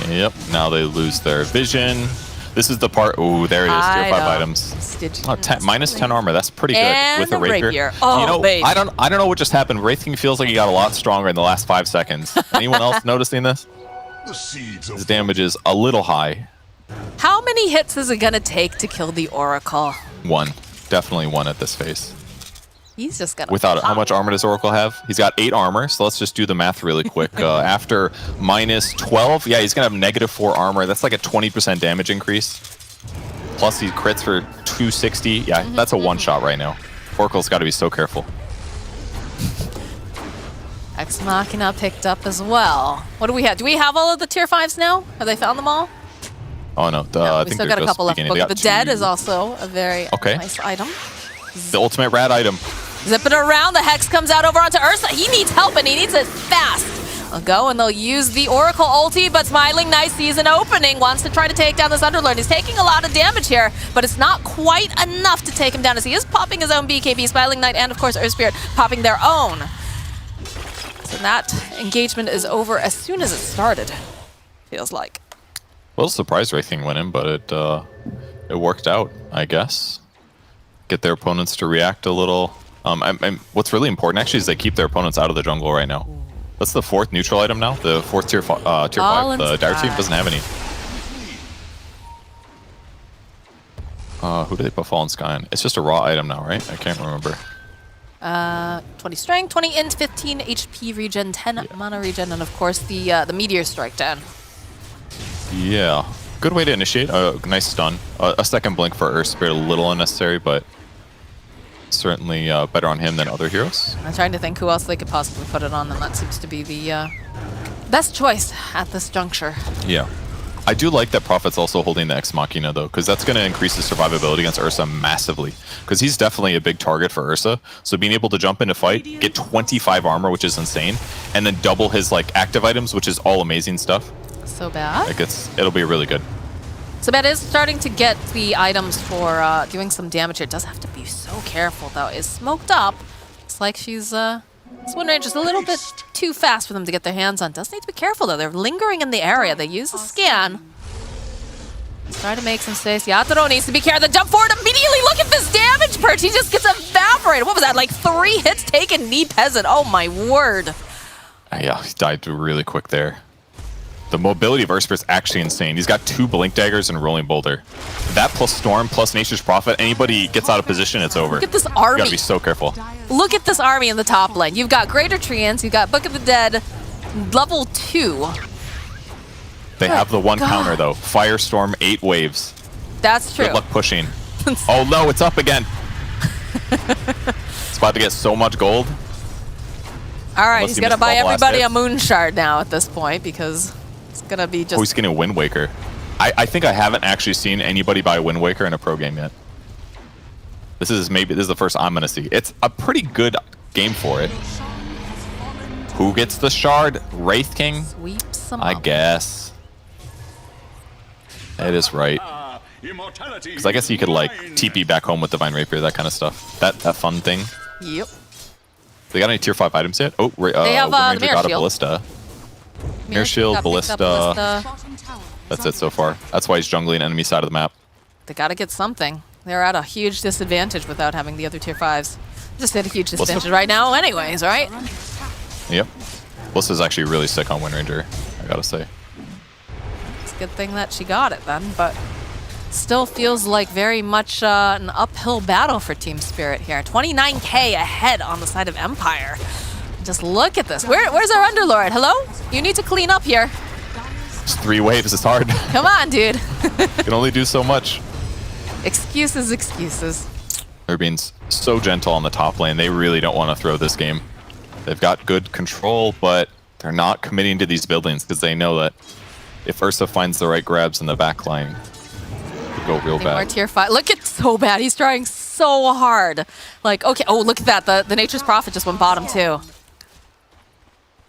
Yep, now they lose their vision. This is the part, ooh, there it is, tier 5 items. Minus 10 armor, that's pretty good and with a Rapier. Oh, you know, baby. I don't know what just happened. Wraith King feels like he got a lot stronger in the last 5 seconds. Anyone else noticing this? His damage is a little high. How many hits is it gonna take to kill the Oracle? 1. Definitely 1 at this phase. He's just gonna Without pop. how much armor does Oracle have? He's got 8 armor, so let's just do the math really quick. After minus 12, yeah, he's gonna have -4 armor. That's like a 20% damage increase. Plus he crits for 260. Yeah, that's a one-shot right now. Oracle's got to be so careful. Ex Machina picked up as well. What do we have? Do we have all of the tier 5s now? Have they found them all? Oh no, we I think still they're got a just couple left. beginning. Book They of the got Dead 2. is also a very Okay. nice item. The ultimate rad item. Zip it around. The Hex comes out over onto Ursa. He needs help, and he needs it fast. They'll go, and they'll use the Oracle ulti, but Smiling Knight sees an opening, wants to try to take down this Underlord. He's taking a lot of damage here, but it's not quite enough to take him down, as he is popping his own BKB. Smiling Knight and, of course, Earth Spirit popping their own. So that engagement is over as soon as it started, feels like. A little surprised Wraithing went in, but it worked out, I guess. Get their opponents to react a little. What's really important actually is they keep their opponents out of the jungle right now. That's the 4th neutral item now. The 4th tier 5. The Dire team doesn't have any. Who do they put Fallen Sky on? It's just a raw item now, right? I can't remember. 20 strength, 20 int, 15 HP regen, 10 mana regen, and of course the Meteor Strike down. Yeah. Good way to initiate. Nice stun. A second blink for Earth Spirit, a little unnecessary, but certainly better on him than other heroes. I'm trying to think who else they could possibly put it on, and that seems to be the best choice at this juncture. Yeah. I do like that Prophet's also holding the Ex Machina, though, because that's going to increase his survivability against Ursa massively. Because he's definitely a big target for Ursa. So being able to jump into fight, get 25 armor, which is insane, and then double his like active items, which is all amazing stuff. So bad. Like it'll be really good. So bad is starting to get the items for doing some damage here. Does have to be so careful, though. Is smoked up. It's like she's this Wind Range is a little bit too fast for them to get their hands on. Does need to be careful, though. They're lingering in the area. They use the scan. Try to make some space. Yatoro needs to be careful. The jump forward immediately. Look at this damage perch. He just gets evaporated. What was that? Like 3 hits taken. Knee Peasant. Oh, my word. Yeah, he died really quick there. The mobility of Earthspirit's actually insane. He's got 2 Blink Daggers and Rolling Boulder. That plus Storm plus Nature's Prophet, anybody gets out of position, it's over. Look at this army. You gotta be so careful. Look at this army in the top lane. You've got Greater Treants, you've got Book of the Dead, level 2. They have the one counter, though. Firestorm, 8 waves. That's true. Good luck pushing. Oh no, it's up again. It's about to get so much gold. All right, Unless he's he gonna missed buy all blast everybody a hits. Moon Shard now at this point because it's gonna be just. Oh, he's getting a Wind Waker. I think I haven't actually seen anybody buy a Wind Waker in a pro game yet. This is the first I'm gonna see. It's a pretty good game for it. Who gets the shard? Wraith King? Sweeps them I up. guess. It is right. Because I guess you could like TP back home with Divine Rapier, that kind of stuff. That fun thing. Yep. They got any tier 5 items yet? Oh, They have, Wind the Ranger Mirror got a Shield. Ballista. Mirror Shield, Ballista. That's it so far. That's why he's jungling enemy side of the map. They gotta get something. They're at a huge disadvantage without having the other tier 5s. Just at a huge disadvantage right now anyways, right? Yep. Ballista's actually really sick on Wind Ranger, I gotta say. It's a good thing that she got it then, but still feels like very much an uphill battle for Team Spirit here. 29k ahead on the side of Empire. Just look at this. Where's our Underlord? Hello? You need to clean up here. Just 3 waves is hard. Come on, dude. Can only do so much. Excuses, excuses. They're being so gentle on the top lane. They really don't want to throw this game. They've got good control, but they're not committing to these buildings because they know that if Ursa finds the right grabs in the back line, it could go real More bad. tier 5. Look at so bad. He's trying so hard. Like, okay. Oh, look at that. The Nature's Prophet just went bottom too.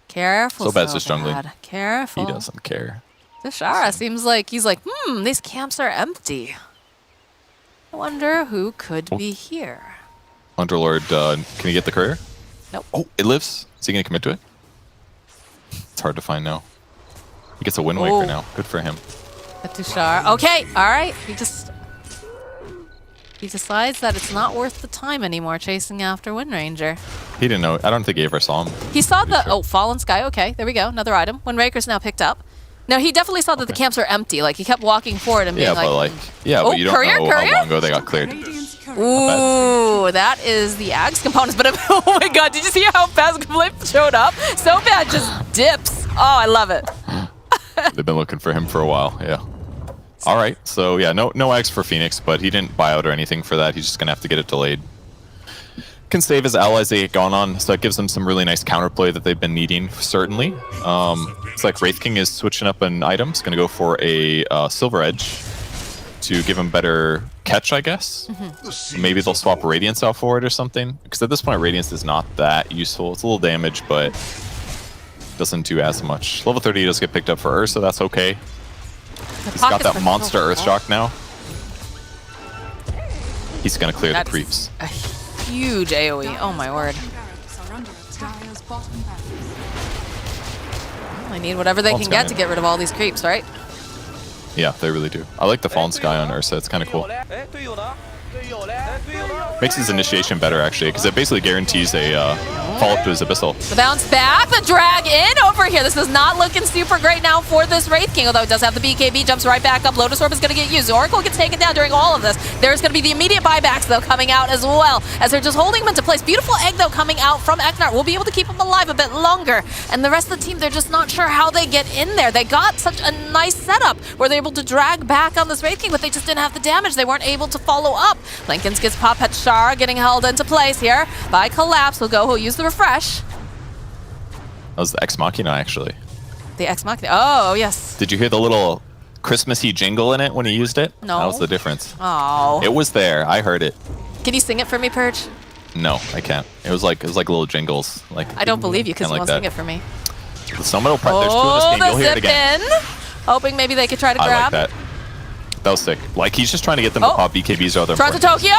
Careful. So bad's just jungling. Careful. He doesn't care. Tashara seems like he's like, these camps are empty. I wonder who could be here. Underlord, can he get the courier? Nope. Oh, it lives. Is he going to commit to it? It's hard to find now. He gets a Wind Waker now. Good for him. A Tushar. Okay, all right. He decides that it's not worth the time anymore chasing after Wind Ranger. He didn't know. I don't think he ever saw him. He saw the Fallen Sky. Okay, there we go. Another item. Wind Raker's now picked up. No, he definitely saw that the camps are empty. Like, he kept walking forward and being Yeah, like... but you don't courier, know courier? how long ago they got cleared. Ooh, that is the Axe components. But oh my god, did you see how fast Flip showed up? So bad, just dips. Oh, I love it. They've been looking for him for a while, yeah. All right, so yeah, no Axe for Phoenix, but he didn't buy out or anything for that. He's just gonna have to get it delayed. Can save his allies they get gone on, so that gives them some really nice counterplay that they've been needing, certainly. It's like Wraith King is switching up an item. It's gonna go for a Silver Edge to give him better catch, I guess. Maybe they'll swap Radiance out for it or something, because at this point Radiance is not that useful. It's a little damage, but doesn't do as much. Level 30 does get picked up for Ursa, that's okay. He's got that monster Earthshock now. He's gonna clear the creeps. A huge AoE. Oh my word. They need whatever they can get to get rid of all these creeps, right? Yeah, they really do. I like the Fallen Sky on Ursa. It's kind of cool. Makes his initiation better, actually, because it basically guarantees a follow-up to his Abyssal. The bounce back, the drag in over here. This is not looking super great now for this Wraith King, although it does have the BKB, jumps right back up. Lotus Orb is going to get used. Oracle gets taken down during all of this. There's going to be the immediate buybacks, though, coming out as well, as they're just holding him into place. Beautiful egg, though, coming out from XctN. We'll be able to keep him alive a bit longer. And the rest of the team, they're just not sure how they get in there. They got such a nice setup where they're able to drag back on this Wraith King, but they just didn't have the damage. They weren't able to follow up. Lincolns gets pop at Shara, getting held into place here by Collapse. He'll use the refresh. That was the Ex Machina, actually. The Ex Machina. Oh, yes. Did you hear the little Christmassy jingle in it when he used it? No. That was the difference. Oh. It was there. I heard it. Can you sing it for me, Purge? No, I can't. It was like little jingles. Like I don't believe you because you like won't sing it for me. Someone will there's two in this game. You'll hear it again. Hoping maybe they could try to grab. I like that. That was sick. Like, he's just trying to get them to pop BKBs or other. Toronto Tokyo?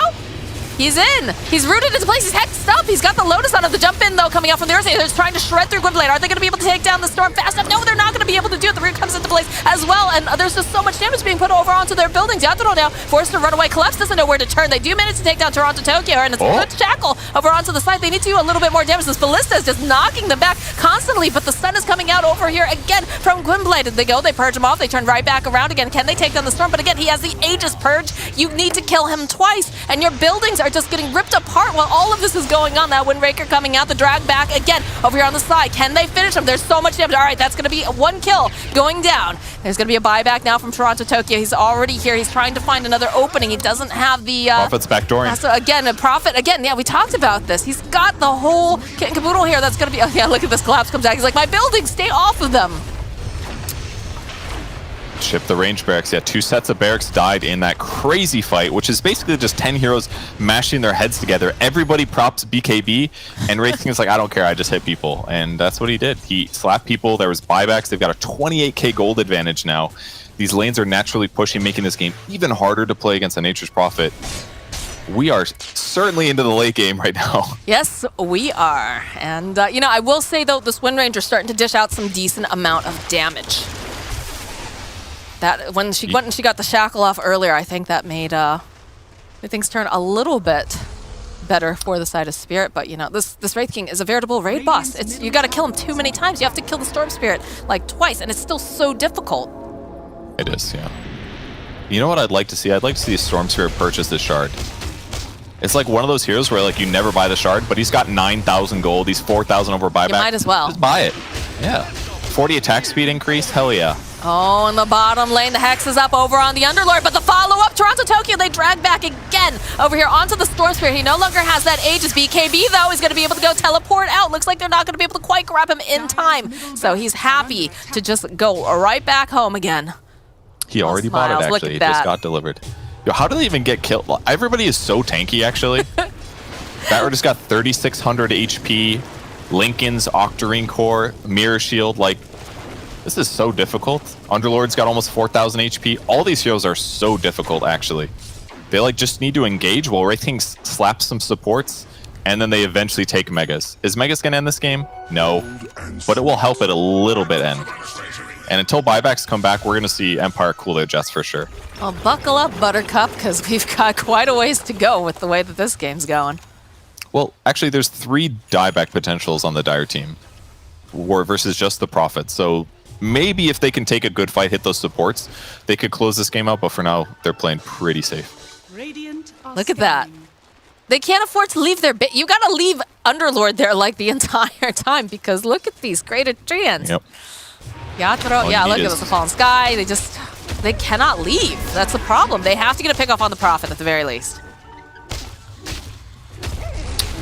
He's in. He's rooted into place. He's hexed up. He's got the Lotus on him. The jump in, though, coming out from the Earth. They're just trying to shred through Gwynblade. Are they going to be able to take down the Storm fast enough? No, they're not going to be able to do it. The root comes into place as well, and there's just so much damage being put over onto their buildings. Yatoro now forced to run away. Collapse doesn't know where to turn. They do manage to take down Toronto Tokyo, and it's a good shackle over onto the side. They need to do a little bit more damage. This Ballista is just knocking them back constantly, but the stun is coming out over here again from Gwynblade. They go, they purge him off, they turn right back around again. Can they take down the Storm? But again, he has the Aegis Purge. You need to kill him twice, and your buildings are just getting ripped apart while all of this is going on. That Windbreaker coming out, the drag back again over here on the side. Can they finish him? There's so much damage. All right, that's going to be one kill going down. There's going to be a buyback now from Toronto Tokyo. He's already here. He's trying to find another opening. He doesn't have the... Prophet's backdooring. So again, a Prophet. Again, yeah, we talked about this. He's got the whole kit and caboodle here. That's going to be... Oh, yeah, look at this. Collapse comes out. He's like, my buildings, stay off of them. Ship the range barracks. Yeah, 2 sets of barracks died in that crazy fight, which is basically just 10 heroes mashing their heads together. Everybody props BKB, and Wraith King is like, I don't care, I just hit people. And that's what he did. He slapped people. There was buybacks. They've got a 28k gold advantage now. These lanes are naturally pushing, making this game even harder to play against a Nature's Prophet. We are certainly into the late game right now. Yes, we are. And, you know, I will say, though, this Wind Ranger's starting to dish out some decent amount of damage. That when she got the shackle off earlier, I think that made things turn a little bit better for the side of Spirit. But you know, this Wraith King is a veritable raid boss. It's you got to kill him too many times. You have to kill the Storm Spirit like twice, and it's still so difficult. It is, yeah. You know what I'd like to see? I'd like to see a Storm Spirit purchase this shard. It's like one of those heroes where like you never buy the shard, but he's got 9,000 gold. He's 4,000 over buyback. You might as well. Just buy it. Yeah. 40 attack speed increase. Hell yeah. Oh, in the bottom lane, the Hex is up over on the Underlord, but the follow-up, Toronto Tokyo, they drag back again over here onto the Storm Spirit. He no longer has that Aegis. BKB, though, is going to be able to go teleport out. Looks like they're not going to be able to quite grab him in time. So he's happy to just go right back home again. He already bought it, actually. It just got delivered. Yo, how do they even get killed? Everybody is so tanky, actually. That just got 3,600 HP, Lincoln's Octarine Core, Mirror Shield, like... This is so difficult. Underlord's got almost 4,000 HP. All these heroes are so difficult, actually. They like just need to engage while Wraith King slaps some supports, and then they eventually take Megas. Is Megas going to end this game? No. But it will help it a little bit end. And until buybacks come back, we're going to see Empire cool their jets for sure. Well, buckle up, Buttercup, because we've got quite a ways to go with the way that this game's going. Well, actually, there's 3 dieback potentials on the Dire team versus just the Prophet. So maybe if they can take a good fight, hit those supports, they could close this game out. But for now, they're playing pretty safe. Look at that. They can't afford to leave their bit. You gotta leave Underlord there like the entire time because look at these great treants. Yep. Yatoro, yeah, look at this, the Fallen Sky. They cannot leave. That's the problem. They have to get a pick off on the Prophet at the very least.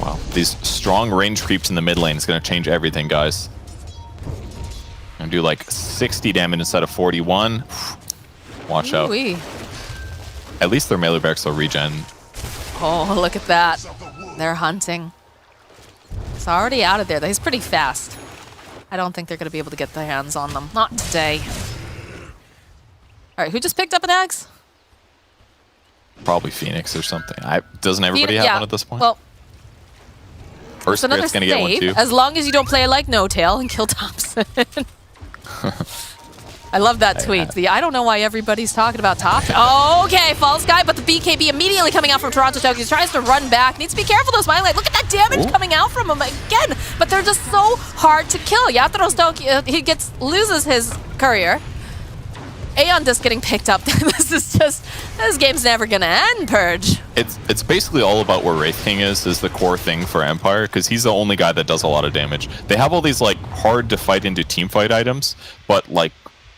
Wow, these strong range creeps in the mid lane is going to change everything, guys. Gonna do like 60 damage instead of 41. Watch out. Ooh-wee. At least their melee barracks will regen. Oh, look at that. They're hunting. It's already out of there. He's pretty fast. I don't think they're going to be able to get their hands on them. Not today. All right, who just picked up an axe? Probably Phoenix or something. Doesn't everybody have one at this point? Well, First Spirit's going to get one too. As long as you don't play like No Tail and kill Thompson. I love that tweet. I don't know why everybody's talking about top. Okay, False Guy, but the BKB immediately coming out from Toronto Tokyo. He tries to run back. Needs to be careful though, Smiley. Look at that damage coming out from him again. But they're just so hard to kill. Yatoro Tokyo, he loses his courier. Aeon Disc getting picked up. This game's never gonna end, Purge. It's basically all about where Wraith King is the core thing for Empire, because he's the only guy that does a lot of damage. They have all these like hard to fight into team fight items, but like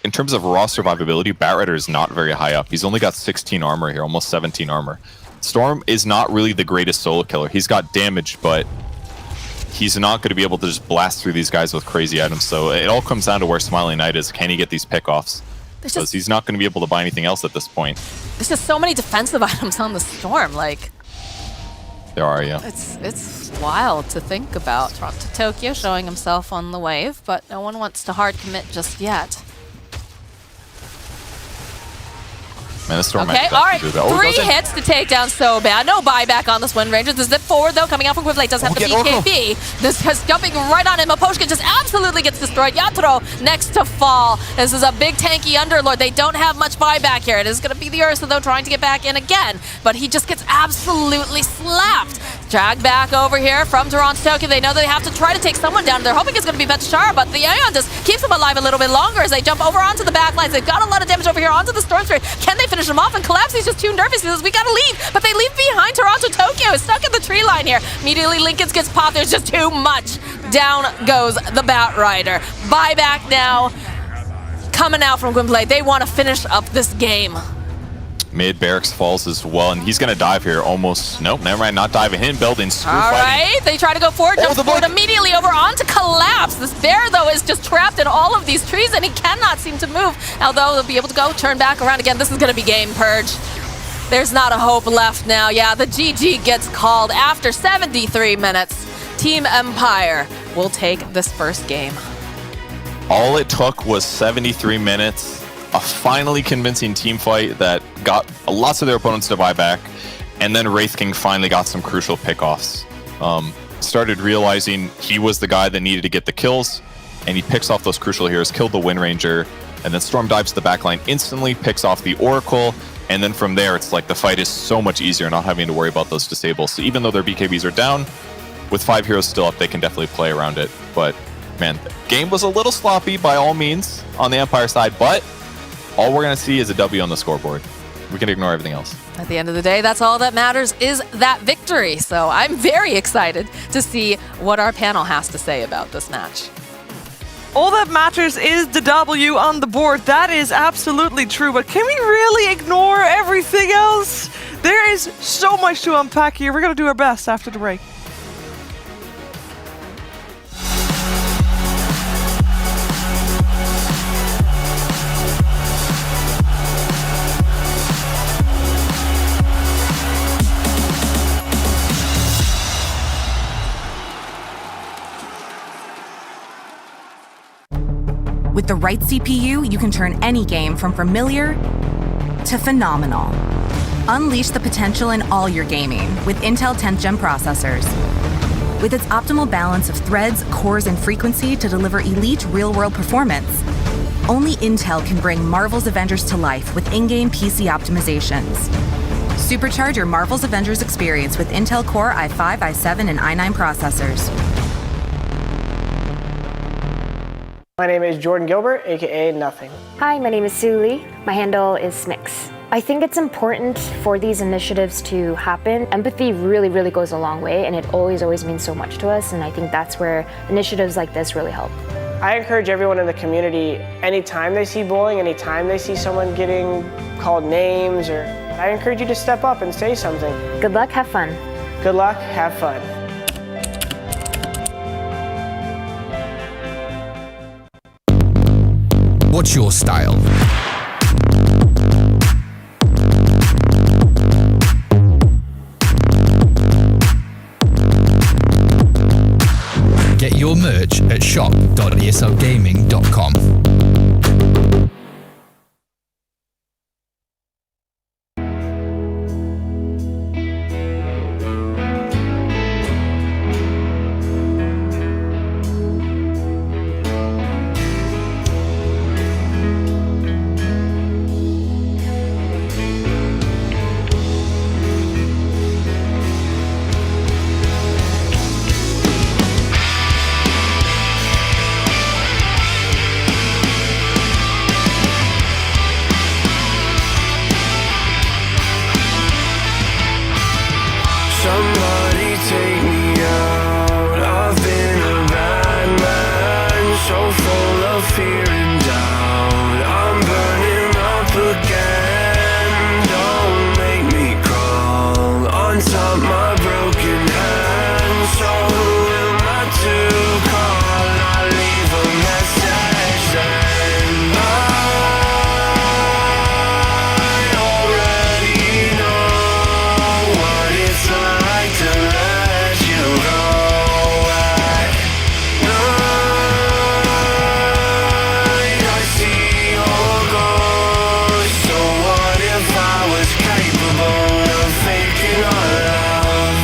in terms of raw survivability, Batrider is not very high up. He's only got 16 armor here, almost 17 armor. Storm is not really the greatest solo killer. He's got damage, but he's not going to be able to just blast through these guys with crazy items. So it all comes down to where Smiling Knight is. Can he get these pickoffs? Because he's not going to be able to buy anything else at this point. There's just so many defensive items on the Storm. Like, there are, yeah. It's wild to think about. Toronto Tokyo showing himself on the wave, but no one wants to hard commit just yet. Man, the Storm okay, all right. 3 hits to take down so bad. No buyback on this Wind Ranger. The zip forward, though, coming out from Quiblade does have the BKB. This is jumping right on him. Aposhka just absolutely gets destroyed. Yatoro next to fall. This is a big tanky Underlord. They don't have much buyback here. It is going to be the Ursa, though, trying to get back in again. But he just gets absolutely slapped. Drag back over here from Toronto Tokyo. They know they have to try to take someone down. They're hoping it's going to be Betashara, but the Aeon just keeps him alive a little bit longer as they jump over onto the back lines. They've got a lot of damage over here onto the Storm Spirit. Can they finish him off and collapse? He's just too nervous. He says, we gotta leave. But they leave behind. Toronto Tokyo is stuck in the tree line here. Immediately Lincoln's gets popped. There's just too much. Down goes the Batrider. Buyback now. Coming out from Gwynblade. They want to finish up this game. Mid barracks falls as well, and he's gonna dive here almost. Nope, never mind, not diving. Hidden building, screw all fighting. Right, they try to go forward, jump forward immediately over onto Collapse. This bear, though, is just trapped in all of these trees, and he cannot seem to move. Although he'll be able to go, turn back around again. This is gonna be game, Purge. There's not a hope left now. Yeah, the GG gets called after 73 minutes. Team Empire will take this first game. All it took was 73 minutes. A finally convincing team fight that got lots of their opponents to buy back, and then Wraith King finally got some crucial pickoffs. Started realizing he was the guy that needed to get the kills, and he picks off those crucial heroes, killed the Wind Ranger, and then Storm dives to the backline instantly, picks off the Oracle, and then from there it's like the fight is so much easier, not having to worry about those disables. So even though their BKBs are down, with 5 heroes still up, they can definitely play around it. But man, the game was a little sloppy by all means on the Empire side, but all we're going to see is a W on the scoreboard. We can ignore everything else. At the end of the day, that's all that matters is that victory. So I'm very excited to see what our panel has to say about this match. All that matters is the W on the board. That is absolutely true. But can we really ignore everything else? There is so much to unpack here. We're going to do our best after the break. With the right CPU, you can turn any game from familiar to phenomenal. Unleash the potential in all your gaming with Intel 10th Gen processors. With its optimal balance of threads, cores, and frequency to deliver elite real-world performance, only Intel can bring Marvel's Avengers to life with in-game PC optimizations. Supercharge your Marvel's Avengers experience with Intel Core i5, i7, and i9 processors. My name is Jordan Gilbert, aka Nothing. Hi, my name is Sue Lee. My handle is Smix. I think it's important for these initiatives to happen. Empathy really, really goes a long way, and it always means so much to us, and I think that's where initiatives like this really help. I encourage everyone in the community, anytime they see bullying, anytime they see someone getting called names, I encourage you to step up and say something. Good luck, have fun. Good luck, have fun. What's your style? Get your merch at shop.eslgaming.com. Somebody take me out. I've been a bad man, so full of fear and doubt. I'm burning up again. Don't make me crawl on top my broken hand. So who am I to call? I leave a message then. I already know what it's like to let you go. At night I see your ghost. So what if I was capable of faking our love?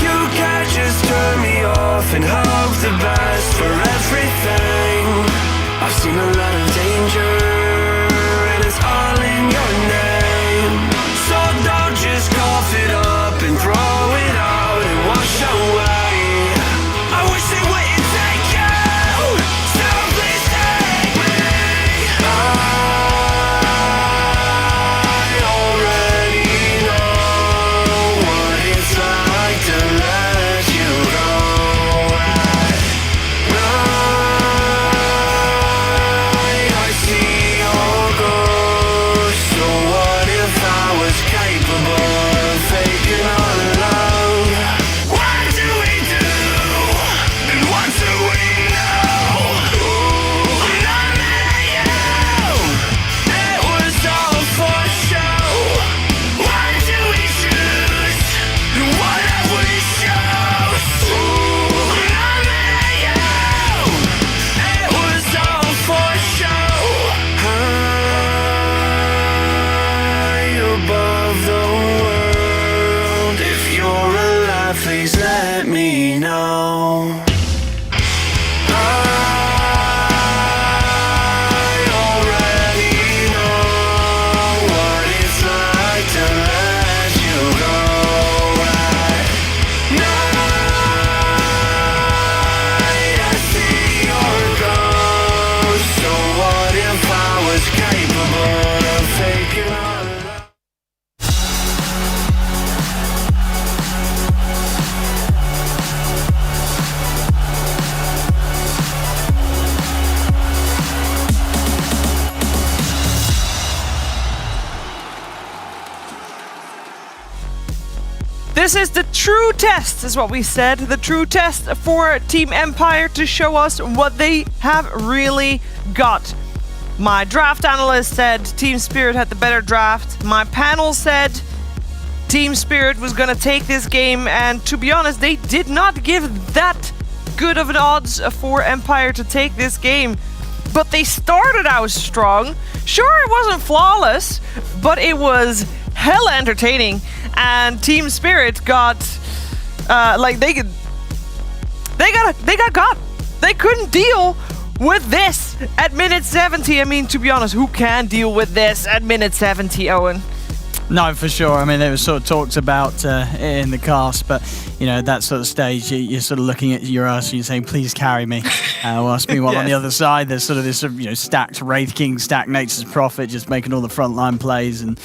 You can't just turn me off and hope the best for everything. I've seen a lot of danger, and it's all in your name. So don't just cough it up and throw it out and wash away. I wish they wouldn't take you, so please take me. I already know what it's like to let you go. At night I see your ghost. So what if I was capable of faking our love? What do we do? And what do we know? None of you. It was all for show. What do we choose? And what have we chose? None of you. It was all for show. High above the world. If you're alive, please let me know. I already know what it's like to let you go. At night I see your ghost. So what if I was capable of faking our love? This is the true test, is what we said. The true test for Team Empire to show us what they have really got. My draft analyst said Team Spirit had the better draft. My panel said Team Spirit was gonna take this game, and to be honest, they did not give that good of an odds for Empire to take this game. But they started out strong. Sure, it wasn't flawless, but it was hella entertaining. And Team Spirit got, they got. They couldn't deal with this at minute 70. I mean, to be honest, who can deal with this at minute 70, Owen? No, for sure. I mean, they were sort of talked about in the cast, but you know, that sort of stage, you're sort of looking at your Ursa and you're saying, "Please carry me." Whilst meanwhile on the other side, there's sort of this, stacked Wraith King, stacked Nature's Prophet, just making all the frontline plays. And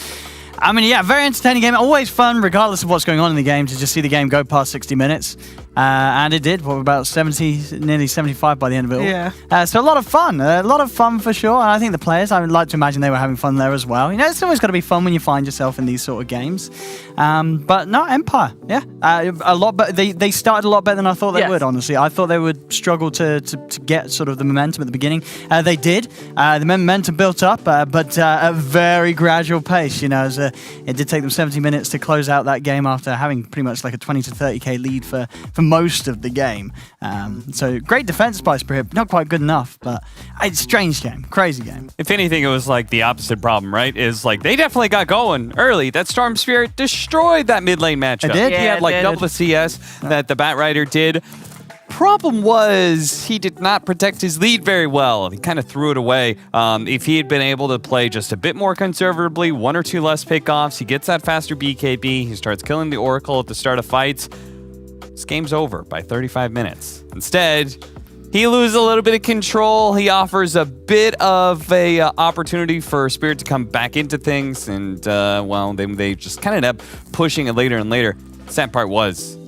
I mean, yeah, very entertaining game. Always fun, regardless of what's going on in the game, to just see the game go past 60 minutes. And it did, about 70, nearly 75 by the end of it all. Yeah. So a lot of fun for sure. And I think the players, I would like to imagine they were having fun there as well. You know, it's always got to be fun when you find yourself in these sort of games. But no, Empire, yeah. A lot better. They started a lot better than I thought they would, honestly. I thought they would struggle to get sort of the momentum at the beginning. They did. The momentum built up, but at a very gradual pace, as it did take them 70 minutes to close out that game after having pretty much like a 20 to 30k lead for most of the game. So great defense by Spirit, not quite good enough, but it's a strange game, crazy game. If anything, it was like the opposite problem, right? Is like they definitely got going early. That Storm Spirit destroyed that mid lane matchup. It did? He had like double the CS that the Bat Rider did. Problem was he did not protect his lead very well. He kind of threw it away. If he had been able to play just a bit more conservatively, 1 or 2 less pickoffs, he gets that faster BKB, he starts killing the Oracle at the start of fights. This game's over by 35 minutes. Instead, he loses a little bit of control. He offers a bit of a opportunity for Spirit to come back into things, and they just kind of end up pushing it later and later. Sad part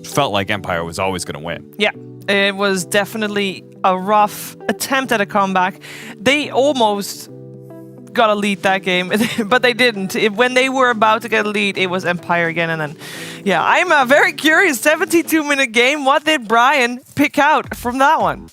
felt like Empire was always going to win. Yeah, it was definitely a rough attempt at a comeback. They almost got a lead that game, but they didn't. When they were about to get a lead, it was Empire again, and then, yeah, I'm very curious. 72-minute game. What did Brian pick out from that one?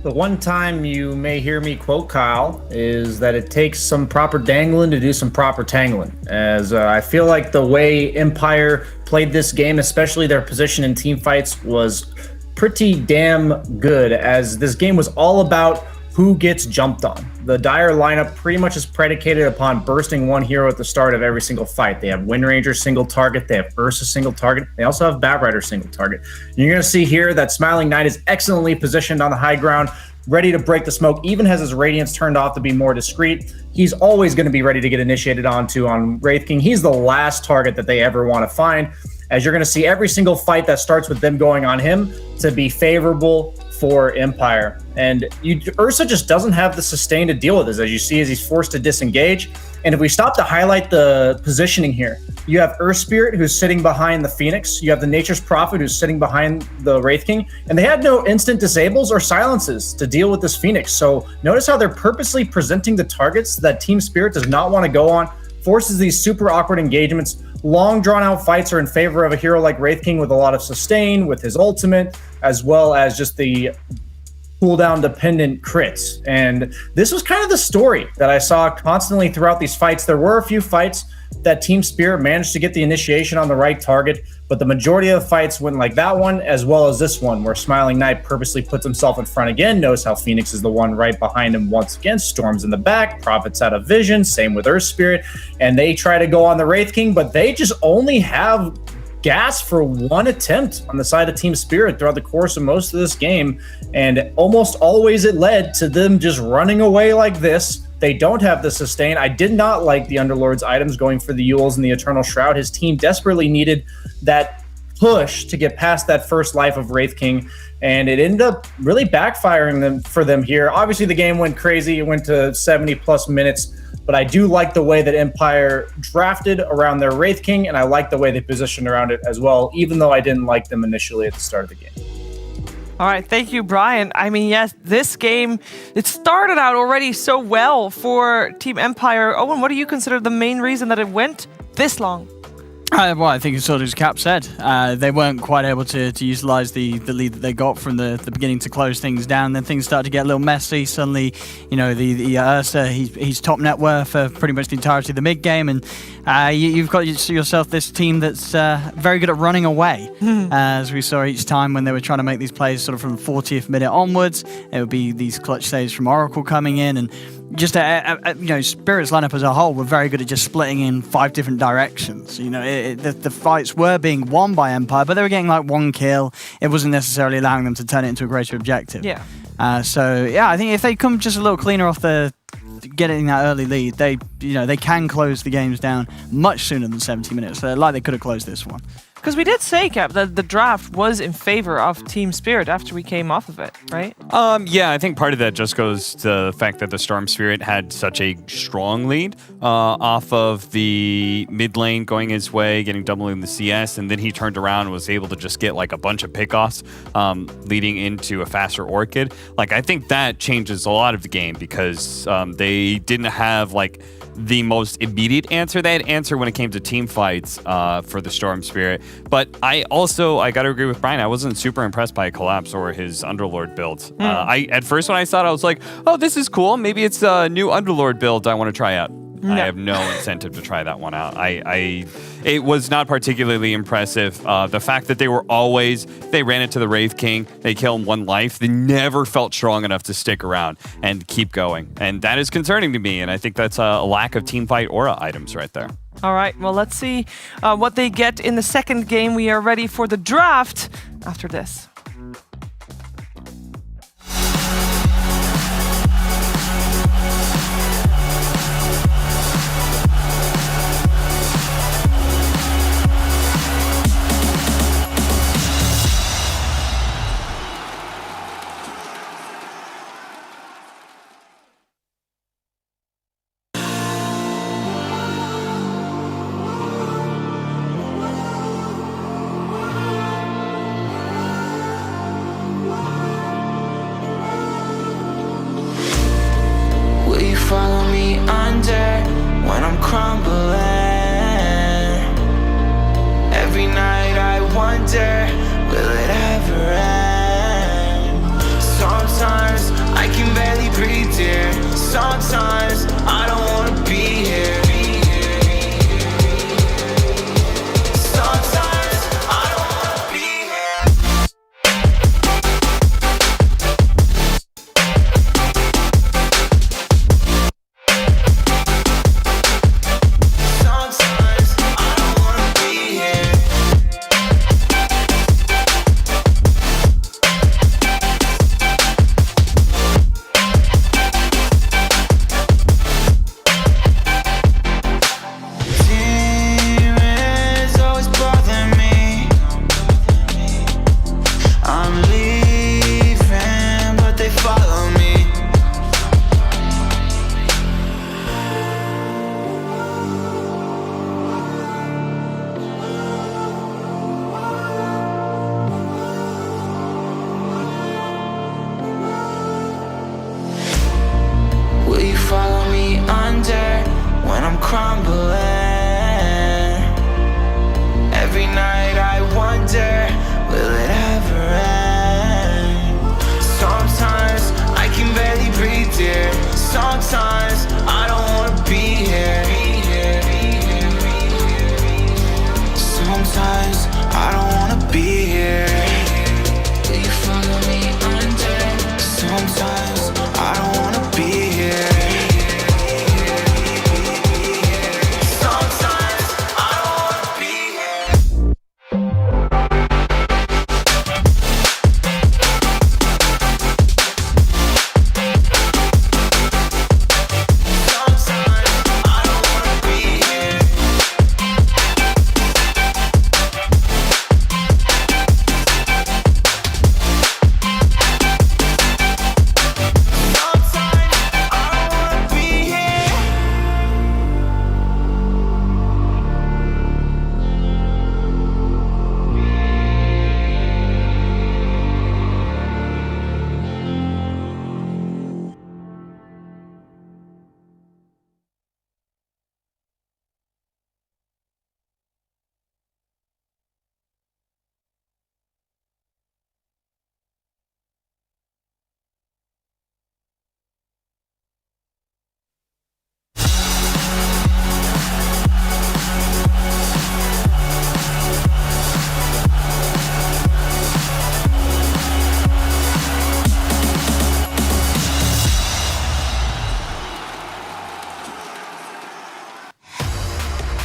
The one time you may hear me quote Kyle is that it takes some proper dangling to do some proper tangling. As I feel like the way Empire played this game, especially their position in team fights, was pretty damn good, as this game was all about who gets jumped on. The Dire lineup pretty much is predicated upon bursting one hero at the start of every single fight. They have Wind Ranger single target, they have Ursa single target, they also have Bat Rider single target. And you're going to see here that Smiling Knight is excellently positioned on the high ground, ready to break the smoke, even has his Radiance turned off to be more discreet. He's always going to be ready to get initiated onto on Wraith King. He's the last target that they ever want to find, as you're going to see every single fight that starts with them going on him to be favorable for Empire. And Ursa just doesn't have the sustain to deal with this, as you see, as he's forced to disengage. And if we stop to highlight the positioning here, you have Earth Spirit, who's sitting behind the Phoenix. You have the Nature's Prophet, who's sitting behind the Wraith King. And they had no instant disables or silences to deal with this Phoenix. So notice how they're purposely presenting the targets that Team Spirit does not want to go on, forces these super awkward engagements. Long drawn-out fights are in favor of a hero like Wraith King with a lot of sustain, with his ultimate, as well as just the cooldown-dependent crits. And this was kind of the story that I saw constantly throughout these fights. There were a few fights that Team Spirit managed to get the initiation on the right target, but the majority of the fights went like that one, as well as this one, where Smiling Knight purposely puts himself in front again. Notice how Phoenix is the one right behind him once again. Storm's in the back, Prophet's out of vision, same with Earth Spirit, and they try to go on the Wraith King, but they just only have gas for one attempt on the side of Team Spirit throughout the course of most of this game, and almost always it led to them just running away like this. They don't have the sustain. I did not like the Underlord's items going for the Yules and the Eternal Shroud. His team desperately needed that push to get past that first life of Wraith King, and it ended up really backfiring for them here. Obviously, the game went crazy. It went to 70-plus minutes, but I do like the way that Empire drafted around their Wraith King, and I like the way they positioned around it as well, even though I didn't like them initially at the start of the game. All right, thank you, Brian. I mean, yes, this game, it started out already so well for Team Empire. Owen, what do you consider the main reason that it went this long? Well, I think it's sort of as Cap said. They weren't quite able to utilize the lead that they got from the beginning to close things down. Then things started to get a little messy. Suddenly, the Ursa, he's top net worth for pretty much the entirety of the mid game, and you've got yourself this team that's very good at running away. As we saw each time when they were trying to make these plays sort of from the 40th minute onwards, it would be these clutch saves from Oracle coming in, and just Spirit's lineup as a whole were very good at just splitting in 5 different directions. The fights were being won by Empire, but they were getting like 1 kill. It wasn't necessarily allowing them to turn it into a greater objective. Yeah. I think if they come just a little cleaner off the getting that early lead, they can close the games down much sooner than 70 minutes. Like they could have closed this one. Because we did say, Cap, that the draft was in favor of Team Spirit after we came off of it, right? Yeah, I think part of that just goes to the fact that the Storm Spirit had such a strong lead off of the mid lane going his way, getting doubling the CS, and then he turned around and was able to just get like a bunch of pickoffs leading into a faster Orchid. Like, I think that changes a lot of the game because they didn't have like the most immediate answer. They had answer when it came to team fights for the Storm Spirit. But I gotta agree with Brian. I wasn't super impressed by Collapse or his Underlord build. At first when I saw it, I was like, oh, this is cool. Maybe it's a new Underlord build I want to try out. No. I have no incentive to try that one out. It was not particularly impressive. The fact that they ran into the Wraith King, they killed 1 life, they never felt strong enough to stick around and keep going. And that is concerning to me, and I think that's a lack of teamfight aura items right there. All right, well, let's see what they get in the second game. We are ready for the draft after this. Follow me under when I'm crumbling. Every night I wonder, will it ever end? Sometimes I can barely breathe, dear. Sometimes I don't wanna be here. Sometimes I don't wanna be here. Sometimes I don't wanna be here. Sometimes I don't wanna be here. Will you follow me under? Sometimes I don't wanna be here. Sometimes I don't wanna be here.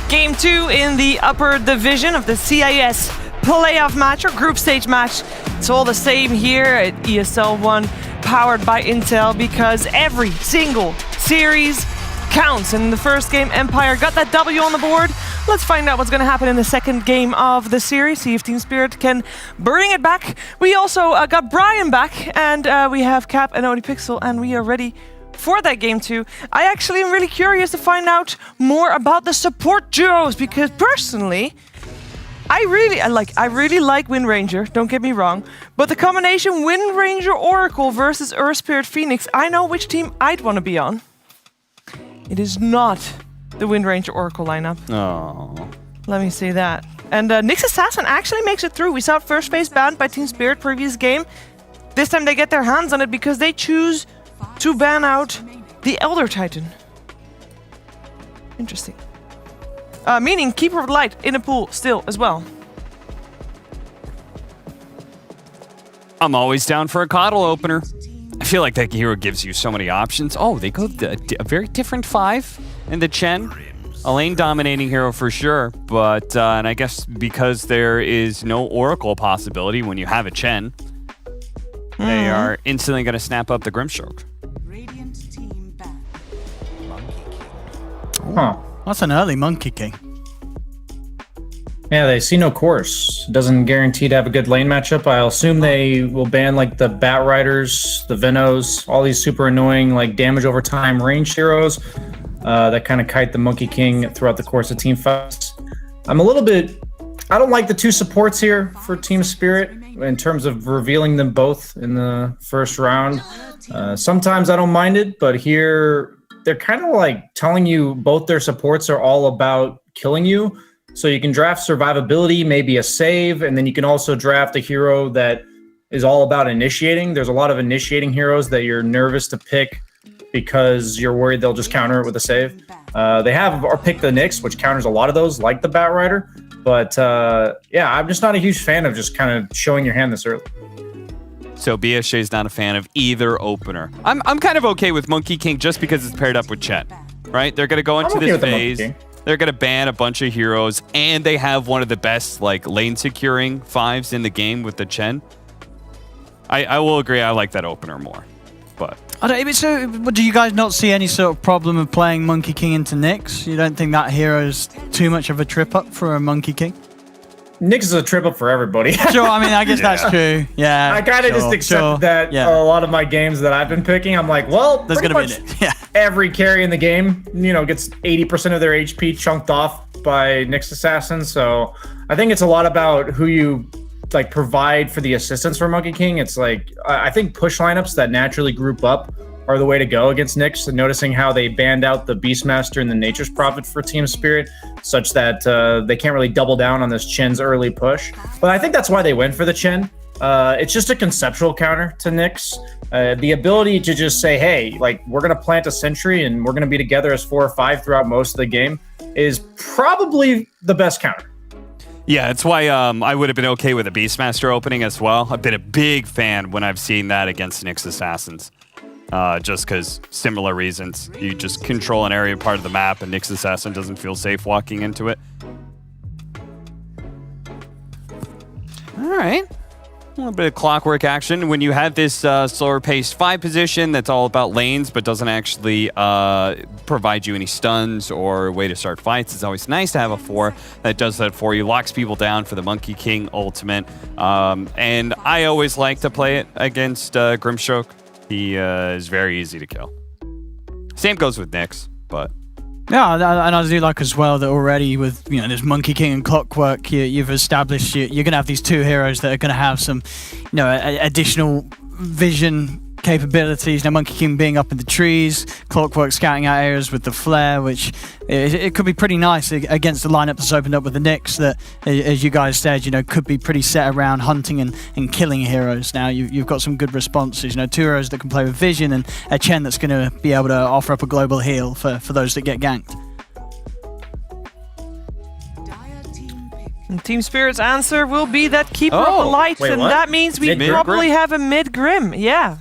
Game 2 in the upper division of the CIS playoff match or group stage match. It's all the same here at ESL 1, powered by Intel, because every single series counts. In the first game, Empire got that W on the board. Let's find out what's going to happen in the second game of the series, see if Team Spirit can bring it back. We also got Brian back, and we have Cap and ODPixel, and we are ready for that game too. I actually am really curious to find out more about the support duos, because personally, I really like Wind Ranger, don't get me wrong, but the combination Wind Ranger Oracle versus Earth Spirit Phoenix, I know which team I'd want to be on. It is not the Wind Ranger Oracle lineup. Oh. Let me say that. And Nyx Assassin actually makes it through. We saw first phase banned by Team Spirit previous game. This time they get their hands on it because they choose to ban out the Elder Titan. Interesting. Meaning Keeper of Light in a pool still as well. I'm always down for a coddle opener. I feel like that hero gives you so many options. Oh, they go a very different 5 in the Chen. A lane dominating hero for sure, but and I guess because there is no Oracle possibility when you have a Chen, they are instantly going to snap up the Grimstroke. Huh. That's an early Monkey King. Yeah, they see no course. Doesn't guarantee to have a good lane matchup. I'll assume they will ban like the Bat Riders, the Venos, all these super annoying like damage over time range heroes that kind of kite the Monkey King throughout the course of team fights. I don't like the two supports here for Team Spirit in terms of revealing them both in the first round. Sometimes I don't mind it, but here they're kind of like telling you both their supports are all about killing you. So you can draft survivability, maybe a save, and then you can also draft a hero that is all about initiating. There's a lot of initiating heroes that you're nervous to pick because you're worried they'll just counter it with a save. They have or pick the Nyx, which counters a lot of those, like the Bat Rider. But yeah, I'm just not a huge fan of just kind of showing your hand this early. So BSJ is not a fan of either opener. I'm kind of okay with Monkey King just because it's paired up with Chet, right? They're going to go into this phase. They're going to ban a bunch of heroes, and they have one of the best like lane securing 5s in the game with the Chen. I will agree, I like that opener more. But so do you guys not see any sort of problem of playing Monkey King into Nyx? You don't think that hero's too much of a trip up for a Monkey King? Nyx is a trip up for everybody. Sure, I mean, I guess that's true. Yeah. I kind of just accept that a lot of my games that I've been picking, I'm like, well, there's going to be every carry in the game, gets 80% of their HP chunked off by Nyx Assassin. So I think it's a lot about who you like provide for the assistance for Monkey King. It's like, I think push lineups that naturally group up are the way to go against Nyx. And noticing how they banned out the Beastmaster and the Nature's Prophet for Team Spirit, such that they can't really double down on this Chen's early push. But I think that's why they went for the Chen. It's just a conceptual counter to Nyx. The ability to just say, hey, like we're going to plant a sentry and we're going to be together as 4 or 5 throughout most of the game is probably the best counter. Yeah, it's why I would have been okay with a Beastmaster opening as well. I've been a big fan when I've seen that against Nyx Assassins. Just because similar reasons. You just control an area part of the map and Nyx Assassin doesn't feel safe walking into it. All right. A little bit of clockwork action. When you have this slower paced 5 position that's all about lanes but doesn't actually provide you any stuns or way to start fights, it's always nice to have a 4 that does that for you, locks people down for the Monkey King ultimate. And I always like to play it against Grimstroke. He is very easy to kill. Same goes with Nyx, but... Yeah, and I do like as well that already with this Monkey King and Clockwork, you've established you're going to have these 2 heroes that are going to have some additional vision capabilities. Now Monkey King being up in the trees, Clockwork scouting out areas with the flare, which it could be pretty nice against the lineup that's opened up with the Nyx that, as you guys said, could be pretty set around hunting and killing heroes. Now you've got some good responses. 2 heroes that can play with vision and a Chen that's going to be able to offer up a global heal for those that get ganked. And Team Spirit's answer will be that Keeper of the Light, and that means we probably have a mid Grim. Yeah.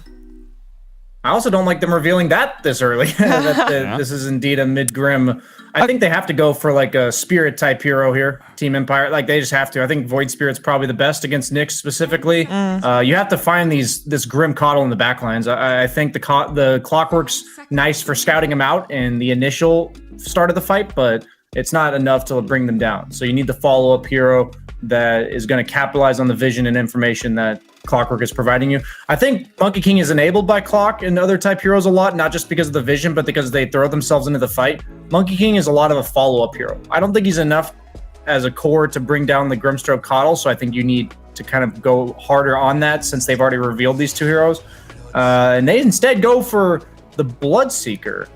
I also don't like them revealing that this early. This is indeed a mid-Grim. I think they have to go for like a Spirit type hero here, Team Empire. Like they just have to. I think Void Spirit's probably the best against Nyx specifically. You have to find this Grim Coddle in the backlines. I think the Clockwork's nice for scouting him out in the initial start of the fight, but it's not enough to bring them down. So you need the follow-up hero that is going to capitalize on the vision and information that Clockwork is providing you. I think Monkey King is enabled by Clock and other type heroes a lot, not just because of the vision, but because they throw themselves into the fight. Monkey King is a lot of a follow-up hero. I don't think he's enough as a core to bring down the Grimstroke Coddle, so I think you need to kind of go harder on that since they've already revealed these two heroes. And they instead go for the Bloodseeker.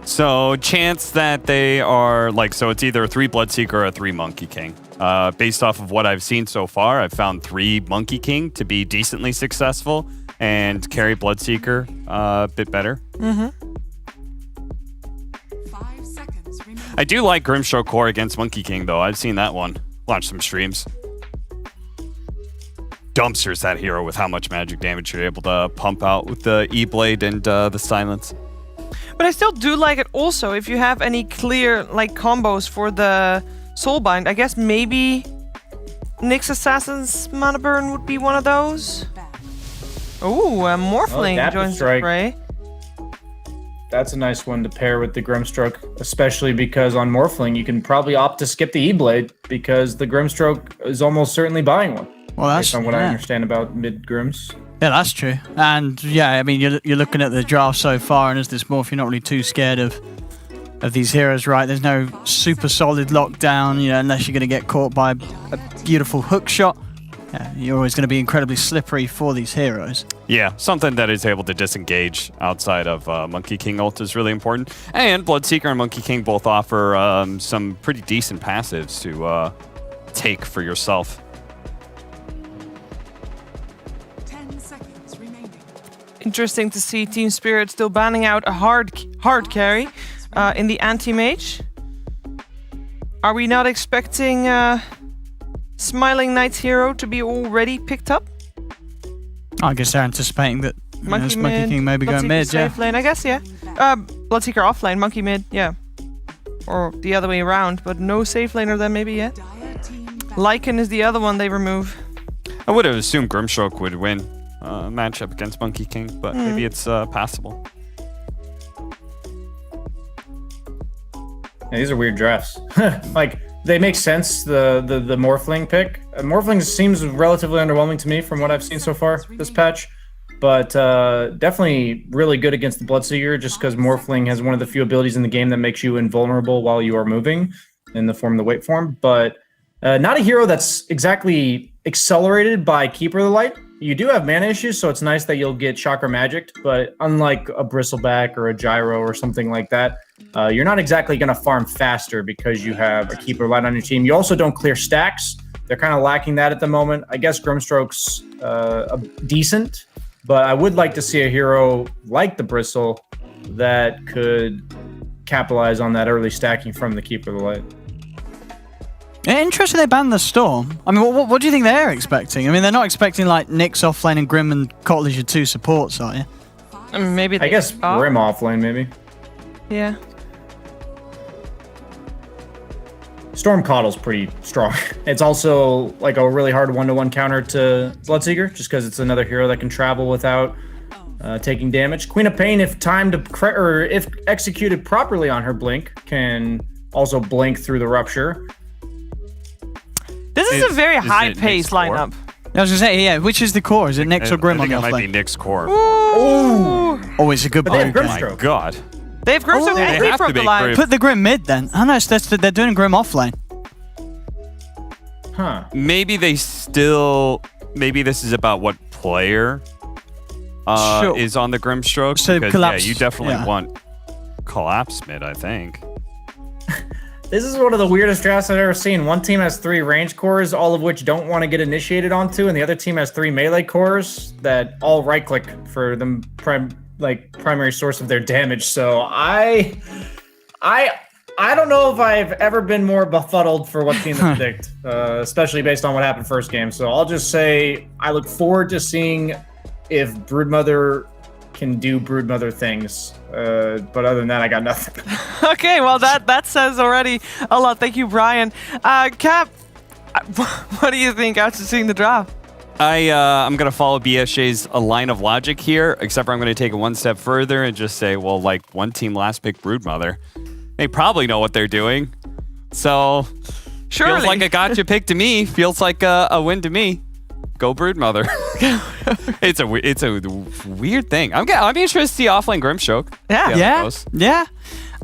So chance that they are like, so it's either a 3 Bloodseeker or a 3 Monkey King. Based off of what I've seen so far, I've found 3 Monkey King to be decently successful and carry Bloodseeker a bit better. 5 seconds remaining. I do like Grimstroke Core against Monkey King though. I've seen that one. Watch some streams. Dumpsters that hero with how much magic damage you're able to pump out with the E-Blade and the Silence. But I still do like it also if you have any clear like combos for the Soulbind. I guess maybe Nyx Assassin's Mana Burn would be one of those. Ooh, a Morphling joins the fray. That's a nice one to pair with the Grimstroke, especially because on Morphling you can probably opt to skip the E-Blade because the Grimstroke is almost certainly buying one. Well, that's based on what I understand about mid-Grims. Yeah, that's true. And yeah, I mean, you're looking at the draft so far, and as this morph, you're not really too scared of these heroes, right? There's no super solid lockdown, you know, unless you're going to get caught by a beautiful hook shot. Yeah, you're always going to be incredibly slippery for these heroes. Yeah, something that is able to disengage outside of Monkey King ult is really important. And Bloodseeker and Monkey King both offer some pretty decent passives to take for yourself. 10 seconds remaining. Interesting to see Team Spirit still banning out a hard carry in the anti-mage. Are we not expecting Smiling Knight's hero to be already picked up? I guess they're anticipating that Monkey King maybe going mid, safe lane, I guess, yeah. Bloodseeker off lane, Monkey mid, yeah. Or the other way around, but no safe laner then maybe yet. Lycan is the other one they remove. I would have assumed Grimstroke would win a matchup against Monkey King, but maybe it's passable. Yeah, these are weird drafts. Like, they make sense, the Morphling pick. Morphling seems relatively underwhelming to me from what I've seen so far this patch. But definitely really good against the Bloodseeker just because Morphling has one of the few abilities in the game that makes you invulnerable while you are moving in the form of the Wait form. But not a hero that's exactly accelerated by Keeper of the Light. You do have mana issues, so it's nice that you'll get Chakra Magicked, but unlike a Bristleback or a Gyro or something like that, you're not exactly going to farm faster because you have a Keeper of Light on your team. You also don't clear stacks. They're kind of lacking that at the moment. I guess Grimstroke's decent, but I would like to see a hero like the Bristle that could capitalize on that early stacking from the Keeper of the Light. Interesting they banned the Storm. I mean, what do you think they're expecting? I mean, they're not expecting like Nyx offlane and Grim and Kotl as your two supports, are you? I mean, maybe I guess Grim offlane, maybe. Yeah. Storm Coddle's pretty strong. It's also like a really hard one-to-one counter to Bloodseeker, just because it's another hero that can travel without taking damage. Queen of Pain, if timed or if executed properly on her blink, can also blink through the rupture. This is a very high-paced lineup. I was gonna say, yeah. Which is the core? Is it Nyx or Grim on the offlane? I think it might be Nyx core. Oh, it's a good But they have point. Oh my god. They have Grimstroke and Keeper of the Light. Put the Grim mid then. Oh no, they're doing Grim offlane. Huh. Maybe they still. Maybe this is about what player is on the Grimstroke. So because, collapse, you definitely want collapse mid, I think. This is one of the weirdest drafts I've ever seen. One team has 3 range cores, all of which don't want to get initiated onto, and the other team has 3 melee cores that all right-click for the primary source of their damage. So I don't know if I've ever been more befuddled for what team to predict, especially based on what happened first game. So I'll just say I look forward to seeing if Broodmother can do Broodmother things. But other than that, I got nothing. Okay, well that says already a lot. Thank you, Brian. Cap, what do you think after seeing the draft? I'm going to follow BSJ's line of logic here, except for I'm going to take it one step further and just say, well, like, one team last picked Broodmother. They probably know what they're doing. So, surely. Feels like a gotcha pick to me. Feels like a win to me. Go Broodmother. It's a weird thing. I'm interested to see offlane Grimstroke. Yeah.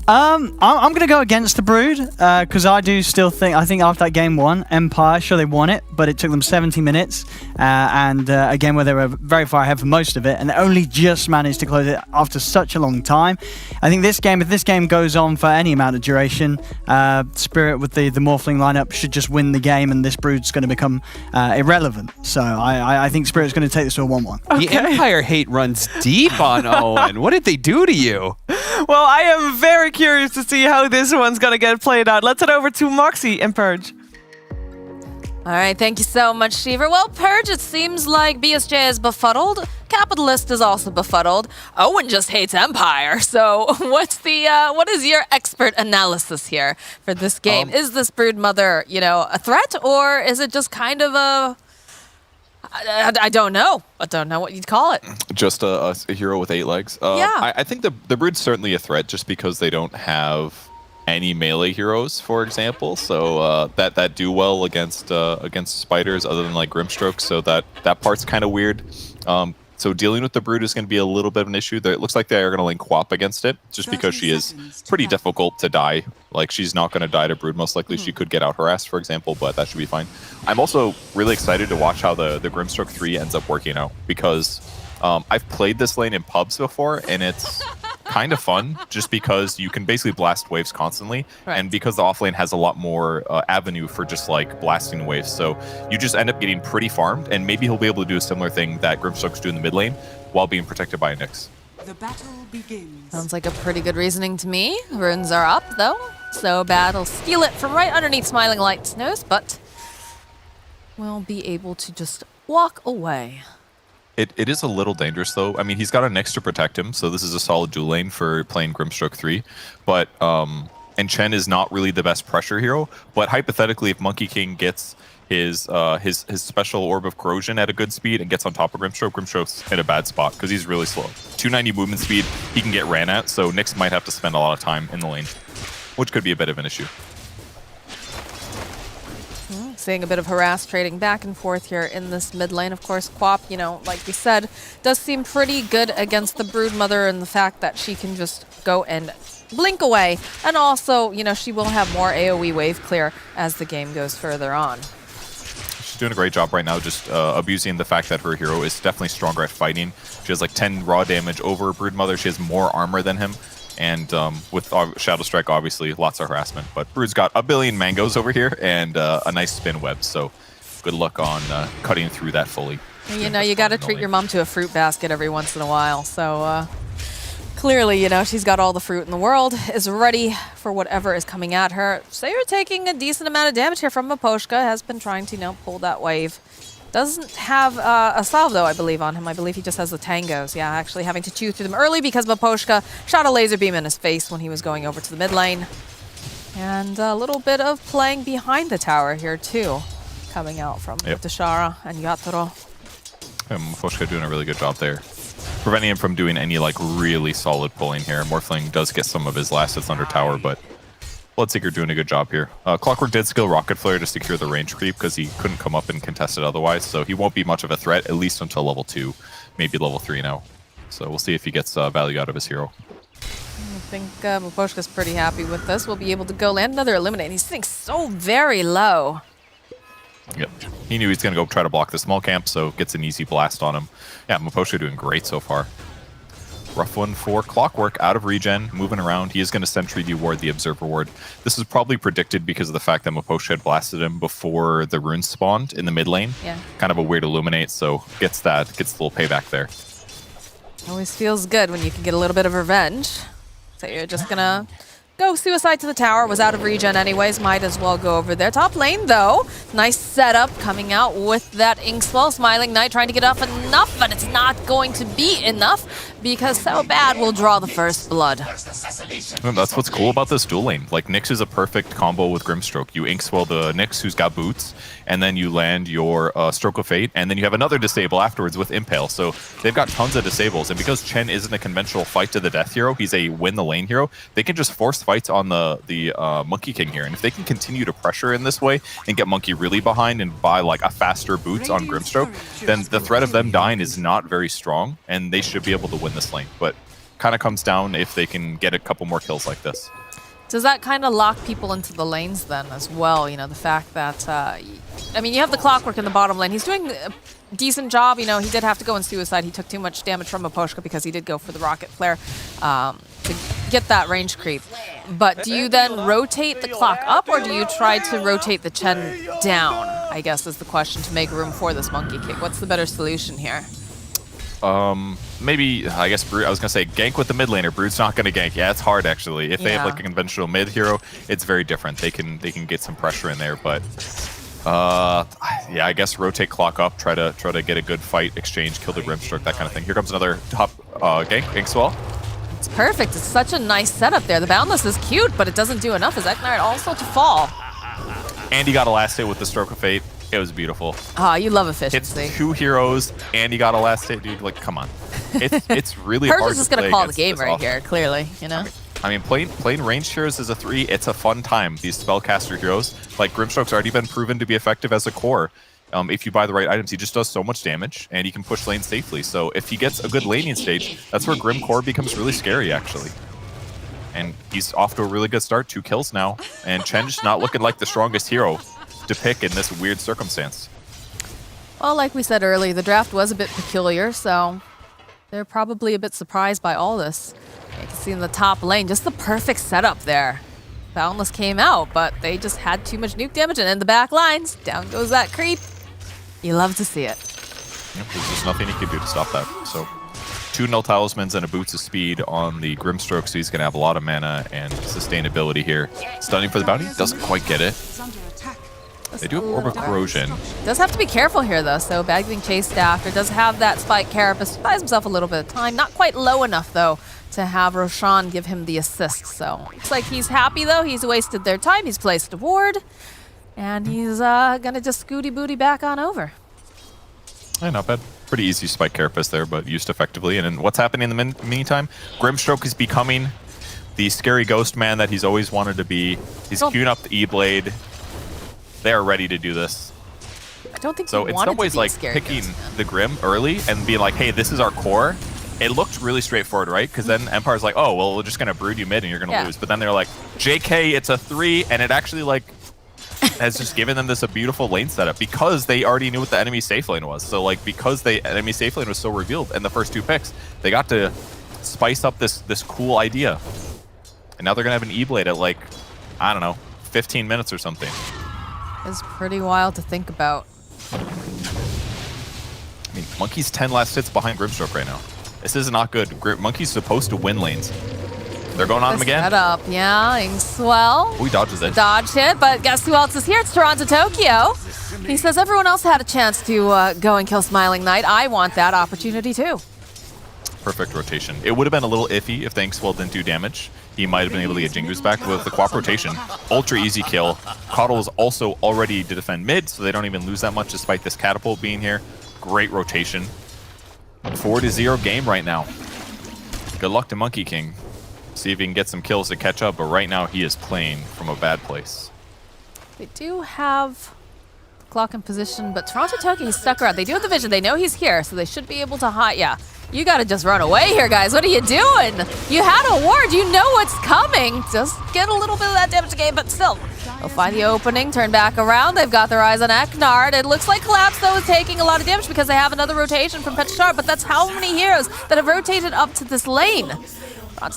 I'm going to go against the Brood because I think after that game 1, Empire, sure they won it, but it took them 70 minutes and a game where they were very far ahead for most of it and they only just managed to close it after such a long time. I think if this game goes on for any amount of duration, Spirit with the Morphling lineup should just win the game and this Brood's going to become irrelevant. So I think Spirit's going to take this to a 1-1. Okay. The Empire hate runs deep on Owen. What did they do to you? Well, I am very curious to see how this one's going to get played out. Let's head over to Moxie and Purge. All right, thank you so much, Sheever. Well, Purge, it seems like BSJ is befuddled. Capitalist is also befuddled. Owen just hates Empire. So what is your expert analysis here for this game? Is this Broodmother, a threat, or is it just kind of a... I don't know. I don't know what you'd call it. Just a hero with 8 legs. Yeah. I think the Brood's certainly a threat just because they don't have any melee heroes, for example. So that do well against spiders other than like Grimstroke. So that part's kind of weird. So dealing with the Brood is going to be a little bit of an issue. It looks like they are going to link Quap against it, just because she is pretty difficult to die. Like, she's not going to die to Brood, most likely. She could get out harassed, for example, but that should be fine. I'm also really excited to watch how the Grimstroke 3 ends up working out, because I've played this lane in pubs before, and it's kind of fun, just because you can basically blast waves constantly, and because the offlane has a lot more avenue for just like blasting waves, so you just end up getting pretty farmed, and maybe he'll be able to do a similar thing that Grimstroke's do in the mid lane while being protected by a Nyx. The battle begins. Sounds like a pretty good reasoning to me. Runes are up, though, so Bad will steal it from right underneath Smiling Light's nose, but we'll be able to just walk away. It is a little dangerous, though. I mean, he's got a Nyx to protect him, so this is a solid dual lane for playing Grimstroke 3. But, and Chen is not really the best pressure hero, but hypothetically, if Monkey King gets his special Orb of Corrosion at a good speed and gets on top of Grimstroke, Grimstroke's in a bad spot, because he's really slow. 290 movement speed, he can get ran at, so Nyx might have to spend a lot of time in the lane, which could be a bit of an issue. Seeing a bit of harass trading back and forth here in this mid lane. Of course, Quap, like we said, does seem pretty good against the Broodmother, and the fact that she can just go and blink away. And also, she will have more AoE wave clear as the game goes further on. She's doing a great job right now, just abusing the fact that her hero is definitely stronger at fighting. She has like 10 raw damage over Broodmother. She has more armor than him. And with Shadow Strike, obviously, lots of harassment. But Brood's got a billion mangoes over here and a nice spin web. So good luck on cutting through that fully. You got to treat your mom to a fruit basket every once in a while. So clearly, she's got all the fruit in the world, is ready for whatever is coming at her. So you're taking a decent amount of damage here from Miposhka. Has been trying to, pull that wave. Doesn't have a salve, though, I believe, on him. I believe he just has the tangos. Yeah, actually having to chew through them early because Miposhka shot a laser beam in his face when he was going over to the mid lane. And a little bit of playing behind the tower here, too, coming out from Dashara and Yatoro. Miposhka doing a really good job there, preventing him from doing any, really solid pulling here. Morphling does get some of his last hits under tower, but Bloodseeker doing a good job here. Clockwork did skill Rocket Flare to secure the range creep because he couldn't come up and contest it otherwise, so he won't be much of a threat, at least until level 2, maybe level 3 now. So we'll see if he gets value out of his hero. I think Miposhka's pretty happy with this. We'll be able to go land another Eliminate. He's sitting so very low. Yep. He knew he's going to go try to block the small camp, so gets an easy blast on him. Yeah, Miposhka doing great so far. Rough one for Clockwork, out of regen, moving around. He is going to Sentry Ward the Observer Ward. This is probably predicted because of the fact that Miposhka had blasted him before the runes spawned in the mid lane. Yeah. Kind of a weird Illuminate, so gets the little payback there. Always feels good when you can get a little bit of revenge. So you're just going to go suicide to the tower. Was out of regen anyways. Might as well go over there. Top lane, though. Nice setup coming out with that Ink Swell. Smiling Knight trying to get off another enough, but it's not going to be enough because So Bad will draw the first blood. That's what's cool about this dual lane. Like, Nyx is a perfect combo with Grimstroke. You Inkswell the Nyx, who's got boots, and then you land your Stroke of Fate, and then you have another disable afterwards with Impale. So they've got tons of disables, and because Chen isn't a conventional fight to the death hero, he's a win the lane hero, they can just force fights on the Monkey King here. And if they can continue to pressure in this way and get Monkey really behind and buy like a faster boots on Grimstroke, then the threat of them dying is not very strong, and they should be able to win this lane. But kind of comes down if they can get a couple more kills like this. Does that kind of lock people into the lanes then as well? You know, the fact that, I mean, you have the Clockwork in the bottom lane. He's doing a decent job. You know, he did have to go in Suicide. He took too much damage from Maposhka because he did go for the Rocket Flare to get that range creep. But do you then rotate the clock up, or do you try to rotate the Chen down, I guess is the question, to make room for this Monkey Kick? What's the better solution here? Maybe, I guess, I was going to say gank with the mid laner. Brood's not going to gank. Yeah, it's hard, actually. If they have, like, a conventional mid hero, it's very different. They can get some pressure in there, but... yeah, I guess rotate clock up, try to get a good fight, exchange, kill the Grimstroke, that kind of thing. Here comes another top gank, Inkswell. It's perfect. It's such a nice setup there. The Boundless is cute, but it doesn't do enough as XctN also to fall. And he got a last hit with the Stroke of Fate. It was beautiful. Ah, you love efficiency. It's 2 heroes, and he got a last hit, dude. Like, come on. It's really hard to play. Purge is going to call the game right here, clearly, you know? I mean, playing ranged heroes as a 3, it's a fun time. These spellcaster heroes, like Grimstroke's already been proven to be effective as a core. If you buy the right items, he just does so much damage, and he can push lanes safely. So if he gets a good laning stage, that's where Grim Core becomes really scary, actually. And he's off to a really good start, 2 kills now. And Chen's not looking like the strongest hero to pick in this weird circumstance. Well, like we said earlier, the draft was a bit peculiar, so they're probably a bit surprised by all this. You can see in the top lane, just the perfect setup there. Boundless came out, but they just had too much nuke damage, and in the back lines, down goes that creep. You love to see it. Yep, there's just nothing he can do to stop that. So 2 null talismans and a boots of speed on the Grimstroke, so he's going to have a lot of mana and sustainability here. Stunning for the bounty, doesn't quite get it. They do have Orb of Corrosion. Does have to be careful here, though. So Bad getting chased after. Does have that Spike Carapace. Buys himself a little bit of time. Not quite low enough, though, to have Roshan give him the assist. So looks like he's happy, though. He's wasted their time. He's placed a ward. And he's going to just scooty booty back on over. Yeah, not bad. Pretty easy Spike Carapace there, but used effectively. And then what's happening in the meantime? Grimstroke is becoming the scary ghost man that he's always wanted to be. He's queuing up the E-Blade. They are ready to do this. I don't think so. In some ways, like picking the Grim early and being like, "Hey, this is our core." It looked really straightforward, right? Because then Empire's like, "Oh, well, we're just gonna brood you mid and you're gonna lose." But then they're like, "JK, it's a 3," and it actually like has just given them a beautiful lane setup because they already knew what the enemy safe lane was. So like because the enemy safe lane was so revealed in the first 2 picks, they got to spice up this cool idea. And now they're gonna have an E-Blade at like, I don't know, 15 minutes or something. It's pretty wild to think about. I mean, Monkey's 10 last hits behind Grimstroke right now. This is not good. Monkey's supposed to win lanes. They're going on him again. Set up, yeah. Inkswell. He dodges it. Dodged it, but guess who else is here? It's Toronto Tokyo. He says everyone else had a chance to go and kill Smiling Knight. I want that opportunity too. Perfect rotation. It would have been a little iffy if the Inkswell didn't do damage. He might have been able to get Jingu's back with the co-op rotation. Ultra easy kill. Coddle is also already to defend mid, so they don't even lose that much despite this catapult being here. Great rotation. 4-0 game right now. Good luck to Monkey King. See if he can get some kills to catch up, but right now he is playing from a bad place. They do have the clock in position, but Toronto Tokyo, he's stuck around. They do have the vision. They know he's here, so they should be able to hide. Yeah. You gotta just run away here, guys. What are you doing? You had a ward. You know what's coming. Just get a little bit of that damage again, but still. They'll find the opening, turn back around. They've got their eyes on Eknard. It looks like Collapse, though, is taking a lot of damage because they have another rotation from Petrashar, but that's how many heroes that have rotated up to this lane.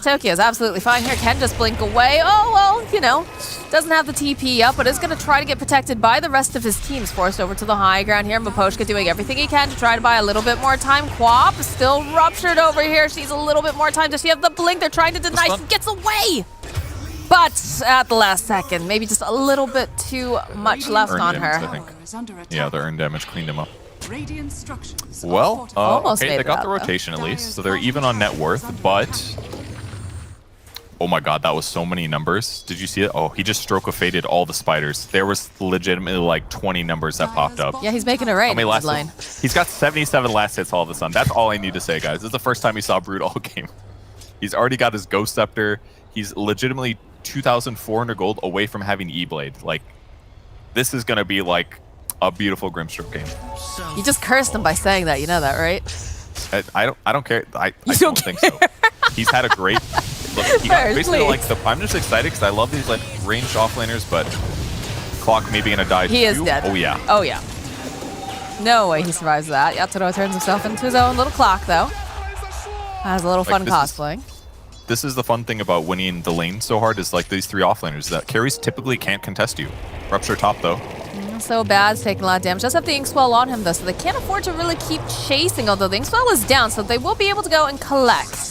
Tokyo is absolutely fine here. Can just blink away. Oh, well, you know, doesn't have the TP up, but is going to try to get protected by the rest of his teams. Forced over to the high ground here. Maposhka doing everything he can to try to buy a little bit more time. Quap still ruptured over here. She's a little bit more time. Does she have the blink? They're trying to deny. She gets away. But at the last second, maybe just a little bit too much left on her. I think. Yeah, the earned damage cleaned him up. Radiant structures. Well, Almost okay, made they got that, the though. rotation at least, so they're even on net worth, but... Oh my god, that was so many numbers. Did you see it? Oh, he just stroke-of-faded all the spiders. There was legitimately like 20 numbers that popped up. Yeah, he's making it right. How many last lane. hits? He's got 77 last hits all of a sudden. That's all I need to say, guys. This is the first time he saw Brood all game. He's already got his Ghost Scepter. He's legitimately 2,400 gold away from having E-Blade. Like, this is going to be like a beautiful Grimstroke game. You just cursed him by saying that. You know that, right? I don't care. I don't think so. He's had a great... Look, he got basically like the... I'm just excited because I love these like ranged offlaners, but Clock maybe going to die He is dead. Oh, yeah. Oh, yeah. No way he survives that. Yatoro turns himself into his own little clock, though. Has a little fun cosplaying. This is the fun thing about winning the lane so hard is like these 3 offlaners that carries typically can't contest you. Rupture top, though. So Bad's taking a lot of damage. Does have the Inkswell on him, though, so they can't afford to really keep chasing, although the Inkswell is down, so they will be able to go and collect.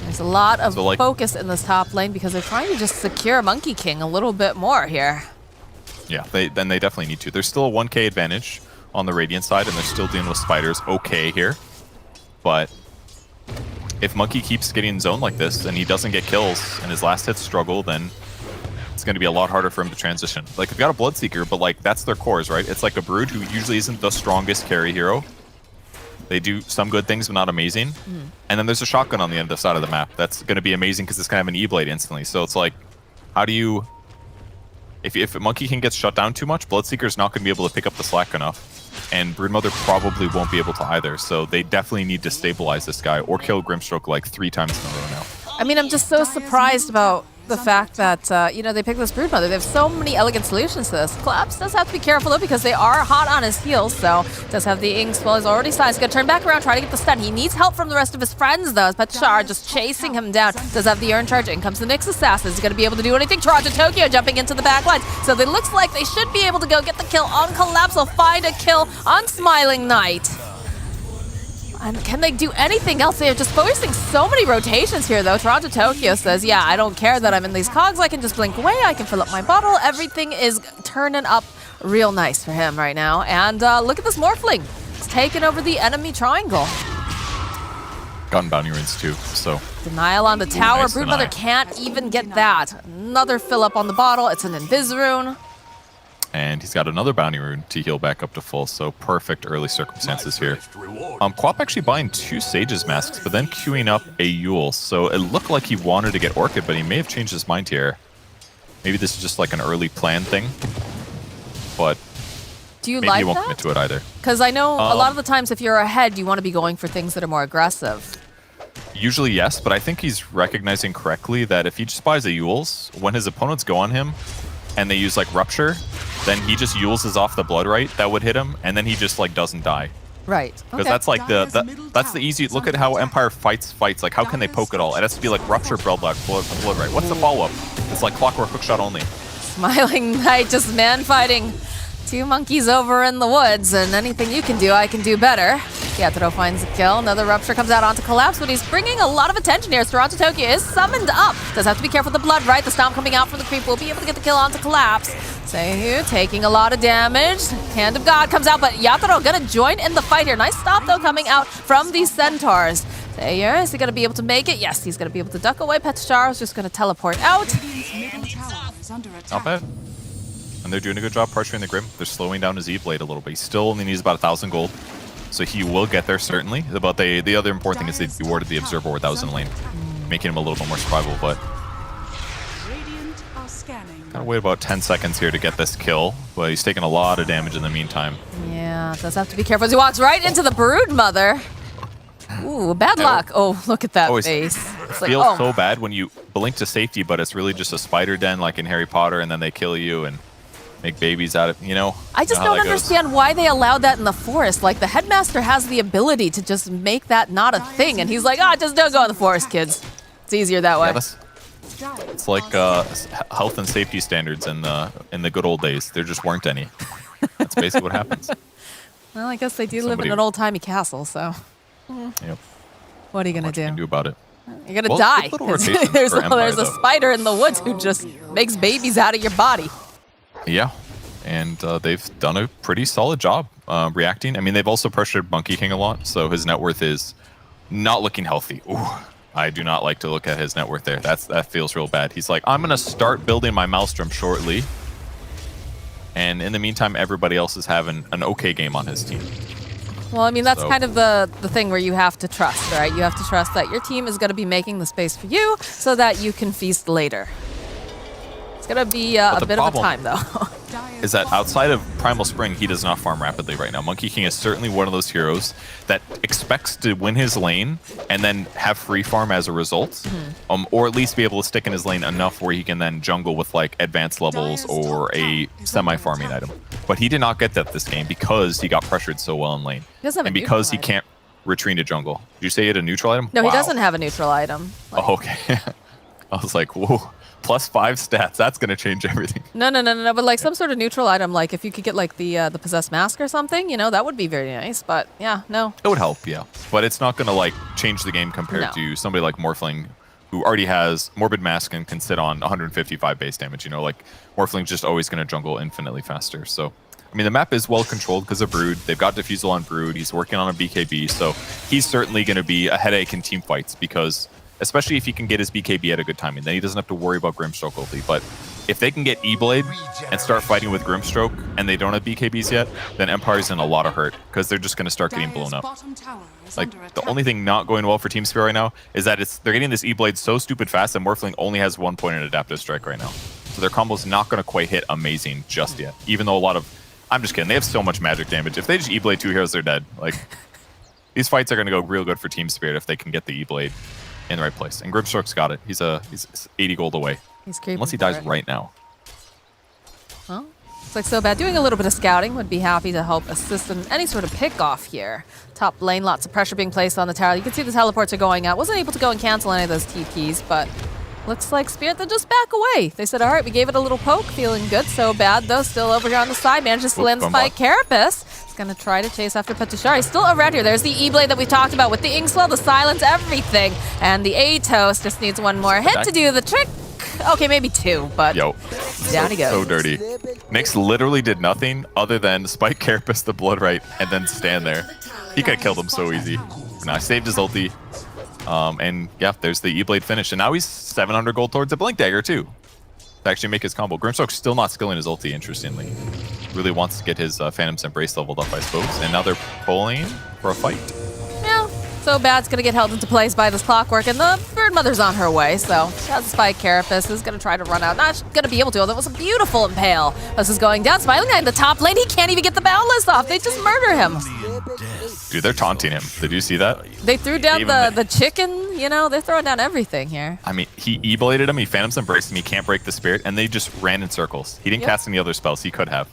There's a lot of focus in this top lane because they're trying to just secure Monkey King a little bit more here. Yeah, they definitely need to. There's still a 1k advantage on the Radiant side, and they're still dealing with spiders okay here. But if Monkey keeps getting zoned like this and he doesn't get kills and his last hits struggle, then it's going to be a lot harder for him to transition. Like, they've got a Bloodseeker, but like that's their cores, right? It's like a Brood who usually isn't the strongest carry hero. They do some good things, but not amazing. And then there's a shotgun on the end of the side of the map. That's going to be amazing because it's going to have an E-Blade instantly. So it's like, how do you... If Monkey King gets shut down too much, Bloodseeker's not going to be able to pick up the slack enough. And Broodmother probably won't be able to either. So they definitely need to stabilize this guy or kill Grimstroke like 3 times in a row now. I mean, I'm just so surprised about the fact that, you know, they picked this Broodmother. They have so many elegant solutions to this. Collapse does have to be careful, though, because they are hot on his heels, so does have the Inkswell. He's already sized. He's going to turn back around, try to get the stun. He needs help from the rest of his friends, though, as Petchar just chasing him down. Does have the Urn Charge. In comes the Nyx Assassin. Is he going to be able to do anything? Toronto Tokyo jumping into the back lines. So it looks like they should be able to go get the kill on Collapse. They'll find a kill on Smiling Knight. And can they do anything else? They are just focusing so many rotations here, though. Toronto Tokyo says, yeah, I don't care that I'm in these cogs. I can just blink away. I can fill up my bottle. Everything is turning up real nice for him right now. And look at this Morphling. It's taken over the enemy triangle. Gotten bounty runes too, so... Denial on the tower. Nice Broodmother deny. can't even get that. Another fill up on the bottle. It's an Invis rune. And he's got another bounty rune to heal back up to full, so perfect early circumstances here. Quap actually buying 2 Sage's masks, but then queuing up a Yule. So it looked like he wanted to get Orchid, but he may have changed his mind here. Maybe this is just like an early plan thing, but Do you maybe like he won't that? commit to it either. Because I know a lot of the times if you're ahead, you want to be going for things that are more aggressive. Usually yes, but I think he's recognizing correctly that if he just buys a Yule's, when his opponents go on him and they use like Rupture, then he just Yule's off the Blood Right that would hit him, and then he just like doesn't die. Right. Because that's like that's the easy look at how Empire fights. Like how can they poke it all? It has to be like Rupture, Blood Right. What's the follow-up? It's like Clockwork Hookshot only. Smiling Knight just man fighting 2 monkeys over in the woods, and anything you can do, I can do better. Yatoro finds a kill. Another Rupture comes out onto Collapse, but he's bringing a lot of attention here. Toronto Tokyo is summoned up. Does have to be careful with the Blood Right. The Stomp coming out from the creep will be able to get the kill onto Collapse. Seiyu taking a lot of damage. Hand of God comes out, but Yatoro gonna join in the fight here. Nice stop, though, coming out from these Centaurs. Seiyu, is he gonna be able to make it? Yes, he's gonna be able to duck away. Petchar is just gonna teleport out. Not bad. And they're doing a good job pressuring the Grim. They're slowing down his E-Blade a little bit. He still only needs about 1,000 gold. So he will get there, certainly. But the other important thing is they rewarded the Observer Ward that was in the lane, making him a little bit more survivable. But gotta wait about 10 seconds here to get this kill. But he's taking a lot of damage in the meantime. Yeah, does have to be careful as he walks right into the Broodmother. Ooh, bad luck. Oh, look at that face. It's like, feels oh. so bad when you blink to safety, but it's really just a spider den like in Harry Potter, and then they kill you and make babies out of, you know? I just you know don't how that goes. understand why they allowed that in the forest. Like, the headmaster has the ability to just make that not a thing, and he's like, just don't go in the forest, kids. It's easier that way. Yeah, it's like health and safety standards in the good old days. There just weren't any. That's basically what happens. Well, I guess they do live in an old-timey castle, so... Yep. What are you gonna do? What can do about it? You're gonna Well, die. good little rotation there's for Empire, a though. spider in the woods who just makes babies out of your body. Yeah, and they've done a pretty solid job. reacting. I mean, they've also pressured Monkey King a lot, so his net worth is not looking healthy. Ooh, I do not like to look at his net worth there. That feels real bad. He's like, I'm going to start building my Maelstrom shortly. And in the meantime, everybody else is having an okay game on his team. Well, I mean, that's kind of the thing where you have to trust, right? You have to trust that your team is going to be making the space for you so that you can feast later. It's going to be a bit of a time, though. Is that outside of Primal Spring, he does not farm rapidly right now. Monkey King is certainly one of those heroes that expects to win his lane and then have free farm as a result, or at least be able to stick in his lane enough where he can then jungle with like advanced levels or a semi-farming item. But he did not get that this game because he got pressured so well in lane, and because he can't retreat to jungle. Did you say he had a neutral item? No, he doesn't have a neutral item. Oh, okay. I was like, whoa. +5 stats, that's going to change everything. No, but like some sort of neutral item, like if you could get like the Possessed Mask or something, you know, that would be very nice, but yeah, no. It would help, yeah. But it's not going to like change the game compared to somebody like Morphling, who already has Morbid Mask and can sit on 155 base damage, you know, like Morphling's just always going to jungle infinitely faster, so. I mean, the map is well controlled because of Brood. They've got Diffusal on Brood. He's working on a BKB, so he's certainly going to be a headache in team fights because especially if he can get his BKB at a good timing. Then he doesn't have to worry about Grimstroke ulti. But if they can get E-Blade and start fighting with Grimstroke and they don't have BKBs yet, then Empire's in a lot of hurt because they're just going to start getting blown up. Like, the only thing not going well for Team Spirit right now is that they're getting this E-Blade so stupid fast that Morphling only has 1 point in Adaptive Strike right now. So their combo's not going to quite hit amazing just yet, even though a lot of... I'm just kidding. They have so much magic damage. If they just E-Blade 2 heroes, they're dead. Like, these fights are going to go real good for Team Spirit if they can get the E-Blade in the right place. And Grimstroke's got it. He's 80 gold away. He's creeping. Unless he dies right now. Well, it's like so bad. Doing a little bit of scouting would be happy to help assist in any sort of pick-off here. Top lane, lots of pressure being placed on the tower. You can see the teleports are going out. Wasn't able to go and cancel any of those TPs, but looks like Spirit, they'll just back away. They said, all right, we gave it a little poke. Feeling good. So bad, though. Still over here on the side. Manages to land the spike. Carapace is going to try to chase after Patishar. He's still around here. There's the E-Blade that we talked about with the Inkswell, the silence, everything. And the Atos just needs one more hit to do the trick. Okay, maybe 2, but down he goes. So dirty. Nyx literally did nothing other than spike Carapace the Blood Right and then stand there. He could have killed him so easy. Now, I saved his ulti. And yeah, there's the E-Blade finish. And now he's 700 gold towards a Blink Dagger too, to actually make his combo. Grimstroke's still not skilling his ulti, interestingly. Really wants to get his Phantom's Embrace leveled up, I suppose. And now they're pulling for a fight. Yeah, so bad's going to get held into place by this clockwork, and the Bird Mother's on her way. So that's Spike. Carapace is going to try to run out. Not going to be able to. That was a beautiful impale. This is going down. Smiling Guy in the top lane. He can't even get the Boundless off. They just murder him. Dude, they're taunting him. Did you see that? They threw down the chicken, you know, they're throwing down everything here. I mean, he E-Bladed him, he Phantom's Embraced him, he can't break the Spirit, and they just ran in circles. He didn't cast any other spells he could have.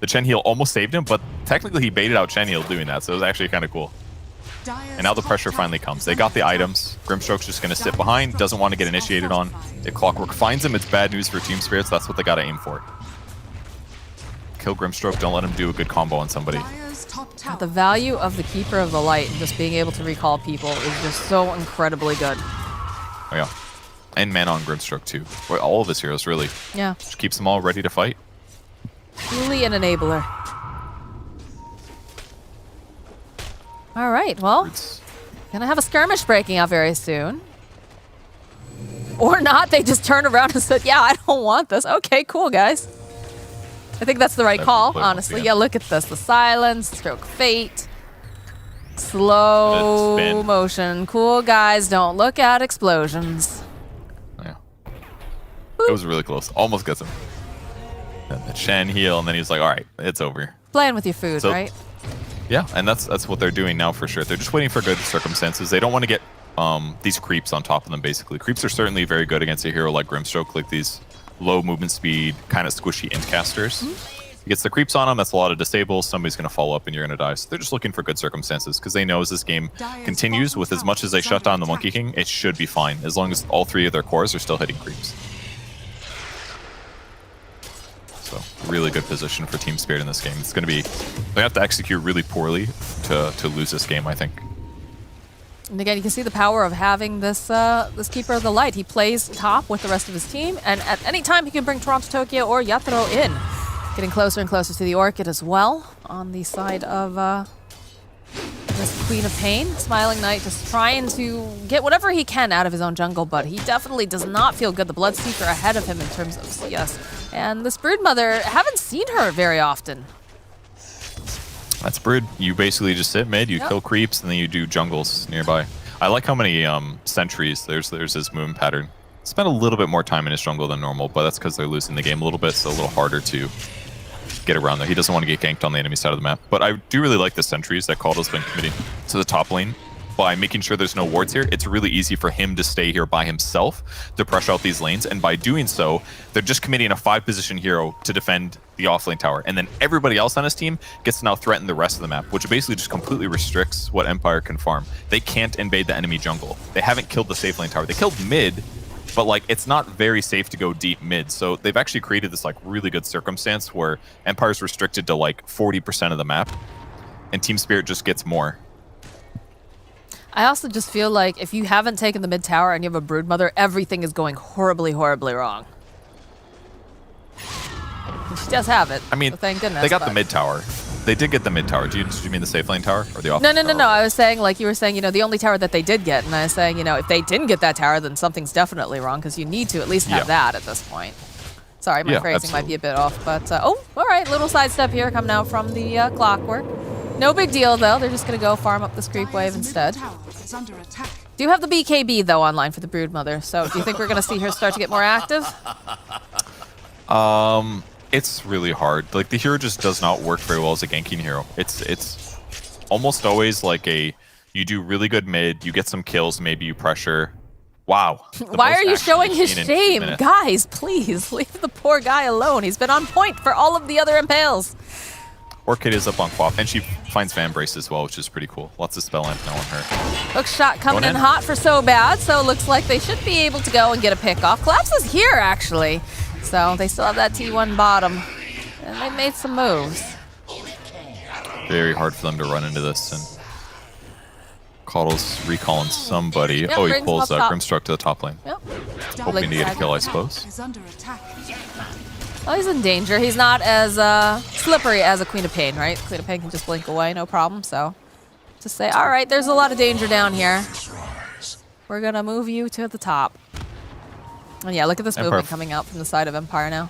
The Chen Heal almost saved him, but technically he baited out Chen Heal doing that, so it was actually kind of cool. And now the pressure finally comes. They got the items. Grimstroke's just going to sit behind, doesn't want to get initiated on. If Clockwork finds him, it's bad news for Team Spirits. That's what they got to aim for. Kill Grimstroke, don't let him do a good combo on somebody. The value of the Keeper of the Light and just being able to recall people is just so incredibly good. Oh yeah. And mana on Grimstroke too. Well, all of his heroes, really. Yeah. Just keeps them all ready to fight. Truly an enabler. All right, well, gonna have a skirmish breaking out very soon. Or not, they just turned around and said, yeah, I don't want this. Okay, cool, guys. I think that's the right call, honestly. Yeah, look at this. The silence, stroke fate, slow motion. Cool, guys, don't look at explosions. Yeah. It was really close. Almost gets him. Then the Chen heal, and then he's like, all right, it's over. Playing with your food, right? Yeah, and that's what they're doing now for sure. They're just waiting for good circumstances. They don't want to get these creeps on top of them, basically. Creeps are certainly very good against a hero like Grimstroke, like these low movement speed, kind of squishy int casters. He gets the creeps on him, that's a lot of disables, somebody's going to follow up and you're going to die. So they're just looking for good circumstances because they know as this game continues, with as much as they shut down the Monkey King, it should be fine, as long as all 3 of their cores are still hitting creeps. So, really good position for Team Spirit in this game. It's going to be, they have to execute really poorly to lose this game, I think. And again, you can see the power of having this this Keeper of the Light. He plays top with the rest of his team, and at any time he can bring Toronto, Tokyo, or Yatoro in. Getting closer and closer to the Orchid as well on the side of this Queen of Pain. Smiling Knight just trying to get whatever he can out of his own jungle, but he definitely does not feel good. The Bloodseeker ahead of him in terms of CS. And this Broodmother, haven't seen her very often. That's Brood. You basically just sit mid, you kill creeps, and then you do jungles nearby. I like how many sentries. There's his movement pattern. Spent a little bit more time in his jungle than normal, but that's because they're losing the game a little bit, so a little harder to get around there. He doesn't want to get ganked on the enemy side of the map. But I do really like the sentries that Caudle's been committing to the top lane. By making sure there's no wards here, it's really easy for him to stay here by himself to pressure out these lanes. And by doing so, they're just committing a 5-position hero to defend the offlane tower. And then everybody else on his team gets to now threaten the rest of the map, which basically just completely restricts what Empire can farm. They can't invade the enemy jungle. They haven't killed the safe lane tower. They killed mid, but like it's not very safe to go deep mid. So they've actually created this like really good circumstance where Empire's restricted to like 40% of the map, and Team Spirit just gets more. I also just feel like if you haven't taken the mid tower and you have a Broodmother, everything is going horribly, horribly wrong. She does have it. I mean, so thank goodness. They got the mid tower. They did get the mid tower. Did you mean the safe lane tower or the off? No. I was saying, like you were saying, you know, the only tower that they did get, and I was saying, you know, if they didn't get that tower, then something's definitely wrong because you need to at least have that at this point. Sorry, my phrasing might be a bit off, but oh, all right, little sidestep here coming out from the Clockwork. No big deal though. They're just gonna go farm up this creep wave instead. Do you have the BKB though online for the Broodmother? So do you think we're gonna see her start to get more active? It's really hard. Like the hero just does not work very well as a ganking hero. It's almost always like you do really good mid, you get some kills, maybe you pressure. Wow. Why are you showing his shame? Guys, please leave the poor guy alone. He's been on point for all of the other impales. Orchid is up on Quap, and she finds Van Brace as well, which is pretty cool. Lots of spell amp now on her. Hook shot coming in hot for So Bad, so it looks like they should be able to go and get a pick off. Collapse is here, actually. So they still have that T1 bottom, and they made some moves. Very hard for them to run into this, and Caudle's recalling somebody. Yep, oh, he pulls Grimstruck to the top lane. Yep. Hoping to get a kill, I suppose. Well, he's in danger. He's not as slippery as a Queen of Pain, right? Queen of Pain can just blink away, no problem. So just say, all right, there's a lot of danger down here. We're going to move you to the top. And yeah, look at this movement coming out from the side of Empire now.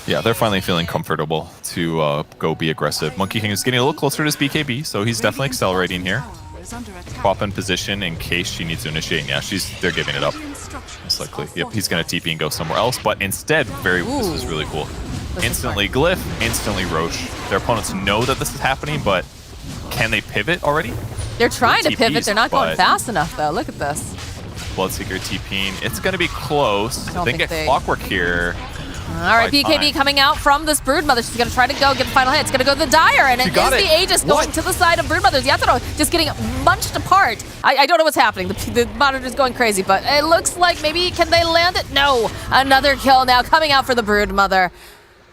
Yeah, they're finally feeling comfortable to go be aggressive. Monkey King is getting a little closer to his BKB, so he's definitely accelerating here. Pop in position in case she needs to initiate. Yeah, they're giving it up. Most likely. Yep, he's going to TP and go somewhere else, but instead, this is really cool. Instantly Glyph, instantly Roche. Their opponents know that this is happening, but can they pivot already? They're trying to pivot. They're not going fast enough, though. Look at this. Bloodseeker TPing. It's going to be close. They get Clockwork here. All right, BKB coming out from this Broodmother. She's going to try to go get the final hit. It's going to go to the Dire, and it is the Aegis going to the side of Broodmother. Yatoro just getting munched apart. I don't know what's happening. The monitor's going crazy, but it looks like maybe, can they land it? No. Another kill now coming out for the Broodmother,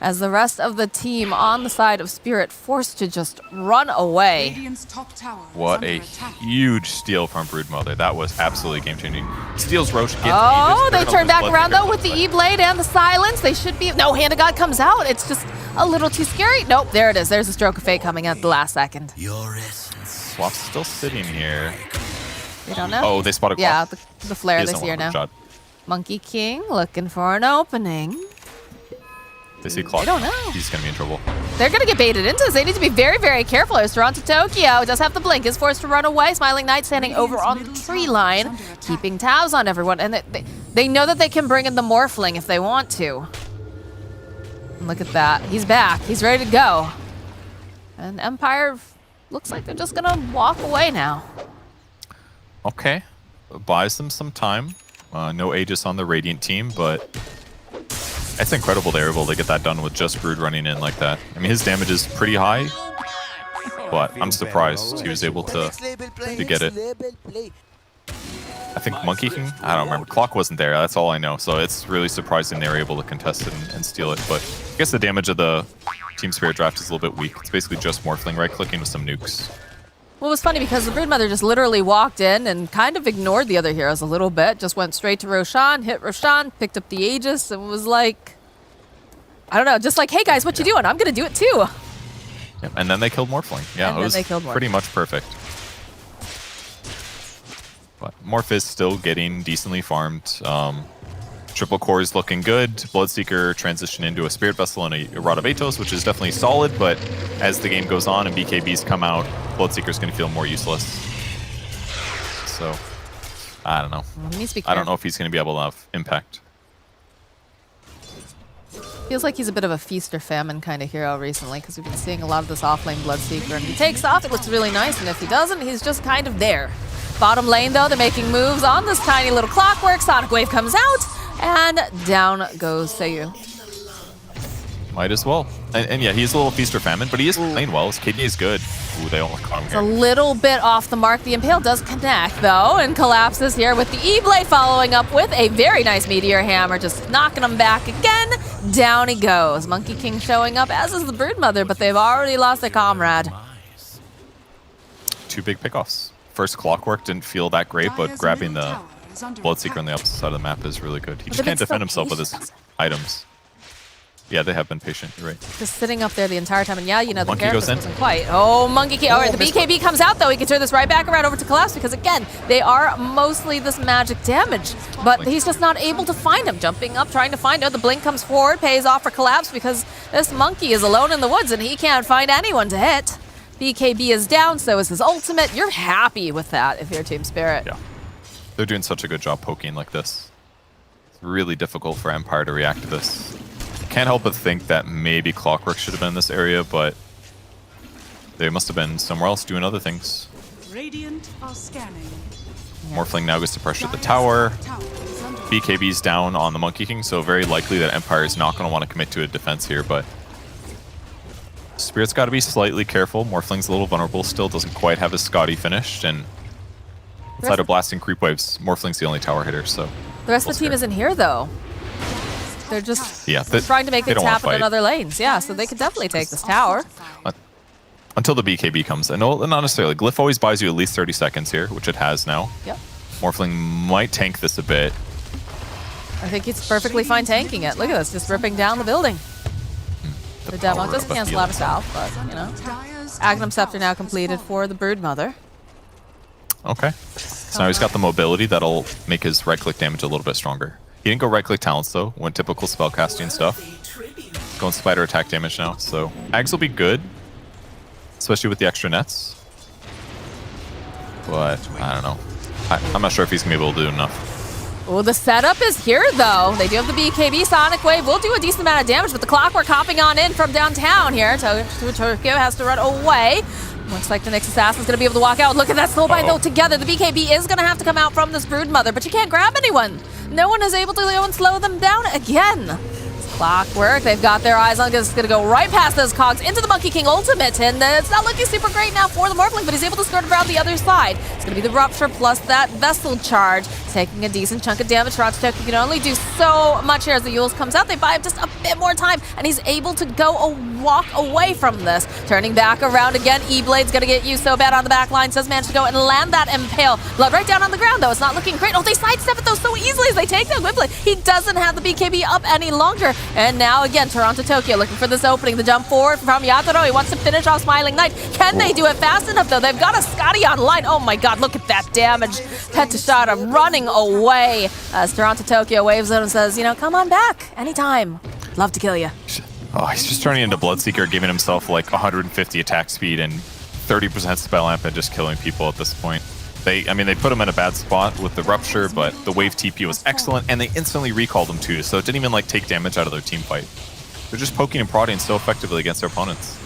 as the rest of the team on the side of Spirit forced to just run away. What a huge steal from Broodmother. That was absolutely game-changing. Steals Roche. Oh, they turn back around, though, with the E-Blade and the Silence. They should be... No, Hand of God comes out. It's just a little too scary. Nope, there it is. There's a Stroke of Fate coming at the last second. Swap's still sitting here. They don't know. Oh, they spotted Quap. Yeah, the flare this year now. Shot. Monkey King looking for an opening. They see Clock. I don't know. He's going to be in trouble. They're going to get baited into this. They need to be very, very careful. As Toronto Tokyo does have the blink, is forced to run away. Smiling Knight standing over on the tree line, keeping tabs on everyone. And they know that they can bring in the Morphling if they want to. And look at that. He's back. He's ready to go. And Empire looks like they're just going to walk away now. Okay. Buys them some time. No Aegis on the Radiant team, but... It's incredible they were able to get that done with just Brood running in like that. I mean, his damage is pretty high, but I'm surprised he was able to get it. I think Monkey King? I don't remember. Clock wasn't there. That's all I know. So it's really surprising they were able to contest it and steal it. But I guess the damage of the Team Spirit draft is a little bit weak. It's basically just Morphling right-clicking with some nukes. Well, it was funny because the Broodmother just literally walked in and kind of ignored the other heroes a little bit. Just went straight to Roshan, hit Roshan, picked up the Aegis, and was like, I don't know, just like, hey guys, what you doing? I'm gonna do it too. Yep. And then they killed Morphling. Yeah, And it then was they killed pretty much perfect. But Morph is still getting decently farmed. Triple core is looking good. Bloodseeker transitioned into a Spirit Vessel and a Rod of Atos, which is definitely solid, but as the game goes on and BKBs come out, Bloodseeker's going to feel more useless. So, I don't know. He needs to be I don't know if he's going to be able to have impact. Feels like he's a bit of a feast or famine kind of hero recently, because we've been seeing a lot of this offlane Bloodseeker, and if he takes off, it looks really nice, and if he doesn't, he's just kind of there. Bottom lane, though, they're making moves on this tiny little clockwork. Sonic Wave comes out, and down goes Seiyu. Might as well. And yeah, he's a little feast or famine, but he is playing well. His KD is good. Ooh, they almost caught him It's a here. little bit off the mark. The Impale does connect, though, and collapses here with the E-Blade following up with a very nice Meteor Hammer, just knocking him back again. Down he goes. Monkey King showing up, as is the Broodmother, but they've already lost their comrade. 2 big pickoffs. First Clockwork didn't feel that great, but grabbing the Bloodseeker on the opposite side of the map is really good. He just can't defend himself with his items. Yeah, they have been patient. You're right. Just sitting up there the entire time, and yeah, you know, the Monkey goes character in. wasn't quite. Oh, Monkey King. All right, the BKB comes out, though. He can turn this right back around over to Collapse, because, again, they are mostly this magic damage. But he's just not able to find him. Jumping up, trying to find him. The blink comes forward, pays off for Collapse, because this Monkey is alone in the woods, and he can't find anyone to hit. BKB is down, so is his ultimate. You're happy with that if you're Team Spirit. Yeah. They're doing such a good job poking like this. It's really difficult for Empire to react to this. Can't help but think that maybe Clockwork should have been in this area, but they must have been somewhere else doing other things. Radiant are scanning. Morphling now goes to pressure the tower. BKB's down on the Monkey King, so very likely that Empire is not going to want to commit to a defense here, but Spirit's got to be slightly careful. Morphling's a little vulnerable still, doesn't quite have his Scotty finished, and inside of blasting creep waves, Morphling's the only tower hitter, so... The rest of the team isn't here, though. They're just trying to make things happen in other lanes. Yeah, so they could definitely take this tower. Until the BKB comes. And no, not necessarily. Glyph always buys you at least 30 seconds here, which it has now. Yep. Morphling might tank this a bit. I think it's perfectly fine tanking it. Look at this, just ripping down the building. The demo does cancel out of South, but, you know. Agnum Scepter now completed for the Broodmother. Okay. So now he's got the mobility that'll make his right-click damage a little bit stronger. He didn't go right-click talents, though. Went typical spellcasting stuff. Going spider attack damage now, so Ags will be good. Especially with the extra nets. But, I don't know. I'm not sure if he's going to be able to do enough. Well, the setup is here, though. They do have the BKB. Sonic Wave will do a decent amount of damage, but the Clockwork hopping on in from downtown here. Tokyo has to run away. Looks like the next Assassin's going to be able to walk out. Look at that snowbind, though, together. The BKB is going to have to come out from this Broodmother, but you can't grab anyone. No one is able to go and slow them down again. Clockwork, they've got their eyes on. It's going to go right past those cogs into the Monkey King ultimate, and it's not looking super great now for the Morphling, but he's able to skirt around the other side. It's going to be the Rupture plus that Vessel charge, taking a decent chunk of damage. Toronto can only do so much here as the Yules comes out. They buy him just a bit more time, and he's able to go walk away from this. Turning back around again, E-Blade's going to get you so bad on the back line. Does manage to go and land that Impale. Blood right down on the ground, though. It's not looking great. Oh, they sidestep it, though, so easily as they take down Wimbley. He doesn't have the BKB up any longer. And now, again, Toronto looking for this opening. The jump forward from Yatoro. He wants to finish off Smiling Knight. Can they do it fast enough, though? They've got a Scotty online. Oh, my God, look at that damage. Petashada running away as Toronto waves at him and says, you know, come on back anytime. Love to kill you. Oh, he's just turning into Bloodseeker, giving himself like 150 attack speed and 30% spell amp and just killing people at this point. They put him in a bad spot with the Rupture, but the wave TP was excellent, and they instantly recalled him too, so it didn't even like take damage out of their team fight. They're just poking and prodding so effectively against their opponents.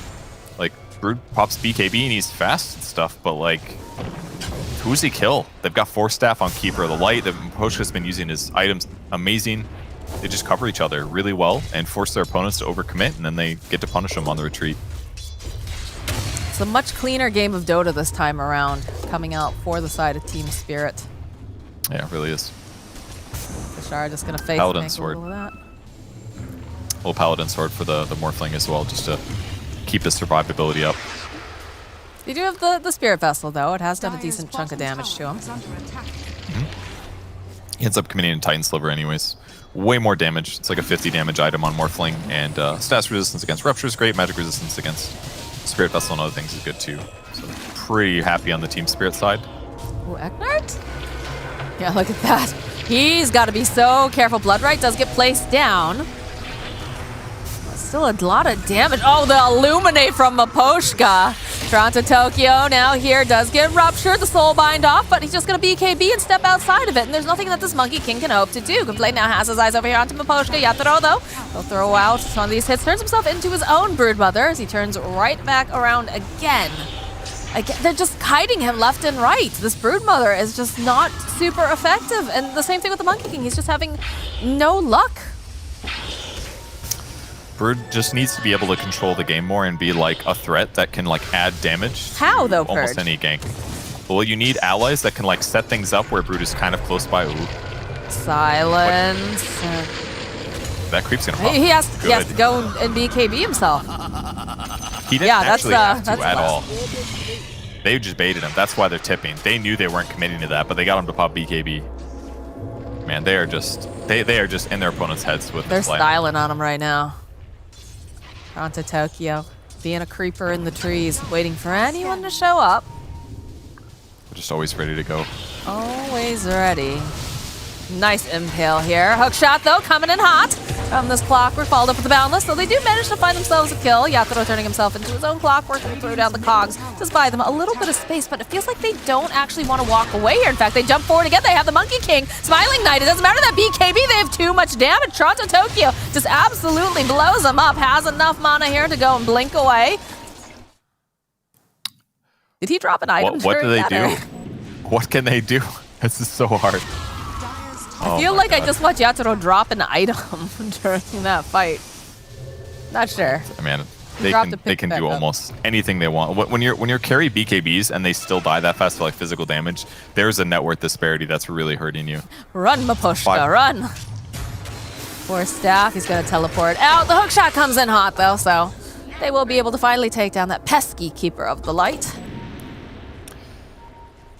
Like, Brood pops BKB and he's fast and stuff, but like, who's he kill? They've got Force Staff on Keeper of the Light. Poshka's been using his items amazing. They just cover each other really well and force their opponents to overcommit, and then they get to punish them on the retreat. It's a much cleaner game of Dota this time around, coming out for the side of Team Spirit. Yeah, it really is. Bashar just going to face Paladin Sword. Well, Paladin Sword for the Morphling as well, just to keep his survivability up. You do have the Spirit Vessel, though. It has done a decent chunk of damage to him. He ends up committing a Titan Sliver anyways. way more damage. It's like a 50 damage item on Morphling, and stats resistance against Rupture is great. Magic resistance against Spirit Vessel and other things is good too. So pretty happy on the Team Spirit side. Ooh, Eknard? Yeah, look at that. He's got to be so careful. Bloodright does get placed down. Still a lot of damage. Oh, the Illuminate from Miposhka. Toronto Tokyo now here does get ruptured, the soul bind off, but he's just going to BKB and step outside of it, and there's nothing that this Monkey King can hope to do. Complete now has his eyes over here onto Miposhka. Yatoro, though, he'll throw out one of these hits, turns himself into his own Broodmother as he turns right back around again. They're just kiting him left and right. This Broodmother is just not super effective, and the same thing with the Monkey King. He's just having no luck. Brood just needs to be able to control the game more and be like a threat that can like add damage. How though, almost Purge? any gank. Well, you need allies that can like set things up where Brood is kind of close by. Ooh. Silence. That creep's gonna pop. He has to go and BKB himself. He didn't actually have to that's at all. They just baited him. That's why they're tipping. They knew they weren't committing to that, but they got him to pop BKB. Man, they are just in their opponent's heads with They're this plan. styling on him right now. Toronto Tokyo being a creeper in the trees, waiting for anyone to show up. They're just always ready to go. Always ready. Nice impale here. Hook shot, though, coming in hot from this Clockwork, followed up with the Boundless, so they do manage to find themselves a kill. Yatoro turning himself into his own Clockwork and throw down the cogs. Just buy them a little bit of space, but it feels like they don't actually want to walk away here. In fact, they jump forward again. They have the Monkey King. Smiling Knight. It doesn't matter that BKB. They have too much damage. Toronto Tokyo just absolutely blows them up. Has enough mana here to go and blink away. Did he drop an item? What do they during do? that, or- What can they do? This is so hard. I feel like I just watched Yatoro drop an item during that fight. Not sure. Man, He they can do almost anything they want. When you're carry BKBs and they still die that fast for like physical damage, there's a net worth disparity that's really hurting you. Run, Miposhka, run. Poor staff, he's gonna teleport out. The hook shot comes in hot though, so they will be able to finally take down that pesky Keeper of the Light.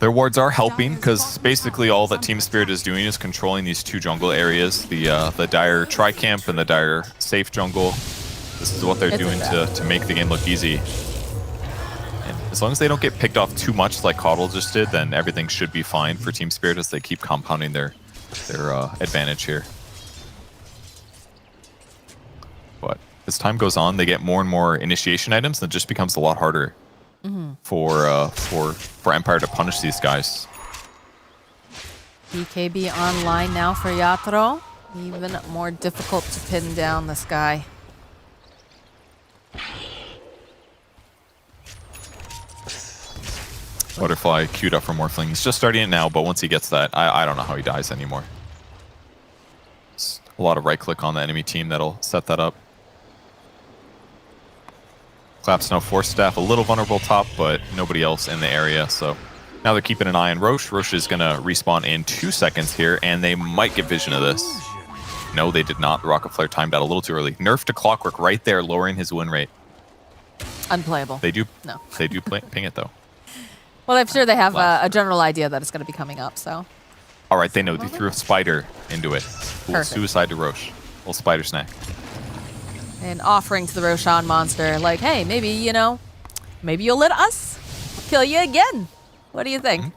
Their wards are helping because basically all that Team Spirit is doing is controlling these two jungle areas, the Dire Tri-Camp and the Dire Safe Jungle. This is what they're doing to make the game look easy. And as long as they don't get picked off too much like Coddle just did, then everything should be fine for Team Spirit as they keep compounding their advantage here. But as time goes on, they get more and more initiation items, and it just becomes a lot harder for Empire to punish these guys. BKB online now for Yatoro. Even more difficult to pin down this guy. Butterfly queued up for Morphling. He's just starting it now, but once he gets that, I don't know how he dies anymore. It's a lot of right click on the enemy team that'll set that up. Claps no Force Staff, a little vulnerable top, but nobody else in the area, so now they're keeping an eye on Roche. Roche is going to respawn in 2 seconds here, and they might get vision of this. No, they did not. The Rocket Flare timed out a little too early. Nerf to Clockwork right there, lowering his win rate. Unplayable. They do. No. They do ping it though. Well, I'm sure they have a general idea that it's going to be coming up, so. All right, they know. They threw a spider into it. Cool. Perfect. Suicide to Roche. Little spider snack. An offering to the Roshan monster, like, hey, maybe, you know, maybe you'll let us kill you again. What do you think?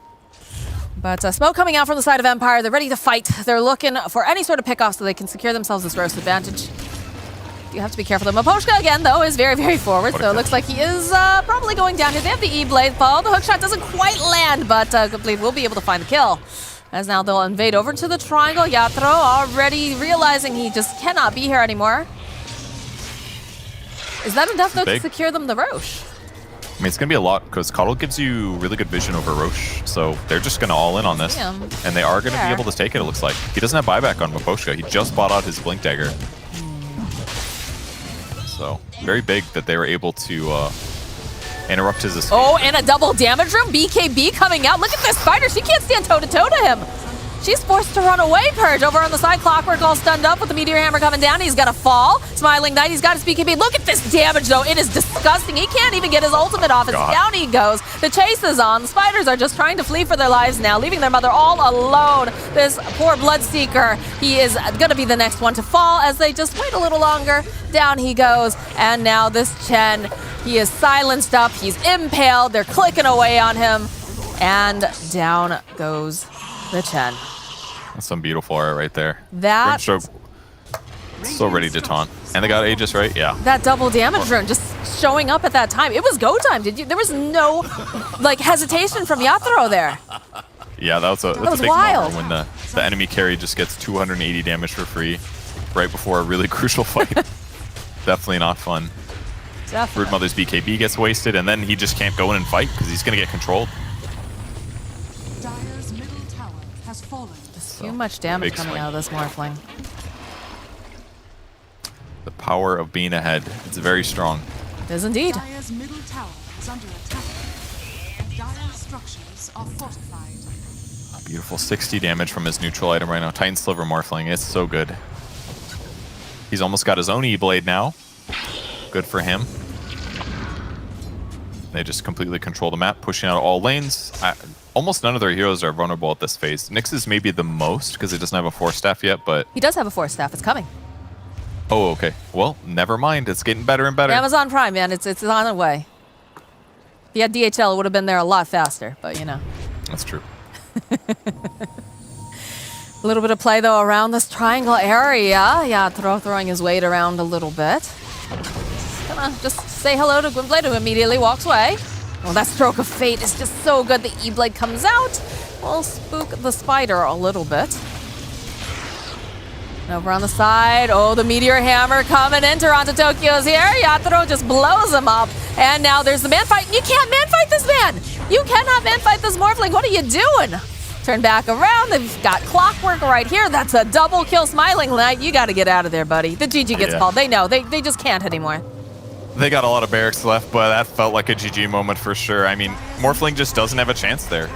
But smoke coming out from the side of Empire. They're ready to fight. They're looking for any sort of pickoff so they can secure themselves this roast advantage. You have to be careful. The Miposhka, again, though, is very, very forward, so it looks like he is probably going down here. They have the E-Blade fall. The hookshot doesn't quite land, but Complete will be able to find the kill. As now they'll invade over to the triangle. Yatoro already realizing he just cannot be here anymore. Is that enough, though, to secure them the Roche? I mean, it's going to be a lot because Coddle gives you really good vision over Roche, so they're just going to all in on this. Damn. And they are going to be able to take it, it looks like. He doesn't have buyback on Miposhka. He just bought out his Blink Dagger. So, very big that they were able to interrupt his escape. Oh, and a double damage room. BKB coming out. Look at this fighter. She can't stand toe-to-toe to him. She's forced to run away, Purge. Over on the side, Clockwork all stunned up with the Meteor Hammer coming down. He's got to fall. Smiling Knight, he's got his BKB. Look at this damage, though. It is disgusting. He can't even get his ultimate off. As down he goes. The chase is on. The Spiders are just trying to flee for their lives now, leaving their mother all alone. This poor Bloodseeker, he is going to be the next one to fall as they just wait a little longer. Down he goes. And now this Chen, he is silenced up. He's impaled. They're clicking away on him. And down goes the Chen. That's some beautiful art right there. That Grimstroke so ready to taunt. And they got Aegis, right? Yeah. That double damage rune just showing up at that time. It was go time. There was no like hesitation from Yatoro there. Yeah, that's a big wild. moment when the enemy carry just gets 280 damage for free right before a really crucial fight. Definitely not fun. Definitely. Broodmother's BKB gets wasted, and then he just can't go in and fight because he's going to get controlled. Dire's middle tower has fallen. Too much damage coming out of this Morphling. The power of being ahead. It's very strong. It is indeed. Dire's middle tower is under attack. Dire's structures are fortified. A beautiful 60 damage from his neutral item right now. Titan Sliver Morphling. It's so good. He's almost got his own E-Blade now. Good for him. They just completely control the map, pushing out all lanes. Almost none of their heroes are vulnerable at this phase. Nyx is maybe the most because he doesn't have a Force Staff yet, but... He does have a Force Staff. It's coming. Oh, okay. Well, never mind. It's getting better and better. Amazon Prime, man. It's on the way. If he had DHL, it would have been there a lot faster, but you know. That's true. A little bit of play, though, around this triangle area. Yeah, throwing his weight around a little bit. Gonna just say hello to Gwynblade, who immediately walks away. Well, that Stroke of Fate is just so good. The E-Blade comes out. We'll spook the Spider a little bit. And over on the side, oh, the Meteor Hammer coming in. Toronto Tokyo's here. Yatoro just blows him up. And now there's the man fight. You can't man fight this man. You cannot man fight this Morphling. What are you doing? Turn back around. They've got Clockwork right here. That's a double kill. Smiling Knight. You got to get out of there, buddy. The GG gets called. They know. They just can't anymore. They got a lot of barracks left, but that felt like a GG moment for sure. I mean, Morphling just doesn't have a chance there.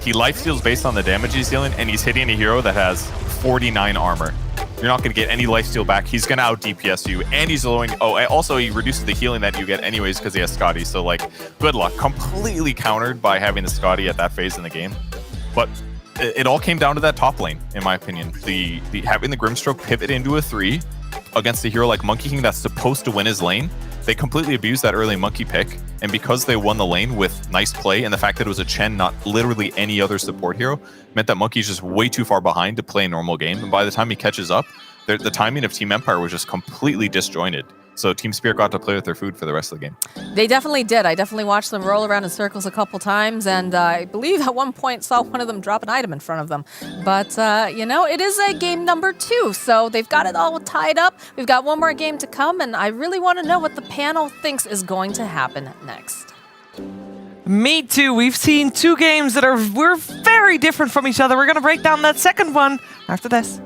He lifesteals based on the damage he's dealing, and he's hitting a hero that has 49 armor. You're not going to get any lifesteal back. He's going to out DPS you, and he's lowering... Oh, also, he reduces the healing that you get anyways because he has Scotty. So, like, good luck. Completely countered by having the Scotty at that phase in the game. But it all came down to that top lane, in my opinion. The having the Grimstroke pivot into a 3 against a hero like Monkey King that's supposed to win his lane. They completely abused that early Monkey pick, and because they won the lane with nice play and the fact that it was a Chen, not literally any other support hero, meant that Monkey's just way too far behind to play a normal game, and by the time he catches up, the timing of Team Empire was just completely disjointed. So Team Spirit got to play with their food for the rest of the game. They definitely did. I definitely watched them roll around in circles a couple times, and I believe at one point saw one of them drop an item in front of them. But, you know, it is a game number 2, so they've got it all tied up. We've got one more game to come, and I really want to know what the panel thinks is going to happen next. Me too. We've seen 2 games that were very different from each other. We're going to break down that second one after this.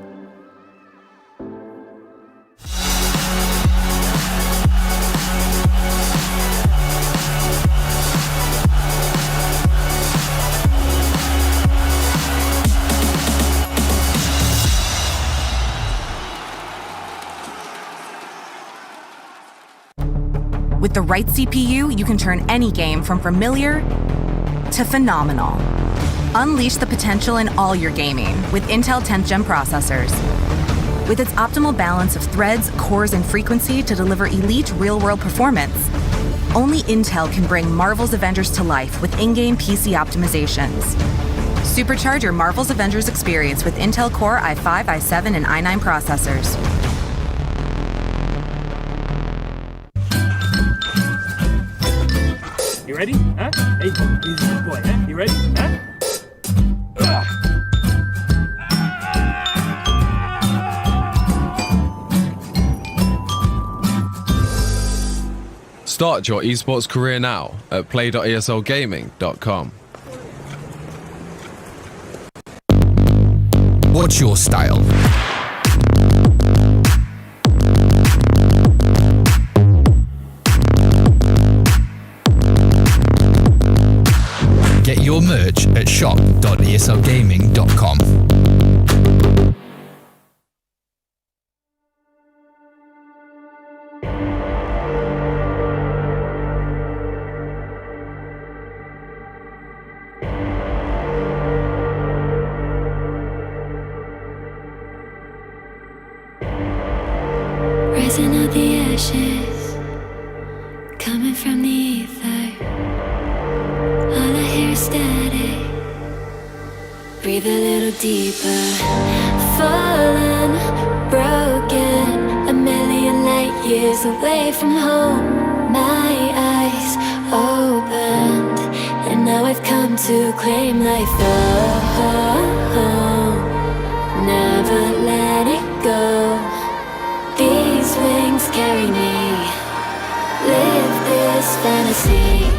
With the right CPU, you can turn any game from familiar to phenomenal. Unleash the potential in all your gaming with Intel 10th Gen processors. With its optimal balance of threads, cores, and frequency to deliver elite real-world performance, only Intel can bring Marvel's Avengers to life with in-game PC optimizations. Supercharge your Marvel's Avengers experience with Intel Core i5, i7, and i9 processors. You ready? Huh? Hey, he's a good boy, huh? You ready? Huh? Start your esports career now at play.eslgaming.com. What's your style? Get your merch at shop.eslgaming.com. flashes coming from the ether. All I hear is static. Breathe a little deeper. Fallen, broken, a million light years away from home. My eyes opened, and now I've come to claim life. Never let it go. These wings carry me. Live this fantasy.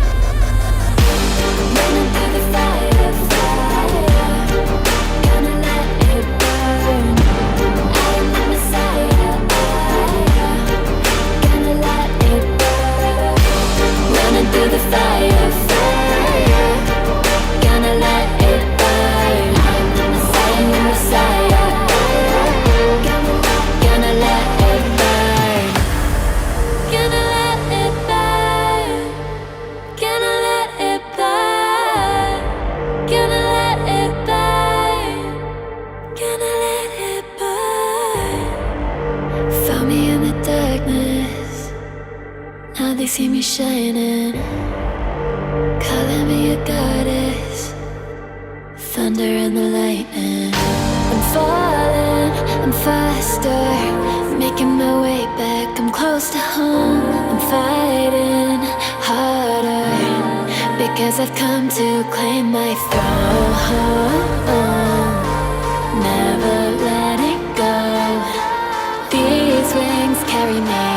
Running through the fire, fire. Gonna let it burn. I am the Messiah. Gonna let it burn. Running through the fire, fire. Gonna let it burn. I am the Messiah. Gonna let it burn. Gonna let it burn. Gonna let it burn. Gonna let it burn. Gonna let it burn. Found me in the darkness. Now they see me shining. Calling me a goddess. Thunder and the lightning. I'm falling, I'm faster, making my way back, I'm close to home. I'm fighting harder, because I've come to claim my throne. Never letting go. These wings carry me.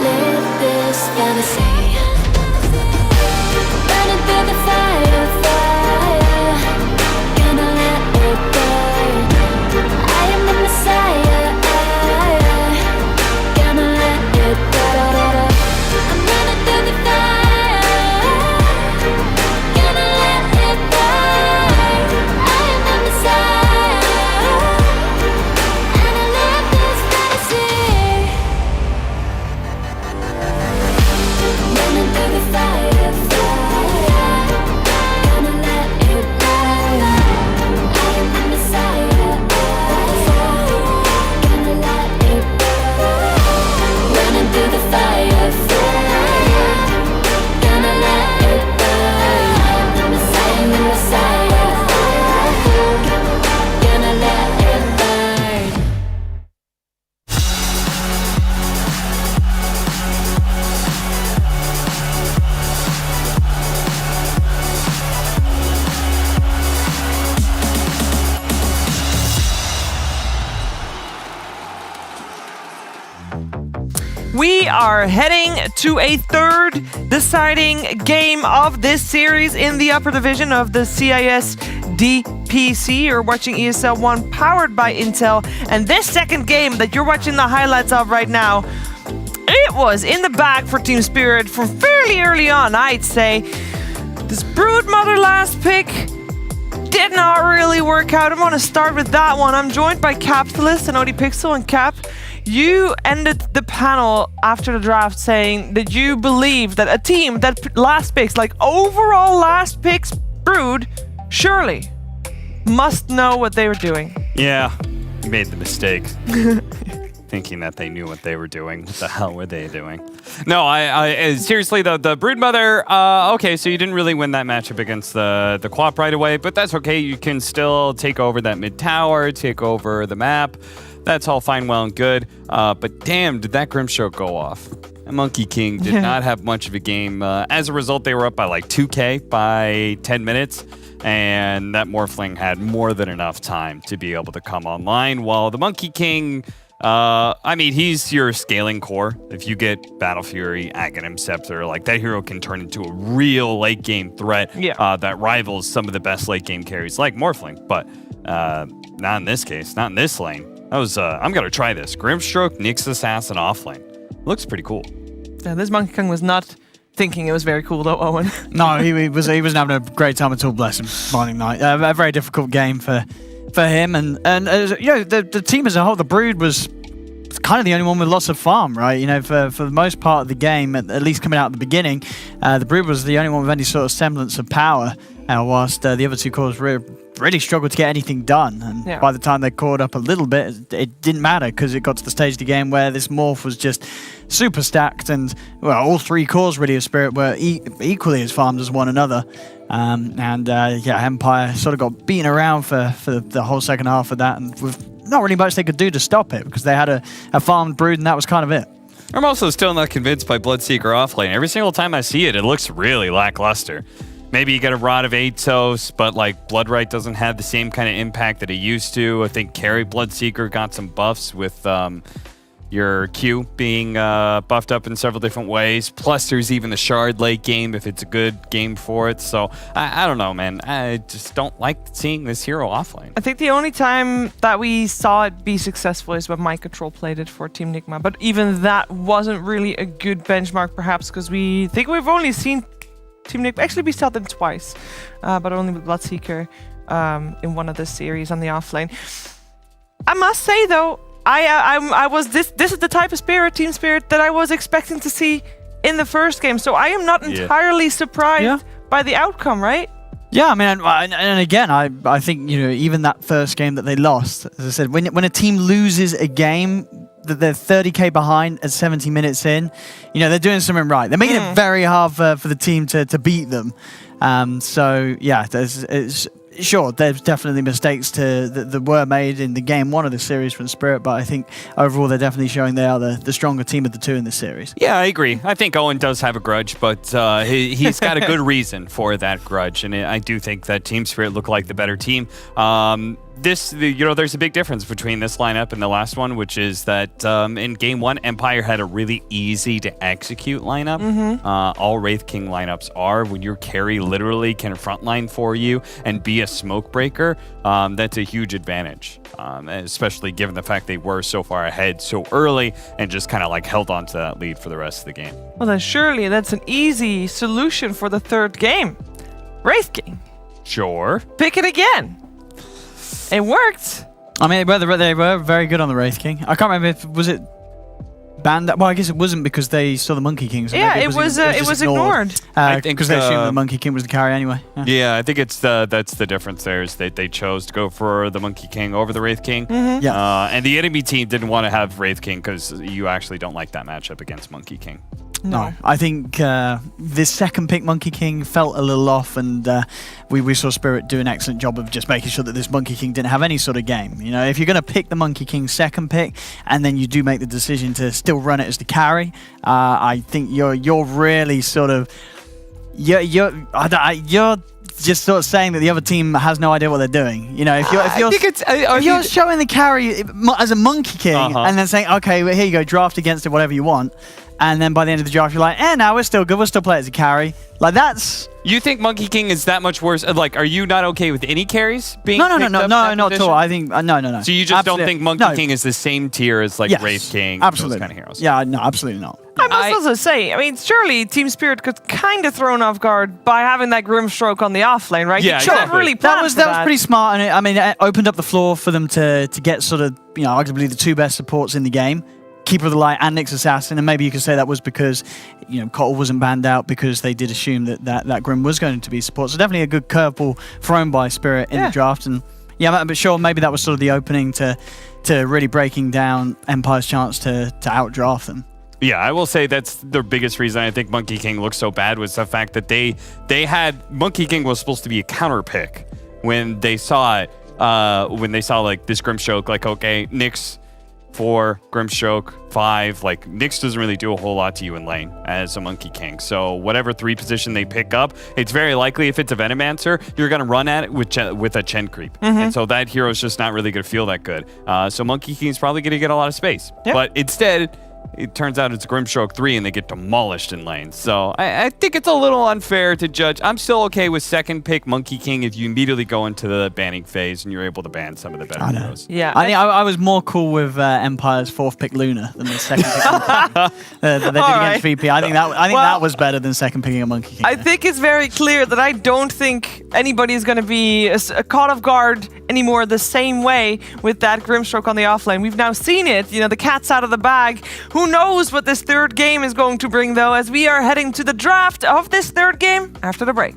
Live this fantasy. Running through the fire, fire. Gonna let it burn. I am the Messiah. Gonna let it burn. I'm running through the fire. Gonna let it burn. I am the Messiah. And I live this fantasy. Running through the fire, fire. Gonna let it burn. I am the Messiah. Gonna let it burn. Running through the fire, fire. Gonna let it burn. I am the Messiah. Gonna let it burn. We are heading to a third deciding game of this series in the upper division of the CIS DPC. You're watching ESL 1 powered by Intel, and this second game that you're watching the highlights of right now, it was in the bag for Team Spirit from fairly early on, I'd say. This Broodmother last pick did not really work out. I'm going to start with that one. I'm joined by Capitalist and ODPixel. And Cap, you ended the panel after the draft saying that you believe that a team that last picks, like overall last picks, Brood, surely must know what they were doing. Yeah, you made the mistake. Thinking that they knew what they were doing. What the hell were they doing? No, I seriously, the Broodmother, okay, so you didn't really win that matchup against the Quap right away, but that's okay. You can still take over that mid tower, take over the map. That's all fine, well, and good. But damn, did that Grimstroke go off. And Monkey King did not have much of a game. As a result, they were up by like 2K by 10 minutes. And that Morphling had more than enough time to be able to come online. While the Monkey King, I mean, he's your scaling core. If you get Battle Fury, Aghanim Scepter, like that hero can turn into a real late game threat that rivals some of the best late game carries like Morphling. But not in this case, not in this lane. That was, I'm going to try this. Grimstroke, Nyx Assassin offlane. Looks pretty cool. Yeah, this Monkey King was not thinking it was very cool though, Owen. No, he wasn't having a great time at all, bless him, Morning Night. A very difficult game for him. And you know, the team as a whole, the Brood was kind of the only one with lots of farm, right? You know, for the most part of the game, at least coming out at the beginning, the Brood was the only one with any sort of semblance of power. whilst the other two cores really struggled to get anything done. And by the time they caught up a little bit, it didn't matter because it got to the stage of the game where this morph was just super stacked, and well, all three cores really of Spirit were equally as farmed as one another. Empire sort of got beaten around for the whole second half of that, and with not really much they could do to stop it because they had a farmed brood, and that was kind of it. I'm also still not convinced by Bloodseeker offlane. Every single time I see it, it looks really lackluster. Maybe you get a Rod of Atos, but like Bloodright doesn't have the same kind of impact that it used to. I think Carry Bloodseeker got some buffs with your Q being buffed up in several different ways. Plus, there's even the Shard late game if it's a good game for it. So, I don't know, man. I just don't like seeing this hero offlane. I think the only time that we saw it be successful is when Mike Control played it for Team Nigma. But even that wasn't really a good benchmark, perhaps, because we've only seen Team Nigma. Actually, we saw them twice, but only with Bloodseeker in one of the series on the offlane. I must say, though, I was this is the type of Team Spirit that I was expecting to see in the first game. So I am not entirely surprised by the outcome, right? Yeah, I mean, and again, I think, even that first game that they lost, as I said, when a team loses a game that they're 30k behind at 70 minutes in, they're doing something right. They're making it very hard for the team to beat them. So yeah, sure, there's definitely mistakes that were made in the game one of the series from Spirit, but I think overall they're definitely showing they are the stronger team of the two in this series. Yeah, I agree. I think Owen does have a grudge, but he's got a good reason for that grudge, and I do think that Team Spirit look like the better team. There's a big difference between this lineup and the last one, which is that in game one, Empire had a really easy to execute lineup. All Wraith King lineups are when your carry literally can frontline for you and be a smoke breaker. That's a huge advantage, especially given the fact they were so far ahead so early and just kind of like held on to that lead for the rest of the game. Well, then surely that's an easy solution for the third game. Wraith King. Sure. Pick it again. It worked. I mean, they were very good on the Wraith King. I can't remember was it banned. Well, I guess it wasn't because they saw the Monkey King. So yeah, it was ignored. I think because they assumed the Monkey King was the carry anyway. Yeah, I think that's the difference there is they chose to go for the Monkey King over the Wraith King. And the enemy team didn't want to have Wraith King because you actually don't like that matchup against Monkey King. No, I think this second pick Monkey King felt a little off, and we saw Spirit do an excellent job of just making sure that this Monkey King didn't have any sort of game. If you're going to pick the Monkey King second pick, and then you do make the decision to still run it as the carry, I think you're really sort of you're just sort of saying that the other team has no idea what they're doing. If you're showing the carry as a Monkey King and then saying, okay, well, here you go, draft against it, whatever you want. And then by the end of the draft, you're like, no, we're still good. We'll still play it as a carry. Like, that's... You think Monkey King is that much worse? Like, are you not okay with any carries being No, not at all. I think... No. So you just don't think Monkey King is the same tier as, like, Wraith King, absolutely. those kind of heroes? Yeah, no, absolutely not. I must also say, I mean, surely Team Spirit got kind of thrown off guard by having that Grimstroke on the offlane, right? Yeah, exactly. Really that was pretty smart, and it opened up the floor for them to get sort of, arguably the two best supports in the game. Keeper of the Light and Nyx Assassin, and maybe you could say that was because Cottle wasn't banned out because they did assume that Grim was going to be support. So definitely a good curveball thrown by Spirit in the draft, and but sure, maybe that was sort of the opening to really breaking down Empire's chance to outdraft them. Yeah, I will say that's the biggest reason I think Monkey King looks so bad was the fact that they had Monkey King was supposed to be a counter pick when they saw it, when they saw like this Grimstroke, like okay, Nyx 4, Grimstroke 5, like Nyx doesn't really do a whole lot to you in lane as a Monkey King. So whatever 3 position they pick up, it's very likely if it's a Venomancer, you're going to run at it with a Chen creep. And so that hero is just not really going to feel that good. So Monkey King is probably going to get a lot of space. But instead, it turns out it's Grimstroke 3 and they get demolished in lane. So I think it's a little unfair to judge. I'm still okay with second pick Monkey King if you immediately go into the banning phase and you're able to ban some of the better heroes. Yeah, I think I was more cool with Empire's 4th pick Luna than the second pick that they did against VP. I think that was better than second picking a Monkey King. I think it's very clear that I don't think anybody is going to be caught off guard anymore the same way with that Grimstroke on the offlane. We've now seen it. The cat's out of the bag. Who knows what this third game is going to bring, though, as we are heading to the draft of this third game after the break.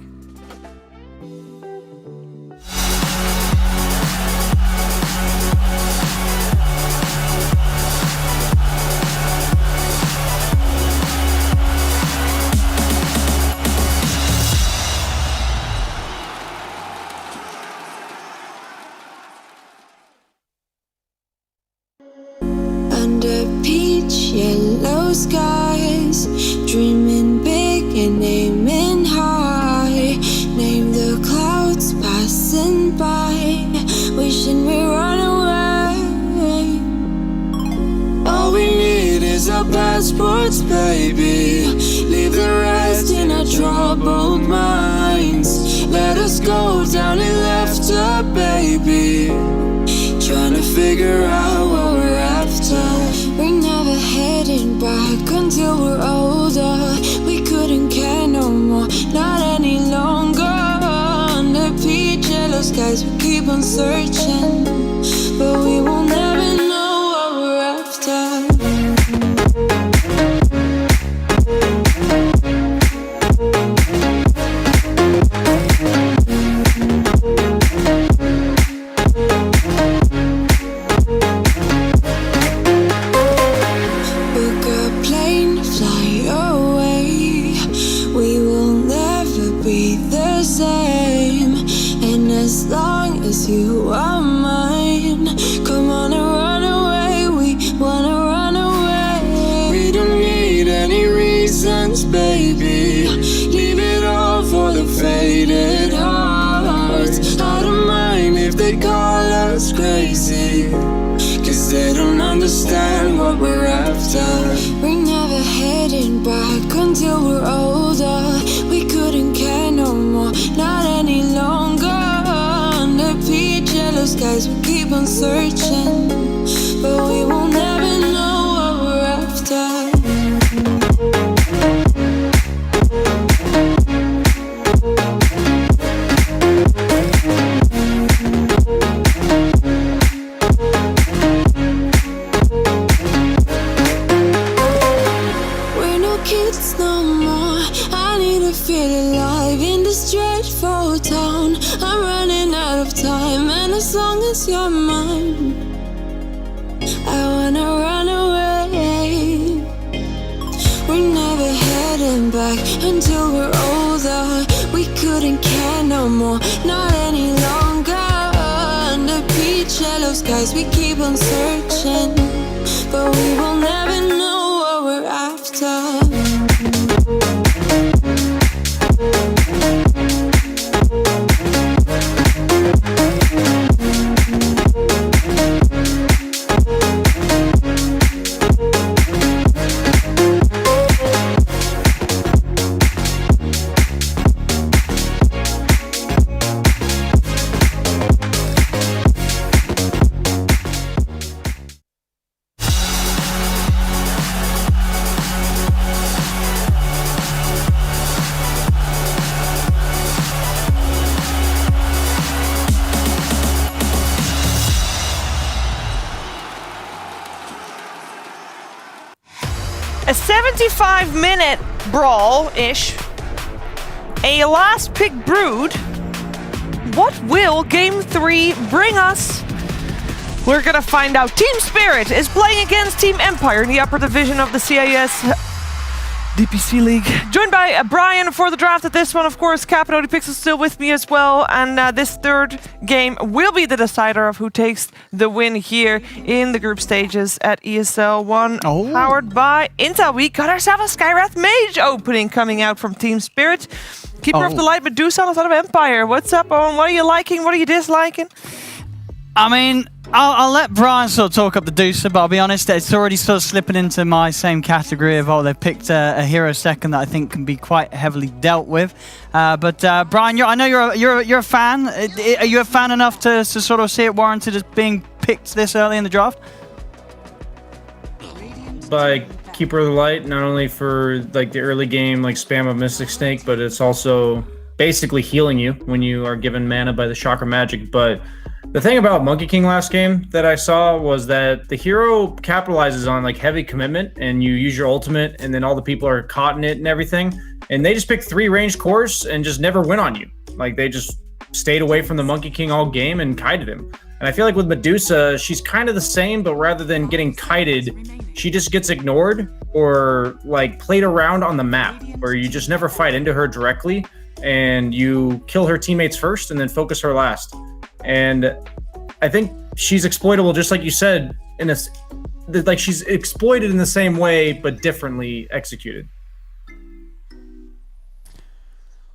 baby. Leave the rest in our troubled minds. Let us go down in laughter, baby. Trying to figure out what we're after. We're never heading back until we're older. We couldn't care no more, not any longer. Under peach yellow skies, we keep on searching, but we will never know what we're after. You are mine. Come on and run away. We wanna run away. We don't need any reasons, baby. Leave it all for the faded hearts. I don't mind if they call us crazy, 'cause they don't understand what we're after. We're never heading back until we're older. We couldn't care no more, not any longer. Peach yellow skies, we keep on searching, but we will never know what we're after. We're no kids no more. I need to feel alive in this dreadful town. I'm running out of time, and as long as you're mine, I wanna run away. We're never heading back until we're older. We couldn't care no more, not any longer. Under peach yellow skies, we keep on searching, but we will never know what we're after. A 75-minute brawl-ish. A last pick brood. What will Game 3 bring us? We're gonna find out. Team Spirit is playing against Team Empire in the upper division of the CIS DPC League. Joined by Brian for the draft at this one, of course. Captain ODPixel still with me as well. And this third game will be the decider of who takes the win here in the group stages at ESL 1. Powered by Intel. We got ourselves a Skywrath Mage opening coming out from Team Spirit. Keeper of the Light Medusa on the side of Empire. What's up, Owen? What are you liking? What are you disliking? I mean, I'll let Brian sort of talk up the Deucer, but I'll be honest, it's already sort of slipping into my same category of, they've picked a hero second that I think can be quite heavily dealt with. But Brian, I know you're a fan. Are you a fan enough to sort of see it warranted as being picked this early in the draft? By Keeper of the Light, not only for like the early game like spam of Mystic Snake, but it's also basically healing you when you are given mana by the Chakra Magic. But the thing about Monkey King last game that I saw was that the hero capitalizes on like heavy commitment, and you use your ultimate, and then all the people are caught in it and everything. And they just picked 3 ranged cores and just never went on you. Like they just stayed away from the Monkey King all game and kited him. And I feel like with Medusa, she's kind of the same, but rather than getting kited, she just gets ignored or like played around on the map, where you just never fight into her directly, and you kill her teammates first and then focus her last. And I think she's exploitable, just like you said, in a, like she's exploited in the same way, but differently executed.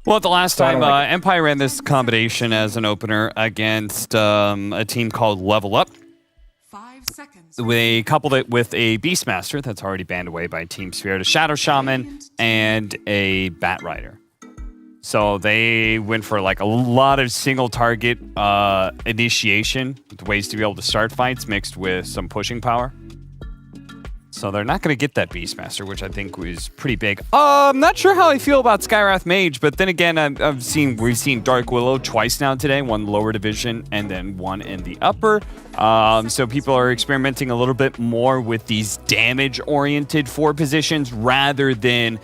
Well, the last time Empire ran this combination as an opener against a team called Level Up. they coupled it with a Beastmaster that's already banned away by Team Spirit, a Shadow Shaman, and a Bat Rider. So they went for like a lot of single target initiation with ways to be able to start fights mixed with some pushing power. So they're not going to get that Beastmaster, which I think was pretty big. I'm not sure how I feel about Skywrath Mage, but then again, we've seen Dark Willow twice now today, one lower division and then one in the upper. So people are experimenting a little bit more with these damage-oriented 4 positions rather than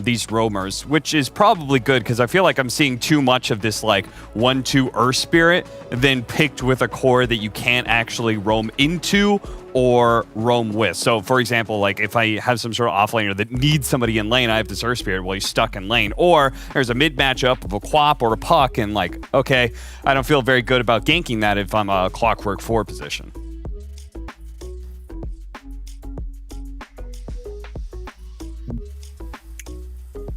these roamers, which is probably good because I feel like I'm seeing too much of this like 1-2 Earth Spirit then picked with a core that you can't actually roam into or roam with. So for example, like if I have some sort of offlaner that needs somebody in lane, I have this Earth Spirit, well, he's stuck in lane. Or there's a mid matchup of a Quap or a Puck and like, okay, I don't feel very good about ganking that if I'm a Clockwork 4 position.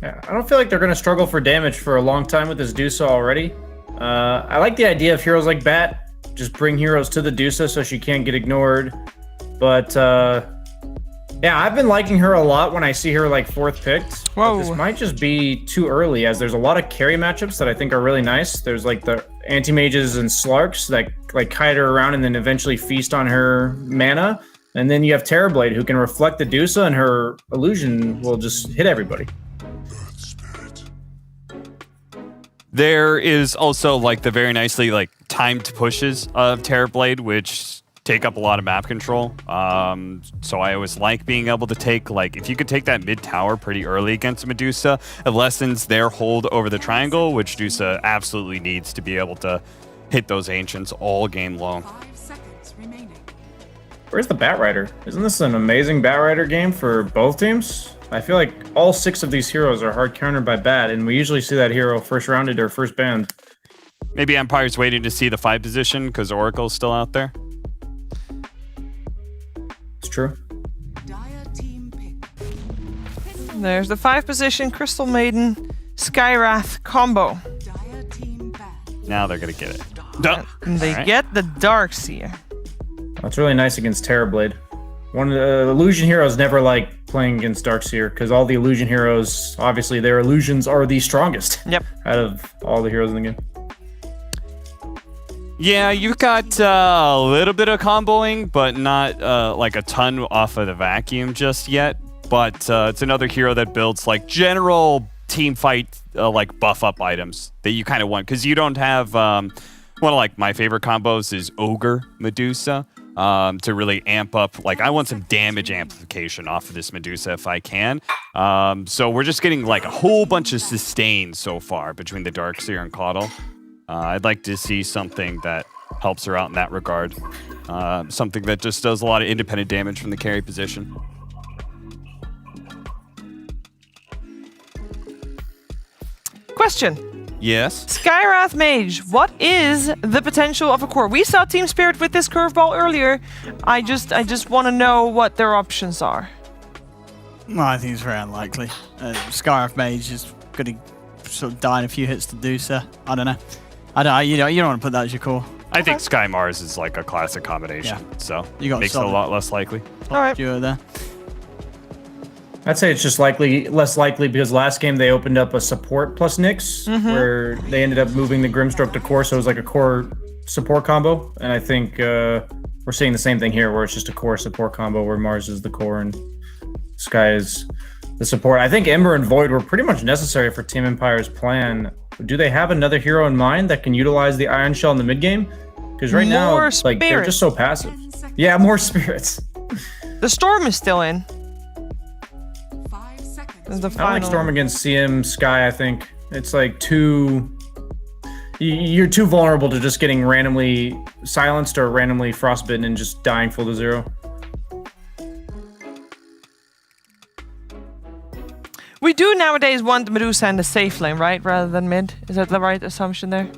Yeah, I don't feel like they're going to struggle for damage for a long time with this Dusa already. I like the idea of heroes like Bat. Just bring heroes to the Dusa so she can't get ignored. But yeah, I've been liking her a lot when I see her like 4th picked. Whoa. This might just be too early as there's a lot of carry matchups that I think are really nice. There's like the anti-mages and Slarks that like kite her around and then eventually feast on her mana. And then you have Terrorblade who can reflect the Dusa and her illusion will just hit everybody. There is also like the very nicely like timed pushes of Terrorblade, which take up a lot of map control. So I always like being able to take like if you could take that mid tower pretty early against Medusa, it lessens their hold over the triangle, which Medusa absolutely needs to be able to hit those ancients all game long. 5 seconds remaining. Where's the Bat Rider? Isn't this an amazing Bat Rider game for both teams? I feel like all 6 of these heroes are hard countered by Bat, and we usually see that hero first rounded or first banned. Maybe Empire's waiting to see the 5 position because Oracle's still out there. It's true. There's the 5 position Crystal Maiden Skywrath combo. Now they're going to get it. And they get the Darkseer. That's really nice against Terrorblade. One of the illusion heroes never like playing against Darkseer because all the illusion heroes, obviously their illusions are the strongest. Yep. Out of all the heroes in the game. Yeah, you've got a little bit of comboing, but not like a ton off of the vacuum just yet. But it's another hero that builds like general team fight like buff up items that you kind of want because you don't have one of like my favorite combos is Ogre Medusa. To really amp up, like I want some damage amplification off of this Medusa if I can. So we're just getting like a whole bunch of sustain so far between the Darkseer and Caudle. I'd like to see something that helps her out in that regard. Something that just does a lot of independent damage from the carry position. Question. Yes. Skywrath Mage, what is the potential of a core? We saw Team Spirit with this curveball earlier. I just want to know what their options are. Well, I think it's very unlikely. Skywrath Mage is going to sort of die in a few hits to do so. I don't know. You don't want to put that as your core. I think Sky Mars is like a classic combination, so You got makes it a solid. lot less likely. All right. Duo there. I'd say it's just less likely because last game they opened up a support plus Nyx where they ended up moving the Grimstroke to core, so it was like a core support combo. And I think we're seeing the same thing here where it's just a core support combo where Mars is the core and Sky is the support. I think Ember and Void were pretty much necessary for Team Empire's plan. Do they have another hero in mind that can utilize the Iron Shell in the mid game? Because right now, like they're just so passive. Yeah, more spirits. The Storm is still in. The I don't like final. Storm against CM Sky, I think. It's like you're too vulnerable to just getting randomly silenced or randomly frostbitten and just dying full to 0. We do nowadays want Medusa in the safe lane, right? Rather than mid. Is that the right assumption there?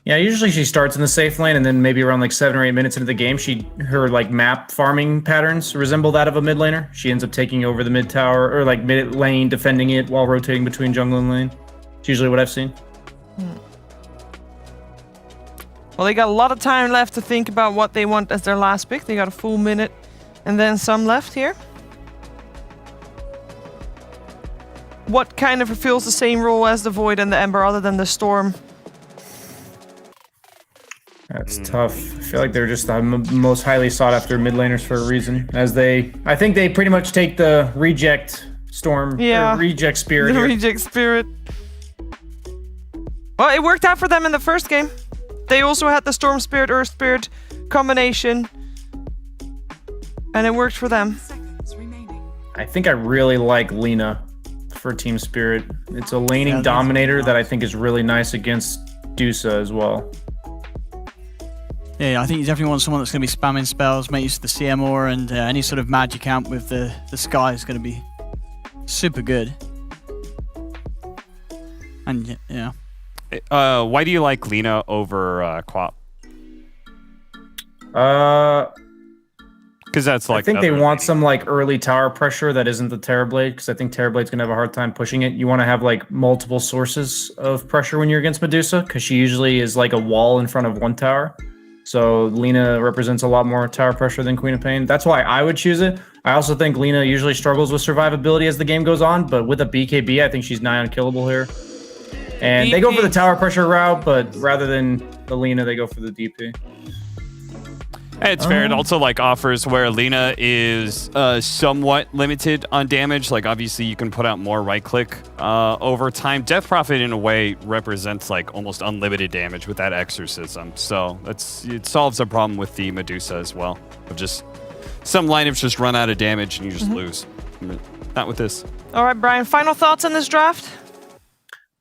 Yeah, usually she starts in the safe lane and then maybe around like 7 or 8 minutes into the game, her like map farming patterns resemble that of a mid laner. She ends up taking over the mid tower or like mid lane, defending it while rotating between jungle and lane. It's usually what I've seen. Well, they got a lot of time left to think about what they want as their last pick. They got a full minute and then some left here. What kind of fulfills the same role as the Void and the Ember other than the Storm? That's tough. I feel like they're just the most highly sought after mid laners for a reason. I think they pretty much take the reject Storm, or reject Spirit. The here. reject Spirit. Well, it worked out for them in the first game. They also had the Storm Spirit, Earth Spirit combination. And it worked for them. I think I really like Lina for Team Spirit. It's a laning dominator that I think is really nice against Dusa as well. Yeah, I think you definitely want someone that's going to be spamming spells, make use of the CM aura, and any sort of magic amp with the sky is going to be super good. And yeah. Why do you like Lina over Quap? Because that's like I think they want some like early tower pressure that isn't the Terrorblade, because I think Terrorblade's gonna have a hard time pushing it. You want to have like multiple sources of pressure when you're against Medusa, because she usually is like a wall in front of one tower. So Lina represents a lot more tower pressure than Queen of Pain. That's why I would choose it. I also think Lina usually struggles with survivability as the game goes on, but with a BKB, I think she's nigh unkillable here. And they go for the tower pressure route, but rather than the Lina, they go for the DP. It's fair. It also like offers where Lina is somewhat limited on damage. Like obviously you can put out more right click over time. Death Prophet in a way represents like almost unlimited damage with that exorcism. So it solves a problem with the Medusa as well. Of just some lineups just run out of damage and you just lose. Not with this. All right, Brian, final thoughts on this draft?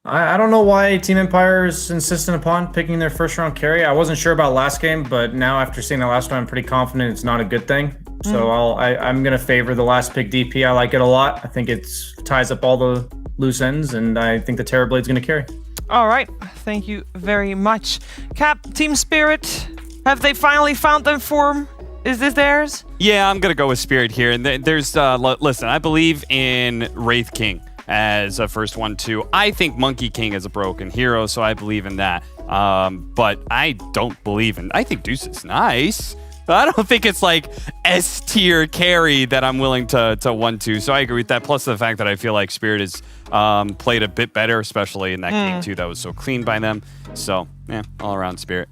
I don't know why Team Empire is insistent upon picking their first round carry. I wasn't sure about last game, but now after seeing the last one, I'm pretty confident it's not a good thing. So I'm going to favor the last pick DP. I like it a lot. I think it ties up all the loose ends, and I think the Terrorblade's going to carry. All right. Thank you very much. Cap, Team Spirit, have they finally found their form? Is this theirs? Yeah, I'm going to go with Spirit here. And there's, listen, I believe in Wraith King as a first one too. I think Monkey King is a broken hero, so I believe in that. But I don't believe in. I think Deuce is nice, but I don't think it's like S tier carry that I'm willing to 1-2. So I agree with that. Plus the fact that I feel like Spirit is played a bit better, especially in that game too. That was so clean by them. So yeah, all around Spirit.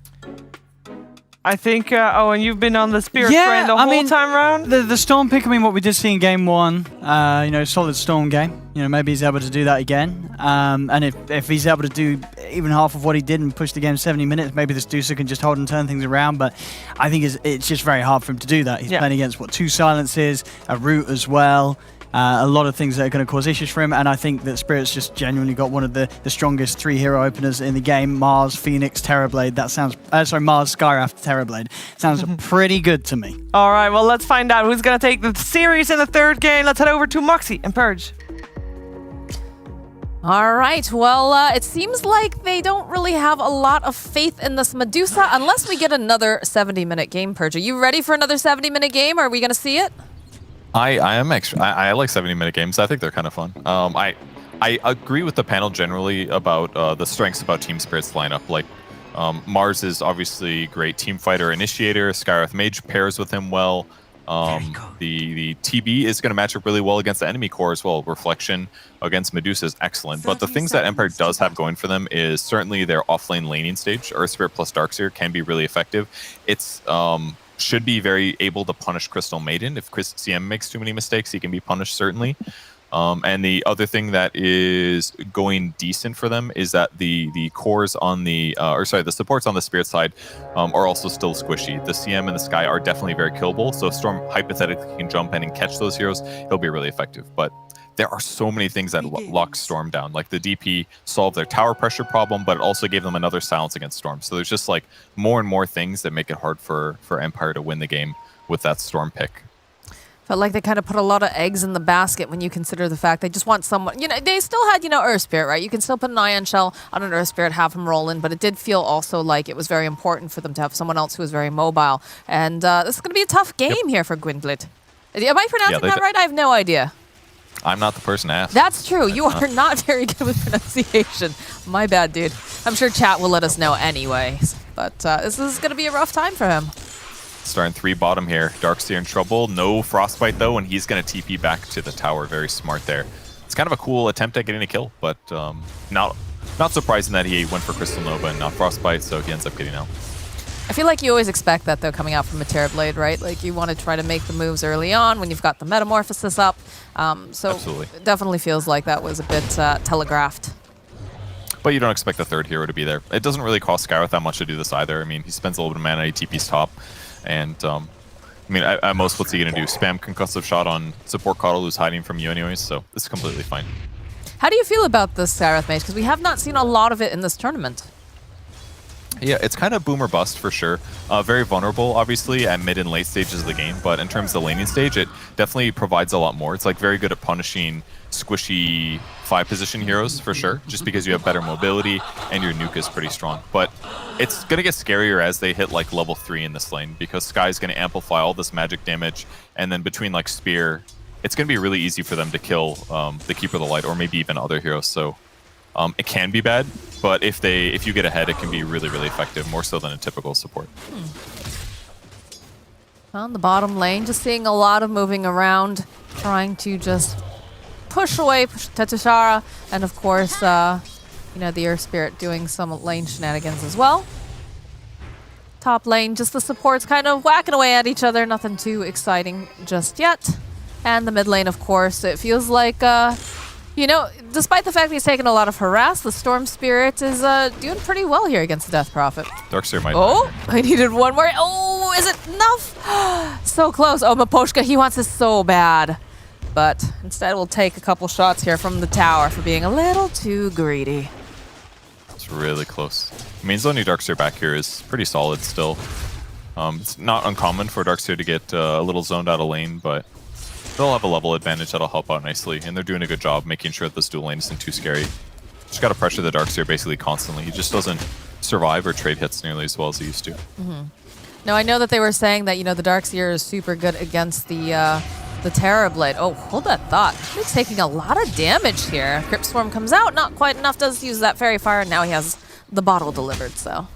I think, and you've been on the Spirit train the whole time around? The Storm pick, I mean, what we did see in game one, solid Storm game. Maybe he's able to do that again. And if he's able to do even half of what he did and push the game 70 minutes, maybe this Dusa can just hold and turn things around. But I think it's just very hard for him to do that. He's playing against, 2 silences, a root as well. A lot of things that are going to cause issues for him, and I think that Spirit's just genuinely got one of the strongest 3 hero openers in the game. Mars, Phoenix, Terrorblade. That sounds... Mars, Skyraft, Terrorblade. Sounds pretty good to me. All right, well, let's find out who's going to take the series in the third game. Let's head over to Moxie and Purge. All right, well, it seems like they don't really have a lot of faith in this Medusa unless we get another 70-minute game, Purge. Are you ready for another 70-minute game? Are we going to see it? I am extra. I like 70-minute games. I think they're kind of fun. I agree with the panel generally about the strengths about Team Spirit's lineup. Like Mars is obviously great team fighter, initiator. Skywrath Mage pairs with him well. The TB is going to match up really well against the enemy core as well. Reflection against Medusa is excellent. But the things that Empire does have going for them is certainly their offlane laning stage. Earth Spirit plus Darkseer can be really effective. It's should be very able to punish Crystal Maiden. If CM makes too many mistakes, he can be punished, certainly. And the other thing that is going decent for them is that the cores on the supports on the Spirit side are also still squishy. The CM and the Sky are definitely very killable, so if Storm hypothetically can jump in and catch those heroes, he'll be really effective. But there are so many things that lock Storm down. Like the DP solved their tower pressure problem, but it also gave them another silence against Storm. So there's just like more and more things that make it hard for Empire to win the game with that Storm pick. Felt like they kind of put a lot of eggs in the basket when you consider the fact they just want someone, they still had, Earth Spirit, right? You can still put an Ion Shell on an Earth Spirit, have him roll in, but it did feel also like it was very important for them to have someone else who was very mobile. And this is going to be a tough game here for Gwynblit. Am I pronouncing that right? I have no idea. I'm not the person to ask. That's true. You are not very good with pronunciation. My bad, dude. I'm sure chat will let us know anyways. But this is going to be a rough time for him. Starting 3 bottom here. Darkseer in trouble. No Frostbite though, and he's going to TP back to the tower. Very smart there. It's kind of a cool attempt at getting a kill, but not surprising that he went for Crystal Nova and not Frostbite, so he ends up getting out. I feel like you always expect that, though, coming out from a Terrorblade, right? Like, you want to try to make the moves early on when you've got the Metamorphosis up. So Absolutely. it definitely feels like that was a bit telegraphed. But you don't expect the 3rd hero to be there. It doesn't really cost Skywrath that much to do this either. I mean, he spends a little bit of mana, he TP's top. And, I mean, at most, what's he going to do? Spam Concussive Shot on Support Coddle, who's hiding from you anyways, so this is completely fine. How do you feel about this Skywrath mage? Because we have not seen a lot of it in this tournament. Yeah, it's kind of boom or bust for sure. Very vulnerable, obviously, at mid and late stages of the game, but in terms of the laning stage, it definitely provides a lot more. It's like very good at punishing squishy 5-position heroes for sure, just because you have better mobility and your nuke is pretty strong. But it's going to get scarier as they hit like level 3 in this lane, because Sky's going to amplify all this magic damage, and then between like Spear, it's going to be really easy for them to kill the Keeper of the Light, or maybe even other heroes. So it can be bad, but if you get ahead, it can be really, really effective, more so than a typical support. On the bottom lane, just seeing a lot of moving around, trying to just push away Tetushara, and of course, you know, the Earth Spirit doing some lane shenanigans as well. Top lane, just the supports kind of whacking away at each other, nothing too exciting just yet. And the mid lane, of course, it feels like, you know, despite the fact he's taken a lot of harass, the Storm Spirit is doing pretty well here against the Death Prophet. Darkseer might. Oh, I needed one more. Oh, is it enough? So close. Oh, Maposhka, he wants this so bad. But instead, we'll take a couple shots here from the tower for being a little too greedy. It's really close. I mean, zoning Darkseer back here is pretty solid still. It's not uncommon for Darkseer to get a little zoned out of lane, but they'll have a level advantage that'll help out nicely, and they're doing a good job making sure that this dual lane isn't too scary. Just gotta pressure the Darkseer basically constantly. He just doesn't survive or trade hits nearly as well as he used to. Now, I know that they were saying that, you know, the Darkseer is super good against the Terrorblade. Oh, hold that thought. He's taking a lot of damage here. Crypt Swarm comes out, not quite enough, does use that Fairy Fire, and now he has the bottle delivered, so.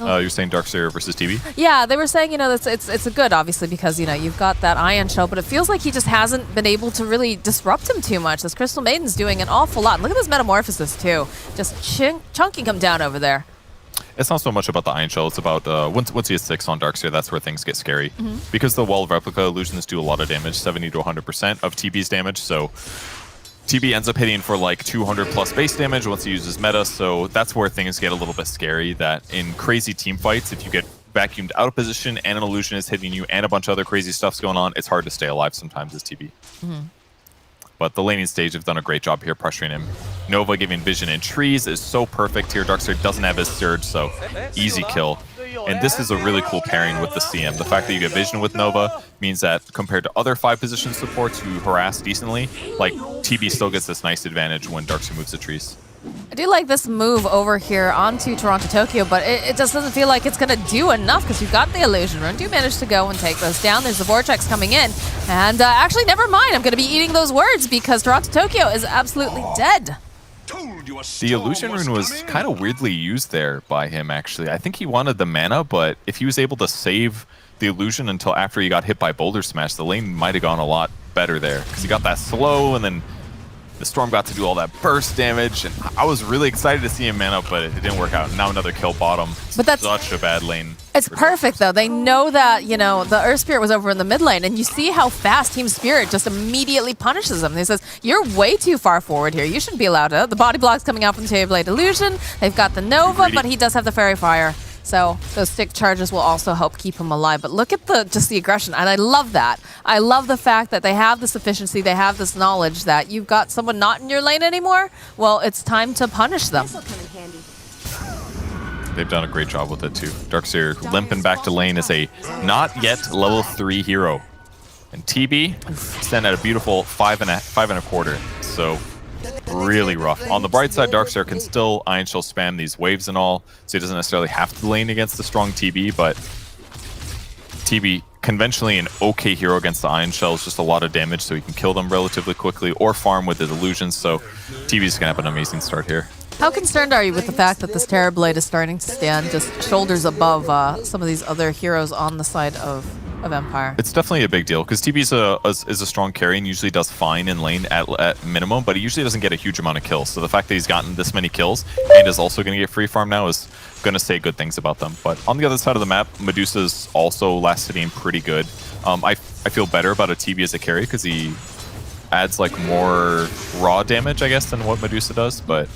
You're saying Darkseer versus TB? Yeah, they were saying, you know, it's a good, obviously, because, you know, you've got that Ion Shell, but it feels like he just hasn't been able to really disrupt him too much. This Crystal Maiden's doing an awful lot. And look at this Metamorphosis, too. Just chunking him down over there. It's not so much about the Iron Shell, it's about once he hits 6 on Darkseer, that's where things get scary. Because the Wall of Replica illusions do a lot of damage, 70 to 100% of TB's damage, so TB ends up hitting for like 200 plus base damage once he uses meta, so that's where things get a little bit scary, that in crazy team fights, if you get vacuumed out of position and an illusion is hitting you and a bunch of other crazy stuff's going on, it's hard to stay alive sometimes as TB. But the laning stage have done a great job here pressuring him. Nova giving vision in trees is so perfect here. Darkseer doesn't have his surge, so easy kill. And this is a really cool pairing with the CM. The fact that you get vision with Nova means that compared to other 5-position supports who harass decently, like TB still gets this nice advantage when Darkseer moves the trees. I do like this move over here onto Toronto Tokyo, but it just doesn't feel like it's going to do enough because you've got the Illusion Rune. Do manage to go and take those down. There's the Vortex coming in. And actually, never mind. I'm going to be eating those words because Toronto Tokyo is absolutely dead. The Illusion Rune was kind of weirdly used there by him, actually. I think he wanted the mana, but if he was able to save the Illusion until after he got hit by Boulder Smash, the lane might have gone a lot better there because he got that slow and then the Storm got to do all that burst damage, and I was really excited to see him man up, but it didn't work out. Now another kill bottom. But that's such a bad lane. It's perfect, though. They know that, you know, the Earth Spirit was over in the mid lane, and you see how fast Team Spirit just immediately punishes them. He says, you're way too far forward here. You shouldn't be allowed to. The body block's coming out from the Blade Illusion. They've got the Nova, but he does have the Fairy Fire. So those stick charges will also help keep him alive. But look at just the aggression, and I love that. I love the fact that they have this efficiency, they have this knowledge that you've got someone not in your lane anymore. Well, it's time to punish them. They've done a great job with it too. Darkseer limping back to lane is a not yet level 3 hero. And TB stand at a beautiful 5 and a quarter. So really rough. On the bright side, Darkseer can still Iron Shell spam these waves and all, so he doesn't necessarily have to lane against the strong TB, but TB, conventionally an okay hero against the Iron Shell, is just a lot of damage, so he can kill them relatively quickly or farm with his illusions, so TB's gonna have an amazing start here. How concerned are you with the fact that this Terrorblade is starting to stand just shoulders above some of these other heroes on the side of Empire? It's definitely a big deal because TB is a strong carry and usually does fine in lane at minimum, but he usually doesn't get a huge amount of kills. So the fact that he's gotten this many kills and is also going to get free farm now is going to say good things about them. But on the other side of the map, Medusa's also last hitting pretty good. I feel better about a TB as a carry because he adds like more raw damage, I guess, than what Medusa does. But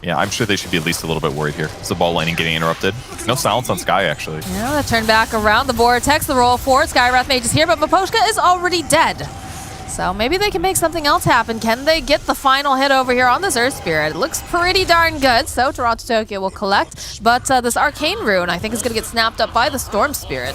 yeah, I'm sure they should be at least a little bit worried here. Is the ball laning getting interrupted? No silence on Skye, actually. Yeah, that turn back around the Vortex, the roll forward. Skywrath Mage is here, but Miposhka is already dead. So maybe they can make something else happen. Can they get the final hit over here on this Earth Spirit? It looks pretty darn good, so Toronto Tokyo will collect. But this Arcane Rune, I think, is going to get snapped up by the Storm Spirit.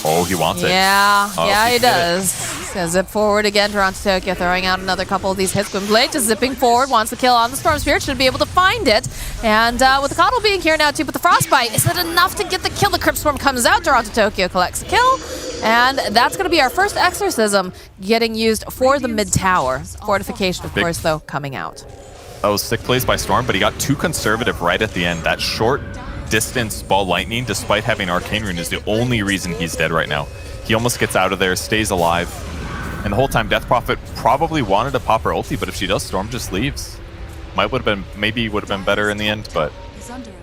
Oh, he wants it. Yeah, yeah, he does. He's gonna zip forward again. Toronto Tokyo throwing out another couple of these hits. Gwynblade just zipping forward, wants the kill on the Storm Spirit, should be able to find it. And with the Coddle being here now too, but the Frostbite, is that enough to get the kill? The Crypt Swarm comes out, Toronto Tokyo collects a kill. And that's gonna be our first Exorcism getting used for the mid tower. Fortification, of course, though, coming out. That was sick plays by Storm, but he got too conservative right at the end. That short distance ball lightning, despite having Arcane Rune, is the only reason he's dead right now. He almost gets out of there, stays alive, and the whole time Death Prophet probably wanted to pop her ulti, but if she does, Storm just leaves. Maybe would have been better in the end, but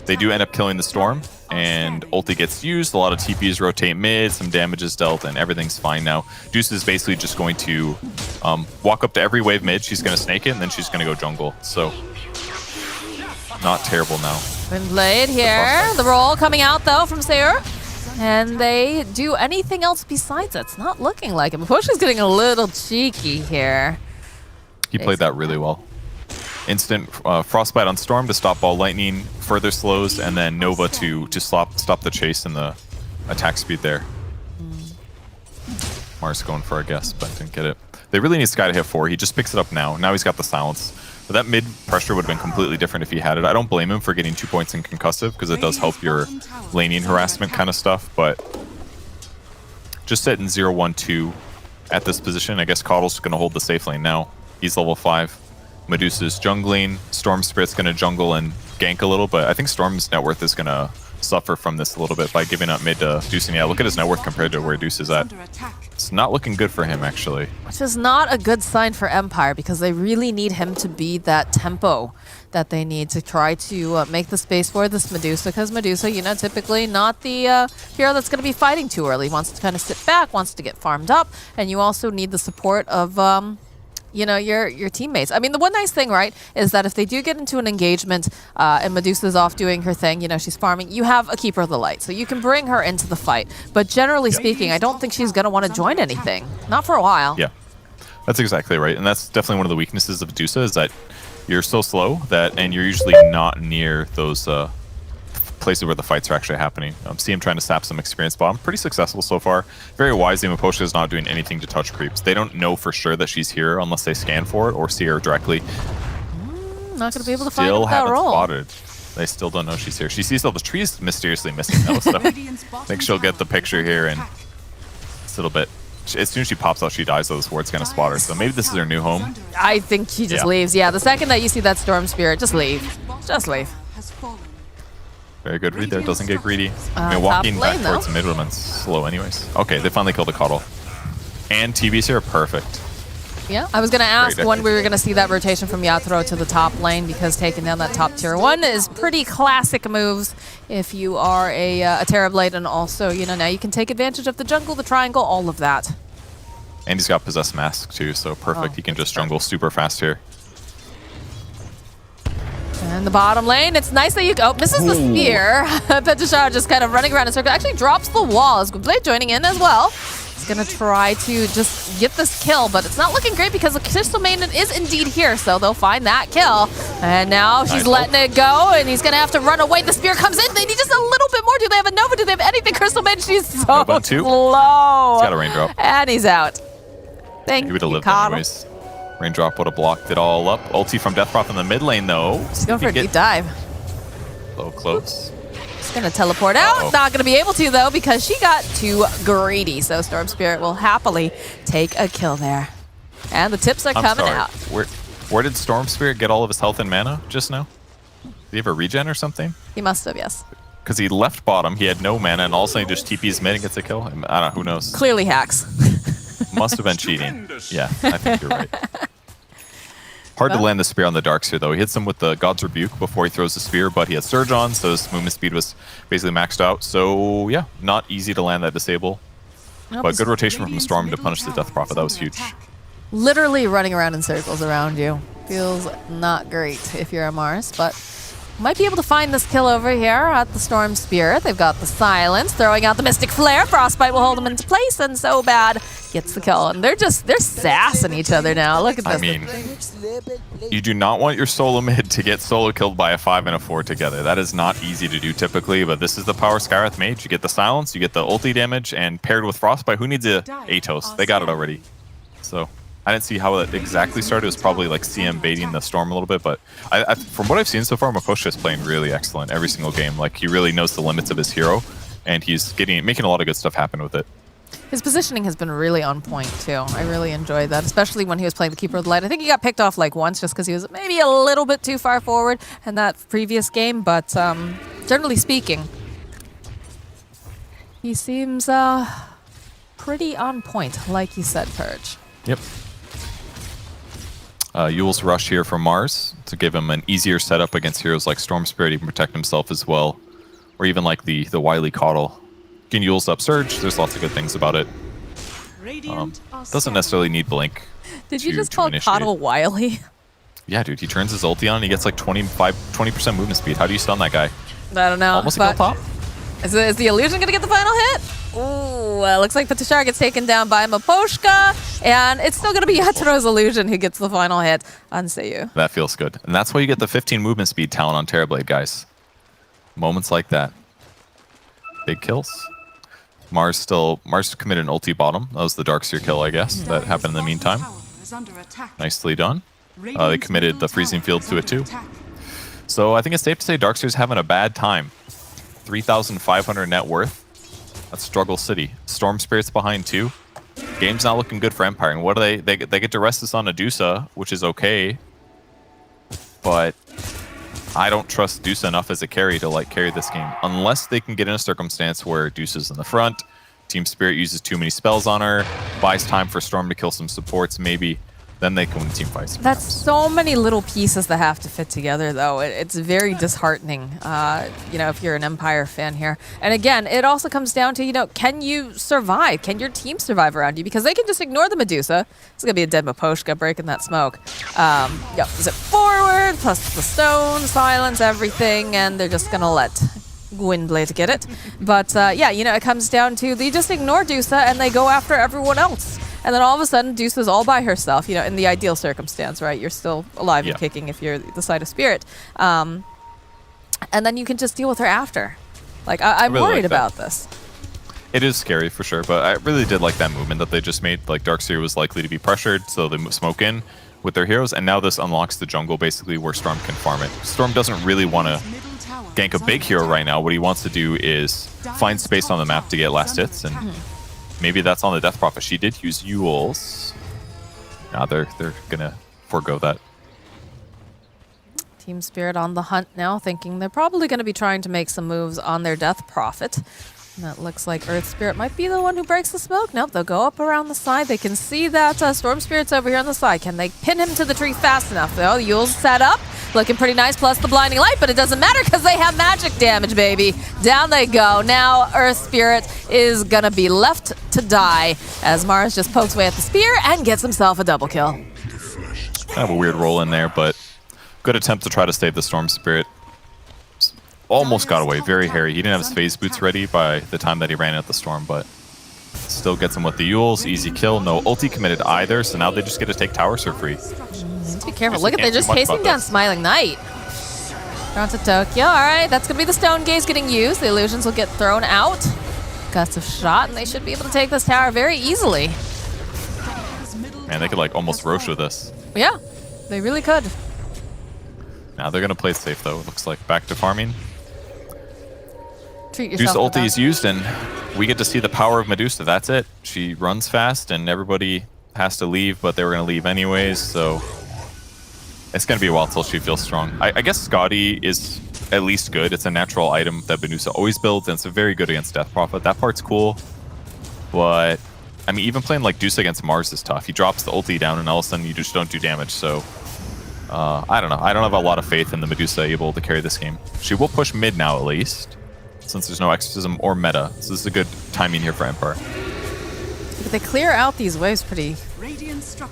they do end up killing the Storm, and ulti gets used. A lot of TPs rotate mid, some damage is dealt, and everything's fine now. Deuce is basically just going to walk up to every wave mid. She's going to snake it, and then she's going to go jungle. So not terrible now. Gwynblade here. The roll coming out, though, from Seur. And they do anything else besides that? It's not looking like it. Push is getting a little cheeky here. He played that really well. Instant Frostbite on Storm to stop ball lightning, further slows, and then Nova to stop the chase and the attack speed there. Mars going for a guess, but didn't get it. They really need Skye to hit 4. He just picks it up now. Now he's got the silence. But that mid pressure would have been completely different if he had it. I don't blame him for getting 2 points in concussive because it does help your laning harassment kind of stuff, but just setting 0-1-2 at this position, I guess Coddle's going to hold the safe lane now. He's level 5. Medusa's jungling. Storm Spirit's going to jungle and gank a little, but I think Storm's net worth is going to suffer from this a little bit by giving up mid to Deuce. And yeah, look at his net worth compared to where Deuce is at. It's not looking good for him, actually. Which is not a good sign for Empire because they really need him to be that tempo that they need to try to make the space for this Medusa. Because Medusa, you know, typically not the hero that's going to be fighting too early. Wants to kind of sit back, wants to get farmed up, and you also need the support of you know, your teammates. I mean, the one nice thing, right, is that if they do get into an engagement and Medusa's off doing her thing, you know, she's farming, you have a Keeper of the Light, so you can bring her into the fight. But generally speaking, I don't think she's going to want to join anything. Not for a while. Yeah, that's exactly right. And that's definitely one of the weaknesses of Medusa is that you're so slow and you're usually not near those places where the fights are actually happening. See him trying to sap some experience bottom. Pretty successful so far. Very wisely, Miposhka is not doing anything to touch creeps. They don't know for sure that she's here unless they scan for it or see her directly. Not going to be able to find out that roll. Spotted. They still don't know she's here. She sees all the trees mysteriously missing though, so I think she'll get the picture here and it's a little bit. As soon as she pops out, she dies, so this ward's going to spot her. So maybe this is her new home. I think she just leaves. Yeah, the second that you see that Storm Spirit, just leave. Just leave. Very good read there. Doesn't get greedy. I mean, walking back towards the mid would have been slow anyways. Okay, they finally killed the Coddle. And TB's here. Perfect. Yeah, I was going to ask when we were going to see that rotation from Yatoro to the top lane because taking down that top tier 1 is pretty classic moves if you are a Terrorblade, and also, you know, now you can take advantage of the jungle, the triangle, all of that. And he's got Possessed Mask too, so perfect. He can just jungle super fast here. And the bottom lane, it's nice that you go. Misses the spear. Petashar just kind of running around in a circle. Actually drops the wall as Gwynblade joining in as well. He's going to try to just get this kill, but it's not looking great because the Crystal Maiden is indeed here, so they'll find that kill. And now she's letting it go, and he's going to have to run away. The spear comes in. They need just a little bit more. Do they have a Nova? Do they have anything? Crystal Maiden, she's so slow. He's got a raindrop. And he's out. Thank you, he would have lived anyways. Raindrop would have blocked it all up. Ulti from Death Prophet in the mid lane, though. She's going for a deep dive. A little close. She's going to teleport out. Not going to be able to, though, because she got too greedy. So Storm Spirit will happily take a kill there. And the tips are coming out. Where did Storm Spirit get all of his health and mana just now? Did he have a regen or something? He must have, yes. Because he left bottom, he had no mana, and all of a sudden he just TP's mid and gets a kill? I don't know, who knows? Clearly hacks. Must have been cheating. Yeah, I think you're right. Hard to land the spear on the Darks here, though. He hits him with the God's Rebuke before he throws the spear, but he has Surge on, so his movement speed was basically maxed out. So, yeah, not easy to land that disable. Nope. But good rotation from Storm to punish the Death Prophet. That was huge. Literally running around in circles around you. Feels not great if you're a Mars, but might be able to find this kill over here at the Storm Spirit. They've got the Silence, throwing out the Mystic Flare. Frostbite will hold them into place, and So Bad gets the kill. And they're sassing each other now. Look at this. I mean, you do not want your solo mid to get solo killed by a 5 and a 4 together. That is not easy to do typically, but this is the power Skywrath Mage. You get the Silence, you get the ulti damage, and paired with Frostbite, who needs a Atos? They got it already. So I didn't see how it exactly started. It was probably like CM baiting the Storm a little bit, but from what I've seen so far, Makoshka is playing really excellent every single game. Like, he really knows the limits of his hero, and he's making a lot of good stuff happen with it. His positioning has been really on point, too. I really enjoyed that, especially when he was playing the Keeper of the Light. I think he got picked off like once just because he was maybe a little bit too far forward in that previous game, but generally speaking, he seems pretty on point, like you said, Purge. Yep. Yule's Rush here from Mars to give him an easier setup against heroes like Storm Spirit. He can protect himself as well, or even like the Wily Coddle. Can Yule's up Surge. There's lots of good things about it. Doesn't necessarily need Blink. Did you just call Coddle Wily? Yeah, dude. He turns his ulti on and he gets like 20% movement speed. How do you stun that guy? I don't know. Almost kill top. Is the Illusion going to get the final hit? Ooh, looks like Patishar gets taken down by Maposhka, and it's still going to be Yatro's Illusion who gets the final hit on Seiyu. That feels good. And that's why you get the 15 movement speed talent on Terrorblade, guys. Moments like that. Big kills. Mars committed an ulti bottom. That was the Darkseer kill, I guess, that happened in the meantime. Nicely done. They committed the Freezing Field to it too. So I think it's safe to say Darkseer's having a bad time. 3,500 net worth. That's Struggle City. Storm Spirit's behind too. Game's not looking good for Empire. And what do they get to rest this on Adusa, which is okay. But I don't trust Dusa enough as a carry to like carry this game. Unless they can get in a circumstance where Dusa's in the front, Team Spirit uses too many spells on her, buys time for Storm to kill some supports maybe. Then they can win team fights. That's so many little pieces that have to fit together, though. It's very disheartening, if you're an Empire fan here. And again, it also comes down to, can you survive? Can your team survive around you? Because they can just ignore the Medusa. It's going to be a dead Maposhka breaking that smoke. Zip forward, plus the stone, silence everything, and they're just going to let Gwynblade get it. But it comes down to they just ignore Dusa and they go after everyone else. And then all of a sudden, Dusa's all by herself, in the ideal circumstance, right? You're still alive and kicking if you're the side of Spirit. And then you can just deal with her after. Like, I'm really worried about this. It is scary for sure, but I really did like that movement that they just made. Like, Darkseer was likely to be pressured, so they smoke in with their heroes, and now this unlocks the jungle, basically, where Storm can farm it. Storm doesn't really want to gank a big hero right now. What he wants to do is find space on the map to get last hits, and maybe that's on the Death Prophet. She did use Yule's. Now they're gonna forego that. Team Spirit on the hunt now, thinking they're probably going to be trying to make some moves on their Death Prophet. And that looks like Earth Spirit might be the one who breaks the smoke. Nope, they'll go up around the side. They can see that Storm Spirit's over here on the side. Can they pin him to the tree fast enough, though? Yule's set up. Looking pretty nice, plus the blinding light, but it doesn't matter because they have magic damage, baby. Down they go. Now Earth Spirit is going to be left to die as Mars just pokes away at the spear and gets himself a double kill. Kind of a weird roll in there, but good attempt to try to save the Storm Spirit. Almost got away. Very hairy. He didn't have his phase boots ready by the time that he ran at the Storm, but still gets him with the Yules. Easy kill. No ulti committed either, so now they just get to take towers for free. Be careful. Look at they're just chasing down Smiling Knight. Down to Tokyo. All right, that's going to be the Stone Gaze getting used. The illusions will get thrown out. Guts of shot, and they should be able to take this tower very easily. Man, they could like almost Roche with this. Yeah, they really could. Now they're going to play it safe, though. It looks like back to farming. Treat yourself. Medusa ulti is used, and we get to see the power of Medusa. That's it. She runs fast, and everybody has to leave, but they were going to leave anyways, so It's going to be a while till she feels strong. I guess Scotty is at least good. It's a natural item that Benusa always builds, and it's very good against Death Prophet. That part's cool. But, I mean, even playing like Deuce against Mars is tough. He drops the ulti down, and all of a sudden you just don't do damage. So, I don't know. I don't have a lot of faith in the Medusa able to carry this game. She will push mid now, at least, since there's no Exorcism or meta. So this is a good timing here for Empire. But they clear out these waves pretty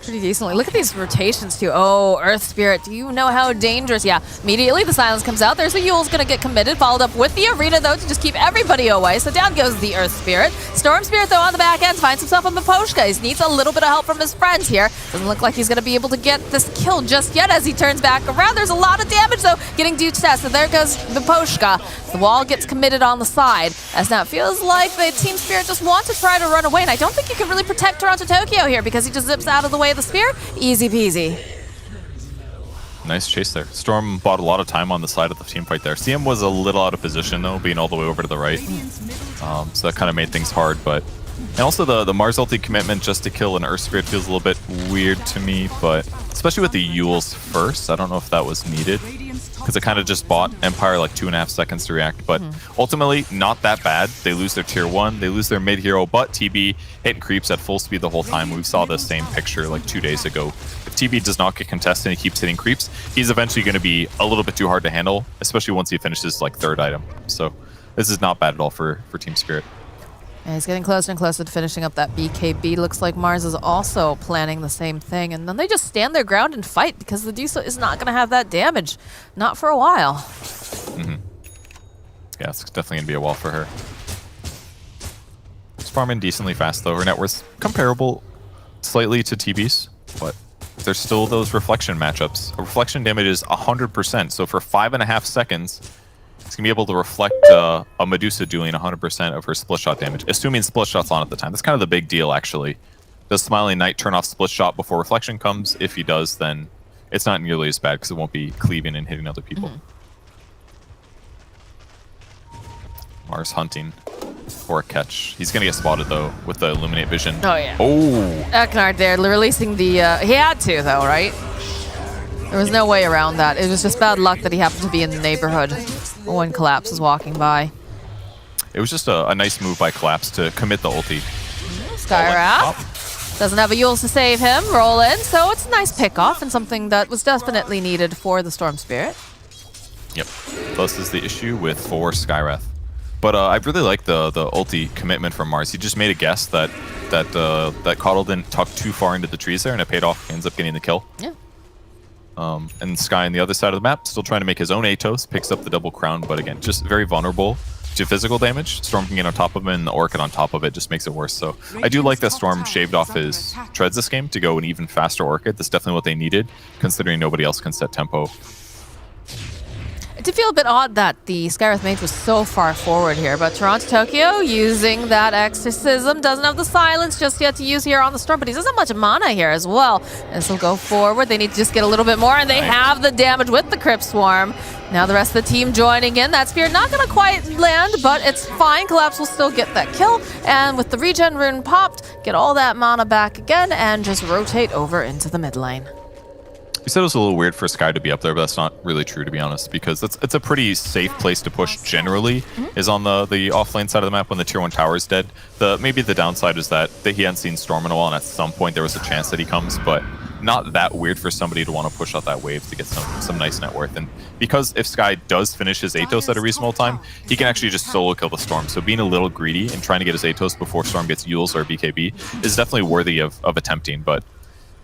decently. Look at these rotations too. Oh, Earth Spirit, do you know how dangerous? Yeah, immediately the silence comes out. There's a Yule's gonna get committed, followed up with the Arena though to just keep everybody away. So down goes the Earth Spirit. Storm Spirit though on the back end finds himself on Miposhka. He needs a little bit of help from his friends here. Doesn't look like he's gonna be able to get this kill just yet as he turns back around. There's a lot of damage though getting due to test. So there goes Miposhka. The wall gets committed on the side as now it feels like the Team Spirit just want to try to run away. And I don't think you can really protect Toronto Tokyo here because he just zips out of the way of the spear. Easy peasy. Nice chase there. Storm bought a lot of time on the side of the team fight there. CM was a little out of position though, being all the way over to the right. So that kind of made things hard, but... And also the Mars ulti commitment just to kill an Earth Spirit feels a little bit weird to me, but especially with the Yules first, I don't know if that was needed. Because it kind of just bought Empire like 2.5 seconds to react, but ultimately not that bad. They lose their tier 1, they lose their mid hero, but TB hitting creeps at full speed the whole time. We saw the same picture like 2 days ago. If TB does not get contested and he keeps hitting creeps, he's eventually going to be a little bit too hard to handle, especially once he finishes like 3rd item. So this is not bad at all for Team Spirit. And he's getting closer and closer to finishing up that BKB. Looks like Mars is also planning the same thing. And then they just stand their ground and fight because the Dusa is not going to have that damage. Not for a while. Yeah, it's definitely going to be a wall for her. She's farming decently fast though. Her net worth's comparable slightly to TB's, but there's still those reflection matchups. A reflection damage is 100%. So for 5.5 seconds, it's going to be able to reflect a Medusa doing 100% of her split shot damage, assuming split shot's on at the time. That's kind of the big deal, actually. Does Smiling Knight turn off split shot before reflection comes? If he does, then it's not nearly as bad because it won't be cleaving and hitting other people. Mars hunting for a catch. He's going to get spotted, though, with the Illuminate Vision. Oh, yeah. Oh! Eknard there, releasing the... he had to, though, right? There was no way around that. It was just bad luck that he happened to be in the neighborhood when Collapse was walking by. It was just a nice move by Collapse to commit the ulti. Skywrath doesn't have a Yules to save him. Roll in, so it's a nice pick-off and something that was definitely needed for the Storm Spirit. Yep. This is the issue with 4 Skywrath. But I really like the ulti commitment from Mars. He just made a guess that Coddle didn't tuck too far into the trees there, and it paid off. He ends up getting the kill. Yeah. And Sky on the other side of the map, still trying to make his own Atos, picks up the double crown, but again, just very vulnerable to physical damage. Storm can get on top of him, and the Orchid on top of it just makes it worse. So I do like that Storm shaved off his treads this game to go an even faster Orchid. That's definitely what they needed, considering nobody else can set tempo. It did feel a bit odd that the Skywrath Mage was so far forward here, but Toronto Tokyo using that Exorcism doesn't have the silence just yet to use here on the Storm, but he doesn't have much mana here as well. And so go forward, they need to just get a little bit more, and they have the damage with the Crypt Swarm. Now the rest of the team joining in. That Spear not going to quite land, but it's fine. Collapse will still get that kill, and with the regen rune popped, get all that mana back again, and just rotate over into the mid lane. You said it was a little weird for Sky to be up there, but that's not really true, to be honest, because it's a pretty safe place to push generally, is on the off-lane side of the map when the tier 1 tower is dead. Maybe the downside is that he hadn't seen Storm in a while, and at some point there was a chance that he comes, but not that weird for somebody to want to push out that wave to get some nice net worth. And because if Sky does finish his Atos at a reasonable time, he can actually just solo kill the Storm. So being a little greedy and trying to get his Atos before Storm gets Yules or BKB is definitely worthy of attempting, but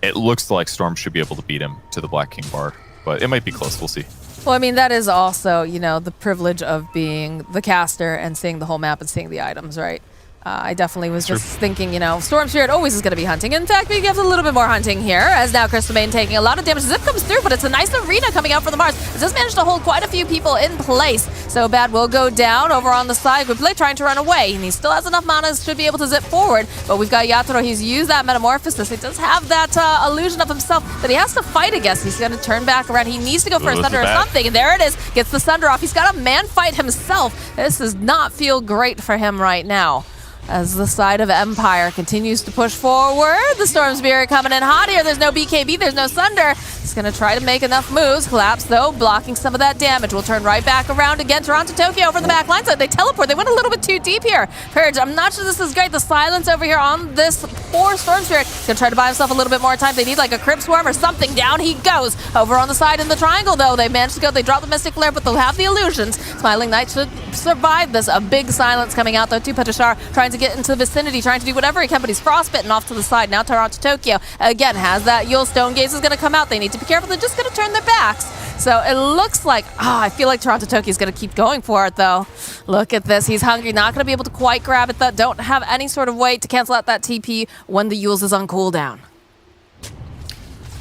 it looks like Storm should be able to beat him to the Black King bar, but it might be close. We'll see. Well, I mean, that is also, you know, the privilege of being the caster and seeing the whole map and seeing the items, right? I definitely was just thinking, you know, Storm Spirit always is going to be hunting. In fact, we have a little bit more hunting here, as now Crystal Maiden taking a lot of damage. Zip comes through, but it's a nice arena coming out for the Mars. It does manage to hold quite a few people in place. So Bad will go down over on the side. Guble trying to run away, and he still has enough mana to be able to zip forward. But we've got Yatoro. He's used that Metamorphosis. He does have that illusion of himself that he has to fight against. He's going to turn back around. He needs to go for a Thunder or something, and there it is. Gets the Thunder off. He's got a man fight himself. This does not feel great for him right now. As the side of Empire continues to push forward, the Storm Spirit coming in hot here. There's no BKB, there's no Sunder. He's going to try to make enough moves. Collapse, though, blocking some of that damage. We'll turn right back around again. Toronto Tokyo over the back line. So they teleport. They went a little bit too deep here. Purge, I'm not sure this is great. The silence over here on this poor Storm Spirit. He's going to try to buy himself a little bit more time. They need like a Crypt Swarm or something. Down he goes. Over on the side in the triangle, though. They managed to go. They drop the Mystic Flare, but they'll have the illusions. Smiling Knight should survive this. A big silence coming out, though, to Petashar, trying to get into the vicinity, trying to do whatever he can, but he's frostbitten off to the side. Now Toronto Tokyo, again, has that Yule Stone Gaze is going to come out. They need to be careful. They're just going to turn their backs. So it looks like, I feel like Toronto Tokyo is going to keep going for it, though. Look at this. He's hungry, not going to be able to quite grab it, though. Don't have any sort of way to cancel out that TP when the Yules is on cooldown.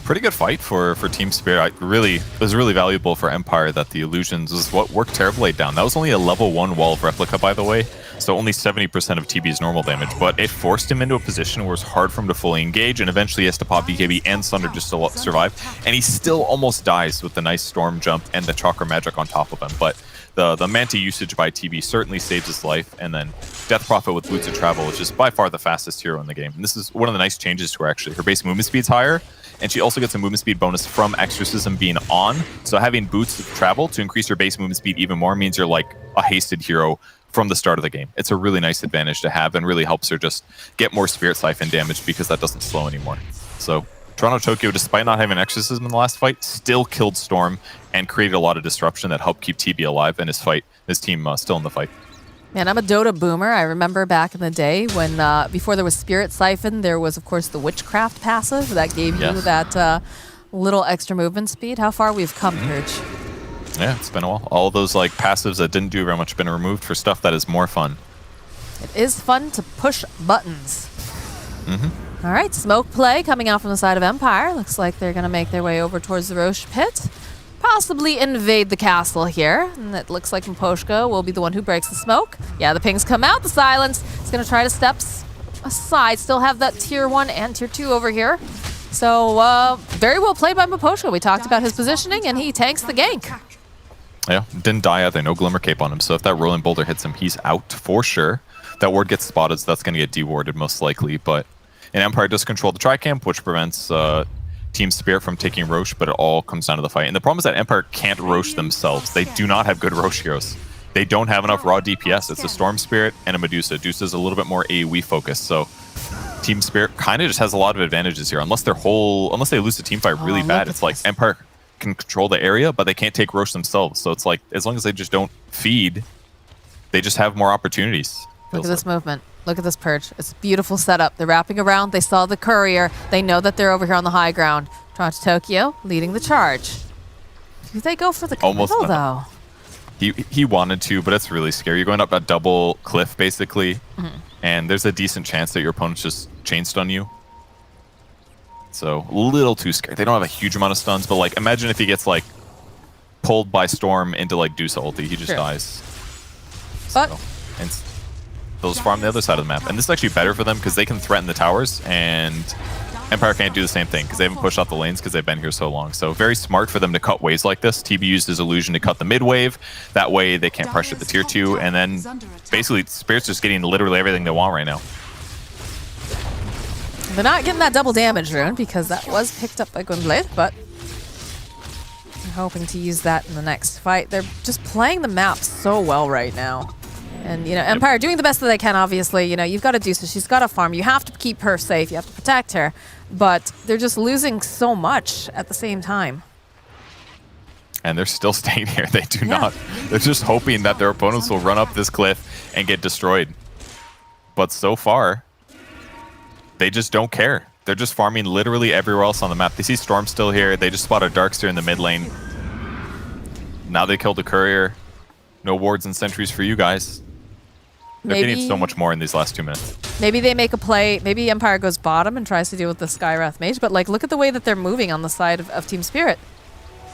Pretty good fight for Team Spirit. It was really valuable for Empire that the illusions was what worked Terrorblade down. That was only a level 1 wall of replica, by the way, so only 70% of TB's normal damage, but it forced him into a position where it's hard for him to fully engage, and eventually he has to pop BKB and Sunder just to survive, and he still almost dies with the nice Storm jump and the Chakra Magic on top of him, but the Manta usage by TB certainly saves his life, and then Death Prophet with Boots of Travel, which is by far the fastest hero in the game. And this is one of the nice changes to her, actually. Her base movement speed's higher, and she also gets a movement speed bonus from Exorcism being on. So having Boots of Travel to increase your base movement speed even more means you're like a hasted hero from the start of the game. It's a really nice advantage to have and really helps her just get more Spirit Siphon damage because that doesn't slow anymore. So Toronto Tokyo, despite not having Exorcism in the last fight, still killed Storm and created a lot of disruption that helped keep TB alive and his team still in the fight. Man, I'm a Dota boomer. I remember back in the day when, before there was Spirit Siphon, there was, of course, the Witchcraft passive that gave you that little extra movement speed. How far we've come, Purge. Yeah, it's been a while. All those like passives that didn't do very much have been removed for stuff that is more fun. It is fun to push buttons. All right, smoke play coming out from the side of Empire. Looks like they're going to make their way over towards the Roche pit. Possibly invade the castle here. And it looks like Mposhka will be the one who breaks the smoke. Yeah, the pings come out, the silence. He's going to try to step aside. Still have that tier 1 and tier 2 over here. So, very well played by Mposhka. We talked about his positioning, and he tanks the gank. Yeah, didn't die either. No Glimmer Cape on him. So if that Rolling Boulder hits him, he's out for sure. That ward gets spotted, so that's going to get dewarded most likely. But Empire does control the Tri-Camp, which prevents Team Spirit from taking Roche, but it all comes down to the fight. And the problem is that Empire can't Roche themselves. They do not have good Roche heroes. They don't have enough raw DPS. It's a Storm Spirit and a Medusa. Medusa's a little bit more AoE focused, so Team Spirit kind of just has a lot of advantages here. Unless they lose the team fight really bad, it's like Empire can control the area, but they can't take Roche themselves. So it's like, as long as they just don't feed, they just have more opportunities. Look at this movement. Look at this Purge. It's a beautiful setup. They're wrapping around. They saw the courier. They know that they're over here on the high ground. Toronto Tokyo leading the charge. Do they go for the middle, though? He wanted to, but it's really scary. You're going up a double cliff, basically, and there's a decent chance that your opponent's just chain stun you. So, a little too scary. They don't have a huge amount of stuns, but like, imagine if he gets like pulled by Storm into like Deuce ulti. He just dies. But and those farm the other side of the map. And this is actually better for them because they can threaten the towers, and Empire can't do the same thing because they haven't pushed out the lanes because they've been here so long. So very smart for them to cut waves like this. TB used his illusion to cut the mid wave. That way they can't pressure the tier 2, and then basically Spirit's just getting literally everything they want right now. they're not getting that double damage rune because that was picked up by Gwynblade, but I'm hoping to use that in the next fight. They're just playing the map so well right now. And, you know, Empire doing the best that they can, obviously. You know, you've got to do so. She's got to farm. You have to keep her safe. You have to protect her. But they're just losing so much at the same time. And they're still staying here. They do not. They're just hoping that their opponents will run up this cliff and get destroyed. But so far, they just don't care. They're just farming literally everywhere else on the map. They see Storm still here. They just spot a Darkseer in the mid lane. Now they killed the Courier. No wards and sentries for you guys. They're getting so much more in these last 2 minutes. Maybe they make a play. Maybe Empire goes bottom and tries to deal with the Skywrath Mage. But, like, look at the way that they're moving on the side of Team Spirit.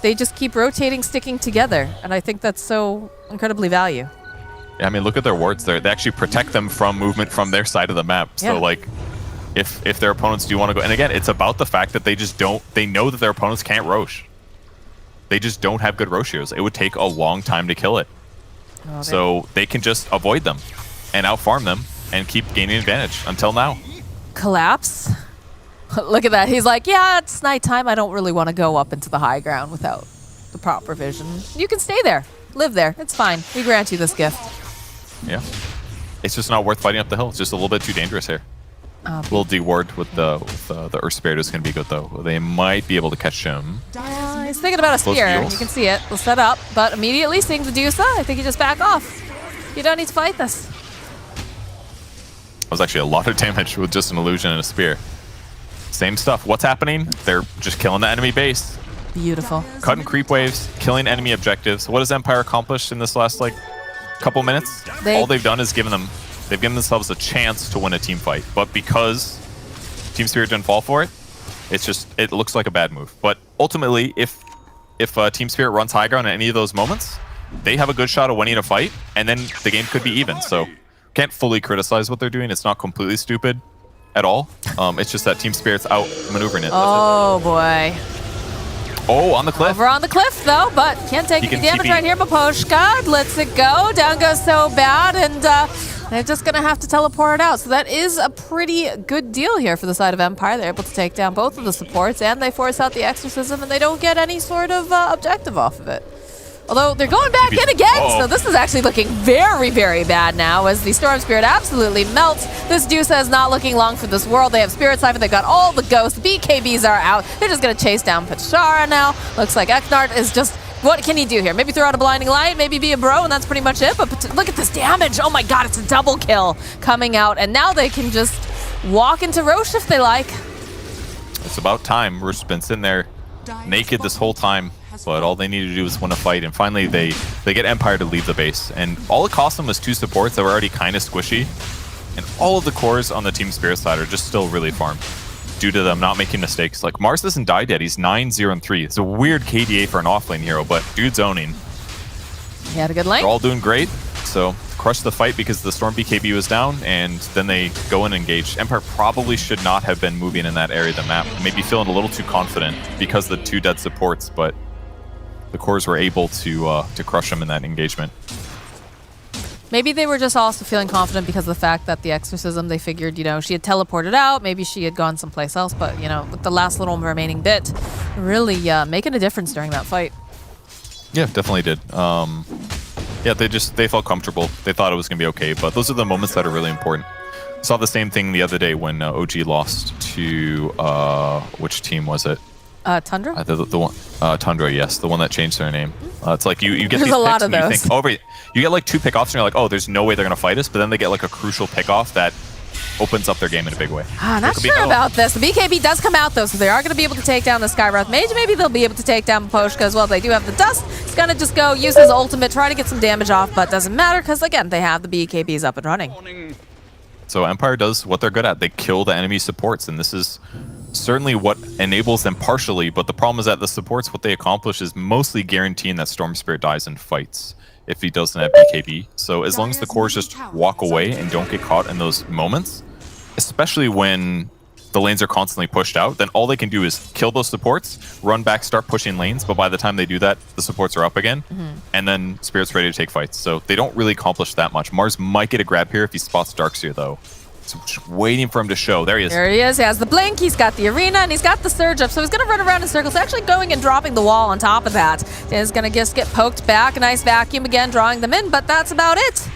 They just keep rotating, sticking together. And I think that's so incredibly value. Yeah, I mean, look at their wards there. They actually protect them from movement from their side of the map. Yeah. So, like, if their opponents do want to go... And again, it's about the fact that they just don't... They know that their opponents can't Roche. They just don't have good Roche heroes. It would take a long time to kill it. Oh, so they can just avoid them and out-farm them and keep gaining advantage until now. Collapse. Look at that. He's like, yeah, it's nighttime. I don't really want to go up into the high ground without the proper vision. You can stay there. Live there. It's fine. We grant you this gift. Yeah. It's just not worth fighting up the hill. It's just a little bit too dangerous here. A little D-ward with the Earth Spirit is going to be good, though. They might be able to catch him. He's thinking about a Close spear. deals. You can see it. We'll set up, but immediately seeing Medusa, I think you just back off. You don't need to fight this. That was actually a lot of damage with just an illusion and a spear. Same stuff. What's happening? They're just killing the enemy base. Beautiful. Cutting creep waves, killing enemy objectives. What has Empire accomplished in this last, like, couple minutes? All they've done is they've given themselves a chance to win a team fight. But because Team Spirit didn't fall for it, it looks like a bad move. But ultimately, if Team Spirit runs high ground at any of those moments, they have a good shot of winning a fight, and then the game could be even. So can't fully criticize what they're doing. It's not completely stupid at all. It's just that Team Spirit's out maneuvering it. Oh boy. Oh, on the cliff. Over on the cliff though, but can't take any damage right here. Maposhka lets it go. Down goes so bad, and they're just gonna have to teleport it out. So that is a pretty good deal here for the side of Empire. They're able to take down both of the supports, and they force out the exorcism, and they don't get any sort of objective off of it. Although they're going back in again, so this is actually looking very, very bad now as the Storm Spirit absolutely melts. This Dusa is not looking long for this world. They have Spirit Siphon, they've got all the ghosts, the BKBs are out. They're just gonna chase down Pachara now. Looks like XctN is just, what can he do here? Maybe throw out a blinding light, maybe be a bro, and that's pretty much it. But look at this damage. Oh my god, it's a double kill coming out, and now they can just walk into Roche if they like. It's about time. Roche's been sitting there naked this whole time. But all they need to do is win a fight, and finally they get Empire to leave the base. And all it cost them was 2 supports that were already kind of squishy, and all of the cores on the Team Spirit side are just still really farmed due to them not making mistakes. Like, Mars doesn't die dead. He's 9-0-3. It's a weird KDA for an offlane hero, but dude's owning. He had a good lane. They're all doing great, so crush the fight because the Storm BKB was down, and then they go and engage. Empire probably should not have been moving in that area of the map. Maybe feeling a little too confident because of the 2 dead supports, but the cores were able to crush them in that engagement. Maybe they were just also feeling confident because of the fact that the exorcism, they figured, you know, she had teleported out, maybe she had gone someplace else, but, you know, with the last little remaining bit, really making a difference during that fight. Yeah, definitely did. Yeah, they felt comfortable. They thought it was going to be okay, but those are the moments that are really important. Saw the same thing the other day when OG lost to, which team was it? Tundra? The one, Tundra, yes, the one that changed their name. It's like you get There's these a lot picks of and you those. think, oh, wait, you get like 2 pickoffs and you're like, oh, there's no way they're going to fight us, but then they get like a crucial pickoff that opens up their game in a big way. Not Could be sure no. about this. The BKB does come out though, so they are going to be able to take down the Skywrath Mage. Maybe they'll be able to take down Maposhka as well. They do have the Dust. He's going to just go use his ultimate, try to get some damage off, but doesn't matter because, again, they have the BKBs up and running. So Empire does what they're good at. They kill the enemy supports, and this is certainly what enables them partially, but the problem is that the supports, what they accomplish is mostly guaranteeing that Storm Spirit dies in fights if he doesn't have BKB. So as long as the cores just walk away and don't get caught in those moments, especially when the lanes are constantly pushed out, then all they can do is kill those supports, run back, start pushing lanes, but by the time they do that, the supports are up again, and then Spirit's ready to take fights. So they don't really accomplish that much. Mars might get a grab here if he spots Darkseer, though. So just waiting for him to show. There he is. There he is. He has the blink, he's got the arena, and he's got the surge up. So he's going to run around in circles, actually going and dropping the wall on top of that. He's going to just get poked back. A nice vacuum again, drawing them in, but that's about it.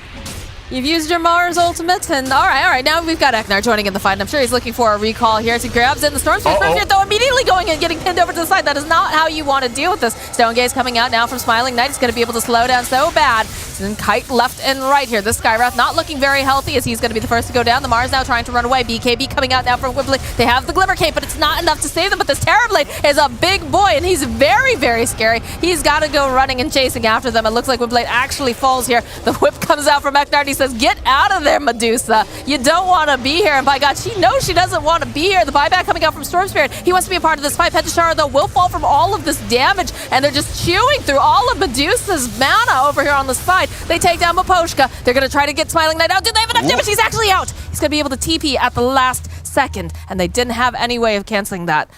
You've used your Mars ultimate, and all right, now we've got XctN joining in the fight. I'm sure he's looking for a recall here as he grabs in the Storm Spirit, though immediately going and getting pinned over to the side. That is not how you want to deal with this. Stone Gaze coming out now from Smiling Knight. He's going to be able to slow down so bad. And Kite left and right here. This Skywrath not looking very healthy as he's going to be the first to go down. The Mars now trying to run away. BKB coming out now from Wibbly. They have the Glimmer Cape, but it's not enough to save them. But this Terrorblade is a big boy, and he's very, very scary. He's got to go running and chasing after them. It looks like Wibbly actually falls here. The whip comes out from XctN. He says, get out of there, Medusa. You don't want to be here. And by God, she knows she doesn't want to be here. The buyback coming out from Storm Spirit. He wants to be a part of this fight. Petashara, though, will fall from all of this damage, and they're just chewing through all of Medusa's mana over here on the side. They take down Maposhka. They're going to try to get Smiling Knight out. Do they have enough damage? He's actually out. He's going to be able to TP at the last second, and they didn't have any way of canceling that.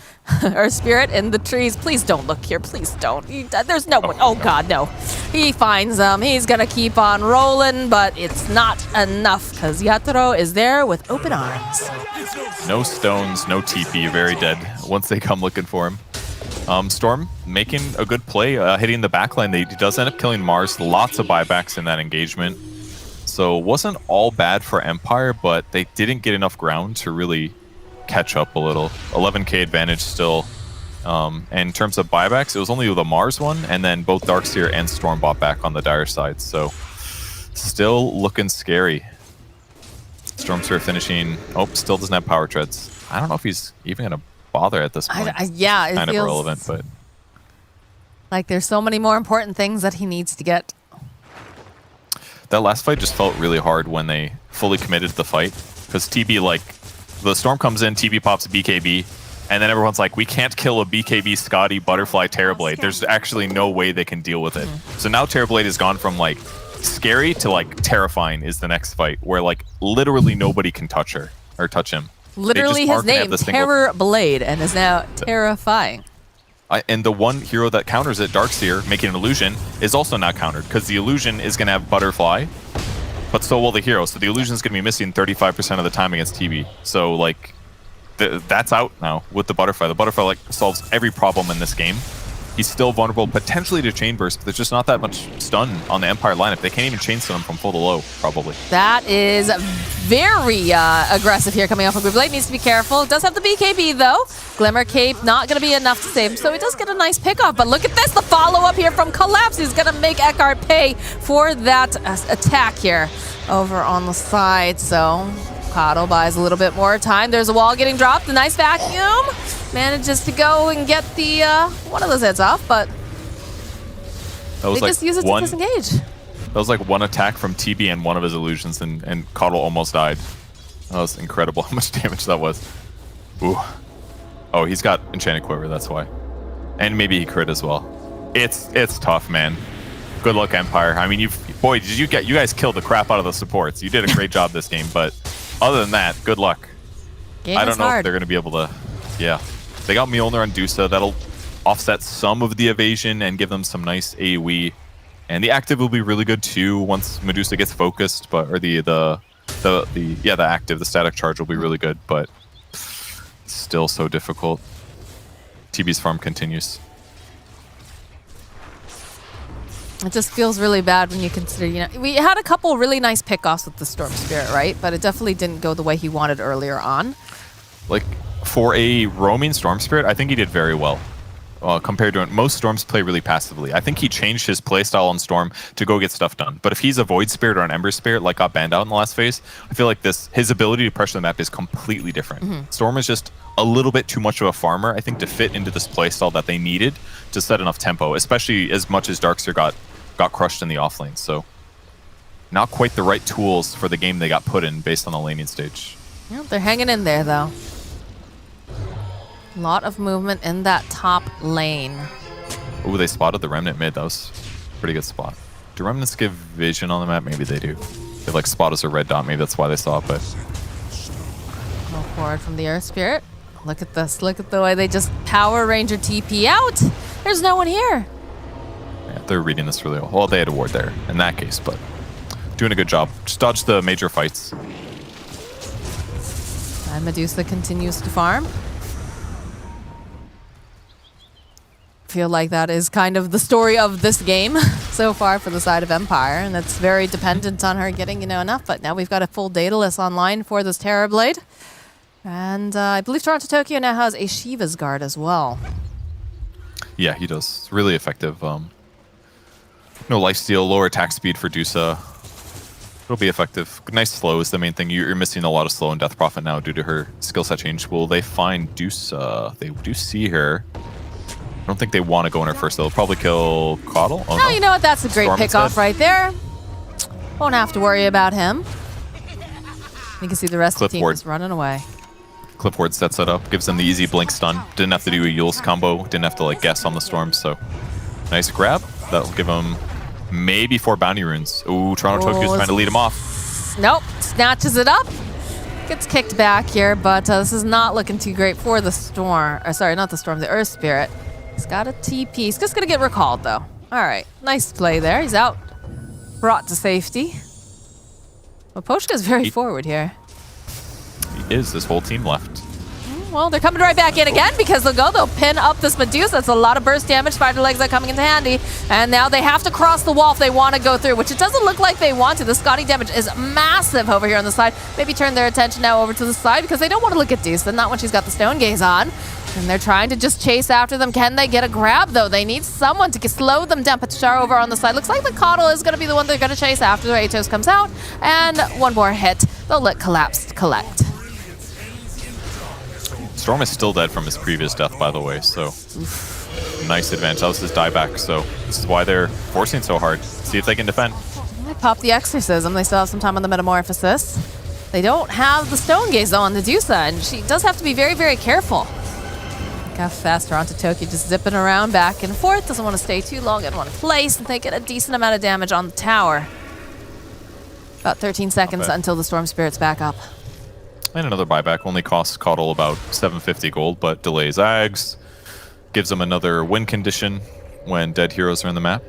Earth Spirit in the trees. Please don't look here. Please don't. There's no one. Oh, God, no. He finds them. He's going to keep on rolling, but it's not enough because Yatoro is there with open arms. No stones, no TP, very dead once they come looking for him. Storm making a good play, hitting the backline. He does end up killing Mars. Lots of buybacks in that engagement. So it wasn't all bad for Empire, but they didn't get enough ground to really catch up a little. 11k advantage still. And in terms of buybacks, it was only the Mars one, and then both Darkseer and Storm bought back on the Dire side. So still looking scary. Stormseer finishing. Oh, still doesn't have power treads. I don't know if he's even going to bother at this point. Yeah, it kind feels of irrelevant, but like there's so many more important things that he needs to get. that last fight just felt really hard when they fully committed to the fight. Because TB, like, the Storm comes in, TB pops a BKB, and then everyone's like, we can't kill a BKB, Scotty, Butterfly, Terrorblade. There's actually no way they can deal with it. So now Terrorblade has gone from, like, scary to, like, terrifying is the next fight, where, like, literally nobody can touch her, or touch him. Literally his name, Terrorblade, and is now terrifying. And the one hero that counters it, Darkseer, making an illusion, is also not countered, because the illusion is going to have Butterfly, but so will the hero. So the illusion is going to be missing 35% of the time against TB. So, like, that's out now with the Butterfly. The Butterfly, like, solves every problem in this game. He's still vulnerable potentially to Chain Burst, but there's just not that much stun on the Empire lineup. They can't even chain stun him from full to low, probably. That is very aggressive here coming off of Blade. Needs to be careful. It does have the BKB, though. Glimmer Cape, not going to be enough to save him, so he does get a nice pickoff. But look at this, the follow-up here from Collapse. He's going to make Eckhart pay for that attack here over on the side. So Coddle buys a little bit more time. There's a wall getting dropped. A nice vacuum. Manages to go and get the one of those heads off, but they like just use it to disengage. That was like one attack from TB and one of his illusions, and Coddle almost died. That was incredible how much damage that was. Ooh. Oh, he's got Enchanted Quiver, that's why. And maybe he crit as well. It's tough, man. Good luck, Empire. I mean, you guys killed the crap out of the supports. You did a great job this game, but other than that, good luck. I don't know if they're going to be able to... Yeah. They got Mjolnir on Dusa. That'll offset some of the evasion and give them some nice AoE. And the active will be really good too once Medusa gets focused, but the active, the static charge will be really good, but still so difficult. TB's farm continues. It just feels really bad when you consider, we had a couple really nice pickoffs with the Storm Spirit, right? But it definitely didn't go the way he wanted earlier on. Like, for a roaming Storm Spirit, I think he did very well. Compared to most Storms play really passively. I think he changed his playstyle on Storm to go get stuff done. But if he's a Void Spirit or an Ember Spirit, like got banned out in the last phase, I feel like his ability to pressure the map is completely different. Storm is just a little bit too much of a farmer, I think, to fit into this playstyle that they needed to set enough tempo, especially as much as Darkseer got crushed in the offlane. So not quite the right tools for the game they got put in based on the laning stage. Yeah, they're hanging in there, though. A lot of movement in that top lane. Ooh, they spotted the Remnant mid. That was a pretty good spot. Do Remnants give vision on the map? Maybe they do. They like spot as a red dot. Maybe that's why they saw it, but... Go forward from the Earth Spirit. Look at this. Look at the way they just Power Ranger TP out. There's no one here. Yeah, they're reading this really well. Well, they had a ward there in that case, but doing a good job. Just dodge the major fights. And Medusa continues to farm. Feel like that is kind of the story of this game so far for the side of Empire, and it's very dependent on her getting enough. But now we've got a full Daedalus online for this Terrorblade, and I believe Toronto Tokyo now has a Shiva's Guard as well. Yeah, he does. It's really effective. No lifesteal, lower attack speed for Dusa. It'll be effective. Nice slow is the main thing. You're missing a lot of slow in Death Prophet now due to her skill set change. Will they find Dusa? They do see her. I don't think they want to go in her first. They'll probably kill Coddle. Oh, no, you know what? That's a great pickoff right there. Won't have to worry about him. You can see the rest of the team is running away. Clipboard sets it up, gives them the easy blink stun. Didn't have to do a Yule's combo. Didn't have to like guess on the Storm. So nice grab. That'll give them maybe 4 bounty runes. Ooh, Toronto Tokyo's trying to lead him off. Nope, snatches it up. Gets kicked back here, but this is not looking too great for the Storm. Or sorry, not the Storm, the Earth Spirit. He's got a TP. He's just gonna get recalled though. All right, nice play there. He's out, brought to safety. Well, Poshka's very forward here. He is. This whole team left. Well, they're coming right back in again because they'll pin up this Medusa. That's a lot of burst damage. Spider legs are coming into handy. And now they have to cross the wall if they want to go through, which it doesn't look like they want to. The Scotty damage is massive over here on the side. Maybe turn their attention now over to the side because they don't want to look at Deuce, not when she's got the Stone Gaze on. And they're trying to just chase after them. Can they get a grab, though? They need someone to slow them down. Pachar over on the side. Looks like the Coddle is going to be the one they're going to chase after their Atos comes out. And one more hit. They'll let Collapsed collect. Storm is still dead from his previous death, by the way, so nice advantage. That was his dieback, so this is why they're forcing so hard. See if they can defend. They pop the Exorcism. They still have some time on the Metamorphosis. They don't have the Stone Gaze, though, on the Medusa, and she does have to be very, very careful. Look how fast Toronto Tokyo just zipping around back and forth. Doesn't want to stay too long in one place, and they get a decent amount of damage on the tower. About 13 seconds until the Storm Spirit's back up. And another buyback. Only costs Coddle about 750 gold, but delays Ags. Gives them another win condition when dead heroes are in the map.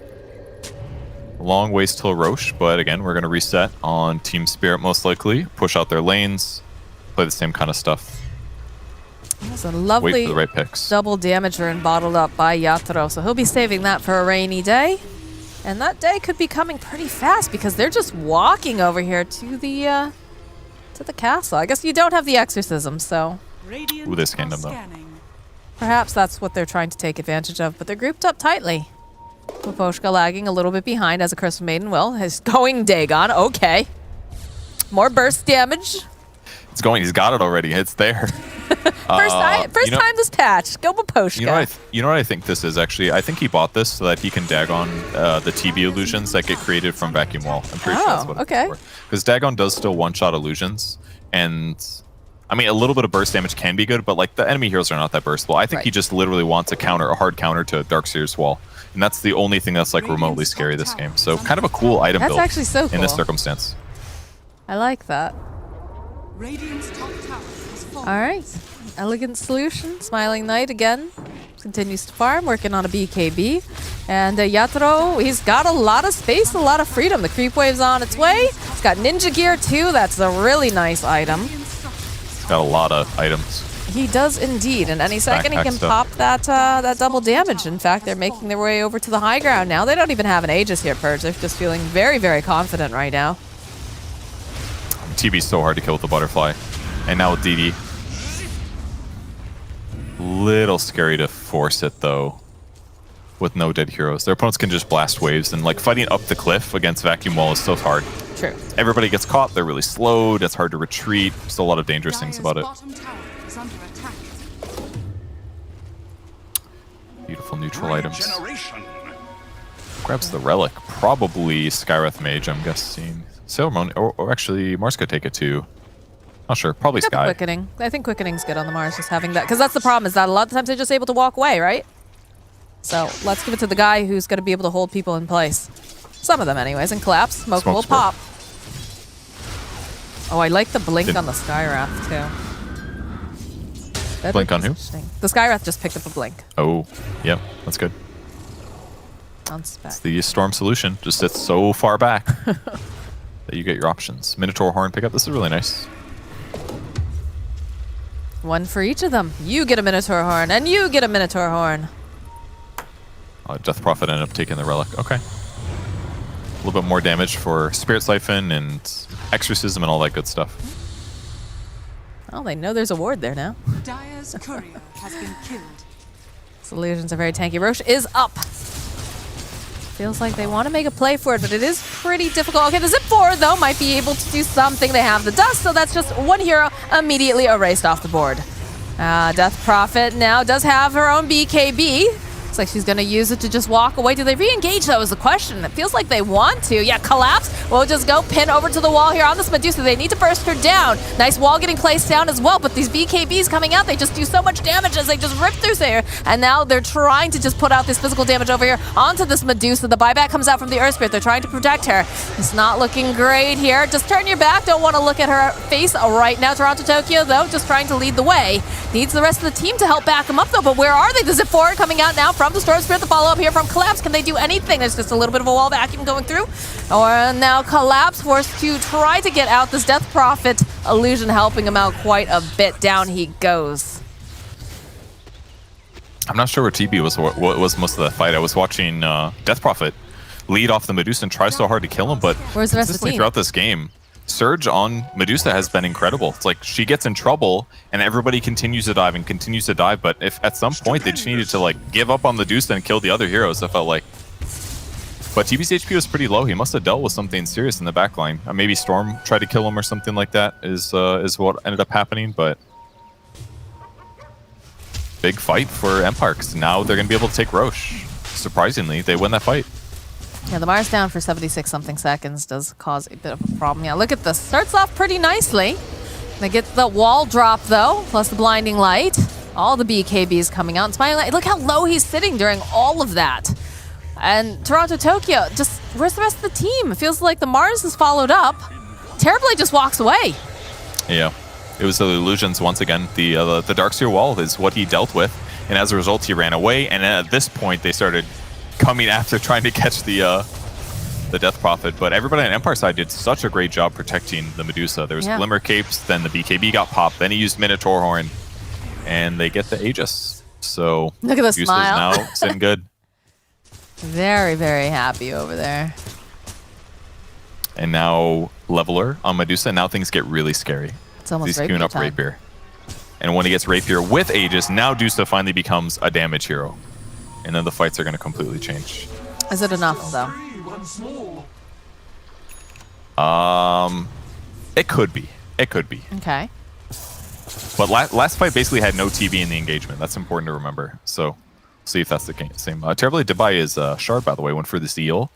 Long ways till Roche, but again, we're going to reset on Team Spirit most likely. Push out their lanes. Play the same kind of stuff. That's a lovely wait for the right picks. Double damage rune bottled up by Yatoro, so he'll be saving that for a rainy day. And that day could be coming pretty fast because they're just walking over here to the castle. I guess you don't have the Exorcism, so... Ooh, this kingdom, though. Perhaps that's what they're trying to take advantage of, but they're grouped up tightly. Poposhka lagging a little bit behind, as a Crystal Maiden will. He's going Dagon. Okay. More burst damage. It's going. He's got it already. It's there. First time this patch. Go Poposhka. You know what I think this is, actually? I think he bought this so that he can Dagon the TB illusions that get created from Vacuum Wall. I'm pretty sure that's what it's for. Because Dagon does still one-shot illusions, and... I mean, a little bit of burst damage can be good, but like the enemy heroes are not that burstable. I think he just literally wants a hard counter to Darkseer's Wall. And that's the only thing that's like remotely scary this game. So kind of a cool item build actually so cool in this circumstance. I like that. All right. Elegant solution. Smiling Knight again. Continues to farm, working on a BKB. And Yatoro, he's got a lot of space, a lot of freedom. The creep wave's on its way. He's got ninja gear too. That's a really nice item. Got a lot of items. He does indeed, and any second he can pop that double damage. In fact, they're making their way over to the high ground now. They don't even have an Aegis here, Purge. They're just feeling very, very confident right now. TB's so hard to kill with the butterfly. And now with DD. Little scary to force it, though, with no dead heroes. Their opponents can just blast waves, and like fighting up the cliff against Vacuum Wall is so hard. True. Everybody gets caught, they're really slowed, it's hard to retreat. Still a lot of dangerous things about it. Beautiful neutral items. Grabs the relic. Probably Skywrath Mage, I'm guessing. Sailor Moon, or actually, Mars could take it too. Not sure. Probably Sky. Quickening. I think Quickening's good on the Mars, just having that. Because that's the problem, is that a lot of times they're just able to walk away, right? So let's give it to the guy who's going to be able to hold people in place. Some of them anyways, and collapse. Smoke will pop. Oh, I like the blink on the Skywrath too. Blink on who? The Skywrath just picked up a blink. Oh, yep, that's good. On spec. It's the Storm solution. Just sits so far back that you get your options. Minotaur Horn pickup. This is really nice. One for each of them. You get a Minotaur Horn, and you get a Minotaur Horn. Death Prophet ended up taking the relic. Okay. A little bit more damage for Spirit Siphon and Exorcism and all that good stuff. Oh, they know there's a ward there now. Dire's courier has been killed. Illusions are very tanky. Roche is up. Feels like they want to make a play for it, but it is pretty difficult. Okay, the Zip 4, though, might be able to do something. They have the Dust, so that's just one hero immediately erased off the board. Death Prophet now does have her own BKB. Looks like she's going to use it to just walk away. Do they re-engage, though, is the question. It feels like they want to. Yeah, collapse. We'll just go pin over to the wall here on this Medusa. They need to burst her down. Nice wall getting placed down as well, but these BKBs coming out, they just do so much damage as they just rip through here. And now they're trying to just put out this physical damage over here onto this Medusa. The buyback comes out from the Earth Spirit. They're trying to protect her. It's not looking great here. Just turn your back. Don't want to look at her face right now. Toronto Tokyo, though, just trying to lead the way. Needs the rest of the team to help back him up, though, but where are they? The Zip 4 coming out now from the Storm Spirit. The follow-up here from Collapse. Can they do anything? There's just a little bit of a wall vacuum going through. Or now Collapse forced to try to get out. This Death Prophet illusion helping him out quite a bit. Down he goes. I'm not sure where TB was. What was most of the fight? I was watching Death Prophet lead off the Medusa and try so hard to kill him, but where's the rest of the team? Throughout this game, Surge on Medusa has been incredible. It's like she gets in trouble and everybody continues to dive and continues to dive, but if at some point they just needed to like give up on Medusa and kill the other heroes, I felt like. But TB's HP was pretty low. He must have dealt with something serious in the backline. Maybe Storm tried to kill him or something like that is what ended up happening, but big fight for Empire, because now they're going to be able to take Roche. Surprisingly, they win that fight. Yeah, the Mars down for 76-something seconds does cause a bit of a problem. Yeah, look at this. Starts off pretty nicely. They get the wall drop, though, plus the blinding light. All the BKBs coming out. And Smiling Light, look how low he's sitting during all of that. And Toronto Tokyo, just, where's the rest of the team? It feels like the Mars is followed up. Terribly just walks away. Yeah, it was the illusions once again. The Darkseer wall is what he dealt with. And as a result, he ran away. And at this point, they started coming after trying to catch the Death Prophet, but everybody on Empire side did such a great job protecting the Medusa. There was Glimmer Capes, then the BKB got popped, then he used Minotaur Horn, and they get the Aegis. So look at the Medusa's smile. now sitting good. Very, very happy over there. And now Leveler on Medusa, and now things get really scary. It's almost He's queuing up time. Rapier. And when he gets Rapier with Aegis, now Dusa finally becomes a damage hero. And then the fights are going to completely change. Is it enough, though? It could be. It could be. Okay. But last fight basically had no TB in the engagement. That's important to remember. So, see if that's the same. Terribly Dubai is Shard, by the way, went for the Zeal.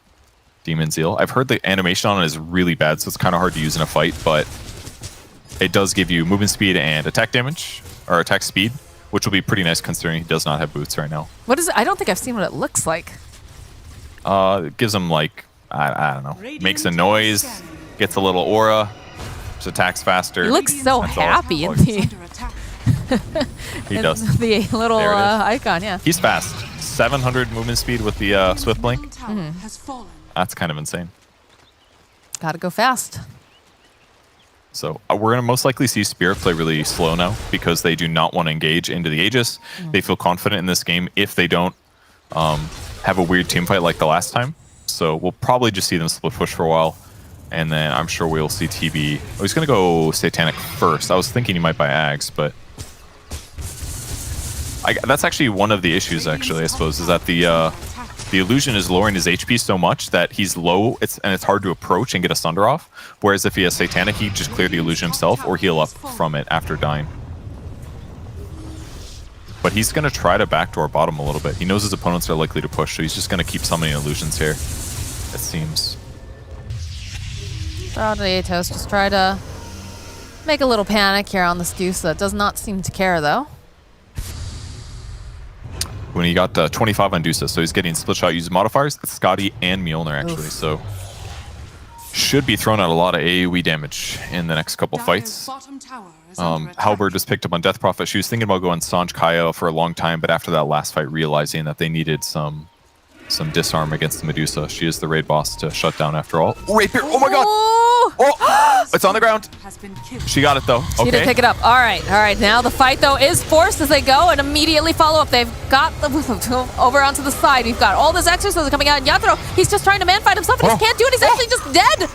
Demon Zeal. I've heard the animation on it is really bad, so it's kind of hard to use in a fight, but it does give you movement speed and attack damage, or attack speed, which will be pretty nice considering he does not have boots right now. What is it? I don't think I've seen what it looks like. It gives him like, I don't know, makes a noise, gets a little aura, just attacks faster. He looks so happy in the he does. The little icon, yeah. He's fast. 700 movement speed with the Swift Blink. That's kind of insane. Gotta go fast. So we're going to most likely see Spirit play really slow now because they do not want to engage into the Aegis. They feel confident in this game if they don't have a weird team fight like the last time. So we'll probably just see them split push for a while. And then I'm sure we'll see TB. Oh, he's going to go Satanic first. I was thinking he might buy Ags, but that's actually one of the issues, actually, I suppose, is that the illusion is lowering his HP so much that he's low, and it's hard to approach and get a Sunder off. Whereas if he has Satanic, he just clear the illusion himself or heal up from it after dying. But he's going to try to backdoor bottom a little bit. He knows his opponents are likely to push, so he's just going to keep summoning illusions here, it seems. Proud of Atos, just try to make a little panic here on this Goose that does not seem to care, though. When he got 25 on Dusa, so he's getting split shot using modifiers. It's Scotty and Mjolnir, actually, so should be throwing out a lot of AoE damage in the next couple fights. Halberd just picked up on Death Prophet. She was thinking about going Sanj Kaya for a long time, but after that last fight, realizing that they needed some disarm against the Medusa. She is the raid boss to shut down after all. Rapier! Oh my god! Oh! It's on the ground! She got it though. She Okay. did pick it up. All right. Now the fight, though, is forced as they go and immediately follow up. They've got the over onto the side. We've got all this exorcism coming out. And Yatro, he's just trying to man fight himself, and he can't do it. He's actually just dead.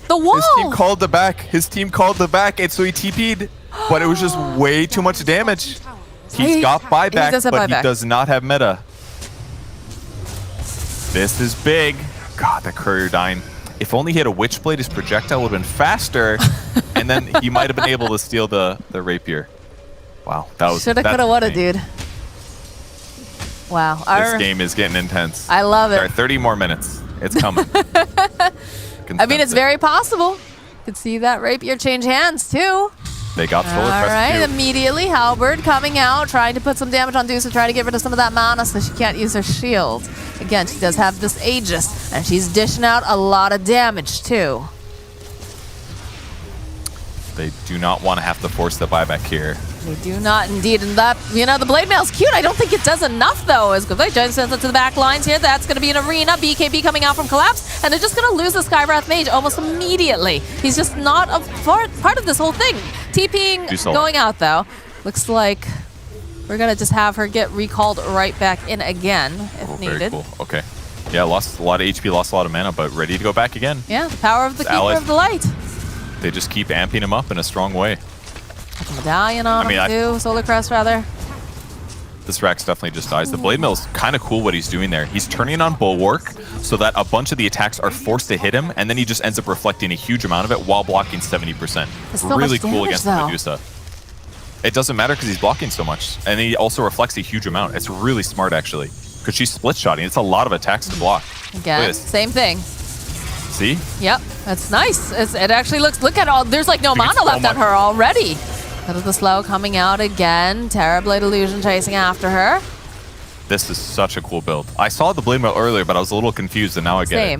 The wall! His team called the back. His team called the back, and so he TP'd. But it was just way too much damage. He's got buyback, but he does not have meta. This is big. God, that courier dying. If only he had a Witchblade, his projectile would have been faster, and then he might have been able to steal the rapier. Wow, that was Shoulda, coulda, woulda, dude. Wow. This game is getting intense. I love it. There are 30 more minutes. It's coming. I mean, it's very possible. Could see that rapier change hands too. They got full All right, press immediately Halberd coming out, trying to put some damage on Deuce to try to get rid of some of that mana so she can't use her shield. Again, she does have this Aegis, and she's dishing out a lot of damage too. They do not want to have to force the buyback here. They do not indeed, and that, you know, the blade mail's cute. I don't think it does enough though. As Goodbye sends it to the back lines here. That's going to be an arena. BKB coming out from Collapse, and they're just going to lose the Skywrath Mage almost immediately. He's just not a part of this whole thing. TPing going out though. Looks like we're going to just have her get recalled right back in again if needed. Very cool. Okay. Yeah, lost a lot of HP, lost a lot of mana, but ready to go back again. Yeah, the power of the Keeper of the Light. They just keep amping him up in a strong way. Medallion on him too, Solar Crest rather. This Rax definitely just dies. The Blade Mill's kind of cool what he's doing there. He's turning on Bulwark so that a bunch of the attacks are forced to hit him, and then he just ends up reflecting a huge amount of it while blocking 70%. So really cool damage, against though. the Medusa. It doesn't matter because he's blocking so much, and he also reflects a huge amount. It's really smart actually, because she's split-shotting. It's a lot of attacks to block. Again, same thing. See? Yep, that's nice. It actually looks, look at all, there's like no mana left on her already. Out of the slow coming out again. Terrorblade Illusion chasing after her. This is such a cool build. I saw the Blade Mill earlier, but I was a little confused, and now I get it.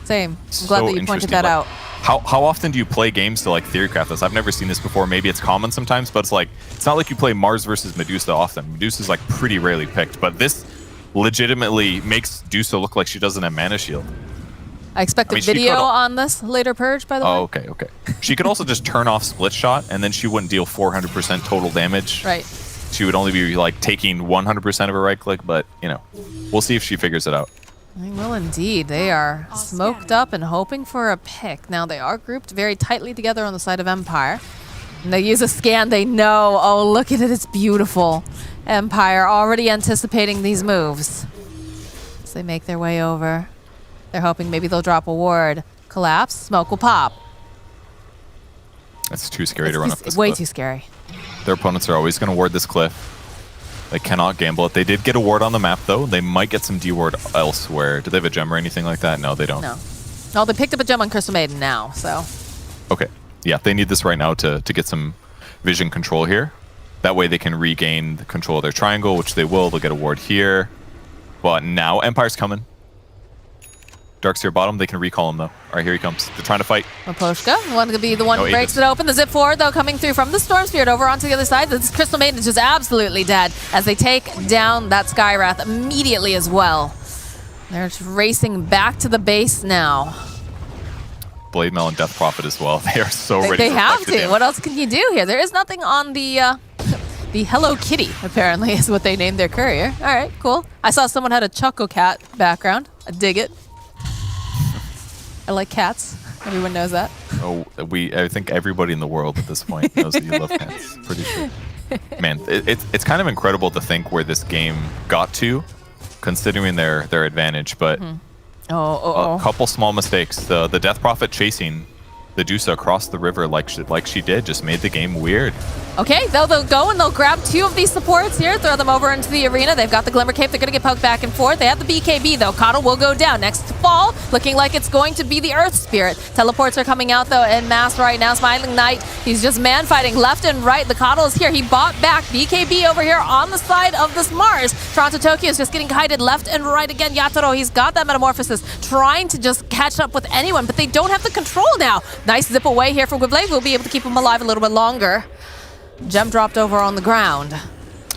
Same. I'm glad that you pointed that out. How often do you play games to like theorycraft this? I've never seen this before. Maybe it's common sometimes, but it's like, it's not like you play Mars versus Medusa often. Medusa's like pretty rarely picked, but this legitimately makes Medusa look like she doesn't have mana shield. I expect a video on this later purge, by the way. Oh, okay. She could also just turn off split shot, and then she wouldn't deal 400% total damage. Right. She would only be like taking 100% of her right click, but you know, we'll see if she figures it out. They will indeed. They are smoked up and hoping for a pick. Now they are grouped very tightly together on the side of Empire. And they use a scan, they know. Oh, look at it, it's beautiful. Empire already anticipating these moves. As they make their way over. They're hoping maybe they'll drop a ward. Collapse, smoke will pop. It's too scary to run up this way cliff. too scary. Their opponents are always going to ward this cliff. They cannot gamble it. They did get a ward on the map, though. They might get some D-ward elsewhere. Do they have a gem or anything like that? No, they don't. No. No, they picked up a gem on Crystal Maiden now, so. Okay. Yeah, they need this right now to get some vision control here. That way they can regain the control of their triangle, which they will. They'll get a ward here. But now Empire's coming. Darkseer bottom, they can recall him though. All right, here he comes. They're trying to fight. Maposhka, one to be the one who breaks it open. The zip forward though, coming through from the Storm Spirit over onto the other side. This Crystal Maiden is just absolutely dead as they take down that Skywrath immediately as well. They're just racing back to the base now. Blade Mail and Death Prophet as well. They are so ready. They have to. What else can you do here? There is nothing on the the Hello Kitty, apparently, is what they named their courier. All right, cool. I saw someone had a Choco Cat background. I dig it. I like cats. Everyone knows that. Oh, I think everybody in the world at this point knows that you love cats. Pretty sure. Man, it's kind of incredible to think where this game got to, considering their advantage. But a couple small mistakes. The Death Prophet chasing the Medusa across the river like she did just made the game weird. Okay, they'll go and they'll grab two of these supports here, throw them over into the arena. They've got the Glimmer Cape. They're going to get poked back and forth. They have the BKB, though. Coddle will go down. Next to fall, looking like it's going to be the Earth Spirit. Teleports are coming out, though, en masse right now. Smiling Knight, he's just man-fighting left and right. The Coddle is here. He bought back BKB over here on the side of this Mars. Toronto Tokyo is just getting kited left and right again. Yatoro, he's got that Metamorphosis, trying to just catch up with anyone, but they don't have the control now. Nice zip away here from Gwiblade. We'll be able to keep him alive a little bit longer. Gem dropped over on the ground.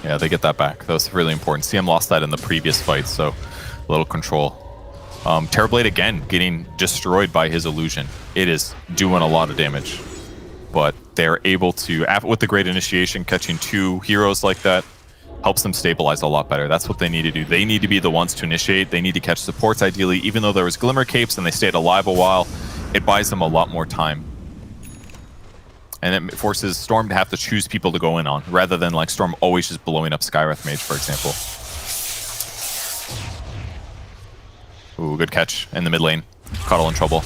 Yeah, they get that back. That was really important. CM lost that in the previous fight, so a little control. Terrorblade again getting destroyed by his illusion. It is doing a lot of damage. But they're able to, with the Great Initiation, catching two heroes like that helps them stabilize a lot better. That's what they need to do. They need to be the ones to initiate. They need to catch supports ideally. Even though there was Glimmer Capes and they stayed alive a while, it buys them a lot more time. And it forces Storm to have to choose people to go in on, rather than like Storm always just blowing up Skywrath Mage, for example. Ooh, good catch in the mid lane. Cuddle in trouble.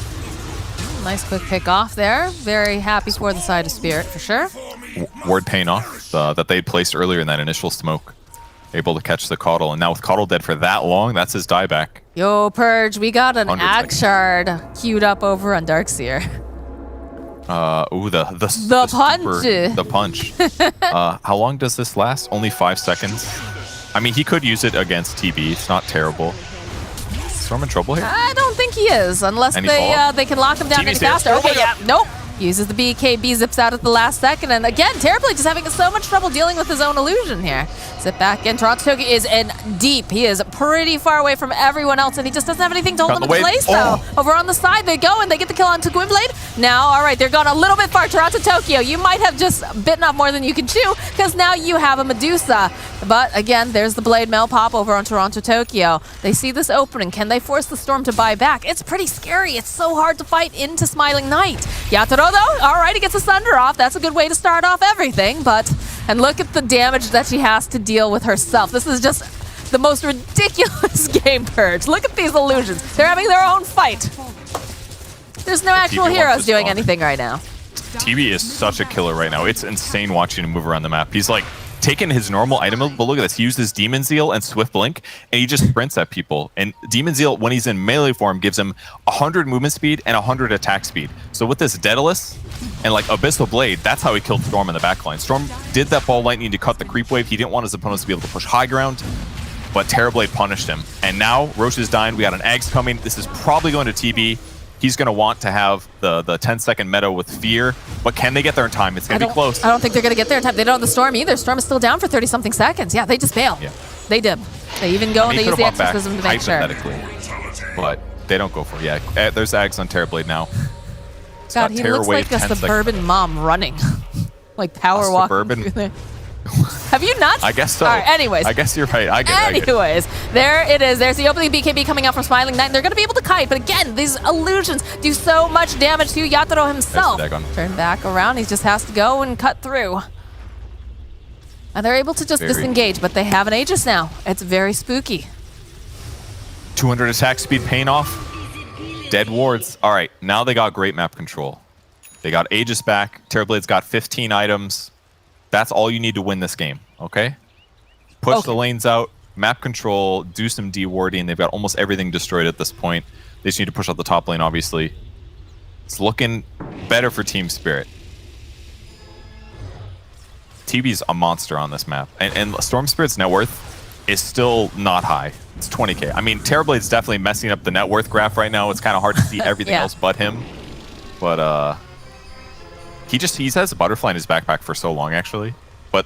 Nice quick pick off there. Very happy for the side of Spirit, for sure. Ward paying off that they placed earlier in that initial smoke. able to catch the Caudle. And now with Caudle dead for that long, that's his dieback. Yo, Purge, we got an 100 Ag Shard queued up over on Darkseer. Ooh, the punch. The punch. How long does this last? Only 5 seconds. I mean, he could use it against TB. It's not terrible. Is Storm in trouble here? I don't think he is, unless Any they can lock him down any faster. Okay, yeah, nope. Uses the BKB, zips out at the last second, and again, Tempererd just having so much trouble dealing with his own illusion here. Sit back in. Thermaltake is in deep. He is pretty far away from everyone else, and he just doesn't have anything to hold him in place, though. Over on the side, they go, and they get the kill onto Gwynblade. Now, all right, they're gone a little bit far. Thermaltake, you might have just bitten off more than you can chew, because now you have a Medusa. But again, there's the Blade Mail pop over on Tokyo. They see this opening. Can they force the Storm to buy back? It's pretty scary. It's so hard to fight into Smiling Knight. Yatoro, though, all right, he gets a Sunder off. That's a good way to start off everything, but... And look at the damage that she has to deal with herself. This is just the most ridiculous game, Purge. Look at these illusions. They're having their own fight. There's no actual heroes doing anything right now. TB is such a killer right now. It's insane watching him move around the map. He's like taking his normal item, but look at this. He uses Demon Zeal and Swift Blink, and he just sprints at people. And Demon Zeal, when he's in melee form, gives him 100 movement speed and 100 attack speed. So with this Daedalus and like Abyssal Blade, that's how he killed Storm in the backline. Storm did that ball lightning to cut the creep wave. He didn't want his opponents to be able to push high ground, but Terrorblade punished him. And now Roche is dying. We got an Ags coming. This is probably going to TB. He's going to want to have the 10-second meta with Fear, but can they get there in time? It's going to be close. I don't think they're going to get there in time. They don't have the Storm either. Storm is still down for 30-something seconds. Yeah, they just bail. Yeah. They dip. They even go and they use the Exorcism to make sure. But they don't go for it. Yeah, there's Ags on Terrorblade now. God, he looks like a suburban mom running. Like power walking through there. Have you not? I guess so. All right, anyways. I guess you're right. I get Anyways, there it is. There's the opening BKB coming out from Smiling Knight. They're going to be able to kite, but again, these illusions do so much damage to Yatoro himself. Turn back around. He just has to go and cut through. And they're able to just disengage, but they have an Aegis now. It's very spooky. 200 attack speed paying off. Dead wards. All right, now they got great map control. They got Aegis back. Terrorblade's got 15 items. That's all you need to win this game, okay? Push the lanes out, map control, do some dewarding. They've got almost everything destroyed at this point. They just need to push out the top lane, obviously. It's looking better for Team Spirit. TB's a monster on this map. And Storm Spirit's net worth is still not high. It's 20k. I mean, Terrorblade's definitely messing up the net worth graph right now. It's kind of hard to see everything else but him. But, he has a butterfly in his backpack for so long, actually. But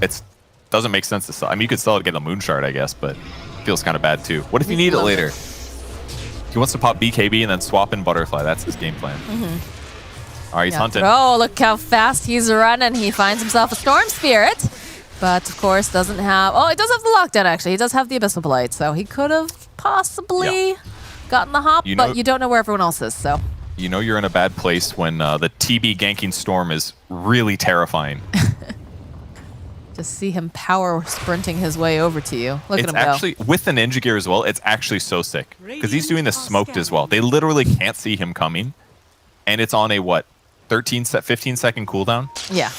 it doesn't make sense to sell. I mean, you could sell it to get a moon shard, I guess, but it feels kind of bad, too. What if you need it later? He wants to pop BKB and then swap in butterfly. That's his game plan. All right, he's hunting. Oh, look how fast he's running. He finds himself a Storm Spirit. But, of course, doesn't have... Oh, he does have the lockdown, actually. He does have the Abyssal Blade, so he could have possibly gotten the hop, but you don't know where everyone else is, so... You know you're in a bad place when the TB ganking Storm is really terrifying. Just see him power sprinting his way over to you. Look at him actually, go. With the Ninja Gear as well, it's actually so sick. Because he's doing this smoked as well. They literally can't see him coming. And it's on a, 15-second cooldown? Yeah.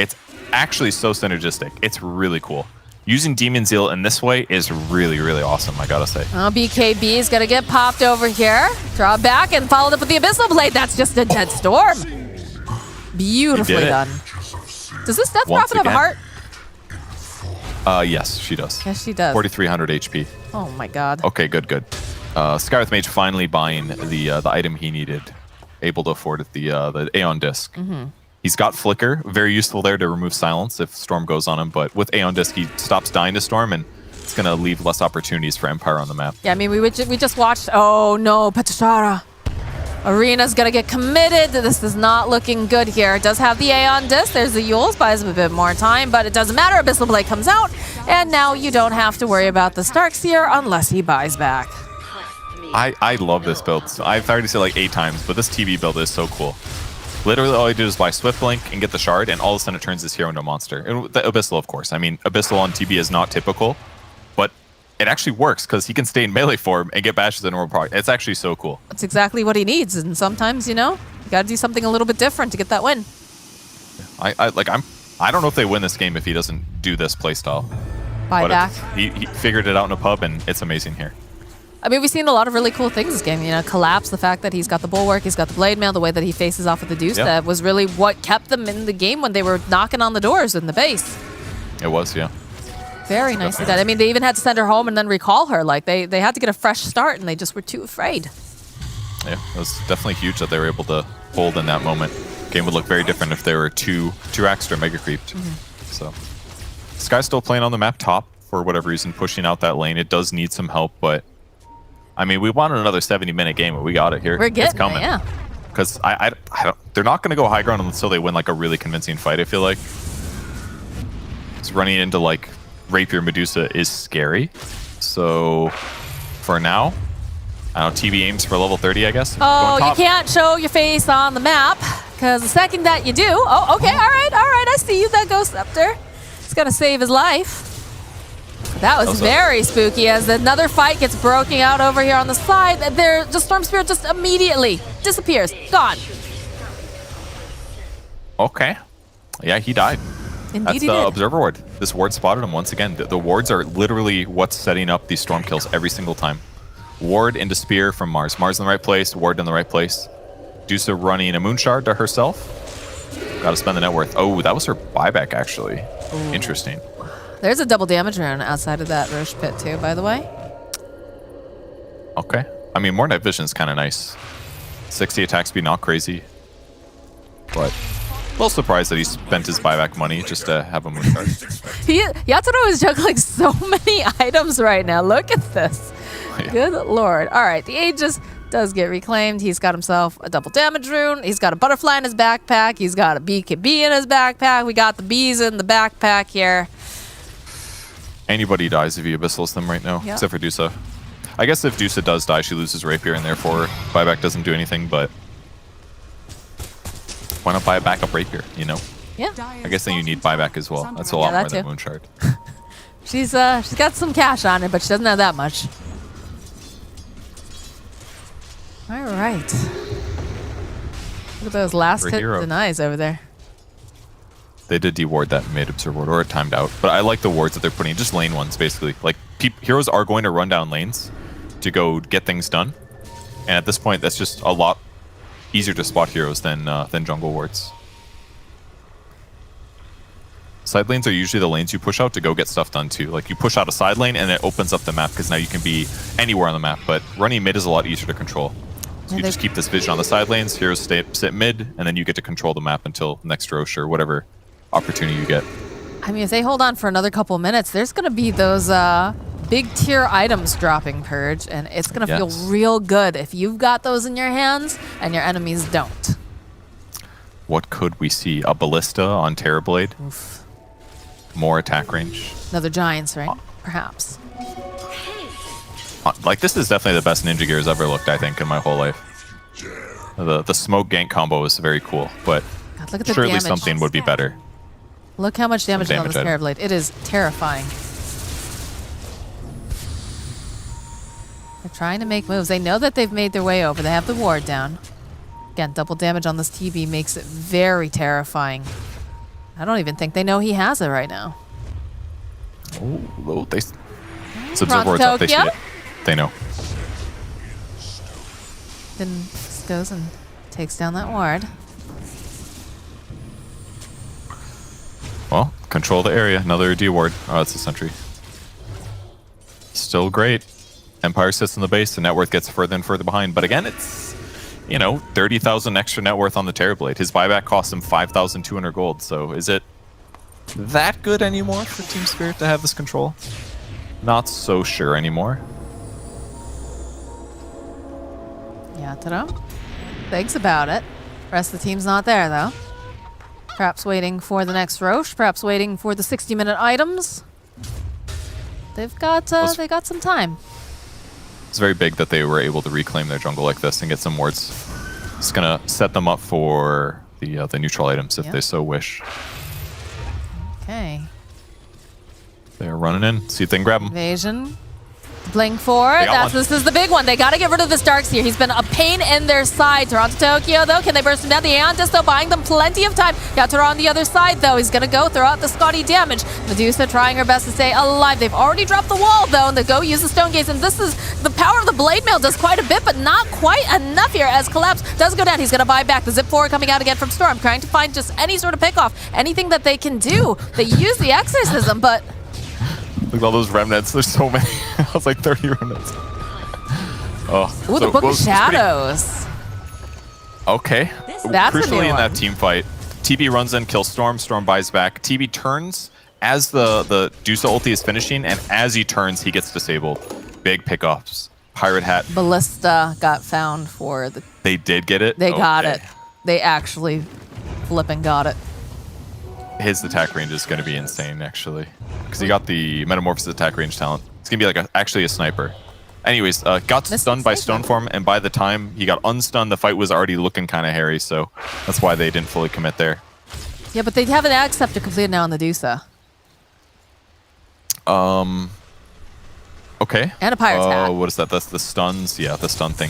It's actually so synergistic. It's really cool. Using Demon Zeal in this way is really, really awesome, I gotta say. Oh, BKB is gonna get popped over here. Draw back and followed up with the Abyssal Blade. That's just a dead Storm. Beautifully done. Does this Death Prophet have a heart? Yes, she does. Yes, she does. 4,300 HP. Oh my god. Okay, good. Skywrath Mage finally buying the item he needed. Able to afford it, the Aeon Disc. He's got Flicker, very useful there to remove silence if Storm goes on him, but with Aeon Disc, he stops dying to Storm, and it's going to leave less opportunities for Empire on the map. Yeah, I mean, we just watched... Oh, no, Petashara. Arena's going to get committed. This is not looking good here. It does have the Aeon Disc. There's the Yules, buys him a bit more time, but it doesn't matter. Abyssal Blade comes out, and now you don't have to worry about the Starkseer unless he buys back. I love this build. I've already said like 8 times, but this TB build is so cool. Literally, all you do is buy Swift Blink and get the shard, and all of a sudden it turns this hero into a monster. And the Abyssal, of course. I mean, Abyssal on TB is not typical, but it actually works because he can stay in melee form and get bashes in normal proc. It's actually so cool. That's exactly what he needs, and sometimes, you gotta do something a little bit different to get that win. I don't know if they win this game if he doesn't do this playstyle. Buyback. He figured it out in a pub, and it's amazing here. I mean, we've seen a lot of really cool things this game. You know, Collapse, the fact that he's got the Bulwark, he's got the Blade Mail, the way that he faces off with the Deuce, that was really what kept them in the game when they were knocking on the doors in the base. It was, yeah. Very nicely done. I mean, they even had to send her home and then recall her. Like, they had to get a fresh start, and they just were too afraid. Yeah, it was definitely huge that they were able to hold in that moment. Game would look very different if they were two extra mega creeped. So, Sky's still playing on the map top for whatever reason, pushing out that lane. It does need some help, but I mean, we wanted another 70-minute game, but we got it here. We're getting it's coming. it, yeah. Because I don't, they're not going to go high ground until they win like a really convincing fight, I feel like. It's running into like Rapier Medusa is scary. So for now, I don't know, TV aims for level 30, I guess. Oh, you can't show your face on the map, because the second that you do, oh, okay, all right, I see you, that Ghost Scepter. It's going to save his life. That was very spooky as another fight gets broken out over here on the side. The Storm Spirit just immediately disappears. Gone. Okay. Yeah, he died. Indeed That's he the did. Observer Ward. This ward spotted him once again. The wards are literally what's setting up these storm kills every single time. Ward into Spear from Mars. Mars in the right place, Ward in the right place. Dusa running a Moonshard to herself. Gotta spend the net worth. Oh, that was her buyback, actually. Ooh. Interesting. There's a double damage rune outside of that Roche pit too, by the way. Okay. I mean, more night vision is kind of nice. 60 attack speed, not crazy. But a little surprised that he spent his buyback money just to have a Moonshard. Yatoro is juggling so many items right now. Look at this. Yeah. Good lord. All right, the Aegis does get reclaimed. He's got himself a double damage rune. He's got a butterfly in his backpack. He's got a BKB in his backpack. We got the bees in the backpack here. Anybody dies if you Abyssals them right now, except for Dusa. I guess if Dusa does die, she loses Rapier, and therefore buyback doesn't do anything, but why not buy a backup Rapier, you know? Yeah. I guess then you need buyback as well. That's a lot more than Moonshard. She's got some cash on her, but she doesn't have that much. All right. Look at those last hit denies over there. They did deward that mid observer ward, or it timed out. But I like the wards that they're putting, just lane ones, basically. Like, heroes are going to run down lanes to go get things done. And at this point, that's just a lot easier to spot heroes than jungle wards. Side lanes are usually the lanes you push out to go get stuff done too. Like, you push out a side lane and it opens up the map, because now you can be anywhere on the map. But running mid is a lot easier to control. So you just keep this vision on the side lanes, heroes sit mid, and then you get to control the map until next Roche or whatever opportunity you get. I mean, if they hold on for another couple of minutes, there's going to be those big tier items dropping, Purge, and it's going to feel real good if you've got those in your hands and your enemies don't. What could we see? A Ballista on Terrorblade? Oof. More attack range? Another Giants, right? Perhaps. Like, this is definitely the best Ninja Gears ever looked, I think, in my whole life. The smoke gank combo is very cool, but God, look at the surely damage. something would be better. Look how much damage is on this item. Terrorblade. It is terrifying. They're trying to make moves. They know that they've made their way over. They have the ward down. Again, double damage on this TB makes it very terrifying. I don't even think they know he has it right now. Oh, it's observer wards up. They see it. They know. Then just goes and takes down that ward. Well, control the area. Another D ward. Oh, that's a sentry. Still great. Empire sits in the base. The net worth gets further and further behind. But again, it's, 30,000 extra net worth on the Terrorblade. His buyback costs him 5,200 gold. So is it that good anymore for Team Spirit to have this control? Not so sure anymore. Yatoro thinks about it. Rest of the team's not there, though. Perhaps waiting for the next Roche. Perhaps waiting for the 60-minute items. They've got some time. It's very big that they were able to reclaim their jungle like this and get some wards. It's gonna set them up for the neutral items if they so wish. Okay. They're running in. See if they can grab them. Invasion. Playing for it. This is the big one. They got to get rid of this Darks here. He's been a pain in their side. Toronto Tokyo, though, can they burst him down? The Aeon Disco buying them plenty of time. Yatoro on the other side, though. He's going to go throw out the Scotty damage. Medusa trying her best to stay alive. They've already dropped the wall, though, and they go use the Stone Gaze. And this is the power of the Blade Mail does quite a bit, but not quite enough here as Collapse does go down. He's going to buy back the Zip 4 coming out again from Storm, trying to find just any sort of pickoff, anything that they can do. They use the Exorcism, but... Look at all those remnants. There's so many. I was like 30 remnants. Oh. Ooh, the Book of Shadows. Okay. That's Crucially in that team fight, TB runs in, kills Storm. Storm buys back. TB turns as the Dusa ulti is finishing, and as he turns, he gets disabled. Big pickups. Pirate Hat. Ballista got found for the... They did get it? They got it. They actually flipping got it. His attack range is going to be insane, actually. Because he got the Metamorphosis attack range talent. It's going to be like actually a sniper. Anyways, got stunned by Stoneform, and by the time he got unstunned, the fight was already looking kind of hairy, so that's why they didn't fully commit there. Yeah, but they have an Acceptor completed now on the Dusa. Okay. And a Pirate's Hat. What is that? That's the stuns. Yeah, the stun thing.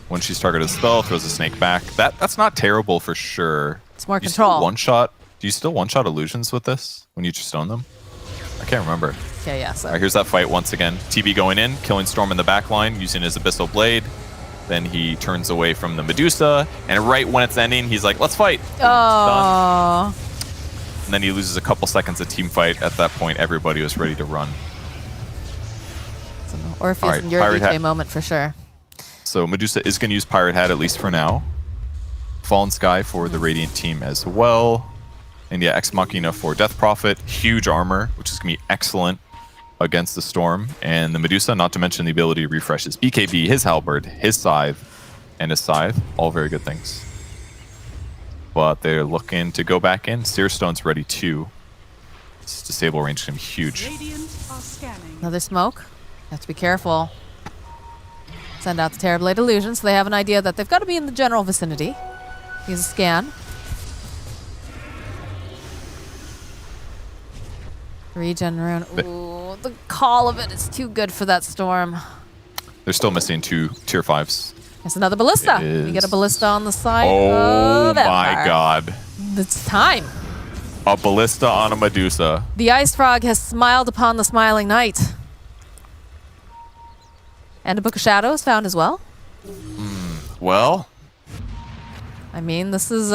When she's targeted a spell, throws a snake back. That's not terrible for sure. It's more control. One-shot. Do you still one-shot illusions with this when you just stone them? I can't remember. Okay, yeah. So. All right, here's that fight once again. TB going in, killing Storm in the back line, using his Abyssal Blade. Then he turns away from the Medusa, and right when it's ending, he's like, let's fight. Oh. And then he loses a couple seconds of team fight. At that point, everybody was ready to run. Orpheus in your DJ moment for sure. So Medusa is going to use Pirate Hat, at least for now. Fallen Sky for the Radiant team as well. And yeah, Ex Machina for Death Prophet. Huge armor, which is going to be excellent against the Storm. And the Medusa, not to mention the ability to refresh his BKB, his Halberd, his Scythe, and his Scythe. All very good things. But they're looking to go back in. Seer Stone's ready too. This disable range is going to be huge. Another smoke. Have to be careful. Send out the Terrorblade Illusion so they have an idea that they've got to be in the general vicinity. Use a scan. Regen rune. Ooh, the call of it is too good for that Storm. They're still missing 2 tier 5s. It's another Ballista. We get a Ballista on the side. Oh my god. It's time. A Ballista on a Medusa. The Ice Frog has smiled upon the smiling knight. And a Book of Shadows found as well. Well, I mean, this is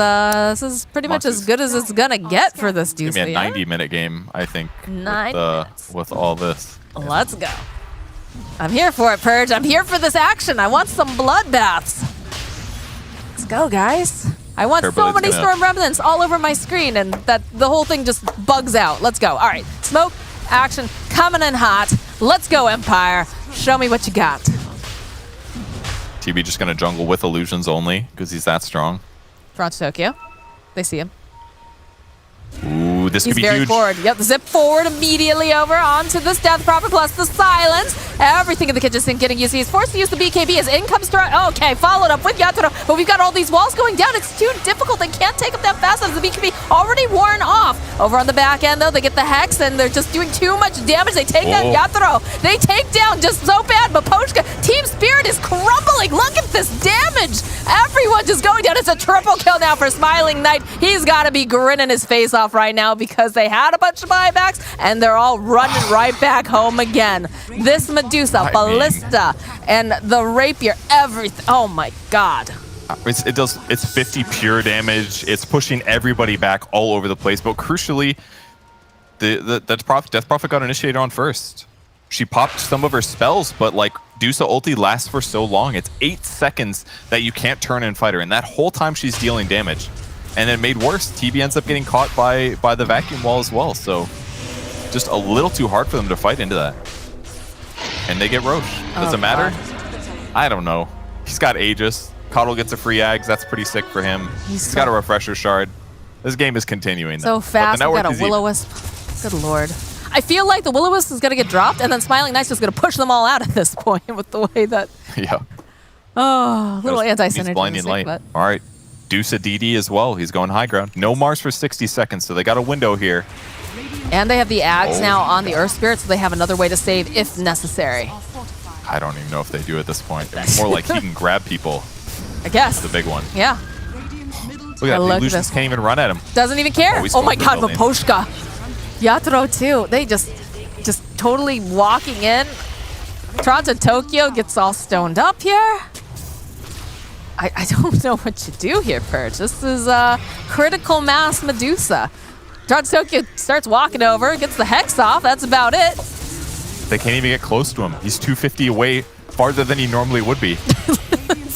pretty much as good as it's gonna get for this dude. It's gonna be a 90-minute game, I think. 9 minutes. With all this. Let's go. I'm here for it, Purge. I'm here for this action. I want some bloodbaths. Let's go, guys. I want so many Storm Remnants all over my screen, and that the whole thing just bugs out. Let's go. All right, smoke, action, coming in hot. Let's go, Empire. Show me what you got. TB just gonna jungle with illusions only, because he's that strong. Toronto Tokyo. They see him. Ooh, this could be He's very huge. forward. Yep, zip forward immediately over onto this Death Prophet plus the Silence. Everything in the kitchen sink getting used. He's forced to use the BKB as in comes okay, followed up with Yatoro. But we've got all these walls going down. It's too difficult. They can't take him down fast enough. The BKB already worn off. Over on the back end, though, they get the Hex, and they're just doing too much damage. They take down Yatoro. They take down just so bad. But Poshka, Team Spirit is crumbling. Look at this damage. Everyone just going down. It's a triple kill now for Smiling Knight. He's got to be grinning his face off right now because they had a bunch of buybacks, and they're all running right back home again. This Medusa, Ballista, and the Rapier, everything. Oh my god. It's 50 pure damage. It's pushing everybody back all over the place. But crucially, the Death Prophet got initiated on first. She popped some of her spells, but like Dusa ulti lasts for so long. It's 8 seconds that you can't turn and fight her, and that whole time she's dealing damage. And then made worse, TB ends up getting caught by the vacuum wall as well. So just a little too hard for them to fight into that. And they get Roche. Does it matter? I don't know. He's got Aegis. Coddle gets a free Ags. That's pretty sick for him. He's got a Refresher Shard. This game is continuing. So fast. We got a Will-O-Wisp. Good lord. I feel like the Will-O-Wisp is going to get dropped, and then Smiling Knight's just going to push them all out at this point with the way that... Yeah. Oh, little anti-synergy. Blinding light. All right. Dusa DD as well. He's going high ground. No Mars for 60 seconds, so they got a window here. And they have the Ags now on the Earth Spirit, so they have another way to save if necessary. I don't even know if they do at this point. It's more like he can grab people. I guess. The big one. Yeah. Look at that. The illusions can't even run at him. Doesn't even care. Always Oh my going god, for the Vaposhka. Yatoro too. They just totally walking in. Toronto Tokyo gets all stoned up here. I don't know what to do here, Purge. This is critical mass Medusa. Toronto Tokyo starts walking over, gets the Hex off. That's about it. They can't even get close to him. He's 250 away, farther than he normally would be.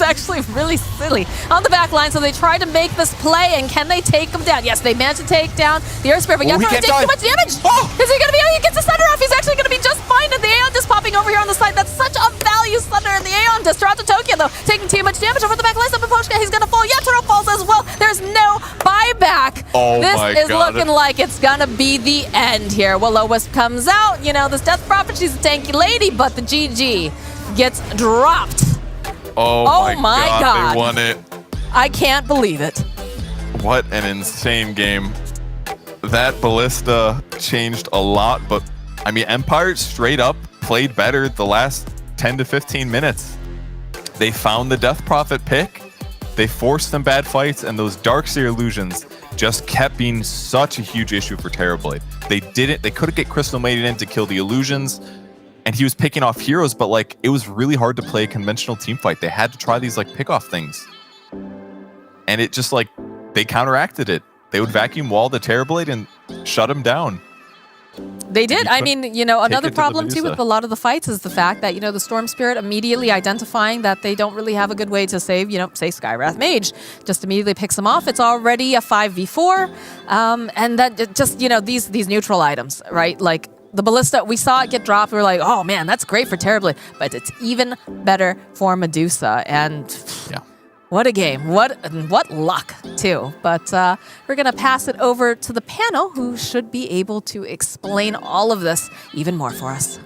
It's actually really silly. On the back line, so they try to make this play, and can they take him down? Yes, they managed to take down the Earth Spirit, but Yatoro takes too much damage. Is he going to be able to get the Thunder off? He's actually going to be just fine, and the Aeon Disc popping over here on the side. That's such a value Thunder in the Aeon Disc. Toronto Tokyo, though, taking too much damage over the back line. So Vaposhka, he's going to fall. Yatoro falls as well. There's no buyback. Oh this my is God. looking like it's going to be the end here. Will-O-Wisp comes out. You know, this Death Prophet, she's a tanky lady, but the GG gets dropped. Oh my God. They won it. I can't believe it. What an insane game. That Ballista changed a lot, but I mean, Empire straight up played better the last 10 to 15 minutes. They found the Death Prophet pick, they forced some bad fights, and those Darkseer illusions just kept being such a huge issue for Terrorblade. They couldn't get Crystal Maiden in to kill the illusions, and he was picking off heroes, but like it was really hard to play a conventional team fight. They had to try these like pick-off things. And it just like, they counteracted it. They would vacuum wall the Terrorblade and shut him down. They did. I mean, you know, another it to the problem too Medusa. with a lot of the fights is the fact that, you know, the Storm Spirit immediately identifying that they don't really have a good way to save, you know, say Skywrath Mage, just immediately picks them off. It's already a 5v4. And that just, you know, these neutral items, right? Like the Ballista, we saw it get dropped. We were like, oh man, that's great for Terrorblade, but it's even better for Medusa. And yeah. What a game. What luck, too. But we're going to pass it over to the panel, who should be able to explain all of this even more for us.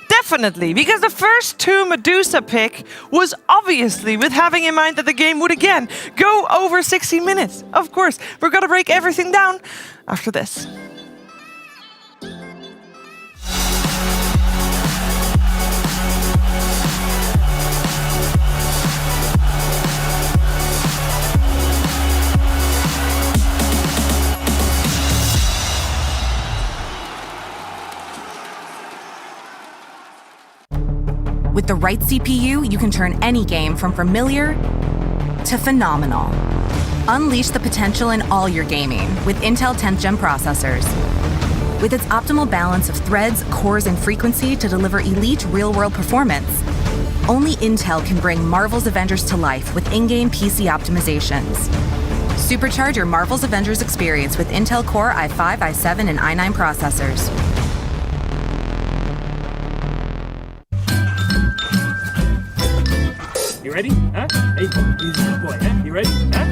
Definitely, because the first 2 Medusa pick was obviously with having in mind that the game would again go over 60 minutes. Of course, we're going to break everything down after this. With the right CPU, you can turn any game from familiar to phenomenal. Unleash the potential in all your gaming with Intel 10th Gen processors. With its optimal balance of threads, cores, and frequency to deliver elite real-world performance, only Intel can bring Marvel's Avengers to life with in-game PC optimizations. Supercharge your Marvel's Avengers experience with Intel Core i5, i7, and i9 processors. You ready? Huh? Hey, easy boy, huh? You ready? Huh?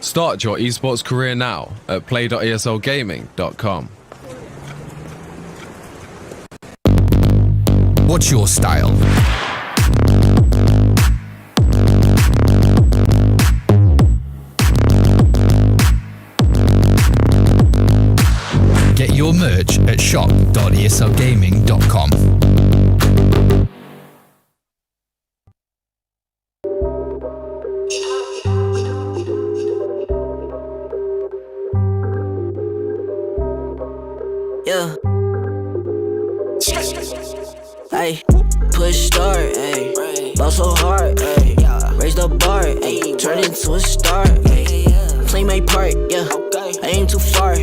Start your esports career now at play.eslgaming.com. What's your style? Get your merch at shop.eslgaming.com. Yeah. Ay, push start, ayy. Ball so hard, ayy. Raise the bar, ayy. Turn into a star, ayy. Play my part, yeah. I aim too far.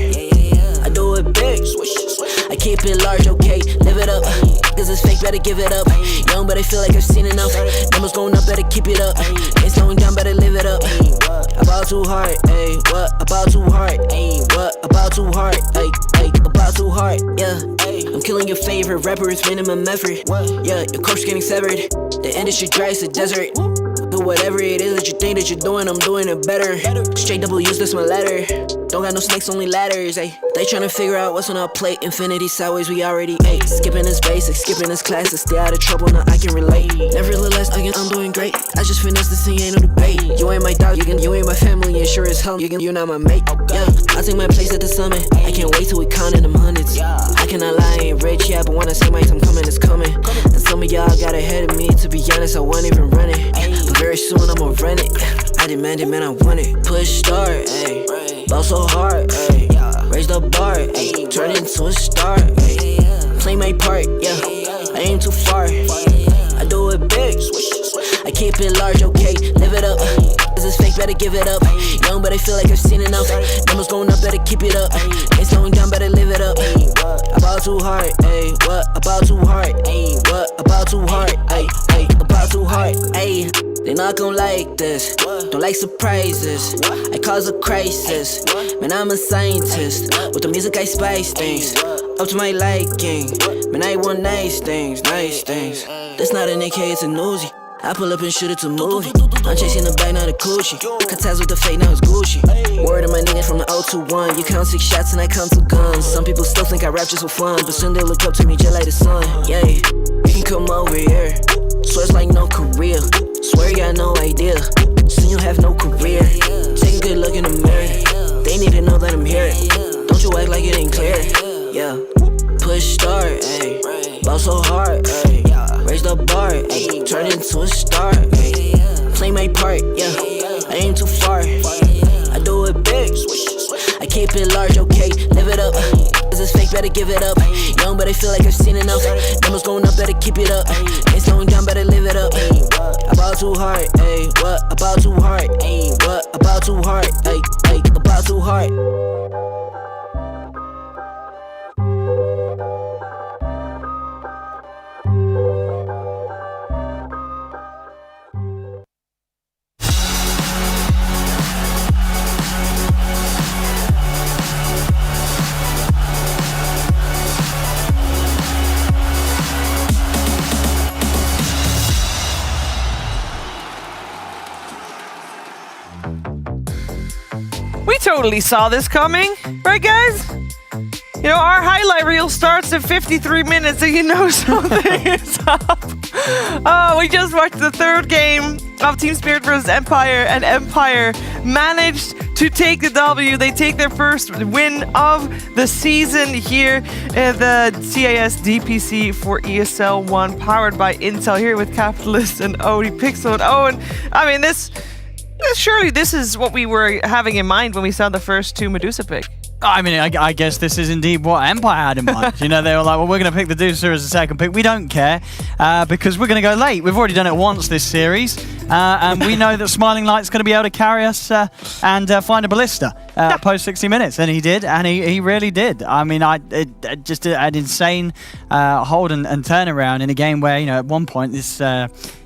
I do it big. I keep it large, okay. Live it up. Cause it's fake, better give it up. Young, but I feel like I've seen enough. Numbers going up, better keep it up. Ain't slowing down, better live it up. About too hard, ayy. What? About too hard, ayy. What? About too hard, ayy. About too hard, yeah. I'm killing your favorite rapper with minimum effort. Yeah, your coach getting severed. The industry dry as a desert. The whatever it is that you think that you're doing, I'm doing it better. Straight W's, that's my letter. Don't got no snakes, only ladders, ayy. They tryna figure out what's on our plate. Infinity sideways, we already ate. Skipping this basic, skipping this classes. Stay out of trouble, now I can relate. Nevertheless, again, I'm doing great. I just finished the scene, ain't no debate. You ain't my dog, you ain't my family, and sure as hell, you're not my mate. Yeah, I take my place at the summit. I can't wait till we countin' them hundreds. I cannot lie, I ain't rich, yeah, but when I say my time coming, it's coming. And some of y'all got ahead of me, to be honest, I wasn't even running. But very soon I'ma run it. I demand it, man, I want it. Push start, ayy. Ball so hard, ayy. Raise the bar, ayy. Turn into a star, ayy. Play my part, yeah. I aim too far. I do it big. I keep it large, okay. Live it up. This is fake, better give it up. Young, but I feel like I've seen enough. Numbers going up, better keep it up. Ain't slowing down, better live it up. About too hard, ayy. What about too hard, ayy? What about too hard, ayy? About too hard, ayy. They not gon' like this, don't like surprises. I cause a crisis, man, I'm a scientist. With the music I spice things, up to my liking. Man, I want nice things, nice things. This not an AK, it's a Uzi. I pull up and shoot it to movie. I'm chasing the bag, not a coochie. Cut ties with the fake, now it's Gucci. Word of my nigga from the 021. You count 6 shots and I count 2 guns. Some people still think I rap just for fun, but soon they look up to me just like the sun. Yeah, you can come over here. Swear it's like no career. Swear you got no idea. Soon you have no career. Take a good look in the mirror. They need to know that I'm here. Don't you act like it ain't clear. Yeah. Push start, ayy. Ball so hard, ayy. Raise the bar, ayy. Turn into a star, ayy. Play my part, yeah. I aim too far. I do it big. I keep it large, okay. Live it up. This is fake, better give it up. Young, but I feel like I've seen enough. Numbers going up, better keep it up. Ain't slowing down, better live it up. About too hard, ayy. What about too hard, ayy? What about too hard, ayy? About too hard. We totally saw this coming, right guys? You know, our highlight reel starts at 53 minutes, so you know something is up. Oh, we just watched the 3rd game of Team Spirit versus Empire, and Empire managed to take the W. They take their first win of the season here at the CIS DPC for ESL 1, powered by Intel, here with Capitalist and Odie Pixel and Owen. I mean, surely this is what we were having in mind when we saw the first 2 Medusa pick. I mean, I guess this is indeed what Empire had in mind. You know, they were like, well, we're going to pick the Medusa as a 2nd pick. We don't care because we're going to go late. We've already done it once this series. And we know that Smiling Light's going to be able to carry us and find a ballista post 60 minutes. And he did, and he really did. I mean, just an insane hold and turnaround in a game where, you know, at one point this...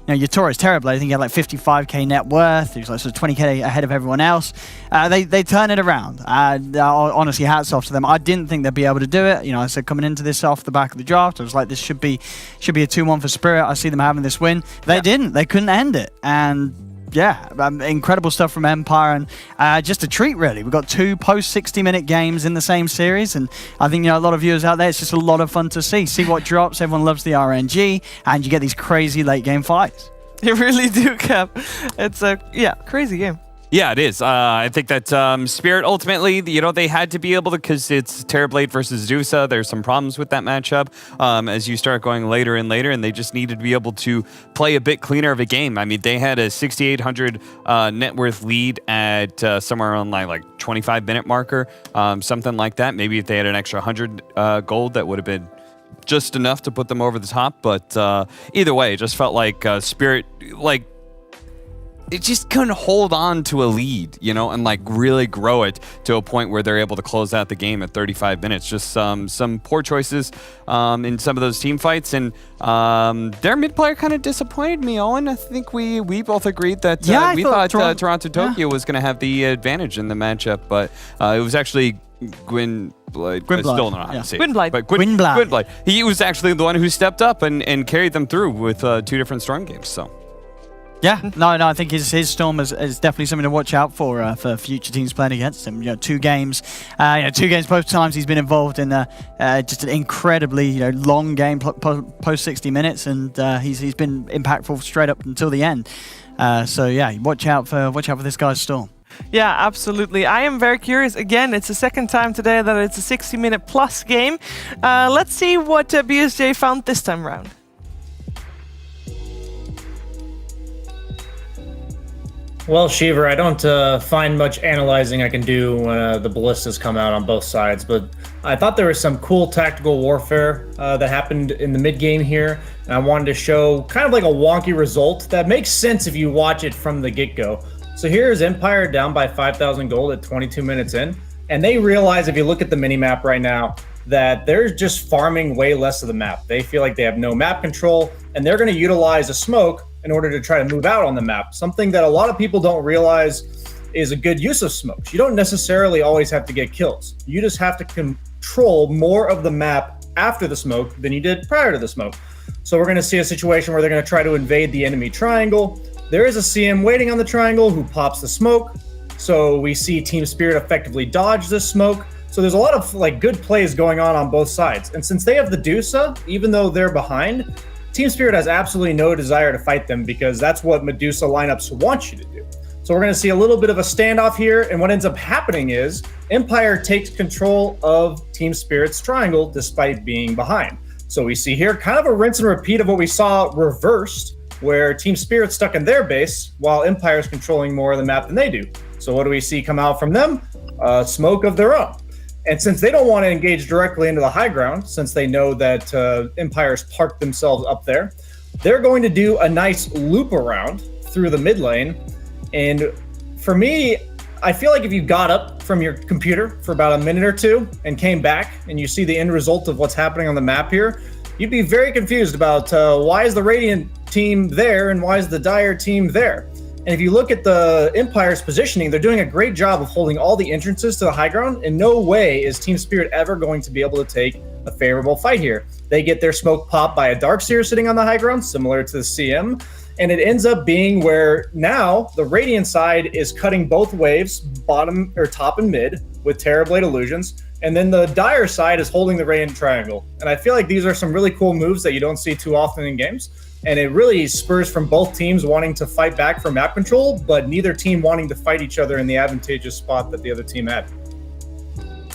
you know, your Toro is terrible. I think he had like 55k net worth. He was like sort of 20k ahead of everyone else. They turn it around. Honestly, hats off to them. I didn't think they'd be able to do it. You know, I said coming into this off the back of the draft, I was like, this should be a 2-1 for Spirit. I see them having this win. They didn't. They couldn't end it. And yeah, incredible stuff from Empire, and just a treat really. We've got 2 post 60-minute games in the same series, and I think, you know, a lot of viewers out there, it's just a lot of fun to see what drops. Everyone loves the RNG, and you get these crazy late game fights. You really do, Cap. It's a crazy game. Yeah, it is. I think that Spirit ultimately, you know, they had to be able to, because it's Terrorblade versus Zusa. There's some problems with that matchup as you start going later and later, and they just needed to be able to play a bit cleaner of a game. I mean, they had a 6,800 net worth lead at somewhere around like 25-minute marker, something like that. Maybe if they had an extra 100 gold, that would have been just enough to put them over the top. But either way, it just felt like Spirit, like, it just couldn't hold on to a lead, you know, and like really grow it to a point where they're able to close out the game at 35 minutes. Just some poor choices in some of those team fights, and their mid player kind of disappointed me, Owen. I think we both agreed that we thought Toronto Tokyo was going to have the advantage in the matchup, but it was actually Gwynblade. I still don't know how to say it. Gwynblade. He was actually the one who stepped up and carried them through with 2 different Storm games, so. Yeah, no, I think his Storm is definitely something to watch out for future teams playing against him. 2 games, 2 games both times he's been involved in just an incredibly long game post 60 minutes, and he's been impactful straight up until the end. So yeah, watch out for this guy's Storm. Yeah, absolutely. I am very curious. Again, it's the second time today that it's a 60-minute plus game. Let's see what BSJ found this time around. Well, Shiver, I don't find much analyzing I can do when the ballistas come out on both sides, but I thought there was some cool tactical warfare that happened in the mid game here, and I wanted to show kind of like a wonky result that makes sense if you watch it from the get-go. So here is Empire down by 5,000 gold at 22 minutes in, and they realize, if you look at the mini-map right now, that they're just farming way less of the map. They feel like they have no map control, and they're going to utilize a smoke in order to try to move out on the map. Something that a lot of people don't realize is a good use of smokes. You don't necessarily always have to get kills. You just have to control more of the map after the smoke than you did prior to the smoke. So we're going to see a situation where they're going to try to invade the enemy triangle. There is a CM waiting on the triangle who pops the smoke. So we see Team Spirit effectively dodge this smoke. So there's a lot of good plays going on both sides. And since they have the Dusa, even though they're behind, Team Spirit has absolutely no desire to fight them, because that's what Medusa lineups want you to do. So we're going to see a little bit of a standoff here, and what ends up happening is Empire takes control of Team Spirit's triangle despite being behind. So we see here kind of a rinse and repeat of what we saw reversed, where Team Spirit's stuck in their base while Empire's controlling more of the map than they do. So what do we see come out from them? Smoke of their own. And since they don't want to engage directly into the high ground, since they know that Empire's parked themselves up there, they're going to do a nice loop around through the mid lane. And for me, I feel like if you got up from your computer for about a minute or two and came back and you see the end result of what's happening on the map here, you'd be very confused about why is the Radiant team there and why is the Dire team there? And if you look at the Empire's positioning, they're doing a great job of holding all the entrances to the high ground. In no way is Team Spirit ever going to be able to take a favorable fight here. They get their smoke popped by a Darkseer sitting on the high ground, similar to the CM. And it ends up being where now the Radiant side is cutting both waves, bottom or top and mid, with Terrorblade Illusions. And then the Dire side is holding the Radiant Triangle. And I feel like these are some really cool moves that you don't see too often in games. And it really spurs from both teams wanting to fight back for map control, but neither team wanting to fight each other in the advantageous spot that the other team had.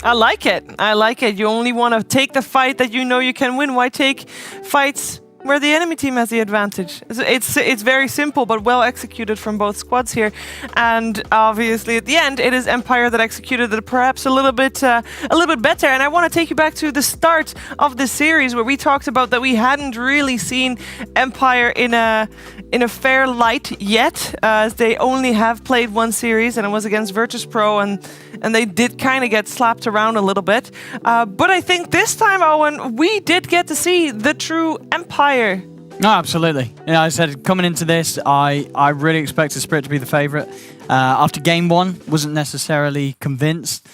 I like it. I like it. You only want to take the fight that you know you can win. Why take fights where the enemy team has the advantage? It's very simple, but well executed from both squads here. And obviously, at the end, it is Empire that executed it perhaps a little bit better. And I want to take you back to the start of the series, where we talked about that we hadn't really seen Empire in a fair light yet, as they only have played one series, and it was against Virtus.pro, and they did kind of get slapped around a little bit. But I think this time, Owen, we did get to see the true Empire. No, absolutely. I said coming into this, I really expected Spirit to be the favourite. After game 1, wasn't necessarily convinced.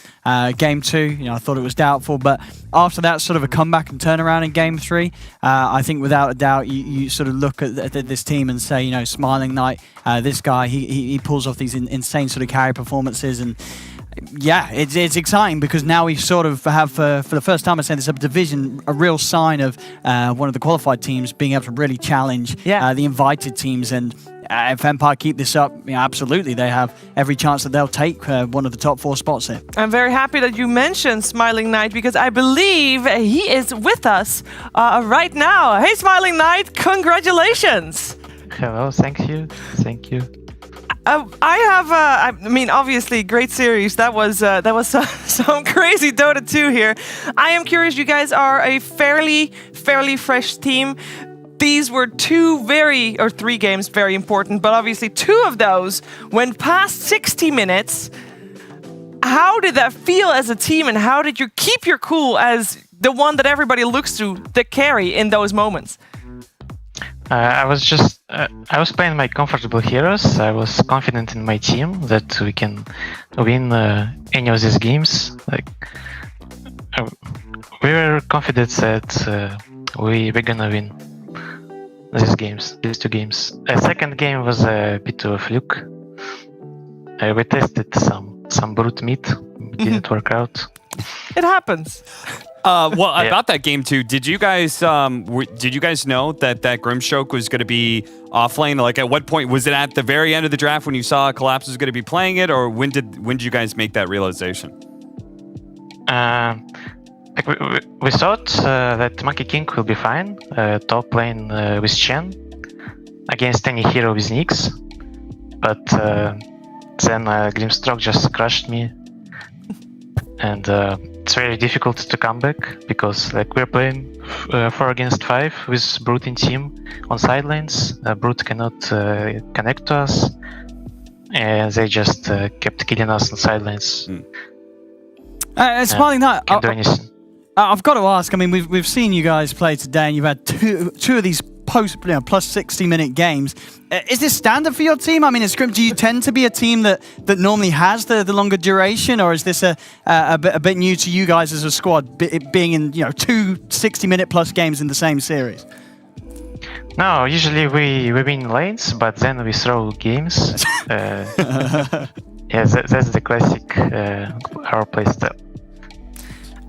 Game 2, I thought it was doubtful. But after that sort of a comeback and turnaround in game 3, I think without a doubt, you sort of look at this team and say, Smiling Knight, this guy, he pulls off these insane sort of carry performances. And yeah, it's exciting, because now we sort of have, for the first time, I say this division, a real sign of one of the qualified teams being able to really challenge the invited teams. And if Empire keep this up, absolutely, they have every chance that they'll take one of the top 4 spots here. I'm very happy that you mentioned Smiling Knight, because I believe he is with us right now. Hey, Smiling Knight, congratulations! Hello, thank you. I mean, obviously, great series. That was some crazy Dota 2 here. I am curious. You guys are a fairly fresh team. These were 3 games very important, but obviously 2 of those went past 60 minutes. How did that feel as a team, and how did you keep your cool as the one that everybody looks to, the carry in those moments? I was playing my comfortable heroes. I was confident in my team that we can win any of these games. We were confident that we're gonna win these two games. A second game was a bit of a fluke. We tested some brute meat. It didn't work out. It happens. About that game too, did you guys know that Grimstroke was going to be off lane? Like, at what point was it? At the very end of the draft when you saw Collapse was going to be playing it, or when did you guys make that realization? We thought that Monkey King will be fine, top lane with Chen, against any hero with Nyx, but then Grimstroke just crushed me, and it's very difficult to come back because we're playing 4 against 5 with Brute in team on side lanes. Brute cannot connect to us, and they just kept killing us on side lanes. Smiling that, can't do anything. I've got to ask. I mean, we've seen you guys play today, and you've had two of these plus 60-minute games. Is this standard for your team? I mean, do you tend to be a team that normally has the longer duration, or is this a bit new to you guys as a squad, being in 2 60-minute plus games in the same series? No, usually we win lanes, but then we throw games. Yeah, that's the classic our playstyle.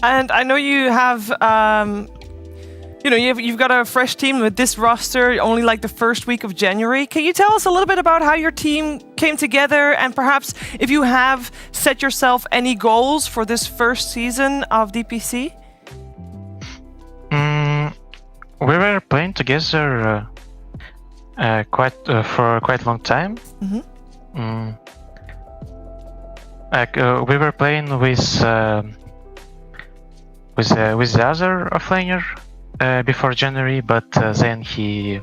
And I know you have, you've got a fresh team with this roster only like the first week of January. Can you tell us a little bit about how your team came together, and perhaps if you have set yourself any goals for this first season of DPC? We were playing together for quite a long time. We were playing with the other offlaner before January, but then he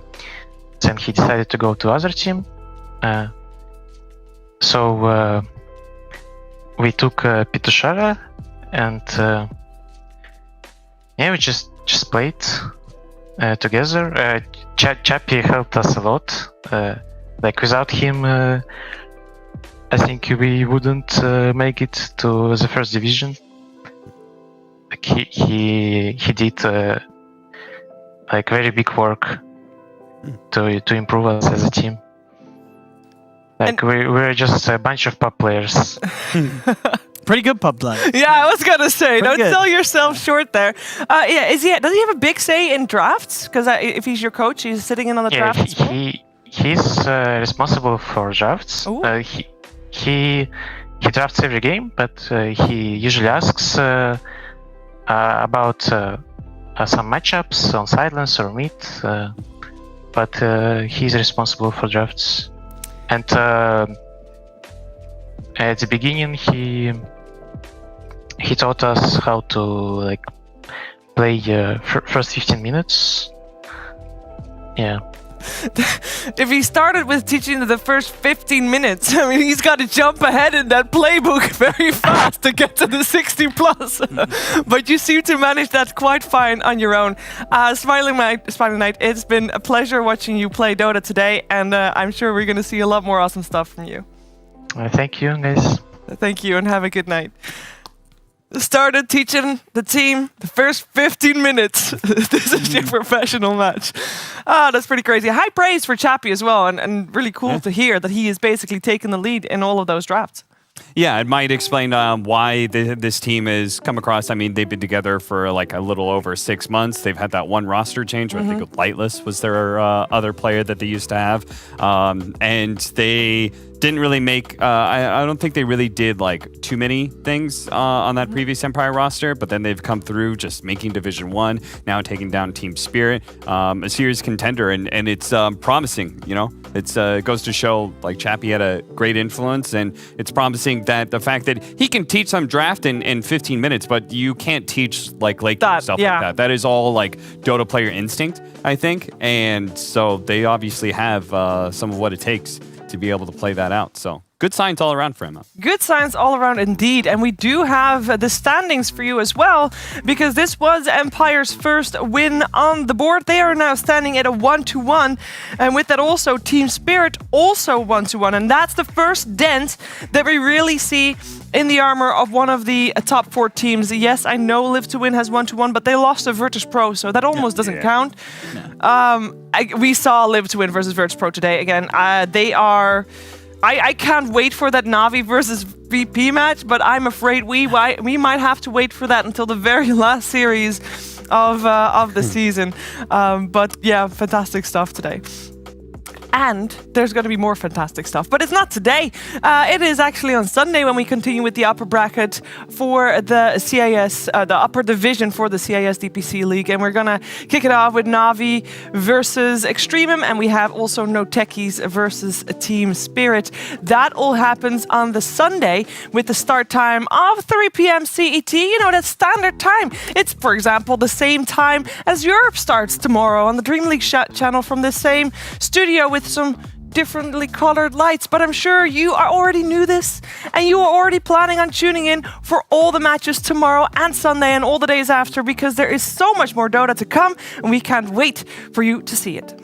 decided to go to other team. So we took Pitushara, and we just played together. Chappie helped us a lot. Without him, I think we wouldn't make it to the first division. He did very big work to improve us as a team. We're just a bunch of pub players. Pretty good pub players. Yeah, I was gonna say, Pretty don't good. sell yourself short there. Does he have a big say in drafts? Because if he's your coach, he's sitting in on the drafts. He's responsible for drafts. He drafts every game, but he usually asks about some matchups on sidelines or mid, but he's responsible for drafts. And at the beginning, he taught us how to play first 15 minutes. Yeah. If he started with teaching the first 15 minutes, I mean, he's got to jump ahead in that playbook very fast to get to the 60 plus. But you seem to manage that quite fine on your own. Smiling Knight, it's been a pleasure watching you play Dota today, and I'm sure we're going to see a lot more awesome stuff from you. Thank you, guys. Thank you, and have a good night. Started teaching the team the first 15 minutes. This is your professional match. That's pretty crazy. High praise for Chappie as well, and really cool to hear that he is basically taking the lead in all of those drafts. Yeah, it might explain why this team has come across. I mean, they've been together for a little over 6 months. They've had that one roster change. I think Lightless was their other player that they used to have. And they didn't really make, I don't think they really did too many things on that previous Empire roster, but then they've come through just making Division 1, now taking down Team Spirit, a serious contender, and it's promising, it goes to show Chappie had a great influence, and it's promising that the fact that he can teach some draft in 15 minutes, but you can't teach stuff like that. That is all Dota player instinct, I think, and so they obviously have some of what it takes to be able to play that out. So good signs all around for Emma. Good signs all around indeed. And we do have the standings for you as well, because this was Empire's first win on the board. They are now standing at a 1-1. And with that also, Team Spirit also 1-1. And that's the first dent that we really see in the armor of one of the top 4 teams. Yes, I know Live to Win has 1-1, but they lost to Virtus Pro, so that almost doesn't count. We saw Live to Win versus Virtus Pro today. Again, they are... I can't wait for that Na'Vi versus VP match, but I'm afraid we might have to wait for that until the very last series of the season. But yeah, fantastic stuff today. And there's going to be more fantastic stuff, but it's not today. It is actually on Sunday when we continue with the upper bracket for the CIS, the upper division for the CIS DPC League. And we're going to kick it off with Na'Vi versus Extremum. And we have also No Techies versus Team Spirit. That all happens on the Sunday with the start time of 3 p.m. CET. You know, that's standard time. It's, for example, the same time as Europe starts tomorrow on the Dream League channel from the same studio with some differently colored lights. But I'm sure you already knew this and you are already planning on tuning in for all the matches tomorrow and Sunday and all the days after, because there is so much more Dota to come and we can't wait for you to see it.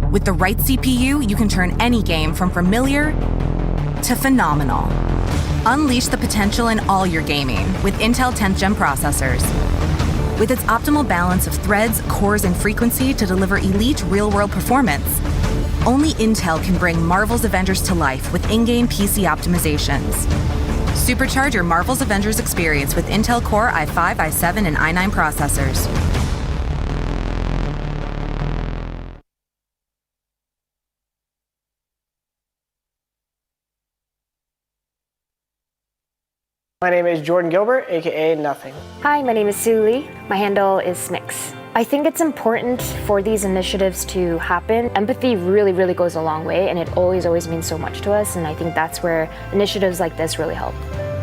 With the right CPU, you can turn any game from familiar to phenomenal. Unleash the potential in all your gaming with Intel 10th Gen processors. With its optimal balance of threads, cores, and frequency to deliver elite real-world performance, only Intel can bring Marvel's Avengers to life with in-game PC optimizations. Supercharge your Marvel's Avengers experience with Intel Core i5, i7, and i9 processors. My name is Jordan Gilbert, aka Nothing. Hi, my name is Sue Lee. My handle is Smix. I think it's important for these initiatives to happen. Empathy really, really goes a long way, and it always means so much to us, and I think that's where initiatives like this really help.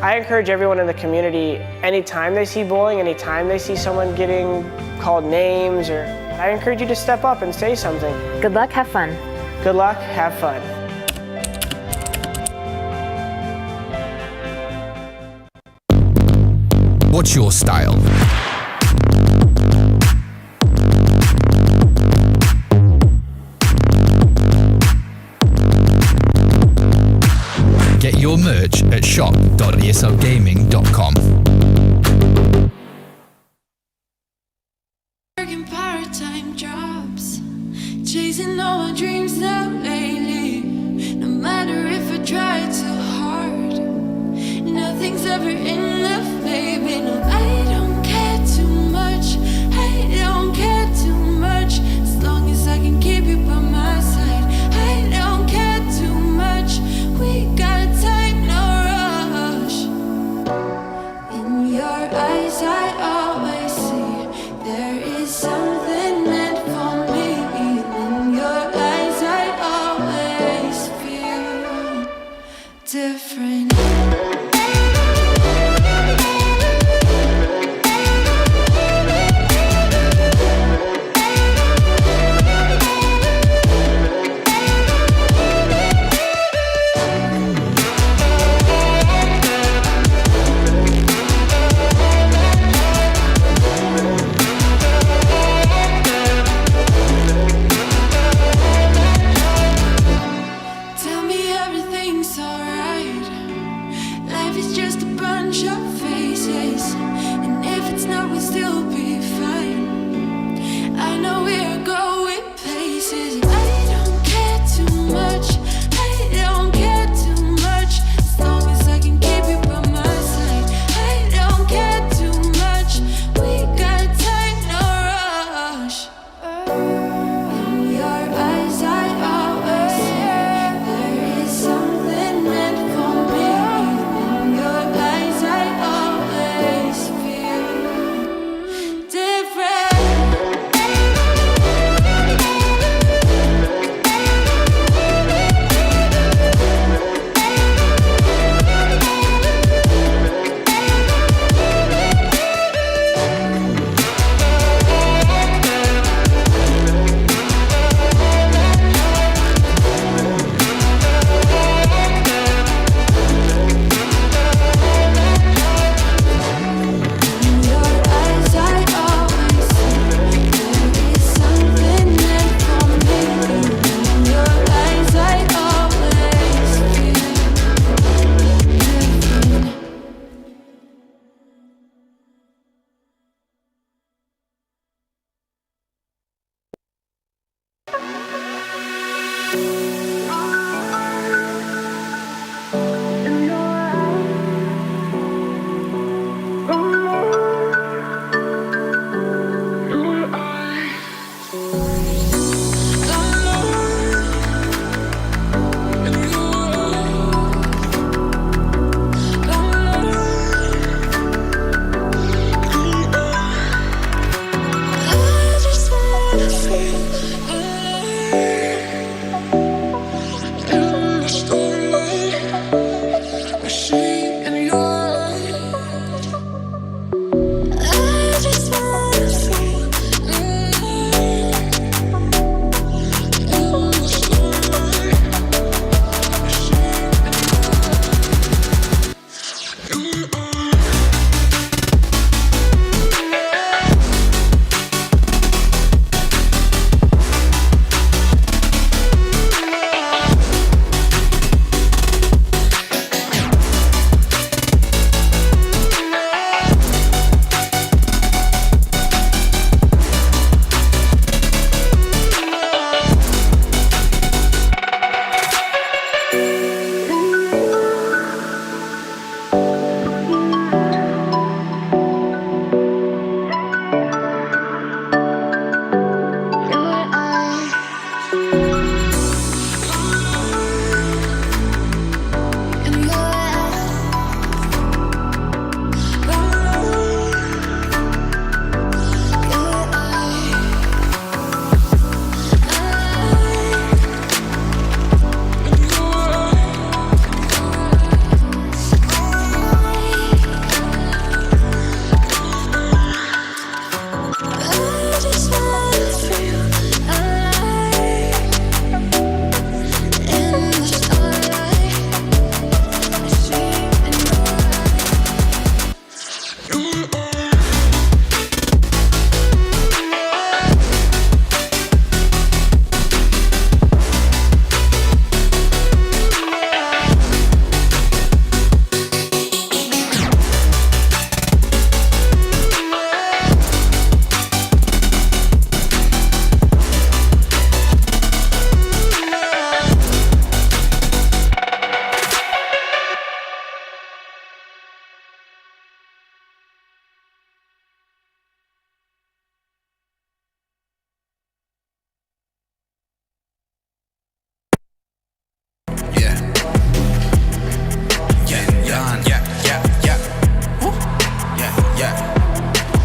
I encourage everyone in the community, anytime they see bullying, anytime they see someone getting called names, or I encourage you to step up and say something. Good luck, have fun. Good luck, have fun. What's your style? Get your merch at shop.eslgaming.com. Working part-time jobs, chasing all my dreams out lately. No matter if I try too hard, nothing's ever enough, baby. No, I don't care too much. I don't care too much. As long as I can keep you by my side, I don't care too much. We got time, no rush.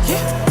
Yeah.